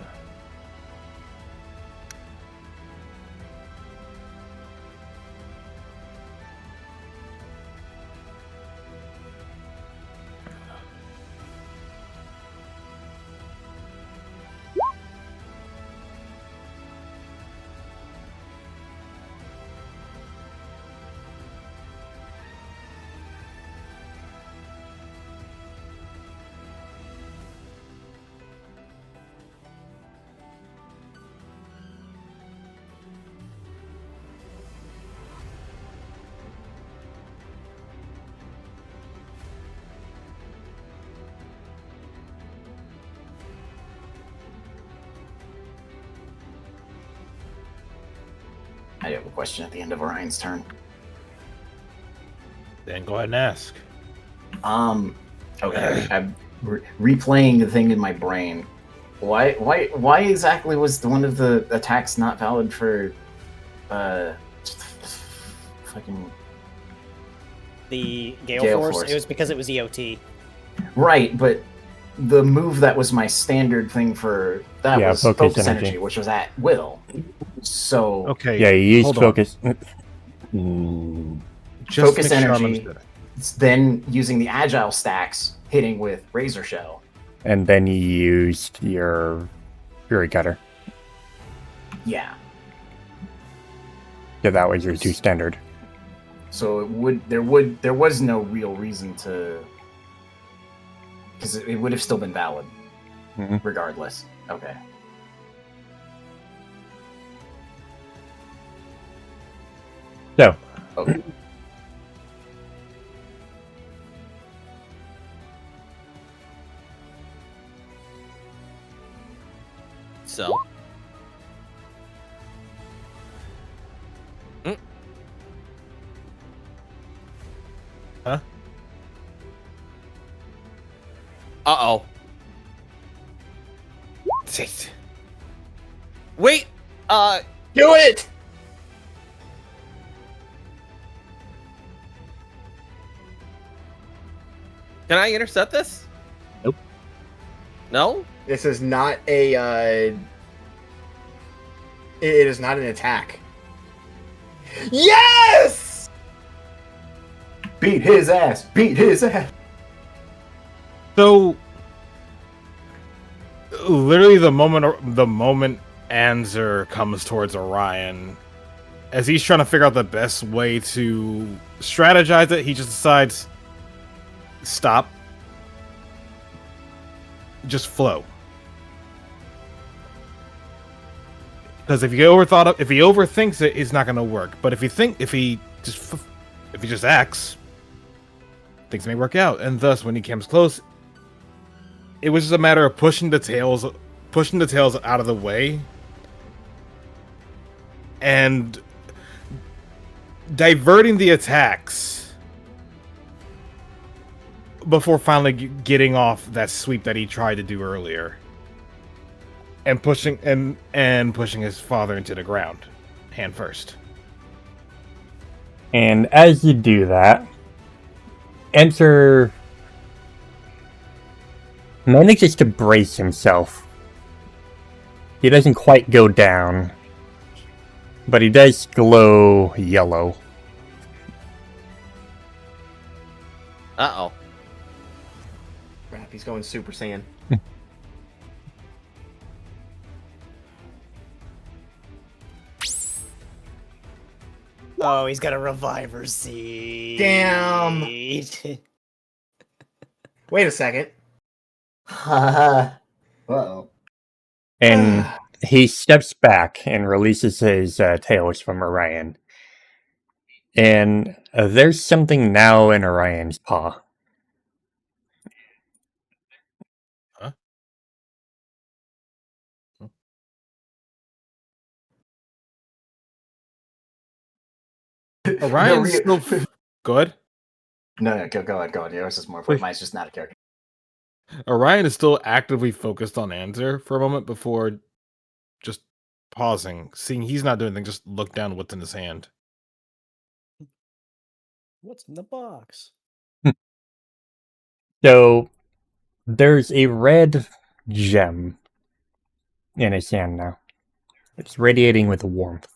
I have a question at the end of Orion's turn. Then go ahead and ask. Okay. I'm replaying the thing in my brain. Why exactly was one of the attacks not valid for, fucking The Gale, Gale Force, Force. it was because it was EOT. right? But the move that was my standard thing for that Yeah, was focus focus energy. energy, which was at will. So Okay. Yeah, you use hold on. focus. Just Focus make sure I'm energy. understood. it's then using the agile stacks, hitting with Razor Shell. And then you used your Fury Cutter. Yeah. Yeah, that was your 2 standard. So there was no real reason to, because it would have still been valid, Mhm. regardless. Okay. So, Okay. So, Huh? uh-oh. Sit. Wait, Do it! can I intercept this? Nope. No? This is not a. It is not an attack. Yes! Beat his ass! Beat his ass! So, literally, the moment Anzer comes towards Orion, as he's trying to figure out the best way to strategize it, he just decides, stop, just flow. Because if he overthinks it, it's not going to work. But if he just acts, things may work out. And thus, when he comes close, it was just a matter of pushing the tails out of the way, and diverting the attacks before finally getting off that sweep that he tried to do earlier, and pushing his father into the ground, hand first. and as you do that, Enter manages to brace himself. He doesn't quite go down, but he does glow yellow. Uh-oh. Crap, he's going Super Saiyan. Oh, he's got a reviver seed. Damn. Wait a second. Uh-oh. And he steps back and releases his tails from Orion. And there's something now in Orion's paw. Orion's still good. No, go ahead. Yours is more important. Mine's just not a character. Orion is still actively focused on Anzer for a moment before just pausing, seeing he's not doing anything, just look down what's in his hand. What's in the box? So there's a red gem in his hand now. It's radiating with warmth.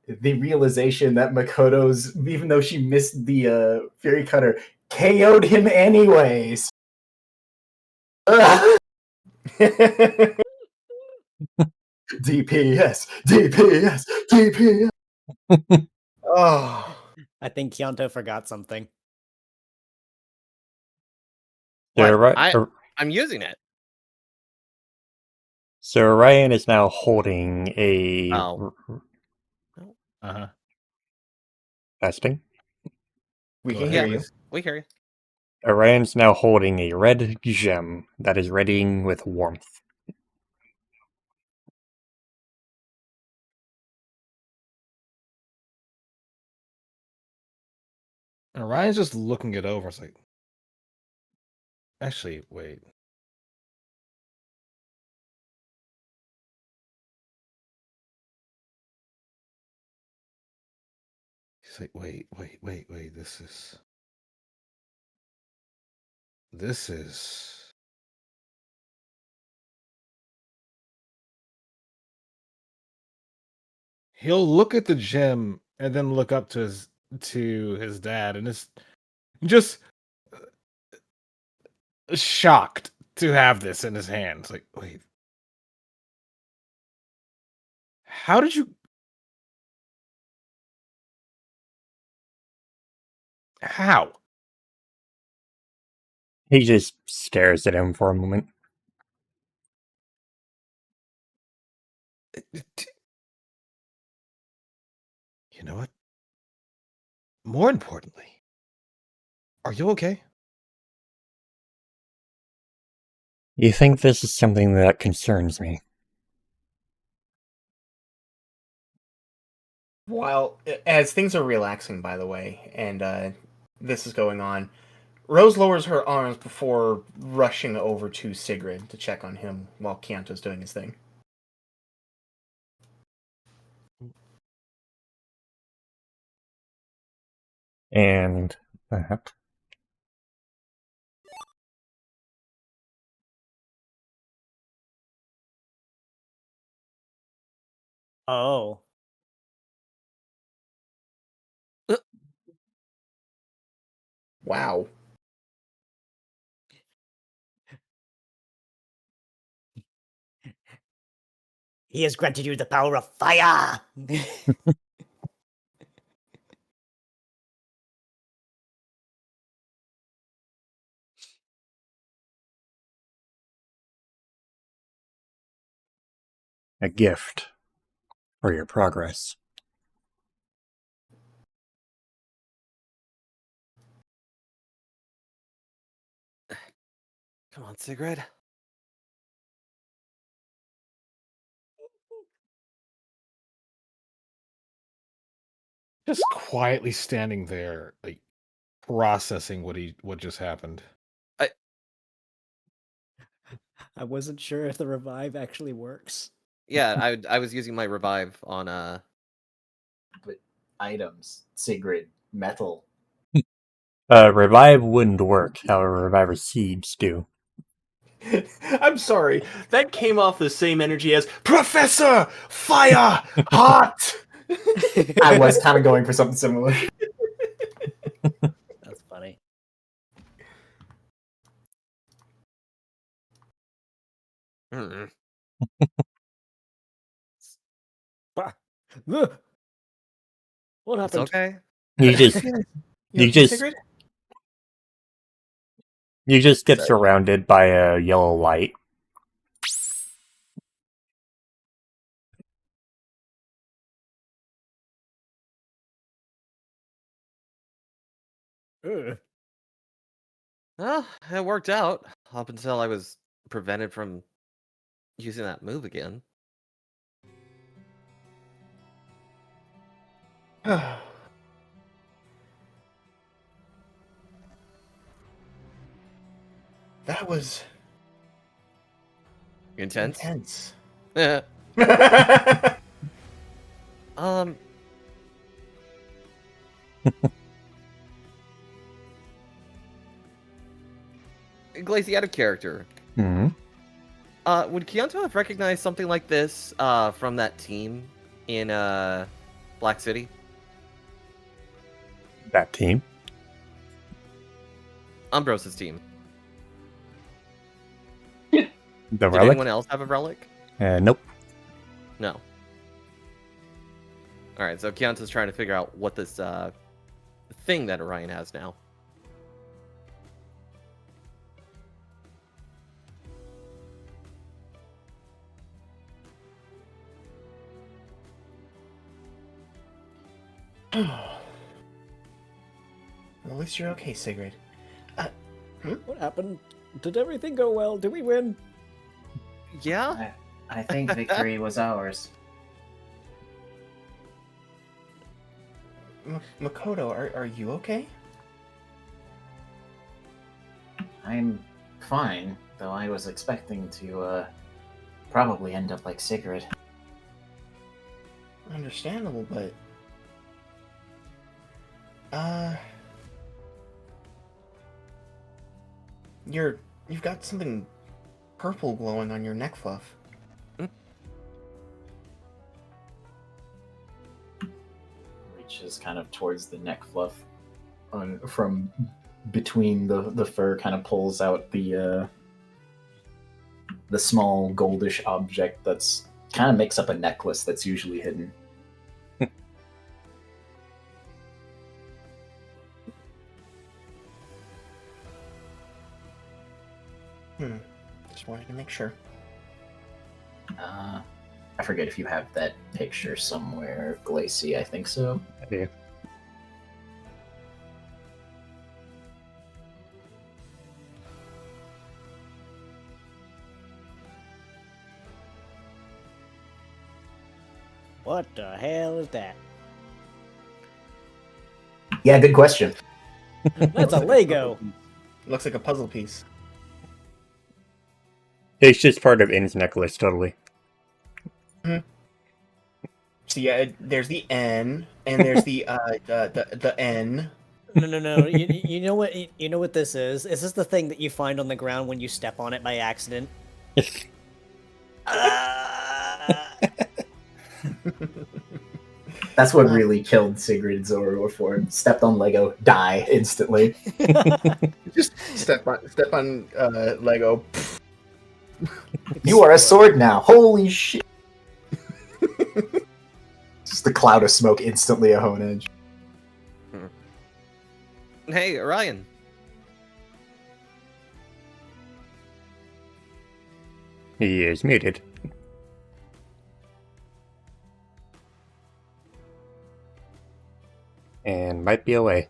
The realization that Makoto's, even though she missed the Fury Cutter, KO'd him anyways. DPS, DPS, DPS. Oh, I think Kyanto forgot something. What? So, I'm using it. so Orion is now holding a Oh. Uh-huh. testing. we Go can ahead, hear you. please. We hear you. Orion's now holding a red gem that is radiating with warmth. And Orion's just looking it over. It's like, actually, wait. He's like, wait. This is. He'll look at the gem and then look up to his dad, and is just shocked to have this in his hands. Like, wait, how did you? How? He just stares at him for a moment. You know what? More importantly, are you okay? You think this is something that concerns me? While as things are relaxing, by the way, and this is going on, Rose lowers her arms before rushing over to Sigrid to check on him while Kyanto's doing his thing. And Oh. Wow. He has granted you the power of fire! a gift for your progress. Come on, Sigrid. Just quietly standing there, like processing what just happened. I wasn't sure if the revive actually works. Yeah, I was using my revive on But items, Sigrid, metal. Revive wouldn't work, however, Reviver Seeds do. I'm sorry. That came off the same energy as Professor Fire Hot. I was kind of going for something similar. That's funny. What It's happened? okay. You just You You okay, just- Sigrid? You just get Sorry. surrounded by a yellow light. Ugh. Well, it worked out up until I was prevented from using that move again. That was Intense. intense. Um. Glacy, out of character. Hmm. Would Keonto have recognized something like this from that team in Black City? That team. Umbrose's team. The Did relic? anyone else have a relic? Nope. No. Alright, so Keonto's trying to figure out what this thing that Orion has now. At least you're okay, Sigrid. What happened? Did everything go well? Did we win? Yeah? I think victory was ours. Makoto, are you okay? I'm fine, though I was expecting to probably end up like Sigrid. Understandable, but you've got something purple glowing on your neck fluff. Reaches kind of towards the neck fluff, from between the fur, kind of pulls out the small goldish object that's kind of makes up a necklace that's usually hidden. Just wanted to make sure. I forget if you have that picture somewhere, Glacy. I think so. I do. What the hell is that? Yeah, good question. That's a Lego. Looks like a puzzle piece. It's just part of In's necklace, totally. So yeah, there's the N, and there's the N. No. You know what? You know what this is? Is this the thing that you find on the ground when you step on it by accident? That's what really killed Sigrid Zoroark. Stepped on Lego, die instantly. Just step on Lego. You are a sword now. Holy shit! Just a cloud of smoke, instantly a hone edge. Hey, Orion. He is muted. And might be away.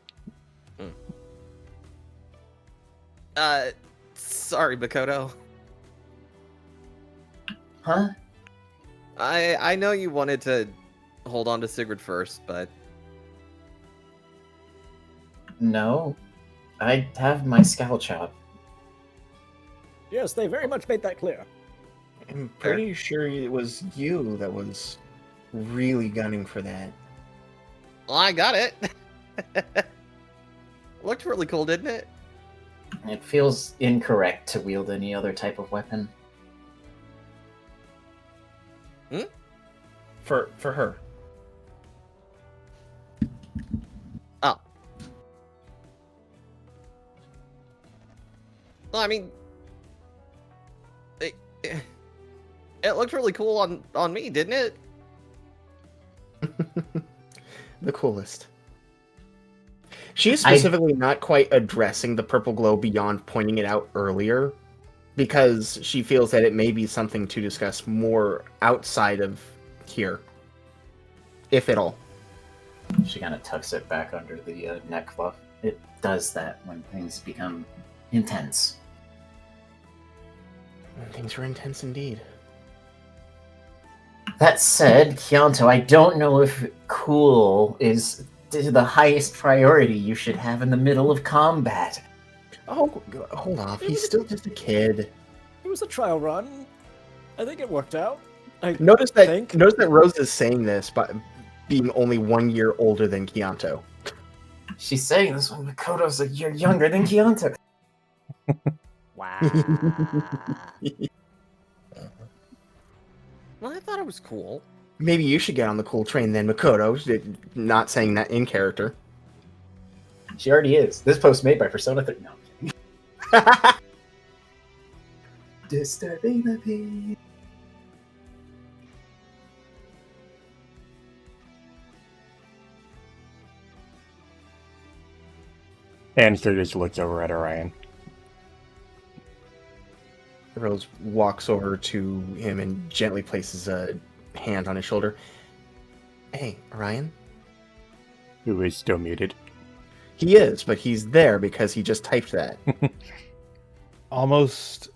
Sorry, Makoto. Huh? I know you wanted to hold on to Sigrid first, but No. I have my scowl chop. Yes, they very much made that clear. I'm pretty sure it was you that was really gunning for that. well, I got it. Looked really cool, didn't it? It feels incorrect to wield any other type of weapon. For her. Oh. Well, I mean, it looked really cool on me, didn't it? The coolest. She's I- specifically not quite addressing the purple glow beyond pointing it out earlier, because she feels that it may be something to discuss more outside of here, if at all. She kind of tucks it back under the neck fluff. It does that when things become intense. Things were intense indeed. That said, Kyanto, I don't know if cool is the highest priority you should have in the middle of combat. Oh, hold off. He's still just a kid. It was a trial run. I think it worked out. Notice that think. Rose is saying this, but being only 1 year older than Kyanto. She's saying this when Makoto's a year younger than Kyanto. Wow. Well, I thought it was cool. Maybe you should get on the cool train then, Makoto. Not saying that in character. She already is. This post made by Persona 3. No, I'm kidding. Disturbing the peace. And so just looks over at Orion. Rose walks over to him and gently places a hand on his shoulder. Hey, Orion? Who is still muted. He is, but he's there because he just typed that. Almost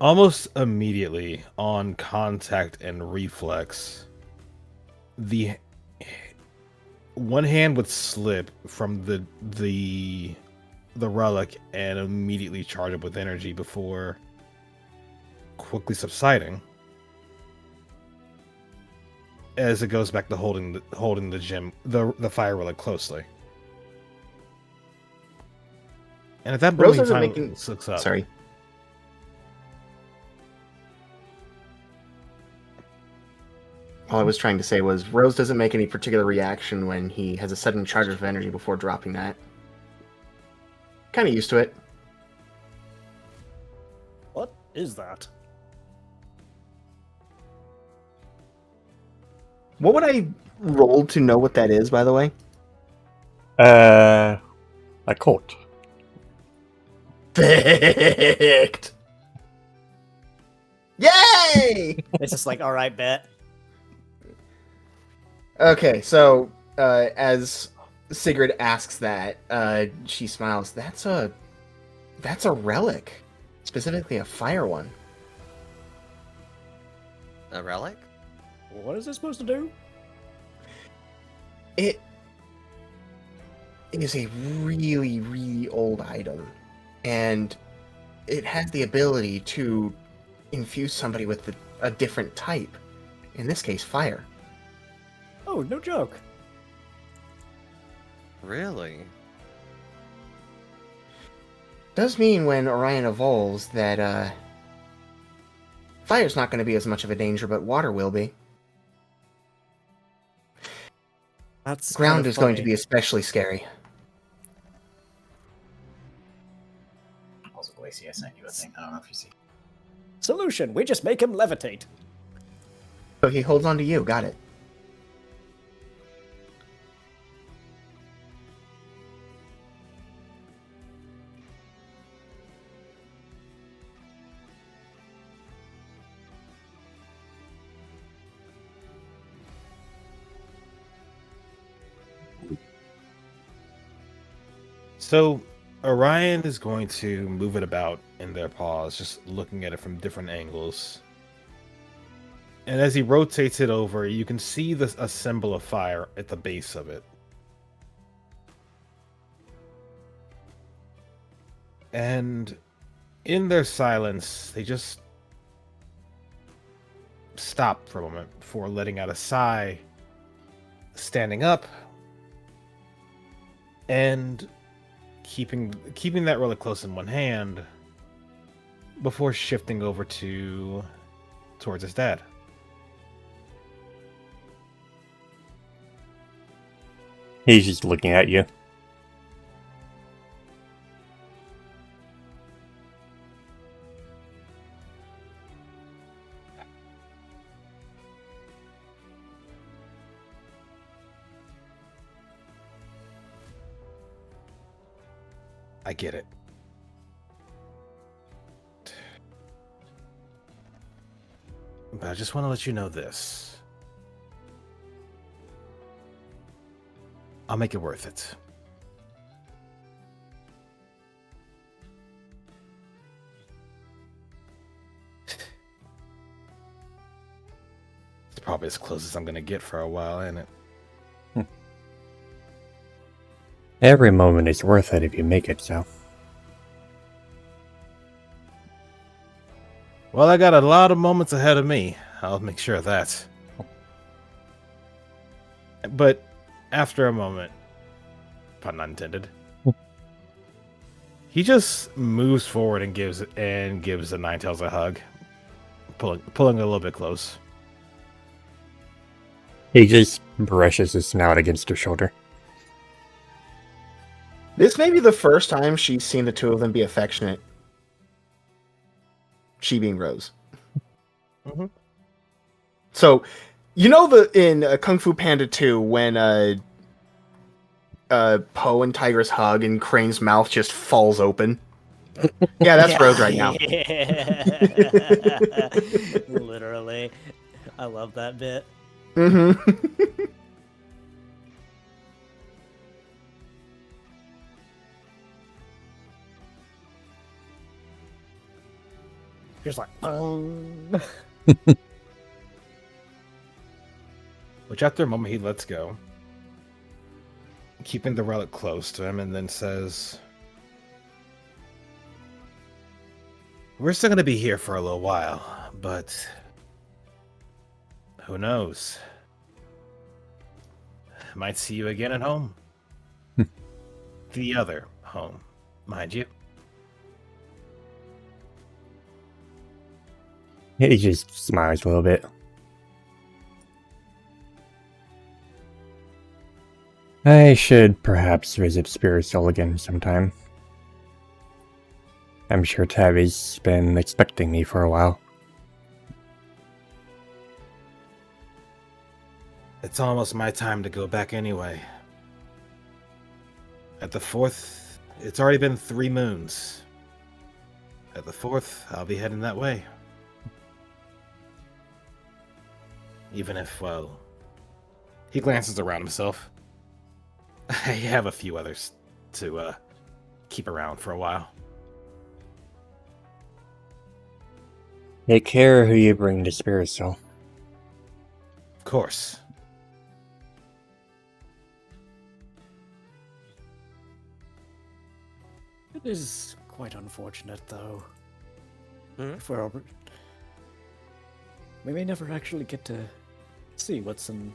almost immediately on contact and reflex, the one hand would slip from the relic and immediately charge up with energy before quickly subsiding as it goes back to holding the fire relic closely. And at that Rose point, isn't time making... looks up. Sorry. All I was trying to say was Rose doesn't make any particular reaction when he has a sudden charge of energy before dropping that. Kind of used to it. What is that? What would I roll to know what that is, by the way? A court. Perfect! Yay! It's just like, all right, bet. Okay, so as Sigrid asks that, she smiles. That's a relic, specifically a fire one. A relic? What is this supposed to do? It is a really, really old item, and it has the ability to infuse somebody with a different type. In this case, fire. Oh, no joke. Really? Does mean when Orion evolves that fire's not going to be as much of a danger, but water will be. That's Ground kinda is going to funny. be especially scary. Also, Glacy, I sent you a thing. I don't know if you see. Solution, we just make him levitate. So he holds on to you. Got it. So Orion is going to move it about in their paws, just looking at it from different angles. And as he rotates it over, you can see a symbol of fire at the base of it. And in their silence, they just stop for a moment before letting out a sigh, standing up, and keeping that relic close in one hand before shifting over towards his dad. He's just looking at you. I get it. But I just want to let you know this. I'll make it worth it. It's probably as close as I'm gonna get for a while, ain't it? Every moment is worth it if you make it so. Well, I got a lot of moments ahead of me. I'll make sure of that. But after a moment, pun not intended, he just moves forward and gives the Ninetales a hug, pulling a little bit close. He just brushes his snout against her shoulder. This may be the first time she's seen the two of them be affectionate. She being Rose. Mm-hmm. So, in Kung Fu Panda 2 when Poe and Tigress hug and Crane's mouth just falls open? Yeah, that's Rose right now. Literally. I love that bit. Mm-hmm. Just like, Which after a moment he lets go, keeping the relic close to him, and then says, "We're still going to be here for a little while, but who knows? Might see you again at home. The other home, mind you." He just smiles a little bit. I should perhaps visit Spirit Soul again sometime. I'm sure Tavi's been expecting me for a while. It's almost my time to go back anyway. At the 4th, it's already been 3 moons. At the 4th, I'll be heading that way. Even if, well, he glances around himself. I have a few others to keep around for a while. Take care who you bring to Spirit Soul. Of course. It is quite unfortunate, though. Hmm? If we're over... We may never actually get to see what's in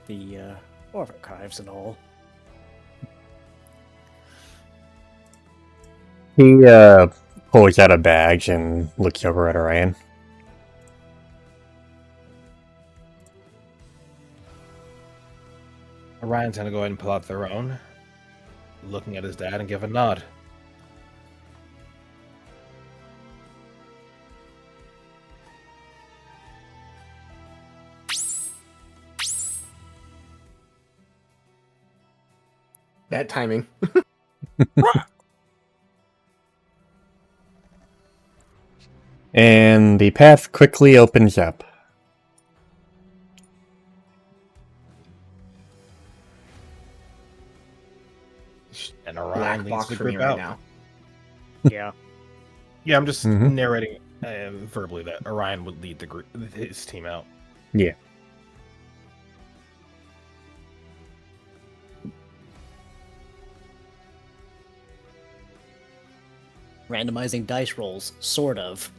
the archives and all. He pulls out a badge and looks over at Orion. Orion's gonna go ahead and pull out their own, looking at his dad and give a nod. Bad timing. And the path quickly opens up. And Orion Black leads box the for me group right out. now. Yeah. Yeah, I'm just Mhm. narrating verbally that Orion would lead the group, his team out. Yeah. Randomizing dice rolls, sort of.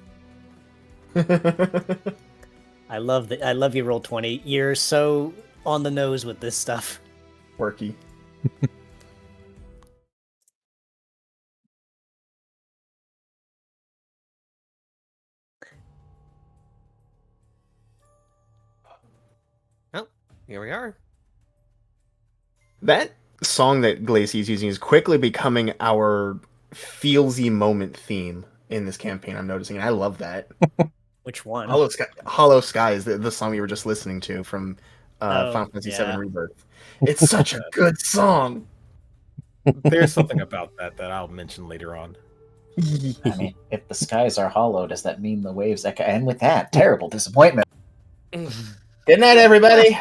I love you, roll 20. You're so on the nose with this stuff. Quirky. Oh, here we are. That song that Glacey's using is quickly becoming our feelsy moment theme in this campaign, I'm noticing, and I love that. Which one? Hollow Sky is the song we were just listening to from Oh, Final Fantasy yeah. VII Rebirth. It's such a good song. There's something about that I'll mention later on. I mean, if the skies are hollow, does that mean the waves echo? And with that, terrible disappointment. Good night, everybody.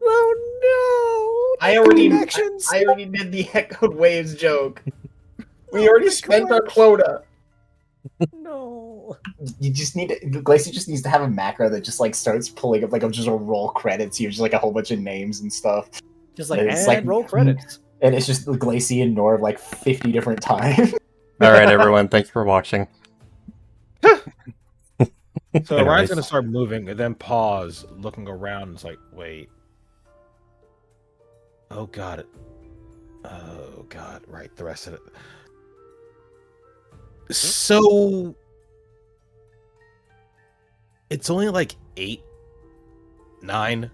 Oh no! I already did the echoed waves joke. We already spent our quota. No. You just need to, Glacy just needs to have a macro that just like starts pulling up like just a roll credits here, just like a whole bunch of names and stuff. Just like, And and it's like roll credits. And it's just Glacy and Norv like 50 different times. Alright, everyone, thanks for watching. So Anyways. Ryan's gonna start moving and then pause, looking around. It's like, wait. Oh god. Oh god. Right, the rest of it. So it's only like 8, 9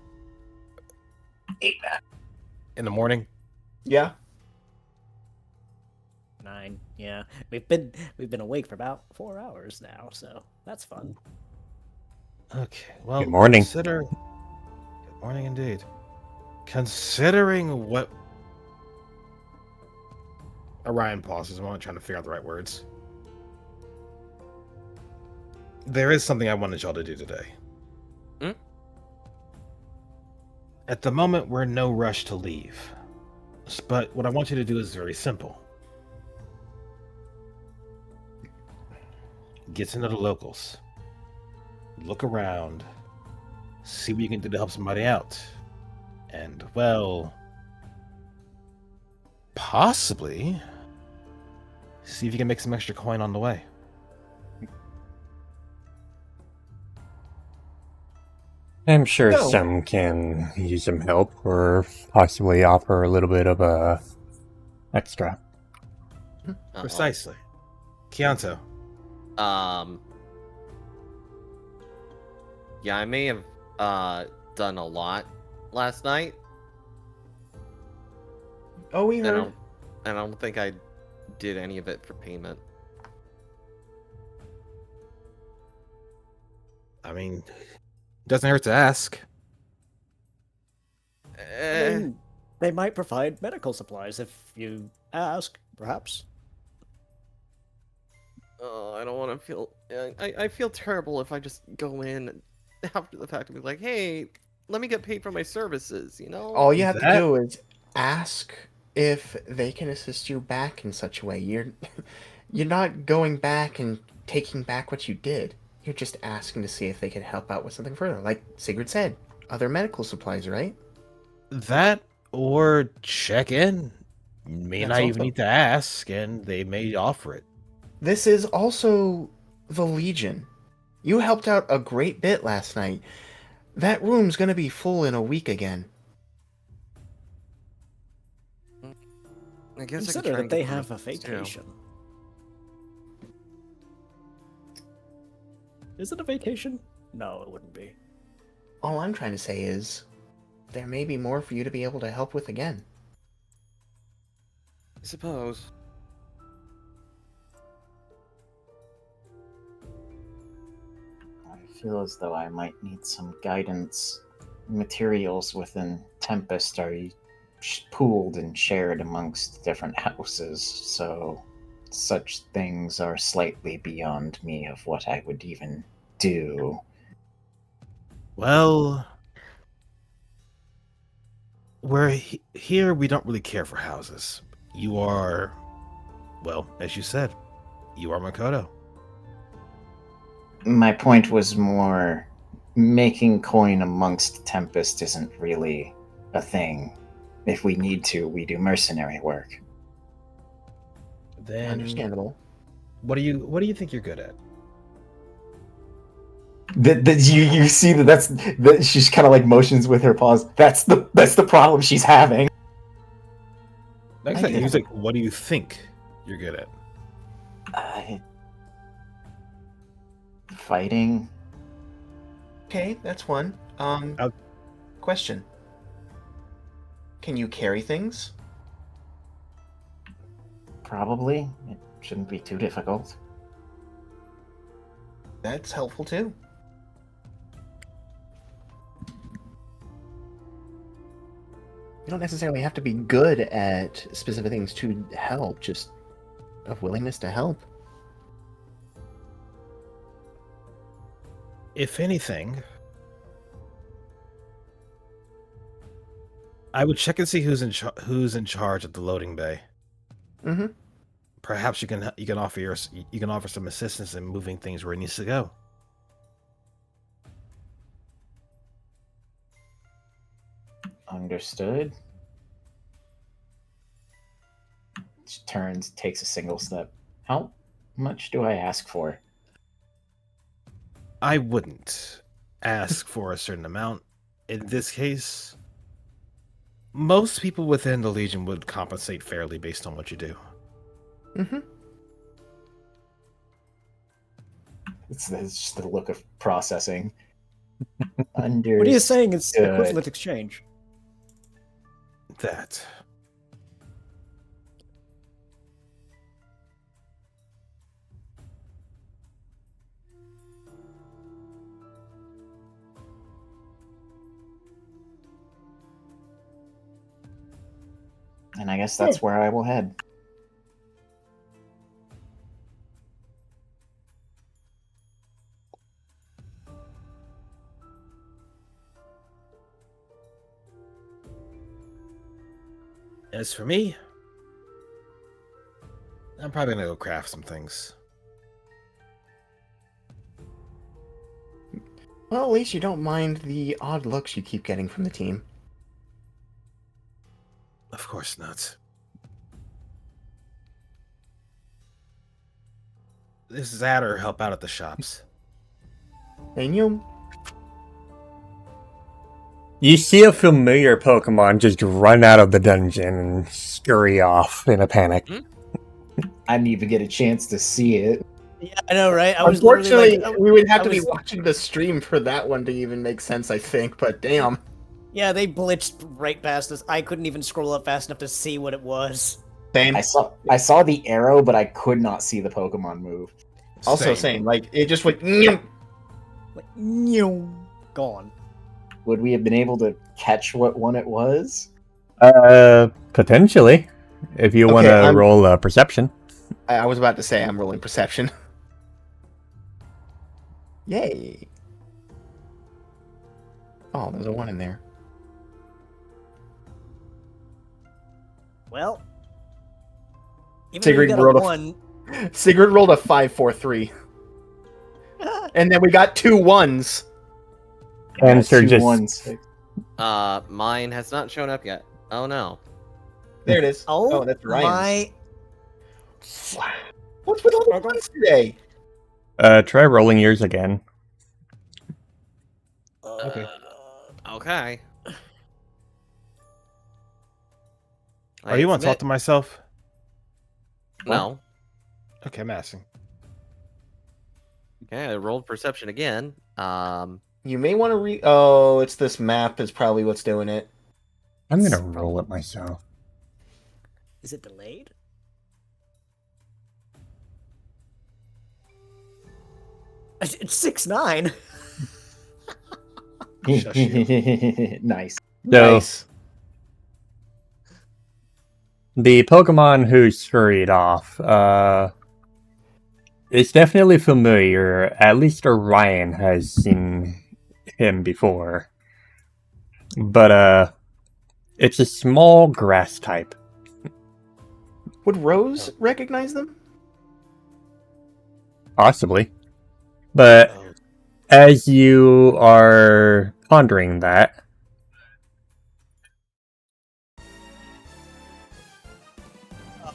in the morning. Yeah. 9. Yeah, we've been awake for about 4 hours now, so that's fun. Okay. Well, Good morning. Good morning indeed. Considering what Orion pauses a moment, trying to figure out the right words. There is something I wanted y'all to do today. Hmm? At the moment, we're in no rush to leave. But what I want you to do is very simple. Get to know the locals. Look around. See what you can do to help somebody out. And, well, possibly see if you can make some extra coin on the way. I'm sure No. some can use some help or possibly offer a little bit of a extra. Uh-oh. Precisely. Chianto. Yeah, I may have done a lot last night. Oh, we And heard. I don't think I did any of it for payment. I mean, doesn't hurt to ask. I mean, they might provide medical supplies if you ask, perhaps. Oh, I don't want to feel. I feel terrible if I just go in after the fact and be like, "Hey, let me get paid for my services." You know. All you have to That- do is ask if they can assist you back in such a way. You're not going back and taking back what you did. You're just asking to see if they can help out with something further. Like Sigurd said, other medical supplies, right? That or check in. You may That's not even also- need to ask, and they may offer it. This is also the Legion. You helped out a great bit last night. That room's gonna be full in a week again. I guess I could Consider try and that they get have a benefits, too. vacation. Is it a vacation? No, it wouldn't be. All I'm trying to say is, there may be more for you to be able to help with again. I suppose. I feel as though I might need some guidance. Materials within Tempest are pooled and shared amongst different houses, so such things are slightly beyond me of what I would even do. Well, here we don't really care for houses. You are, well, as you said, you are Makoto. My point was more making coin amongst Tempest isn't really a thing. If we need to, we do mercenary work. Then Understandable. what do you think you're good at? You see that she's kind of like motions with her paws. That's the problem she's having. Next I thing, get he's it. like, what do you think you're good at? Fighting. Okay, that's one. Question. Can you carry things? Probably. It shouldn't be too difficult. That's helpful too. You don't necessarily have to be good at specific things to help, just a willingness to help. If anything, I would check and see who's in charge at the loading bay. Mm-hmm. Perhaps you can offer some assistance in moving things where it needs to go. Understood. She turns, takes a single step. How much do I ask for? I wouldn't ask for a certain amount. In this case, most people within the Legion would compensate fairly based on what you do. Mm-hmm. It's just the look of processing. Understood. What are you saying? It's equivalent exchange. That. And I guess that's where I will head. As for me, I'm probably gonna go craft some things. Well, at least you don't mind the odd looks you keep getting from the team. Of course not. This is that or help out at the shops. And you? You see a familiar Pokemon just run out of the dungeon and scurry off in a panic. I didn't even get a chance to see it. Yeah, I know, right? Unfortunately, we would have I to be was- watching the stream for that one to even make sense, I think, but damn. Yeah, they blitzed right past us. I couldn't even scroll up fast enough to see what it was. Same. I saw the arrow, but I could not see the Pokemon move. Also same. Like, it just went... "Nyum." Like, no, gone. Would we have been able to catch what one it was? Potentially. If you Okay, want to I'm- roll a perception. I was about to say I'm rolling perception. Yay. Oh, there's a 1 in there. Well, even Sigrid though you got rolled a a- 1, Sigrid rolled a 5-4-3. And then we got 2 1s. And Sir two just ones. Mine has not shown up yet. Oh no. There it is. oh, that's Ryan's. my... What's with all the ones today? try rolling yours again. Okay. Okay. Are you want to talk to myself? No. Okay, I'm asking. Okay, I rolled perception again. You may want to Oh, it's this map is probably what's doing it. I'm gonna roll it myself. Is it delayed? It's 6-9. Shush you. Nice. So, Nice. the Pokemon who scurried off, it's definitely familiar. At least Orion has seen him before. But, it's a small grass type. Would Rose recognize them? Possibly. But as you are pondering that,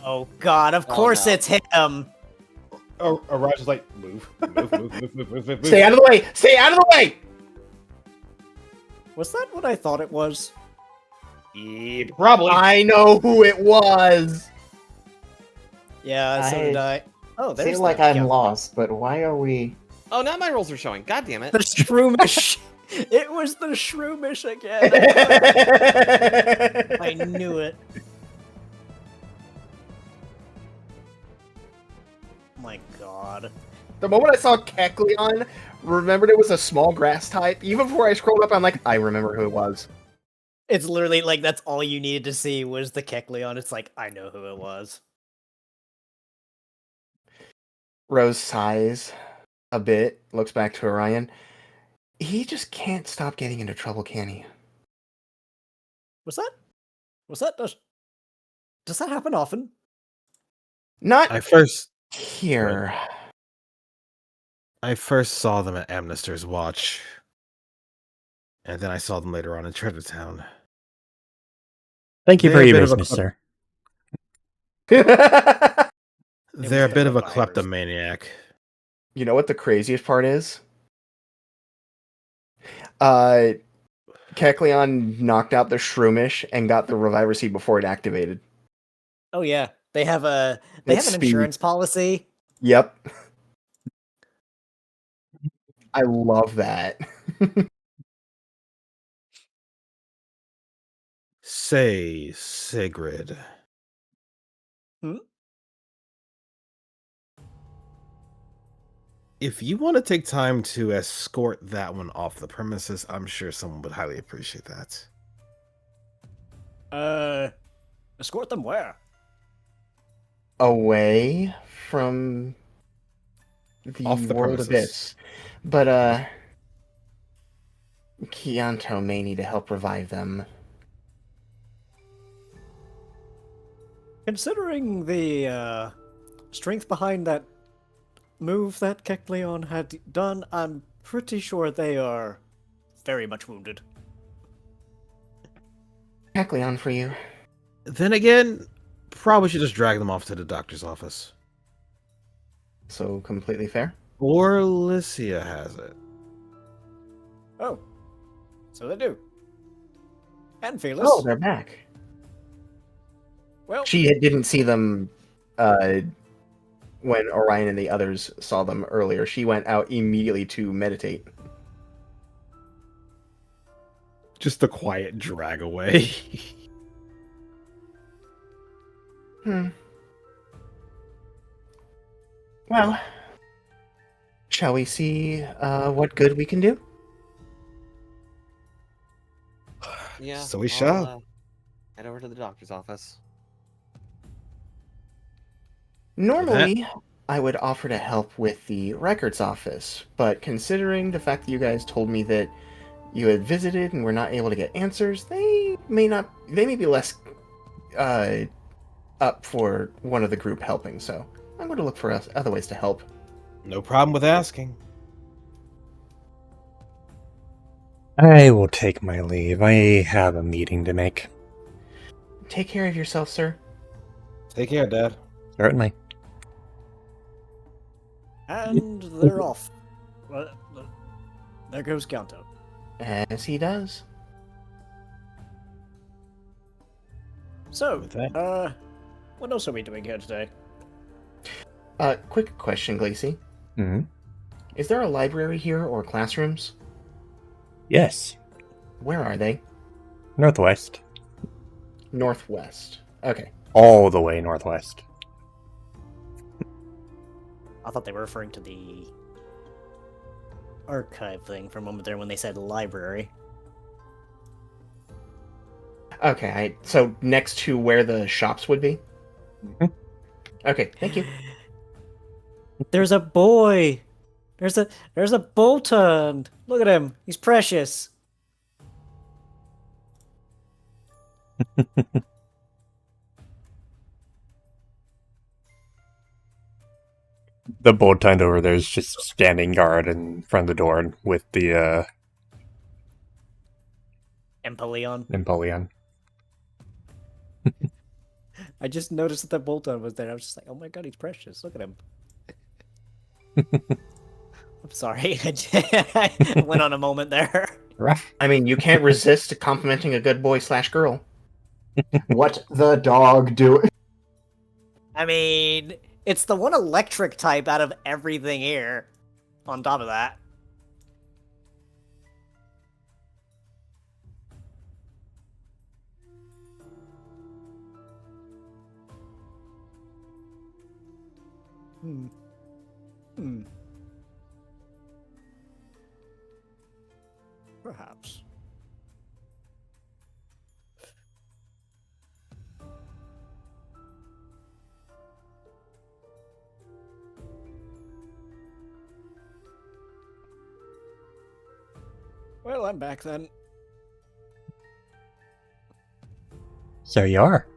Oh god, of course no. it's him! Oh, Raj like, move. Move. Stay out of the way! Stay out of the way! Was that what I thought it was? Yeah, probably. I know who it was! Yeah, so did I. Oh, I there's feel like the- I'm yeah. lost, but why are we... Oh, now my rolls are showing. God damn it. The Shroomish! It was the Shroomish again! I knew it. My god. The moment I saw Kecleon, remembered it was a small grass type. Even before I scrolled up, I'm like, I remember who it was. It's literally like that's all you needed to see was the Kecleon. It's like, I know who it was. Rose sighs a bit, looks back to Orion. He just can't stop getting into trouble, can he? Was that? Does that happen often? Not I first here. saw them at Amnester's Watch, and then I saw them later on in Treasure Town. Thank you for They're a your bit of a business, sir. They're a the bit of a revivers. kleptomaniac. You know what the craziest part is? Kecleon knocked out the Shroomish and got the Reviver Seed before it activated. Oh yeah, they have an It's speed. insurance policy. Yep. I love that. Say, Sigrid. Hmm? If you want to take time to escort that one off the premises, I'm sure someone would highly appreciate that. Escort them where? Away from the Off the world premises. abyss. But, Chianto may need to help revive them. Considering the strength behind that move that Kecleon had done, I'm pretty sure they are very much wounded. Kecleon for you. Then again, probably should just drag them off to the doctor's office. So completely fair. Or Alicia has it. Oh, so they do. And Fearless. Oh, they're back. Well, She didn't see them when Orion and the others saw them earlier. She went out immediately to meditate. Just a quiet drag away. Well, shall we see what good we can do? Yeah. So we I'll, shall. Head over to the doctor's office. Normally, I would offer to help with the records office, but considering the fact that you guys told me that you had visited and were not able to get answers, they may be less up for one of the group helping, so I'm going to look for other ways to help. No problem with asking. I will take my leave. I have a meeting to make. Take care of yourself, sir. Take care, Dad. Certainly. and they're off. There goes Kanto. As he does. So, With that. what else are we doing here today? Quick question, Glacy. Hmm. Is there a library here or classrooms? Yes. Where are they? Northwest. Northwest. Okay. All the way northwest. I thought they were referring to the archive thing for a moment there when they said library. Okay, so next to where the shops would be? Mhm. Okay, thank you. There's a boy! There's a Bolton! Look at him! He's precious! The Boltund over there is just standing guard in front of the door with the Empoleon. Empoleon. I just noticed that the Bolton was there. I was just like, oh my god, he's precious. Look at him. I'm sorry. I went on a moment there. Rough. I mean, you can't resist complimenting a good boy / girl. What the dog do? I mean, it's the one electric type out of everything here. On top of that. Perhaps. Well, I'm back then. So you are.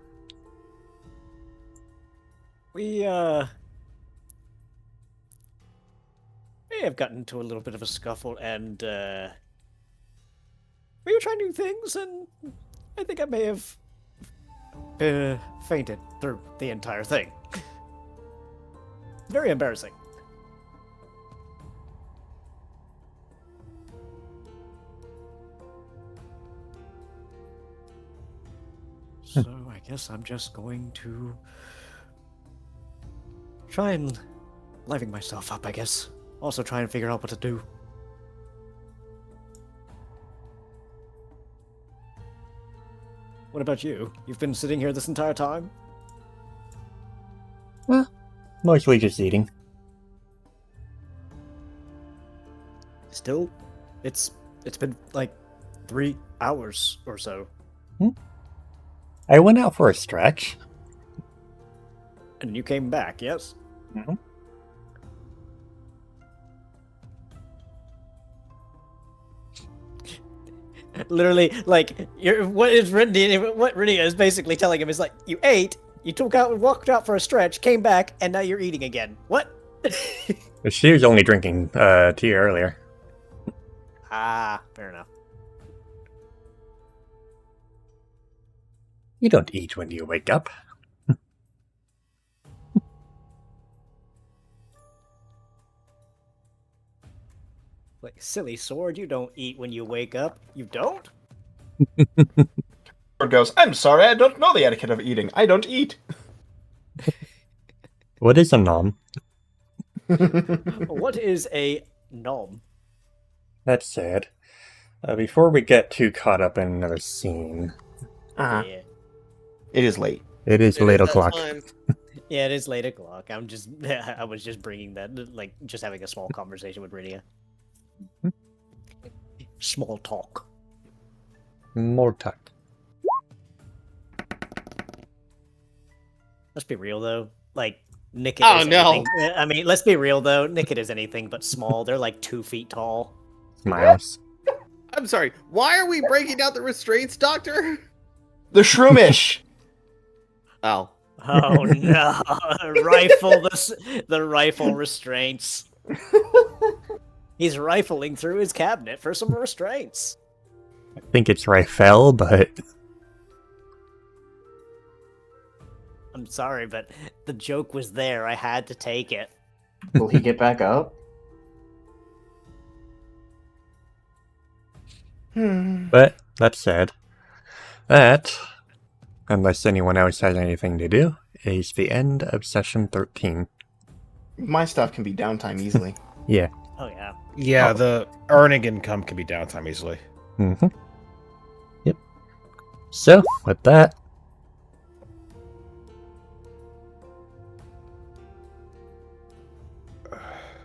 We may have gotten into a little bit of a scuffle, and we were trying new things, and I think I may have fainted through the entire thing. Very embarrassing. So I guess I'm just going to try and liven myself up, I guess. Also try and figure out what to do. What about you? You've been sitting here this entire time? Mostly just eating. Still, it's been like 3 hours or so. I went out for a stretch. And you came back, yes? Mm-hmm. Literally, like, what Rinnia is basically telling him is like, you ate, you took out and walked out for a stretch, came back, and now you're eating again. What? She was only drinking tea earlier. Ah, fair enough. You don't eat when you wake up. Like, silly sword, you don't eat when you wake up. You don't? Sword goes, I'm sorry, I don't know the etiquette of eating. I don't eat. What is a nom? What is a nom? That's sad. Before we get too caught up in another scene, Uh-huh. Yeah. It is late. it is It late is that o'clock. time. Yeah, it is late o'clock. I was just bringing that, like, just having a small conversation with Rinnia. Small talk. More talk. Let's be real, though. Like, Nickit Oh, is no. anything. I mean, let's be real, though. Nickit is anything but small. They're like 2 feet tall. Smiles. I'm sorry. Why are we breaking out the restraints, Doctor? The shroomish. Oh. Oh no! The rifle restraints. He's rifling through his cabinet for some restraints. I think it's Rifle, but I'm sorry, but the joke was there. I had to take it. Will he get back up? but that's sad. That, unless anyone else has anything to do, is the end of session 13. My stuff can be downtime easily. Yeah. Oh yeah. Yeah, the earning income can be downtime easily. Mm-hmm. Yep. So, with that,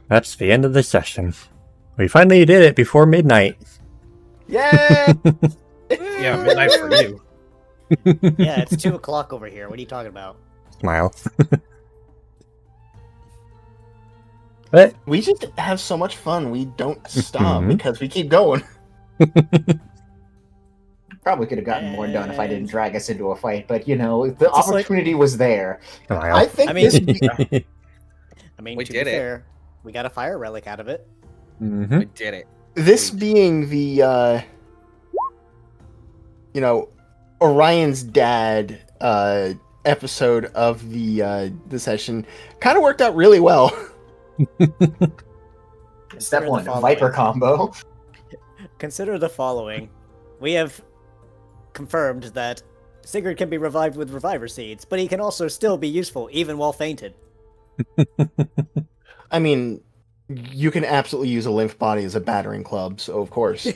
that's the end of the session. We finally did it before midnight. Yay! Yeah, midnight for you. Yeah, it's 2 o'clock over here. What are you talking about? Smile. But We just have so much fun. We don't stop Mhm. because we keep going. Probably could have gotten more done if I didn't drag us into a fight, but you know, the Just like- opportunity was there. smile. I think I mean- this. I mean, We to did be it. fair, we got a fire relic out of it. Mhm. We did it. This being the Orion's dad episode of the session kind of worked out really well. Step Consider the 1, following. Viper combo. Consider the following. We have confirmed that Sigurd can be revived with reviver seeds, but he can also still be useful even while fainted. I mean, you can absolutely use a lymph body as a battering club, so of course.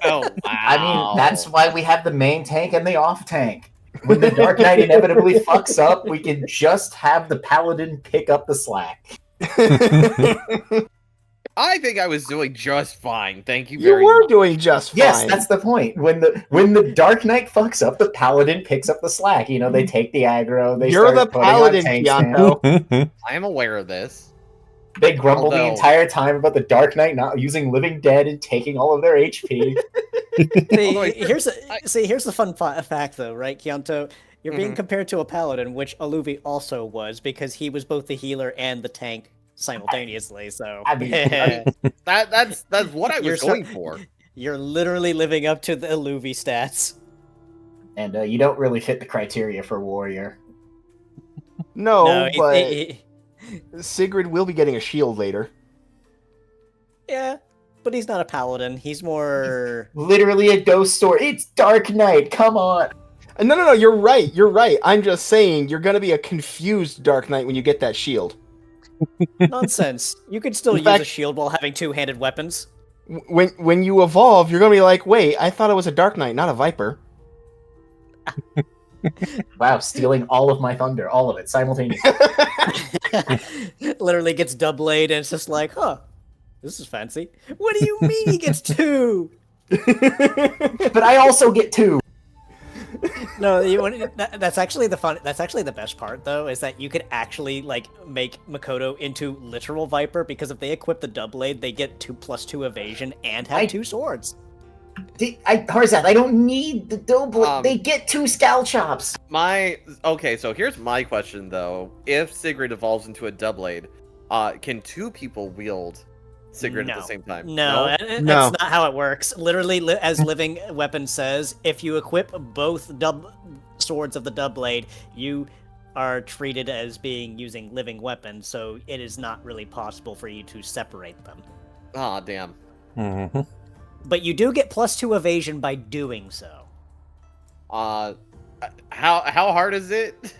Oh, wow. I mean, that's why we have the main tank and the off tank. When the Dark Knight inevitably fucks up, we can just have the Paladin pick up the slack. I think I was doing just fine. Thank you You very were much. doing just fine. Yes, that's the point. When the Dark Knight fucks up, the Paladin picks up the slack. You know, they take the aggro. They You're start the putting on Paladin, tank Bianco. I am aware of this. They grumble the Although- entire time about the Dark Knight not using Living Dead and taking all of their HP. Although Here's the fun fact though, right, Chianto? You're being Mhm. compared to a paladin, which Aluvi also was, because he was both the healer and the tank simultaneously. So I mean, That's what I You're was so- going for. you're literally living up to the Aluvi stats. and you don't really fit the criteria for warrior. No, but he- Sigrid will be getting a shield later. yeah, but he's not a paladin. He's more. Literally a ghost story. It's Dark Knight. Come on. No, you're right. You're right. I'm just saying you're gonna be a confused Dark Knight when you get that shield. Nonsense. You could still In use fact- a shield while having two-handed weapons. When you evolve, you're gonna be like, wait, I thought it was a Dark Knight, not a Viper. Wow, stealing all of my thunder, all of it simultaneously. Literally gets double-blade, and it's just like, huh, this is fancy. What do you mean he gets two? But I also get two. No, that's actually the fun. That's actually the best part, though, is that you could actually like make Makoto into literal Viper, because if they equip the double-blade, they get 2+2 evasion and have two swords. Harzat, I don't need the double. They get two Scal Chops. Okay, so here's my question though: if Sigrid evolves into a doublade, can two people wield Sigrid at the same time? No, that's not how it works. Literally, as Living Weapon says, if you equip both swords of the double-blade, you are treated as being using Living Weapon, so it is not really possible for you to separate them. Ah, damn. Mm-hmm. But you do get +2 evasion by doing so. How hard is it?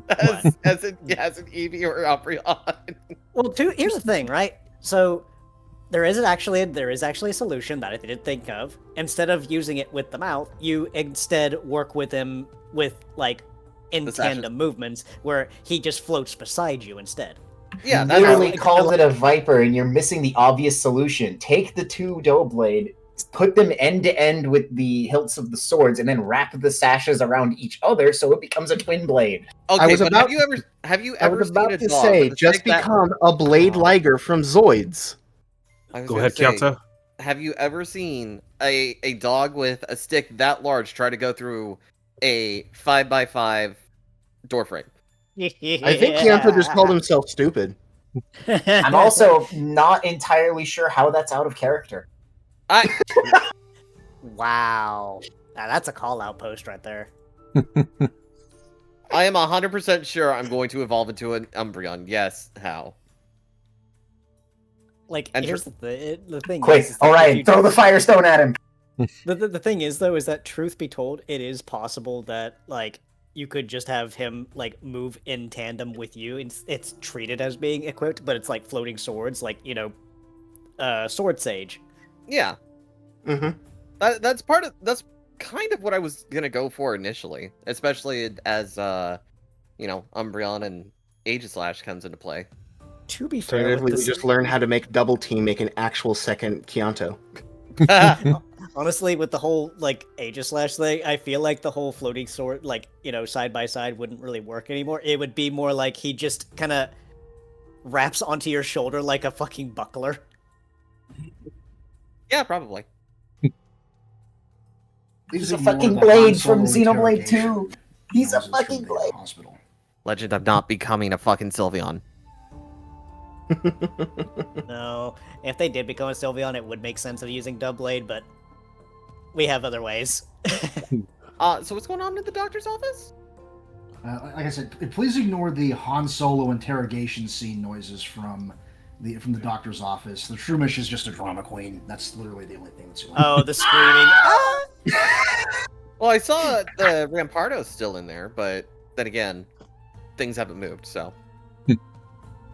as an Eevee or Umbreon? Well, here's the thing, right? So there is actually a solution that I did think of. Instead of using it with the mouth, you instead work with him with like in The tandem movements, where he just floats beside you instead. Yeah, You that's literally how- called it a Viper, and you're missing the obvious solution. Take the two Doughblade, put them end to end with the hilts of the swords, and then wrap the sashes around each other so it becomes a twin blade. Okay, I was but about- have you I ever was seen about a to dog say, with a just stick that- become a Blade Liger from Zoids. I was Go gonna ahead, say, Kyoto. Have you ever seen a dog with a stick that large try to go through a 5x5 door frame? I think Kianto just called himself stupid. I'm also not entirely sure how that's out of character. Wow. Now, that's a call-out post right there. I am 100% sure I'm going to evolve into an Umbreon. Yes, how? Like, And here's the thing. Quick, is that all if right, you throw the Firestone at him. The thing is, though, is that truth be told, it is possible that, like, you could just have him, like, move in tandem with you. It's treated as being equipped, but it's like floating swords, like, you know, Sword Sage. Yeah. Mm-hmm. That's kind of what I was gonna go for initially, especially as you know, Umbreon and Aegislash comes into play. To be fair, Alternatively, with we the just learn how to make double team, make an actual second Kianto. honestly, with the whole, like, Aegislash thing, I feel like the whole floating sword, like, you know, side by side wouldn't really work anymore. It would be more like he just kind of wraps onto your shoulder like a fucking buckler. Yeah, probably. He's a fucking blade from Xenoblade 2. He's a fucking blade. Hospital. Legend of not becoming a fucking Sylveon. No, if they did become a Sylveon, it would make sense of using Doublade, but we have other ways. So what's going on at the doctor's office? Like I said, please ignore the Han Solo interrogation scene noises from the doctor's office. The Shroomish is just a drama queen. That's literally the only thing that's going on. Oh, the screaming. Ah! Well, I saw the Rampardo's still in there, but then again, things haven't moved, so.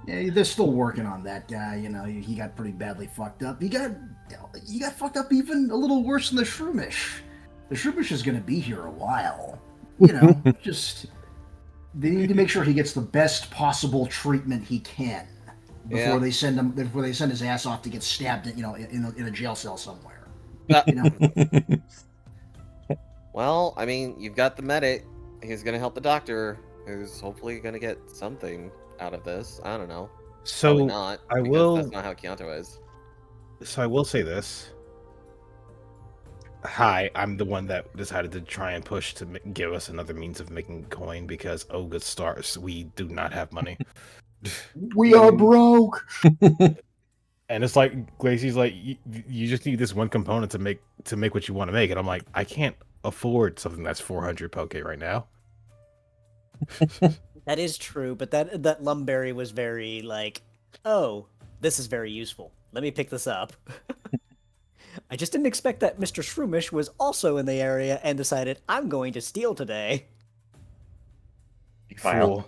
Yeah, they're still working on that guy. You know, he got pretty badly fucked up. He got fucked up even a little worse than the Shroomish. The Shroomish is going to be here a while. You know, just they need to make sure he gets the best possible treatment he can before they send him. Before they send his ass off to get stabbed, in a jail cell somewhere. You know. Well, I mean, you've got the medic. He's gonna help the doctor, who's hopefully gonna get something out of this. I don't know. Probably So not. I because will. That's not how Kyoto is. So I will say this. Hi, I'm the one that decided to try and push to give us another means of making coin because, oh, good stars, we do not have money. We are broke. And it's like Glacey's like, you just need this one component to make what you want to make, and I'm like, I can't afford something that's 400 poke right now. That is true, but that lumberry was very like, oh, this is very useful. Let me pick this up. I just didn't expect that Mr. Shroomish was also in the area and decided, I'm going to steal today. Fool.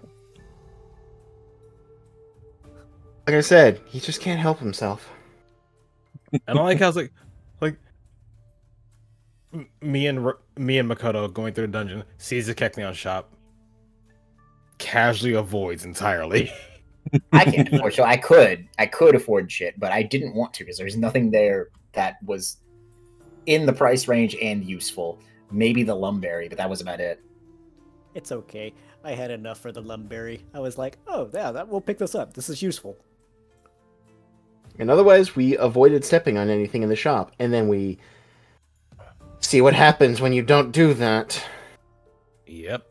Like I said, he just can't help himself. And I like how it's like me and Makoto going through the dungeon, sees the Kekleon shop, casually avoids entirely. I can't afford so I could afford shit, but I didn't want to because there's nothing there that was in the price range and useful. Maybe the lumberry, but that was about it. It's okay. I had enough for the lumberry. I was like, oh, yeah, we'll pick this up. This is useful. And otherwise, we avoided stepping on anything in the shop. And then we see what happens when you don't do that. Yep.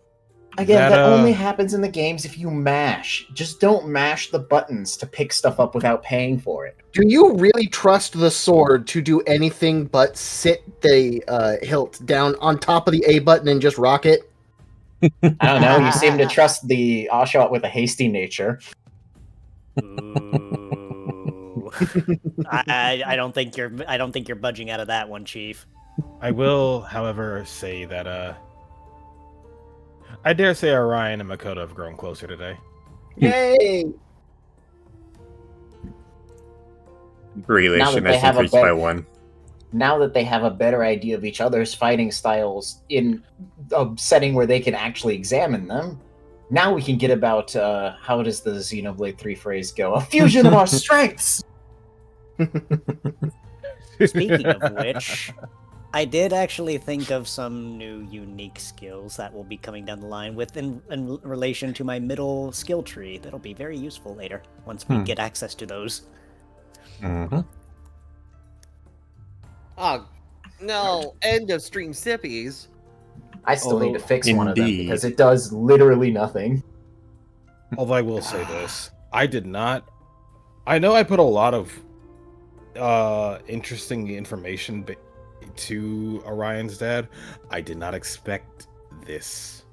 Again, that only happens in the games if you mash. Just don't mash the buttons to pick stuff up without paying for it. Do you really trust the sword to do anything but sit the hilt down on top of the A button and just rock it? I don't know. You seem to trust the Oshawott with a hasty nature. Ooh. I don't think you're budging out of that one, Chief. I will, however, say that I dare say Orion and Makoto have grown closer today. Yay! Relation has increased by 1. Now that they have a better idea of each other's fighting styles in a setting where they can actually examine them, now we can get about, how does the Xenoblade 3 phrase go? A fusion of our strengths! Speaking of which, I did actually think of some new unique skills that will be coming down the line in relation to my middle skill tree. That'll be very useful later once we get access to those. Mm-hmm. Oh, no. End of stream sippies. I still need to fix one of them Indeed. because it does literally nothing. Although I will say this, I did not. I know I put a lot of interesting information to Orion's dad. I did not expect this.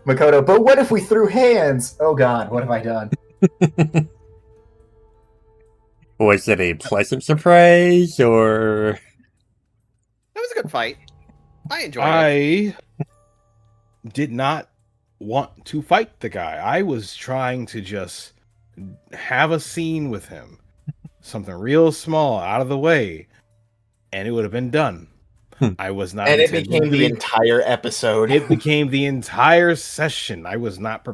Makoto, but what if we threw hands? Oh god, what have I done? Was it a pleasant surprise, or... That was a good fight. I enjoyed it. I did not want to fight the guy. I was trying to just have a scene with him. Something real small, out of the way, and it would have been done. I was not. And it became the entire episode. It became the entire session. I was not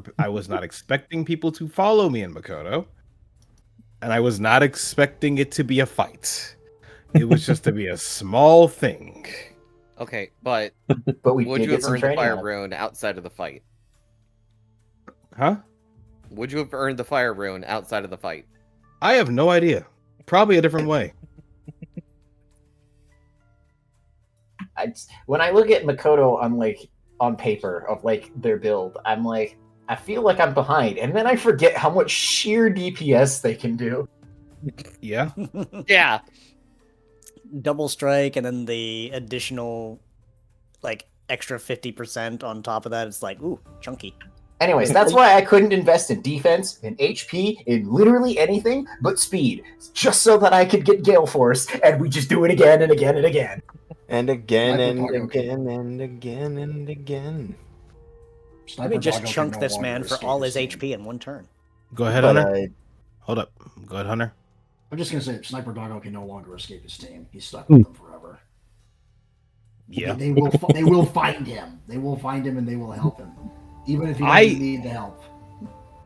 expecting people to follow me in Makoto, and I was not expecting it to be a fight. It was just to be a small thing. Okay, but we would did you get have some earned the training fire on it. rune outside of the fight? Huh? Would you have earned the fire rune outside of the fight? I have no idea. Probably a different way. When I look at Makoto on paper of their build, I'm like, I feel like I'm behind, and then I forget how much sheer DPS they can do. Yeah. Yeah. Double strike and then the additional extra 50% on top of that. It's like, ooh, chunky. Anyways, that's why I couldn't invest in defense, in HP, in literally anything but speed, just so that I could get Gale Force, and we just do it again and again and again. And again and Sniper again and again and again. Let me just Doggo can chunk no this longer man for escape all his team. HP in one turn. Go ahead, But, Hunter. Hold up. Go ahead, Hunter. I'm just gonna say, Sniper Doggo can no longer escape his team. He's stuck with them forever. Yeah. They will find him. They will find him and they will help him, even if he doesn't need the help.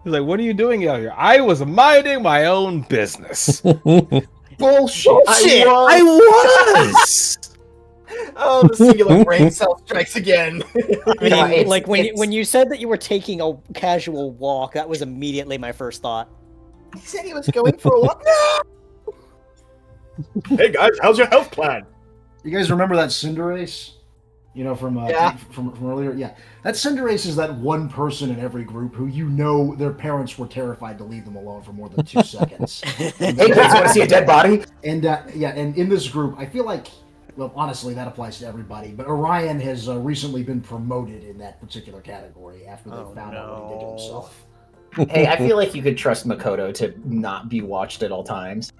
He's like, what are you doing out here? I was minding my own business. Bullshit! Bullshit! I I was! Oh, the singular brain cell strikes again. I Yeah, mean, it's- like when it's- when you said that you were taking a casual walk, that was immediately my first thought. He said he was going for a walk. No! Hey guys, how's your health plan? You guys remember that Cinderace? You know, Yeah. from earlier? Yeah. That Cinderace is that one person in every group who you know their parents were terrified to leave them alone for more than 2 seconds. Hey kids, want to see a dead body? And yeah, and in this group, I feel like, well, honestly, that applies to everybody. But Orion has recently been promoted in that particular category after they Oh, found out what he did to no. himself. Hey, I feel like you could trust Makoto to not be watched at all times.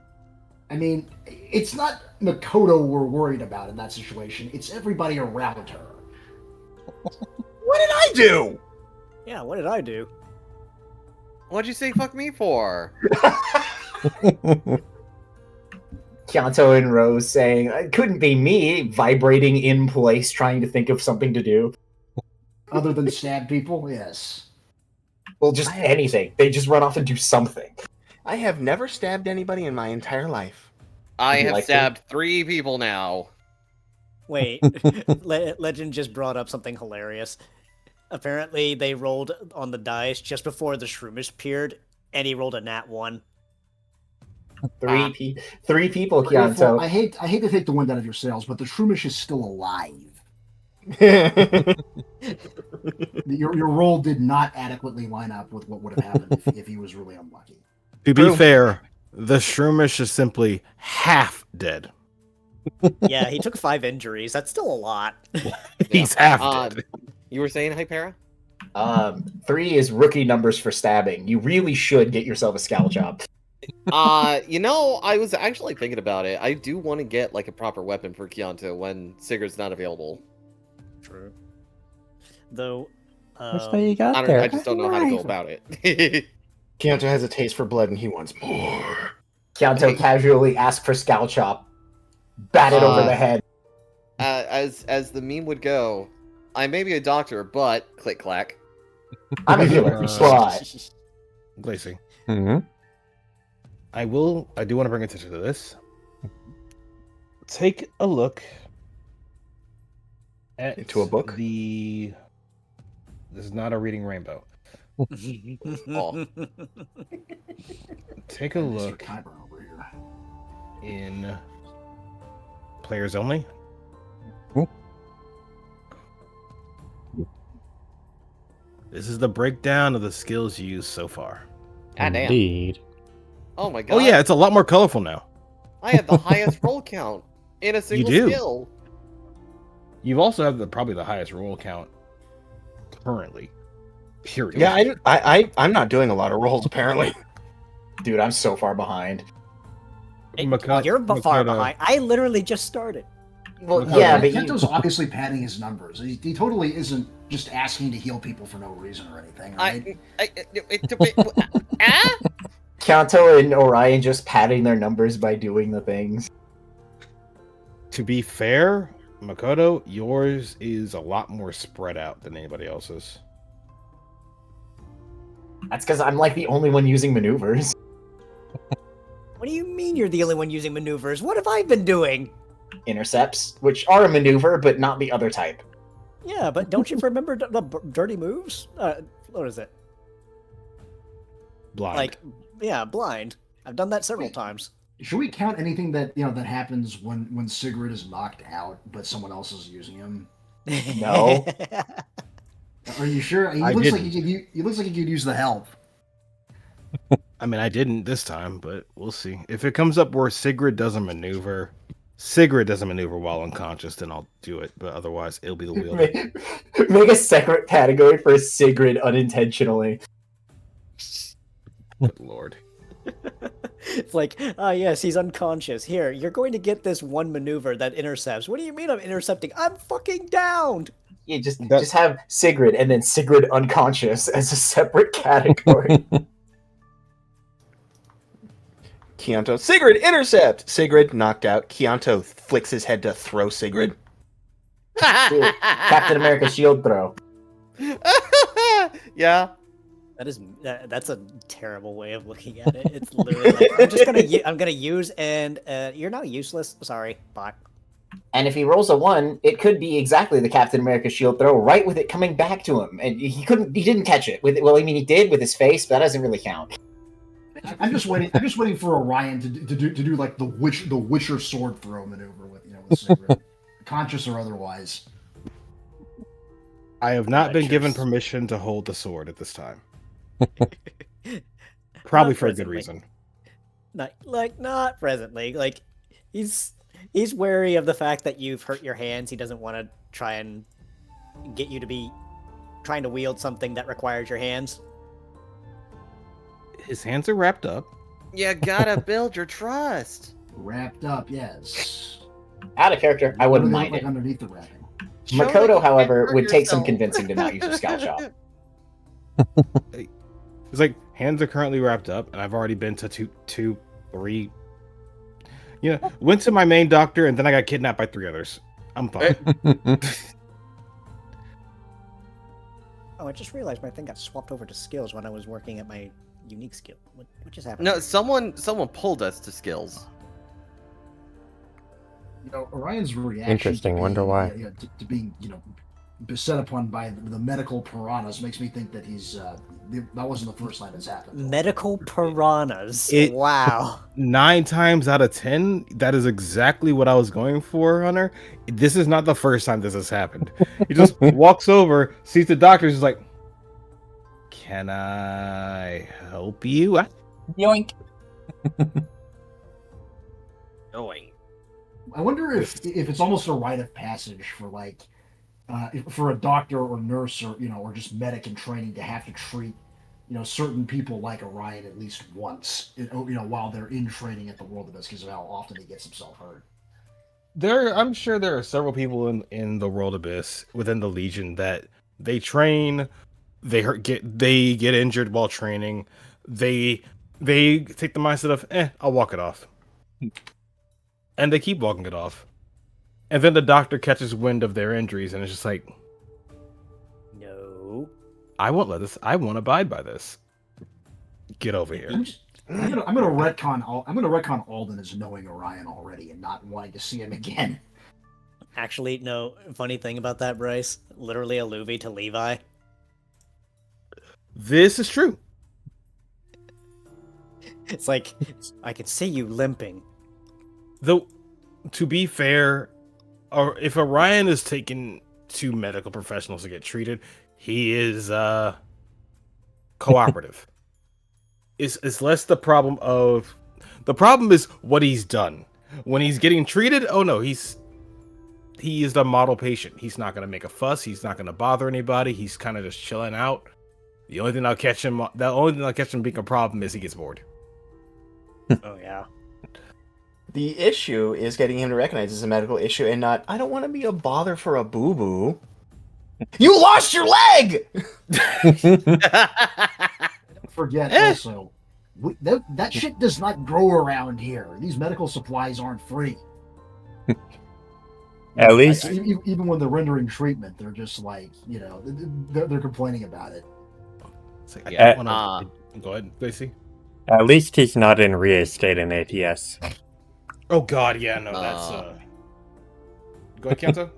I mean, it's not Makoto we're worried about in that situation. It's everybody around her. What did I do? Yeah, what did I do? What'd you say fuck me for? Kyanto and Rose saying, "It couldn't be me," vibrating in place, trying to think of something to do. Other than stab people, yes. Well, just anything. They just run off and do something. I have never stabbed anybody in my entire life. I Would you have like to? stabbed 3 people now. Wait, Legend just brought up something hilarious. Apparently, they rolled on the dice just before the Shroomish appeared, and he rolled a nat 1. Three people, Therefore, Kyanto. I hate to take the wind out of your sails, but the Shroomish is still alive. Your roll did not adequately line up with what would have happened if he was really unlucky. To be True. fair, the Shroomish is simply half dead. Yeah, he took 5 injuries. That's still a lot. He's half Uh, dead. You were saying Hypera? 3 is rookie numbers for stabbing. You really should get yourself a scalchop. You know, I was actually thinking about it. I do want to get like a proper weapon for Kyanto when Sigurd's not available. True. Though, Which way you got I don't. there? I just don't know how to go about it. Kyanto has a taste for blood and he wants more. Kyanto Hey. casually asks for scalchop. Bat it over the head. As the meme would go, I may be a doctor, but click clack. I'm a healer, but Glacy. Hmm. I do want to bring attention to this. Take a look at Into a book? This is not a reading rainbow. Oh. Take a Mr. look Kyber over here. in players only. Cool. This is the breakdown of the skills used so far. Ah, damn. Indeed. Oh my god. Oh yeah, it's a lot more colorful now. I have the highest roll count in a single do. skill. You've also have probably the highest roll count currently. Period. Yeah, I'm not doing a lot of rolls apparently. dude, I'm so far behind. You're far behind. I literally just started. Well, Okay. yeah, but Kento's obviously padding his numbers. He totally isn't just asking to heal people for no reason or anything, right? Kyanto and Orion just padding their numbers by doing the things. To be fair, Makoto, yours is a lot more spread out than anybody else's. That's because I'm like the only one using maneuvers. What do you mean you're the only one using maneuvers? What have I been doing? Intercepts, which are a maneuver, but not the other type. Yeah, but don't you remember the dirty moves? What is it? Blind. Like, yeah, blind. I've done that several times. Should we count anything that that happens when Sigrid is knocked out, but someone else is using him? No. Are you sure? He I looks like didn't. he looks like he could use the help. I mean, I didn't this time, but we'll see. If it comes up where Sigrid doesn't maneuver while unconscious, then I'll do it. But otherwise, it'll be the wielder. Make a separate category for Sigrid unintentionally. Good lord. It's like, yes, he's unconscious. Here, you're going to get this one maneuver that intercepts. What do you mean I'm intercepting? I'm fucking downed! Yeah, just have Sigrid and then Sigrid unconscious as a separate category. Kyanto, Sigrid, intercept! Sigrid, knocked out. Kyanto flicks his head to throw Sigrid. Captain America shield throw. Yeah. That's a terrible way of looking at it. It's literally like, I'm gonna use and you're now useless. Sorry, bye. And if he rolls a 1, it could be exactly the Captain America shield throw, right with it coming back to him. And he didn't catch it. Well, I mean, he did with his face, but that doesn't really count. I'm just waiting for Orion to do like the Witcher sword throw maneuver with Sylver, conscious or otherwise. I have not been given permission to hold the sword at this time. Probably Not for a good presently. reason. Not presently. Like, he's wary of the fact that you've hurt your hands. He doesn't want to try and get you to be trying to wield something that requires your hands. His hands are wrapped up. You gotta build your trust. Wrapped up, yes. Out of character, I wouldn't What do they mind look it. like underneath the wrapping? Show that you Makoto, can however, hurt would take some yourself. convincing to not use a scout shot. It's like hands are currently wrapped up, and I've already been to two, three. Went to my main doctor, and then I got kidnapped by 3 others. I'm fine. Oh, I just realized my thing got swapped over to skills when I was working at my unique skill. What just happened? No, someone pulled us to skills. Orion's reaction. Interesting, to wonder being, why. to being beset upon by the medical piranhas makes me think that he's that wasn't the first time it's happened. Medical piranhas. It- Wow. 9 times out of 10, that is exactly what I was going for, Hunter. This is not the first time this has happened. He just walks over, sees the doctor, is like, "Can I help you?" Yoink. Knowing. I wonder if it's almost a rite of passage for for a doctor or nurse or just medic in training to have to treat certain people like Orion at least once while they're in training at the World Abyss because of how often he gets himself hurt. I'm sure there are several people in the World Abyss within the Legion that they train, they get injured while training, they take the mindset of I'll walk it off, and they keep walking it off, and then the doctor catches wind of their injuries and it's just like, No. I won't let this. I won't abide by this. Get over here. I'm gonna retcon Alden as knowing Orion already and not wanting to see him again. Actually, no. Funny thing about that, Bryce. Literally a Luvi to Levi. This is true. It's like, I can see you limping. Though, to be fair, or if Orion is taken to medical professionals to get treated, he is cooperative. It's less the problem is what he's done. When he's getting treated, oh no, he is the model patient. He's not gonna make a fuss. He's not gonna bother anybody. He's kind of just chilling out. The only thing that'll catch him being a problem is he gets bored. Oh, yeah. The issue is getting him to recognize it's a medical issue and not, I don't want to be a bother for a boo-boo. You lost your leg! Forget also, that shit does not grow around here. These medical supplies aren't free. At least, Even when they're rendering treatment, they're just like, they're complaining about it. It's like, I don't wanna... Go ahead, Gracie. at least he's not in real estate in ATS. Oh God, yeah, no, that's Go ahead, Kanto.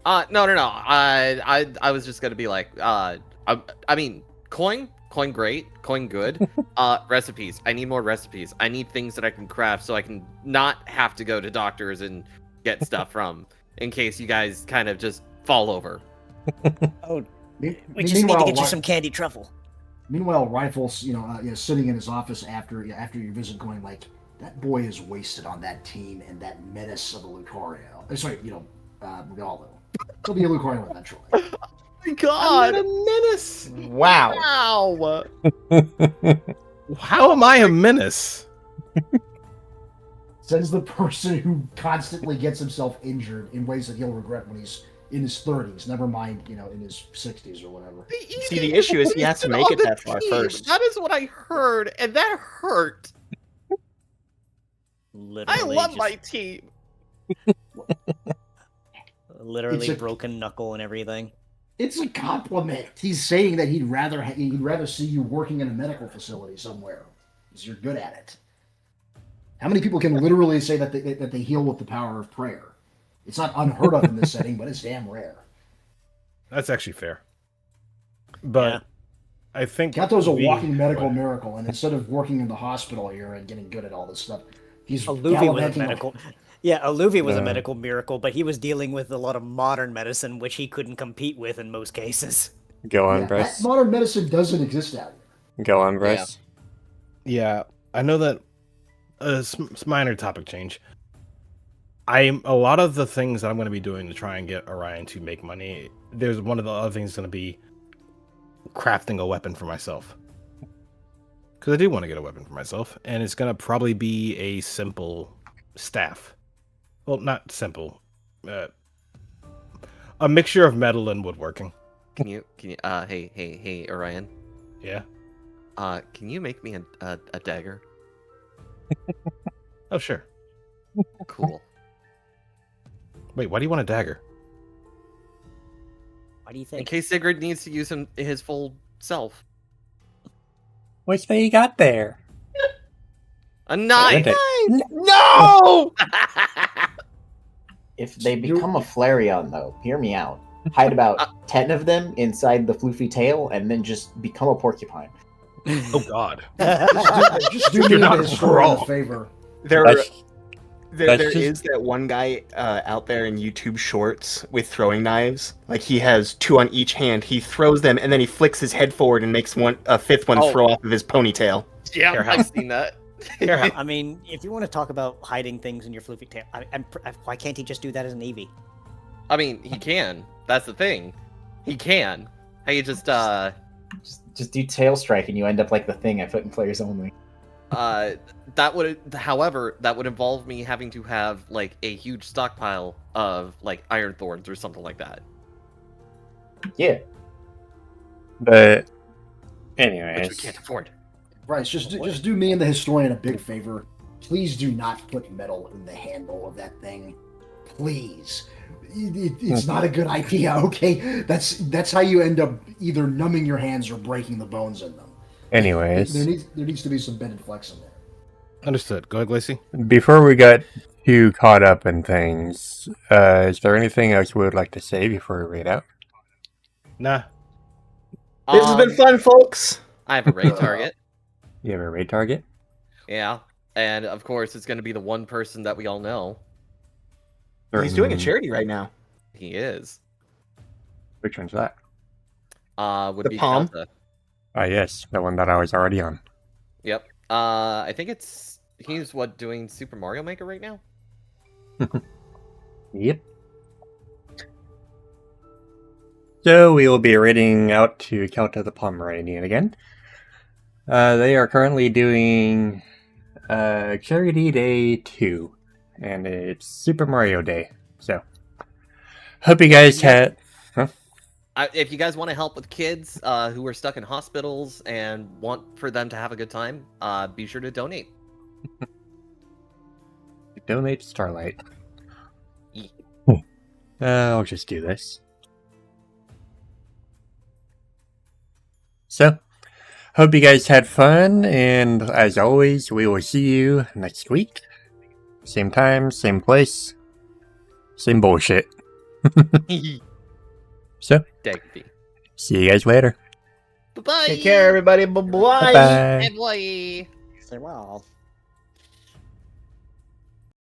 No. I was just gonna be like, I mean, coin great, coin good. Recipes. I need more recipes. I need things that I can craft so I can not have to go to doctors and get stuff from, in case you guys kind of just fall over. Oh, we just need to get you some candy truffle. Meanwhile, Rifle's sitting in his office after your visit, going like, that boy is wasted on that team and that menace of a Lucario. Sorry, Regaldo. He'll be a Lucario eventually. Oh my God! I'm not a menace. Wow. Wow! How am I a menace? Says the person who constantly gets himself injured in ways that he'll regret when he's in his 30s. Never mind, in his 60s or whatever. See, the issue is he has to make it that far first. That is what I heard, and that hurt. Literally, I love my team. Literally It's a- broken knuckle and everything. It's a compliment. He's saying that he'd rather see you working in a medical facility somewhere, because you're good at it. How many people can literally say that they heal with the power of prayer? It's not unheard of in this setting, but it's damn rare. That's actually fair. But Yeah. I think Kanto's a the- walking medical miracle, and instead of working in the hospital here and getting good at all this stuff, he's Aluvi was a gallivanting medical. Yeah, Aluvi was a Yeah. medical miracle, but he was dealing with a lot of modern medicine, which he couldn't compete with in most cases. Go on, Yeah, that Bryce. modern medicine doesn't exist out here. Go on, Bryce. Yeah, I know that. Minor topic change. A lot of the things that I'm going to be doing to try and get Orion to make money. There's one of the other things going to be crafting a weapon for myself, because I do want to get a weapon for myself, and it's going to probably be a simple staff. Well, not simple. A mixture of metal and woodworking. Can you, hey, Orion. Yeah. Can you make me a dagger? Oh, sure. Cool. Wait, why do you want a dagger? What do you In think? case Sigurd needs to use his full self. What's what you got there? A knife! No! If they become a Flareon, though, hear me out. Hide about 10 of them inside the floofy tail, and then just become a porcupine. Oh God. Just do You're me not the historian a wrong. favor. There That's- there that's just- is that one guy out there in YouTube Shorts with throwing knives. Like, he has 2 on each hand. He throws them, and then he flicks his head forward and makes a fifth one Oh. throw off of his ponytail. Yeah, Here, I've seen that. I mean, if you want to talk about hiding things in your floofy tail, why can't he just do that as an Eevee? I mean, he can. That's the thing. He can. Hey, just Just do tail strike, and you end up like the thing I put in players only. that would, however, that would involve me having to have like a huge stockpile of like iron thorns or something like that. Yeah. But Which we anyways, can't afford. Bryce, just do me and the historian a big favor. Please do not put metal in the handle of that thing. Please. It's not a good idea, okay? That's how you end up either numbing your hands or breaking the bones in them. anyways, There needs to be some bended flex in there. Understood. Go ahead, Glacy. before we got too caught up in things, is there anything else we would like to say before we read out? Nah. This has been fun, folks. I have a raid target. You have a raid target? Yeah, and of course it's going to be the one person that we all know. He's doing a Certain- charity right now. He is. Which one's that? Would The be palm? Kanta. Ah, yes, the one that I was already on. Yep. I think he's doing Super Mario Maker right now. Yep. So we will be reading out to Count of the Pomeranian again. They are currently doing Charity Day 2, and it's Super Mario Day. So, hope you guys had. If you guys want to help with kids who are stuck in hospitals and want for them to have a good time, be sure to donate. Donate Starlight. Ye- I'll just do this. So, hope you guys had fun, and as always, we will see you next week. Same time, same place, same bullshit. So, Dagby. see you guys later. Bye-bye. Take care, everybody. Bye-bye. Bye-bye. Bye. Say, well.